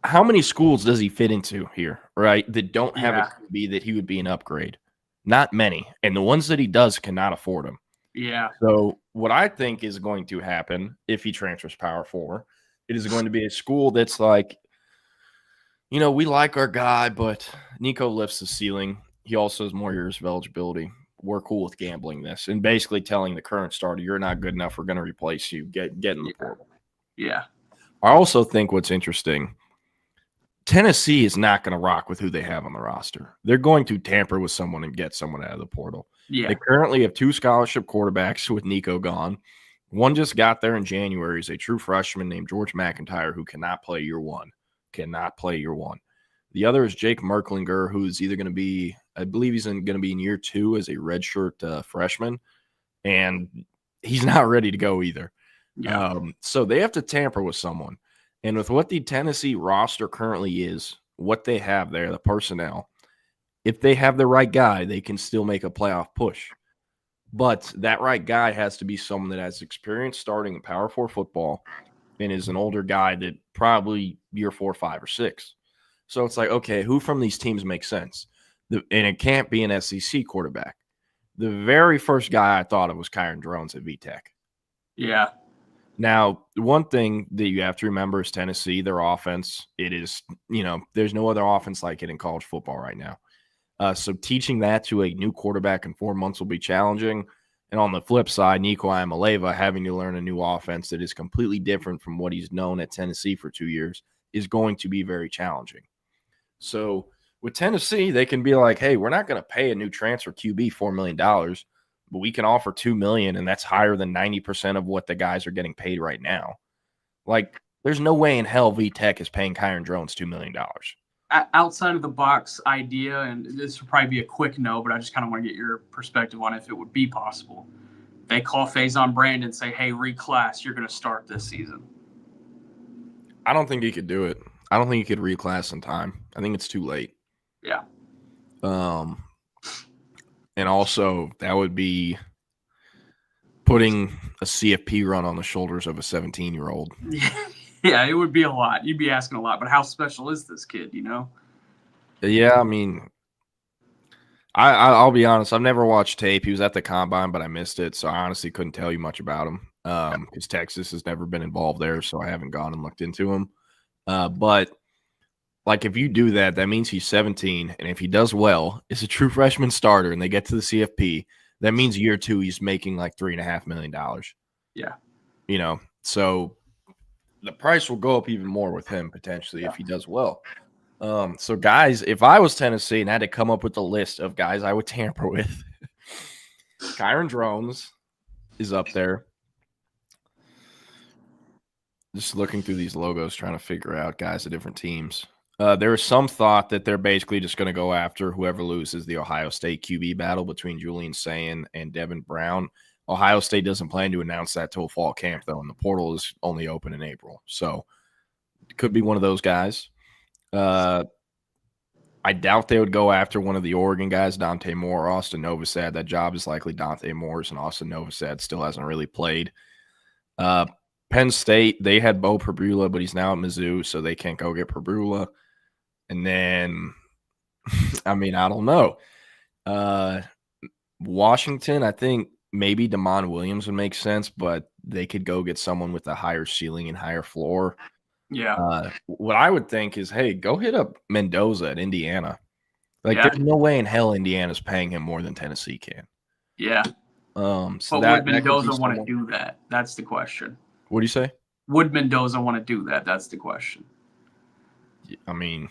how many schools does he fit into here, right, that don't have a QB that he would be an upgrade? Not many. And the ones that he does cannot afford him. Yeah. So what I think is going to happen if he transfers Power 4, it is going to be a school that's like, you know, we like our guy, but Nico lifts the ceiling. He also has more years of eligibility. We're cool with gambling this and basically telling the current starter, you're not good enough. We're going to replace you. Get in the portal. Yeah. I also think what's interesting, Tennessee is not going to rock with who they have on the roster. They're going to tamper with someone and get someone out of the portal. Yeah. They currently have 2 scholarship quarterbacks with Nico gone. One just got there in January. He's a true freshman named George McIntyre who cannot play year one. The other is Jake Merklinger, who's either going to be, I believe he's going to be in year 2 as a redshirt freshman, and he's not ready to go either. Yeah. So they have to tamper with someone. And with what the Tennessee roster currently is, what they have there, the personnel, if they have the right guy, they can still make a playoff push. But that right guy has to be someone that has experience starting in Power 4 football and is an older guy that probably year 4, 5, or 6. So it's like, okay, who from these teams makes sense? And it can't be an SEC quarterback. The very first guy I thought of was Kyron Drones at VTech. Yeah. Now, one thing that you have to remember is Tennessee, their offense, it is, you know, there's no other offense like it in college football right now. So teaching that to a new quarterback in 4 months will be challenging. And on the flip side, Nico Imaleva having to learn a new offense that is completely different from what he's known at Tennessee for 2 years is going to be very challenging. So with Tennessee, they can be like, hey, we're not going to pay a new transfer QB $4 million, but we can offer $2 million, and that's higher than 90% of what the guys are getting paid right now. Like, there's no way in hell VTech is paying Kyron Drones $2 million. Outside of the box idea, and this would probably be a quick no, but I just kind of want to get your perspective on if it would be possible. They call Faison Brand and say, hey, reclass, you're going to start this season. I don't think he could do it. I don't think he could reclass in time. I think it's too late. Yeah. And also, that would be putting a CFP run on the shoulders of a 17-year-old. Yeah, it would be a lot. You'd be asking a lot. But how special is this kid, you know? Yeah, I mean, I'll be honest. I've never watched tape. He was at the Combine, but I missed it, so I honestly couldn't tell you much about him. because Texas has never been involved there, so I haven't gone and looked into him. But like if you do that, that means he's 17, and if he does well, is a true freshman starter, and they get to the CFP, that means year 2 he's making like $3.5 million. Yeah. You know, so the price will go up even more with him potentially if he does well. So guys, if I was Tennessee and I had to come up with a list of guys I would tamper with, Kyron Drones is up there. Just looking through these logos, trying to figure out guys at different teams. There is some thought that they're basically just going to go after whoever loses the Ohio State QB battle between Julian Sayin and Devin Brown. Ohio State doesn't plan to announce that till fall camp, though, and the portal is only open in April. So it could be one of those guys. I doubt they would go after one of the Oregon guys, Dante Moore or Austin Novosad. That job is likely Dante Moore's, and Austin Novosad still hasn't really played. Penn State, they had Bo Perbula, but he's now at Mizzou, so they can't go get Perbula. And then, I mean, I don't know. Washington, I think maybe Damon Williams would make sense, but they could go get someone with a higher ceiling and higher floor. Yeah. What I would think is, hey, go hit up Mendoza at Indiana. Like, there's no way in hell Indiana's paying him more than Tennessee can. Yeah. So but would Mendoza want to do that? That's the question. What do you say? Would Mendoza want to do that? That's the question. I mean,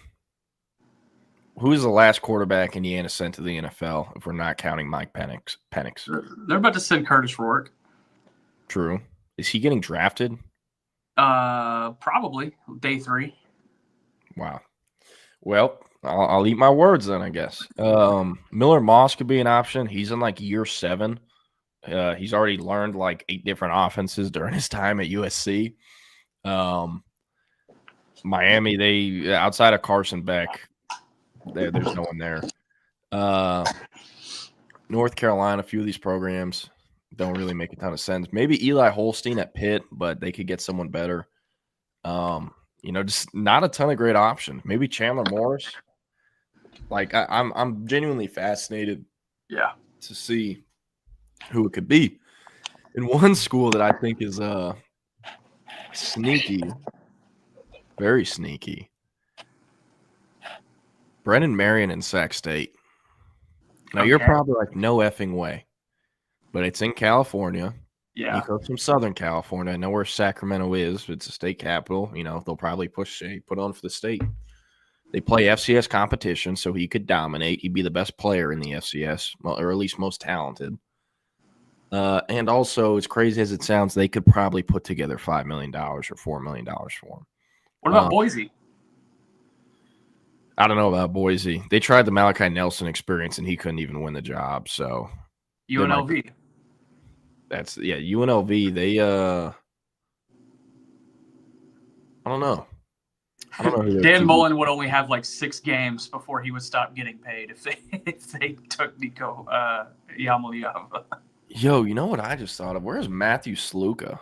who is the last quarterback Indiana sent to the NFL if we're not counting Mike Penix? They're about to send Curtis Rourke. True. Is he getting drafted? Probably day 3. Wow. Well, I'll eat my words then, I guess. Miller Moss could be an option. He's in like year 7. He's already learned like 8 different offenses during his time at USC. Miami, they outside of Carson Beck, there's no one there. North Carolina, a few of these programs don't really make a ton of sense. Maybe Eli Holstein at Pitt, but they could get someone better. Just not a ton of great options. Maybe Chandler Morris. Like I'm genuinely fascinated, to see who it could be. And one school that I think is sneaky, very sneaky, Brennan Marion and Sac State. Now, you're probably like, no effing way. But it's in California. Yeah. Nico's from Southern California. I know where Sacramento is. It's a state capital. They'll probably put on for the state. They play FCS competition, so he could dominate. He'd be the best player in the FCS, or at least most talented. And also, as crazy as it sounds, they could probably put together $5 million or $4 million for him. What about Boise? I don't know about Boise. They tried the Malachi Nelson experience, and he couldn't even win the job. So UNLV. UNLV. They I don't know. Who Dan Mullen would only have like 6 games before he would stop getting paid if they took Nico Yamaliava. Yo, you know what I just thought of? Where's Matthew Sluka?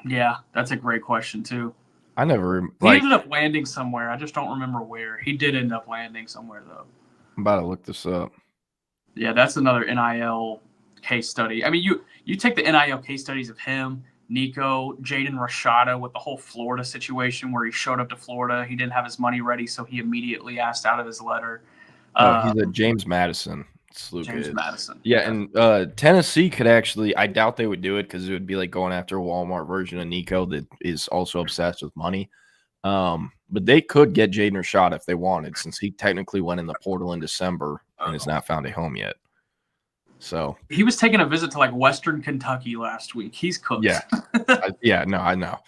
Yeah, that's a great question too. I never. He ended up landing somewhere. I just don't remember where. He did end up landing somewhere though. I'm about to look this up. Yeah, that's another NIL case study. I mean, you take the NIL case studies of him, Nico, Jaden Rashada with the whole Florida situation where he showed up to Florida. He didn't have his money ready, so he immediately asked out of his letter. He's a James Madison. James Madison. Yeah, and Tennessee could actually, I doubt they would do it because it would be like going after a Walmart version of Nico that is also obsessed with money. But they could get Jaden Rashada if they wanted, since he technically went in the portal in December and has not found a home yet. So he was taking a visit to like Western Kentucky last week. He's cooked. Yeah. I know.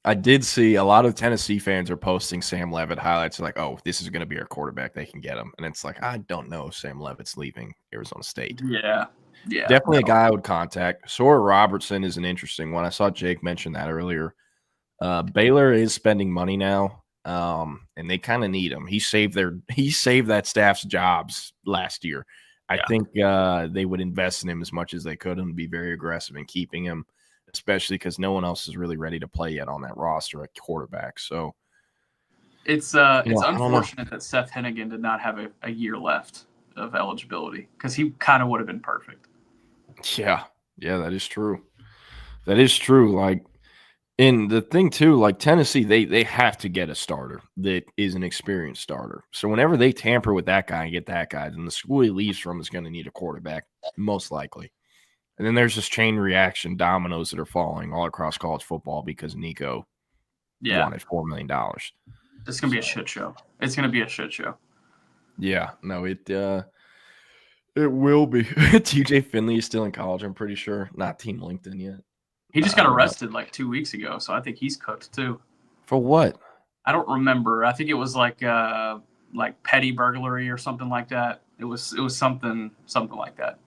I did see a lot of Tennessee fans are posting Sam Levitt highlights like, oh, this is going to be our quarterback. They can get him. And it's like, I don't know if Sam Levitt's leaving Arizona State. Yeah. Definitely a guy I would contact. Sora Robertson is an interesting one. I saw Jake mention that earlier. Baylor is spending money now, and they kind of need him. He saved that staff's jobs last year. I think they would invest in him as much as they could and be very aggressive in keeping him, especially because no one else is really ready to play yet on that roster at quarterback. So it's unfortunate that Seth Hennigan did not have a year left of eligibility because he kind of would have been perfect. Yeah. Yeah, that is true. That is true. Like, and the thing too, like Tennessee, they have to get a starter that is an experienced starter. So whenever they tamper with that guy and get that guy, then the school he leaves from is going to need a quarterback, most likely. And then there's this chain reaction dominoes that are falling all across college football because Nico wanted $4 million. It's going to be a shit show. It's going to be a shit show. Yeah, no, it will be. TJ Finley is still in college, I'm pretty sure. Not Team LinkedIn yet. He just got arrested like 2 weeks ago, so I think he's cooked too. For what? I don't remember. I think it was like petty burglary or something like that. It was something like that.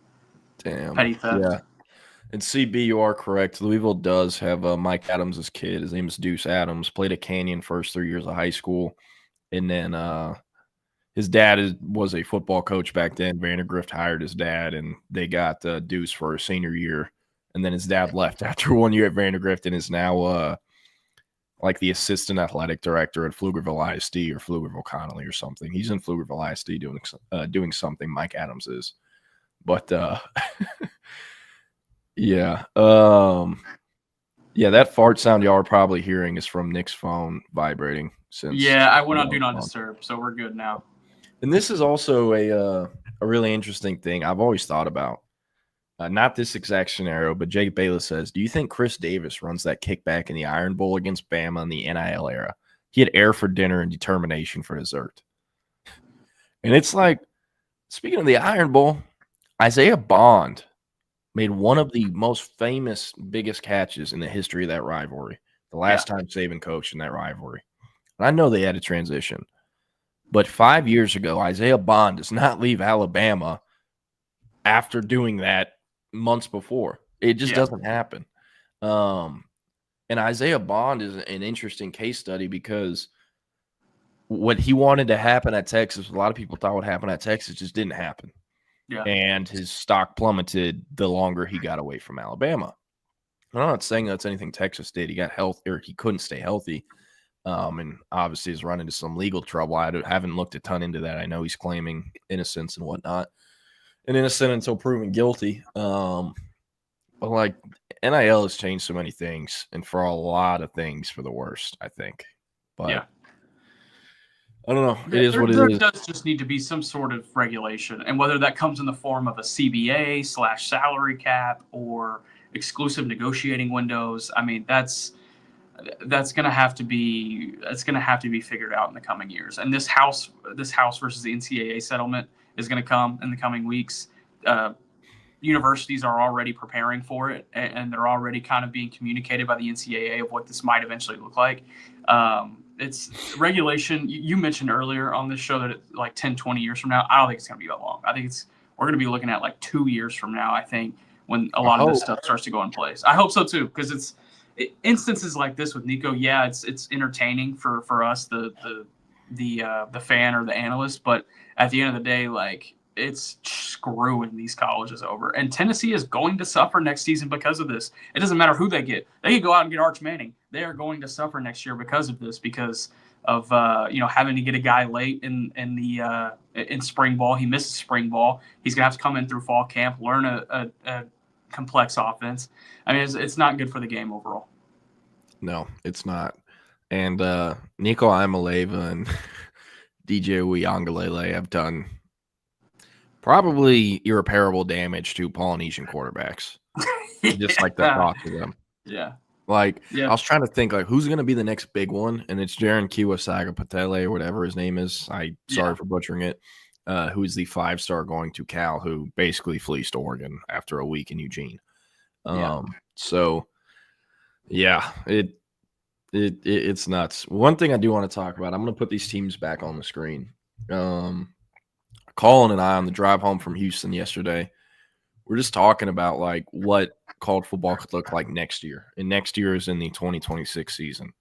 Damn. Petty theft. Yeah. And CB, you are correct. Louisville does have Mike Adams' kid. His name is Deuce Adams. Played at Canyon first 3 years of high school. And then his dad was a football coach back then. Vandergrift hired his dad, and they got Deuce for his senior year. And then his dad left after 1 year at Vandergrift and is now like the assistant athletic director at Pflugerville ISD or Pflugerville Connolly or something. He's in Pflugerville ISD doing something. Mike Adams is. But yeah. Yeah, that fart sound y'all are probably hearing is from Nick's phone vibrating. I went on Do Not Disturb, so we're good now. And this is also a really interesting thing I've always thought about. Not this exact scenario, but Jake Bayless says, do you think Chris Davis runs that kickback in the Iron Bowl against Bama in the NIL era? He had air for dinner and determination for dessert. And it's like, speaking of the Iron Bowl, Isaiah Bond made one of the most famous, biggest catches in the history of that rivalry. The last time Saban coached in that rivalry. And I know they had a transition. But 5 years ago, Isaiah Bond does not leave Alabama after doing that months before. It just doesn't happen. And Isaiah Bond is an interesting case study because what he wanted to happen at Texas, a lot of people thought would happen at Texas, just didn't happen. Yeah. And his stock plummeted the longer he got away from Alabama. I'm not saying that's anything Texas did. He got healthy, or he couldn't stay healthy. And obviously has run into some legal trouble. I haven't looked a ton into that. I know he's claiming innocence and whatnot. And innocent until proven guilty. But like NIL has changed so many things, and for a lot of things for the worst, I think. But I don't know. It is what it is. There does just need to be some sort of regulation, and whether that comes in the form of a CBA/salary cap or exclusive negotiating windows. I mean, that's going to have to be figured out in the coming years. And this House versus the NCAA settlement is going to come in the coming weeks. Universities are already preparing for it, and they're already kind of being communicated by the NCAA of what this might eventually look like. It's regulation. You mentioned earlier on this show that it's like 10, 20 years from now. I don't think it's going to be that long. I think we're going to be looking at like 2 years from now, I think, when a lot of this stuff starts to go in place. I hope so too, because instances like this with Nico, it's entertaining for us, the fan or the analyst, but at the end of the day, like, it's screwing these colleges over. And Tennessee is going to suffer next season because of this. It doesn't matter who they get. They could go out and get Arch Manning. They are going to suffer next year because of this, because of having to get a guy late in spring ball. He misses spring ball. He's going to have to come in through fall camp, learn a complex offense. I mean, it's not good for the game overall. No, it's not. And Nico Imaleva and DJ Uiagalelei have done probably irreparable damage to Polynesian quarterbacks. Just like the thought to them. Yeah. I was trying to think, like, who's going to be the next big one? And it's Jaren Kiwasaga-Patele or whatever his name is. Sorry for butchering it. Who's the 5-star going to Cal, who basically fleeced Oregon after a week in Eugene. So, yeah, it's nuts. One thing I do want to talk about, I'm going to put these teams back on the screen. Colin and I on the drive home from Houston yesterday, we're just talking about like what college football could look like next year. And next year is in the 2026 season.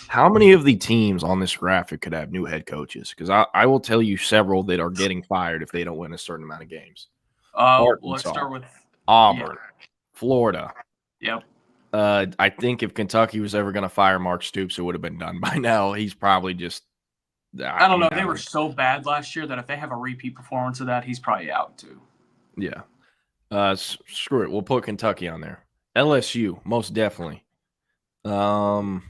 How many of the teams on this graphic could have new head coaches? Because I will tell you several that are getting fired if they don't win a certain amount of games. Let's start with Auburn, Florida. Yep. I think if Kentucky was ever going to fire Mark Stoops, it would have been done by now. He's probably just I don't know. They were so bad last year that if they have a repeat performance of that, he's probably out too. Yeah. Screw it. We'll put Kentucky on there. LSU, most definitely. And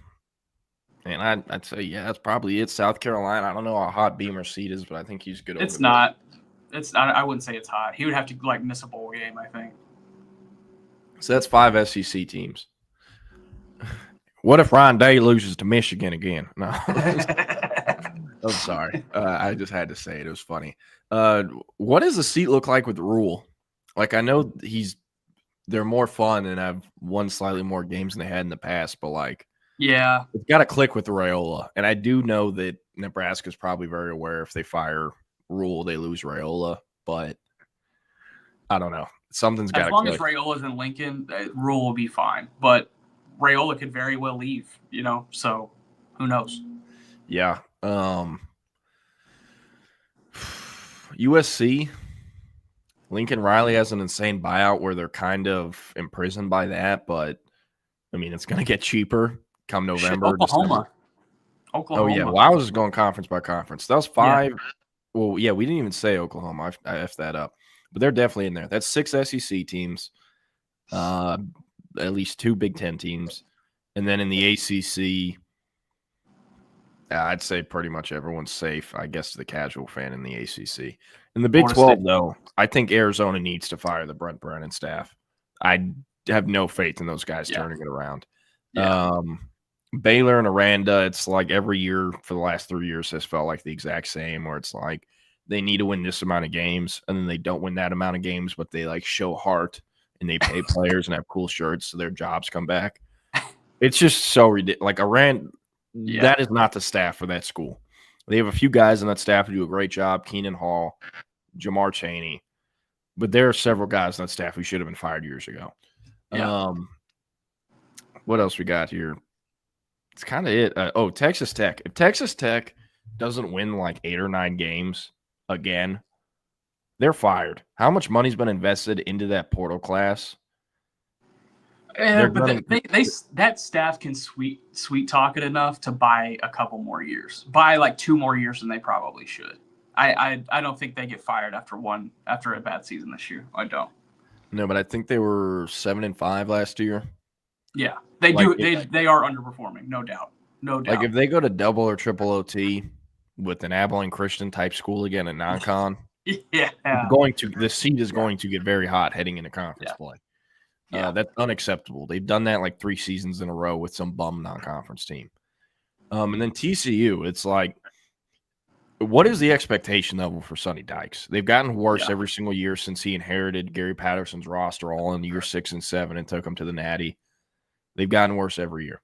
I'd say, yeah, that's probably it. South Carolina, I don't know how hot Beamer's seat is, but I think he's good. It's not. I wouldn't say it's hot. He would have to miss a bowl game, I think. So that's 5 SEC teams. What if Ryan Day loses to Michigan again? No. I'm sorry. I just had to say it. It was funny. What does the seat look like with Rule? Like, I know they're more fun and have won slightly more games than they had in the past, but like, yeah, it's got to click with Raiola. And I do know that Nebraska's probably very aware if they fire Rule, they lose Raiola, but I don't know. Something's got to click. As long as Raiola's in Lincoln, Rule will be fine. But Raiola could very well leave, so who knows? Yeah. USC, Lincoln Riley has an insane buyout where they're kind of imprisoned by that, but I mean, it's going to get cheaper come November. Oklahoma. Oh, yeah. Well, I was just going conference by conference. That was 5. Yeah. Well, yeah, we didn't even say Oklahoma. I effed that up. But they're definitely in there. That's 6 SEC teams, at least 2 Big Ten teams. And then in the ACC, I'd say pretty much everyone's safe, I guess, to the casual fan in the ACC. In the Big 12, though, I think Arizona needs to fire the Brent Brennan staff. I have no faith in those guys turning it around. Yeah. Baylor and Aranda, it's like every year for the last 3 years has felt like the exact same, where it's like they need to win this amount of games, and then they don't win that amount of games, but they like show heart and they pay players and have cool shirts so their jobs come back. It's just so ridiculous. Like Aranda, that is not the staff for that school. They have a few guys on that staff who do a great job, Keenan Hall, Jamar Chaney, but there are several guys on that staff who should have been fired years ago. Yeah. What else we got here? It's kind of it. Texas Tech. If Texas Tech doesn't win like 8 or 9 games again, they're fired. How much money's been invested into that portal class? But that staff can sweet talk it enough to buy a couple more years, buy like 2 more years than they probably should. I don't think they get fired after a bad season this year. I don't. No, but I think they were 7-5 last year. Yeah, they do. They are underperforming, no doubt. No doubt. Like if they go to double or triple OT with an Abilene Christian type school again at non-con, the seat is going to get very hot heading into conference play. Yeah, that's unacceptable. They've done that like 3 seasons in a row with some bum non-conference team. And then TCU, it's like, what is the expectation level for Sonny Dykes? They've gotten worse every single year since he inherited Gary Patterson's roster all in year 6 and 7 and took him to the Natty. They've gotten worse every year.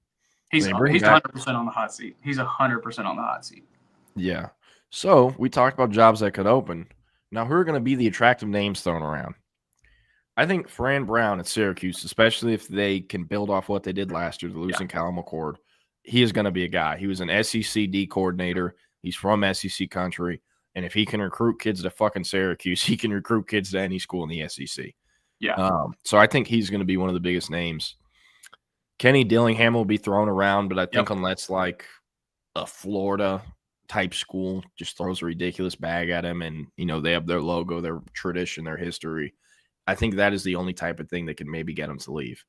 He's 100% on the hot seat. He's 100% on the hot seat. Yeah. So we talked about jobs that could open. Now, who are going to be the attractive names thrown around? I think Fran Brown at Syracuse, especially if they can build off what they did last year, losing Callum McCord, he is going to be a guy. He was an SEC D coordinator. He's from SEC country. And if he can recruit kids to fucking Syracuse, he can recruit kids to any school in the SEC. Yeah. So I think he's going to be one of the biggest names. Kenny Dillingham will be thrown around, but I think unless like a Florida type school just throws a ridiculous bag at him and, they have their logo, their tradition, their history, I think that is the only type of thing that can maybe get him to leave.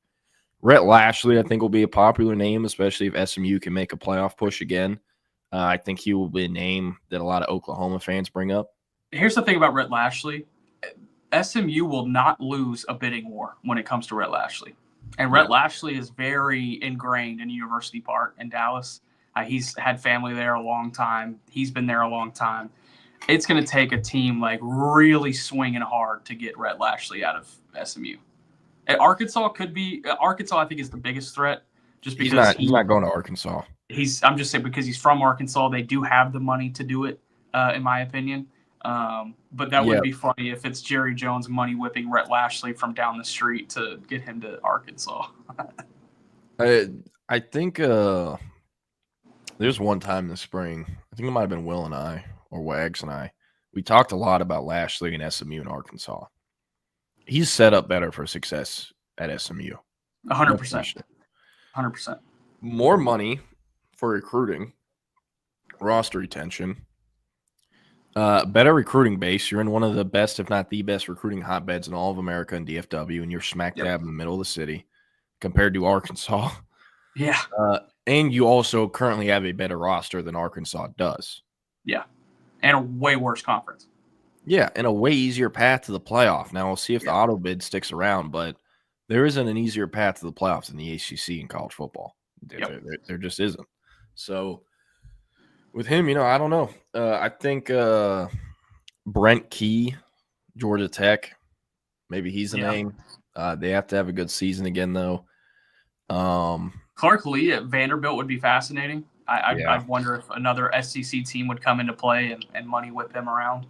Rhett Lashley, I think, will be a popular name, especially if SMU can make a playoff push again. I think he will be a name that a lot of Oklahoma fans bring up. Here's the thing about Rhett Lashley. SMU will not lose a bidding war when it comes to Rhett Lashley. And Rhett Lashley is very ingrained in University Park in Dallas. He's had family there a long time. He's been there a long time. It's going to take a team like really swinging hard to get Rhett Lashley out of SMU. Arkansas, I think, is the biggest threat. Just because he's not going to Arkansas. I'm just saying because he's from Arkansas, they do have the money to do it, in my opinion. But that would be funny if it's Jerry Jones money whipping Rhett Lashley from down the street to get him to Arkansas. I think there's one time this spring, I think it might have been Will and I, or Wags and I, we talked a lot about Lashley and SMU in Arkansas. He's set up better for success at SMU. 100%. 100%. More money for recruiting, roster retention. Better recruiting base. You're in one of the best, if not the best, recruiting hotbeds in all of America in DFW, and you're smack dab in the middle of the city compared to Arkansas. Yeah. And you also currently have a better roster than Arkansas does. Yeah. And a way worse conference. Yeah, and a way easier path to the playoff. Now, we'll see if the auto bid sticks around, but there isn't an easier path to the playoffs than the ACC in college football. There just isn't. So, with him, I don't know. I think Brent Key, Georgia Tech, maybe he's the name. They have to have a good season again, though. Clark Lee at Vanderbilt would be fascinating. I'd wonder if another SEC team would come into play and money whip him around.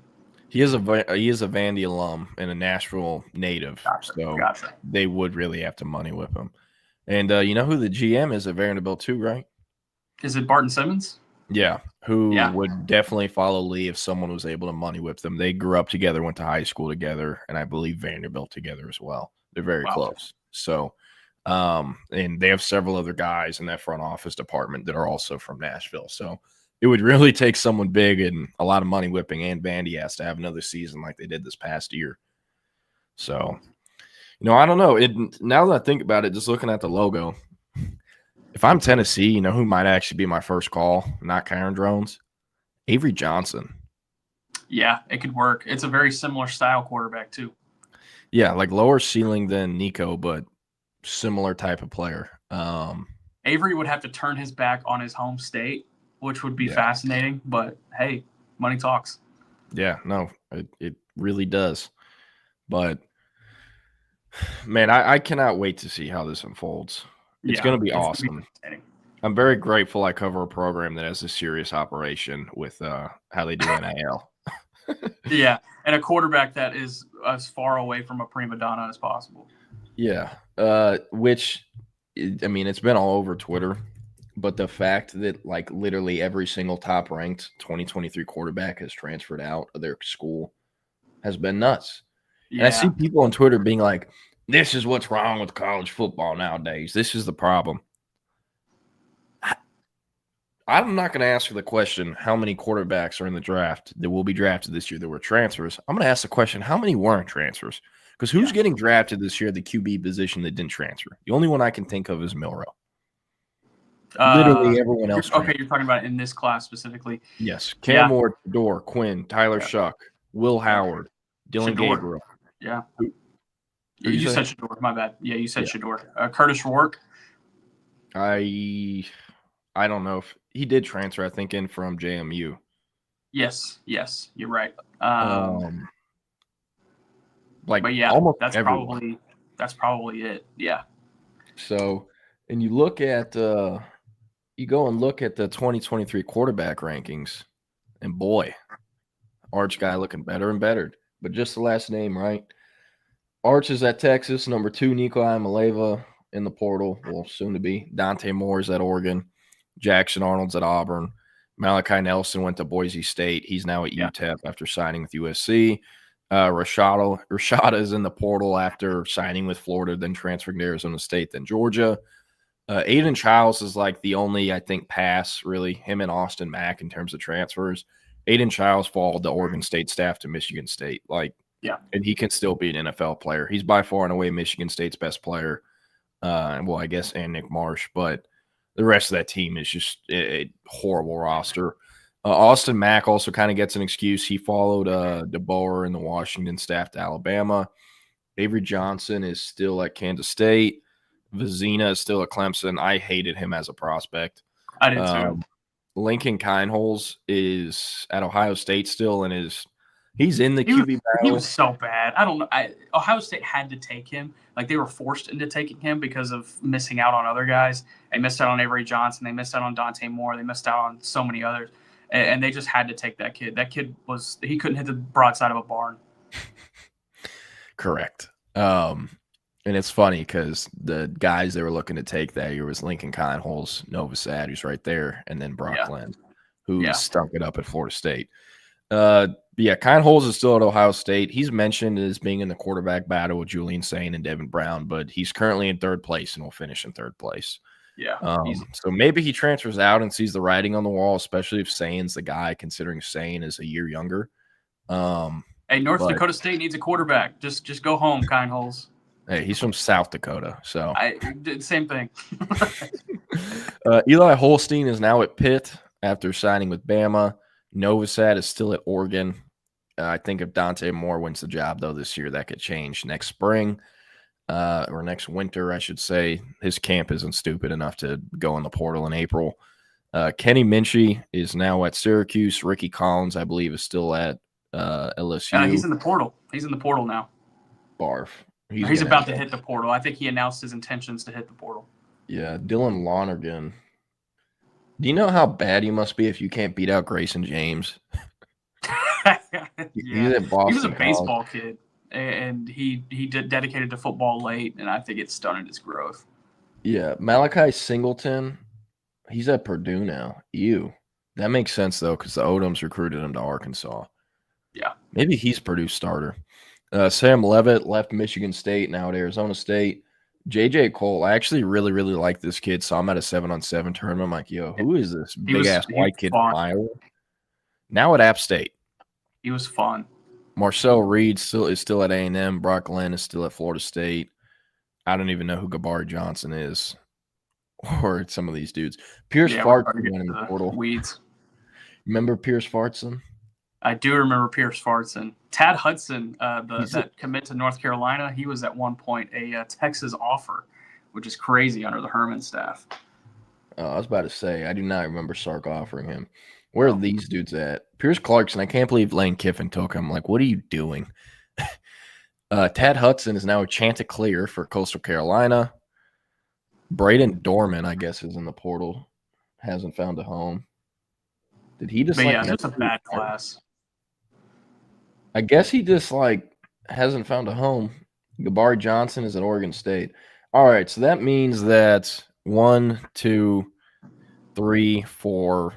He is a Vandy alum and a Nashville native, so they would really have to money whip him. And you know who the GM is at Vanderbilt too, right? Is it Barton Simmons? Yeah, who would definitely follow Lee if someone was able to money whip them. They grew up together, went to high school together, and I believe Vanderbilt together as well. They're very close. So, and they have several other guys in that front office department that are also from Nashville. So it would really take someone big and a lot of money whipping, and Vandy has to have another season like they did this past year. So, I don't know. Now that I think about it, just looking at the logo, if I'm Tennessee, who might actually be my first call, not Kyron Drones? Avery Johnson. Yeah, it could work. It's a very similar style quarterback too. Yeah, like lower ceiling than Nico, but similar type of player. Avery would have to turn his back on his home state, which would be fascinating. But, hey, money talks. Yeah, no, it really does. But, man, I cannot wait to see how this unfolds. It's going to be awesome. I'm very grateful I cover a program that has a serious operation with how they do NIL. Yeah, and a quarterback that is as far away from a prima donna as possible. Yeah, which, it's been all over Twitter. But the fact that, like, literally every single top-ranked 2023 quarterback has transferred out of their school has been nuts. Yeah. And I see people on Twitter being like, this is what's wrong with college football nowadays. This is the problem. I'm not going to ask the question, how many quarterbacks are in the draft that will be drafted this year that were transfers. I'm going to ask the question, how many weren't transfers? Because who's getting drafted this year at the QB position that didn't transfer? The only one I can think of is Milroe. Literally everyone else. Okay, you're talking about in this class specifically. Yes. Cam Ward, Shador, Quinn, Tyler Shuck, Will Howard, Dylan Gabriel. Yeah. You said Shador. My bad. Yeah, you said Shador. Curtis Rourke. I don't know if he did transfer, I think, in from JMU. Yes, you're right. But yeah, almost that's everyone. probably it. Yeah. So, and you look at you go and look at the 2023 quarterback rankings, and boy, Arch guy looking better and better. But just the last name, right? Arch is at Texas. Number 2, Nico Iamaleava in the portal. Well, soon to be. Dante Moore's at Oregon. Jackson Arnold's at Auburn. Malachi Nelson went to Boise State. He's now at UTEP after signing with USC. Rashada is in the portal after signing with Florida, then transferring to Arizona State, then Georgia. Aiden Childs is like the only, I think, pass, really, him and Austin Mack in terms of transfers. Aiden Childs followed the Oregon State staff to Michigan State. And he can still be an NFL player. He's by far and away Michigan State's best player. I guess, and Nick Marsh. But the rest of that team is just a horrible roster. Austin Mack also kind of gets an excuse. He followed DeBoer and the Washington staff to Alabama. Avery Johnson is still at Kansas State. Vizina is still at Clemson. I hated him as a prospect. I did too. Lincoln Kineholz is at Ohio State still, and he's in the QB battle. He was so bad. I don't know. Ohio State had to take him. Like, they were forced into taking him because of missing out on other guys. They missed out on Avery Johnson. They missed out on Dante Moore. They missed out on so many others. And they just had to take that kid. That kid he couldn't hit the broadside of a barn. Correct. And it's funny because the guys they were looking to take that year was Lincoln Kineholz, Nova Sad, who's right there, and then Brock Lynn, who stunk it up at Florida State. Kineholz is still at Ohio State. He's mentioned as being in the quarterback battle with Julian Sain and Devin Brown, but he's currently in third place and will finish in third place. Yeah. So maybe he transfers out and sees the writing on the wall, especially if Sain's the guy, considering Sain is a year younger. Hey, North Dakota State needs a quarterback. Just go home, Kindholes. Hey, he's from South Dakota, so same thing. Eli Holstein is now at Pitt after signing with Bama. Novosad is still at Oregon. I think if Dante Moore wins the job, though, this year, that could change next spring or next winter, I should say. His camp isn't stupid enough to go in the portal in April. Kenny Minchie is now at Syracuse. Ricky Collins, I believe, is still at LSU. He's in the portal. He's in the portal now. Barf. He's about to hit the portal. I think he announced his intentions to hit the portal. Yeah, Dylan Lonergan. Do you know how bad you must be if you can't beat out Grayson James? He's at Boston. He was a baseball kid, and he dedicated to football late, and I think it stunted his growth. Yeah, Malachi Singleton, he's at Purdue now. Ew. That makes sense, though, because the Odoms recruited him to Arkansas. Yeah. Maybe he's Purdue's starter. Sam Levitt left Michigan State, now at Arizona State. J.J. Cole, I actually really, really like this kid. So I'm at a 7-on-7 tournament. I'm like, yo, who is this big-ass white kid from Iowa? Now at App State. He was fun. Marcel Reed is still at A&M. Brock Glenn is still at Florida State. I don't even know who Gabari Johnson is or some of these dudes. Pierce Fartson went in the portal. Weeds. Remember Pierce Fartson? I do remember Pierce Fartson. Tad Hudson, that commit to North Carolina, he was at one point a Texas offer, which is crazy under the Herman staff. I was about to say, I do not remember Sark offering him. Where are these dudes at? Pierce Clarkson, I can't believe Lane Kiffin took him. Like, what are you doing? Tad Hudson is now a Chanticleer for Coastal Carolina. Braden Dorman, I guess, is in the portal. Hasn't found a home. Did he just that's a bad class. I guess he just hasn't found a home. Gabari Johnson is at Oregon State. All right, so that means that 1, 2, 3, 4,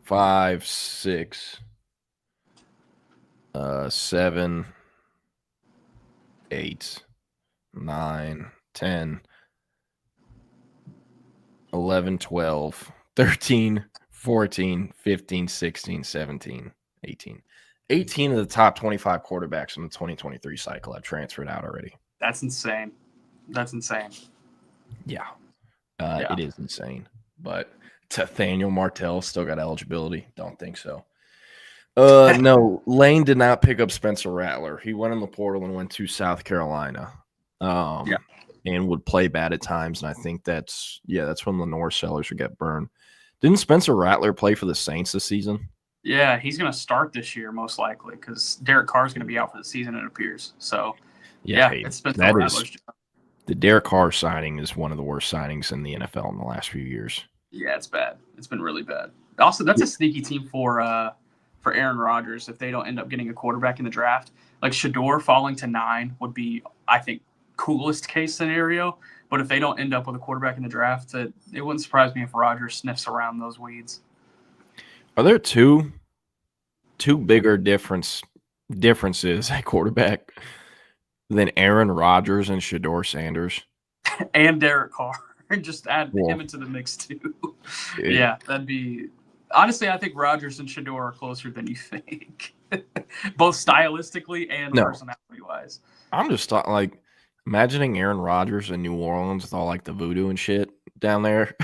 5, 6, 7, 8, 9, 10, 11, 12, 13, 14, 15, 16, 17, 18. 18 of the top 25 quarterbacks from the 2023 cycle have transferred out already. That's insane. Yeah. It is insane. But Nathaniel Martell still got eligibility. Don't think so. No, Lane did not pick up Spencer Rattler. He went in the portal and went to South Carolina. And would play bad at times. And I think that's when Lenore Sellers would get burned. Didn't Spencer Rattler play for the Saints this season? Yeah, he's going to start this year most likely because Derek Carr is going to be out for the season, it appears. So, it's Spencer Rattler's job. The Derek Carr signing is one of the worst signings in the NFL in the last few years. Yeah, it's bad. It's been really bad. Also, that's a sneaky team for Aaron Rodgers if they don't end up getting a quarterback in the draft. Like Shador falling to 9 would be, I think, coolest case scenario. But if they don't end up with a quarterback in the draft, it wouldn't surprise me if Rodgers sniffs around those weeds. Are there two bigger differences at quarterback than Aaron Rodgers and Shador Sanders? And Derek Carr. Just add him into the mix too. Yeah, that'd be – honestly, I think Rodgers and Shador are closer than you think. Both stylistically and personality-wise. I'm just imagining Aaron Rodgers in New Orleans with all the voodoo and shit down there.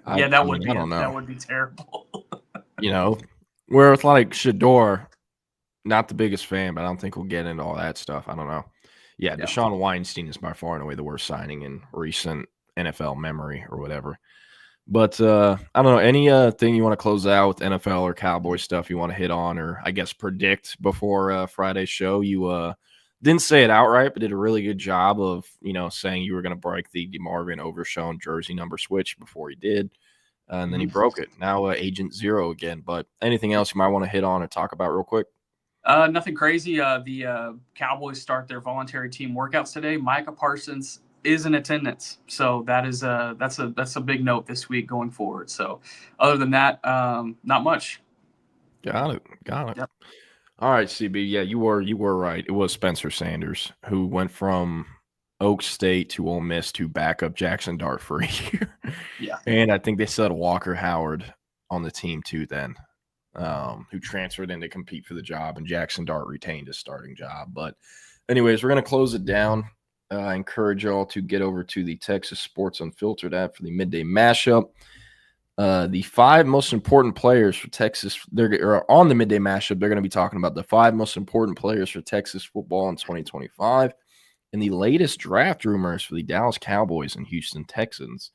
That would be terrible. Where with Shador, not the biggest fan, but I don't think we'll get into all that stuff. I don't know. Yeah, Deshaun Weinstein is by far and away the worst signing in recent NFL memory or whatever. But I don't know, any thing you want to close out with NFL or Cowboy stuff you want to hit on or I guess predict before Friday's show? You didn't say it outright, but did a really good job of, saying you were going to break the DeMarvin Overshown jersey number switch before he did. And then he broke it. Now Agent Zero again. But anything else you might want to hit on or talk about real quick? Nothing crazy. The Cowboys start their voluntary team workouts today. Micah Parsons is in attendance. So that's a big note this week going forward. So other than that, not much. Got it. Yep. All right, CB. Yeah, you were right. It was Spencer Sanders who went from Oak State to Ole Miss to back up Jackson Dart for a year. Yeah. And I think they still had Walker Howard on the team too then, who transferred in to compete for the job, and Jackson Dart retained his starting job. But anyways, we're going to close it down. I encourage y'all to get over to the Texas Sports Unfiltered app for the Midday Mashup. The 5 most important players for Texas, they're on the Midday Mashup. They're going to be talking about the 5 most important players for Texas football in 2025 and the latest draft rumors for the Dallas Cowboys and Houston Texans.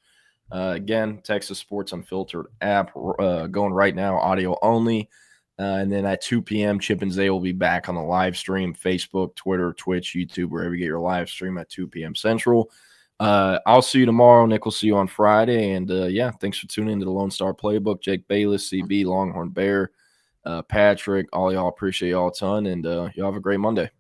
Again, Texas Sports Unfiltered app going right now, audio only. And then at 2 p.m., Chip and Zay will be back on the live stream, Facebook, Twitter, Twitch, YouTube, wherever you get your live stream at 2 p.m. Central. I'll see you tomorrow. Nick will see you on Friday. And, yeah, thanks for tuning into the Lone Star Playbook. Jake Bayless, CB, Longhorn Bear, Patrick, all y'all, appreciate y'all a ton. And y'all have a great Monday.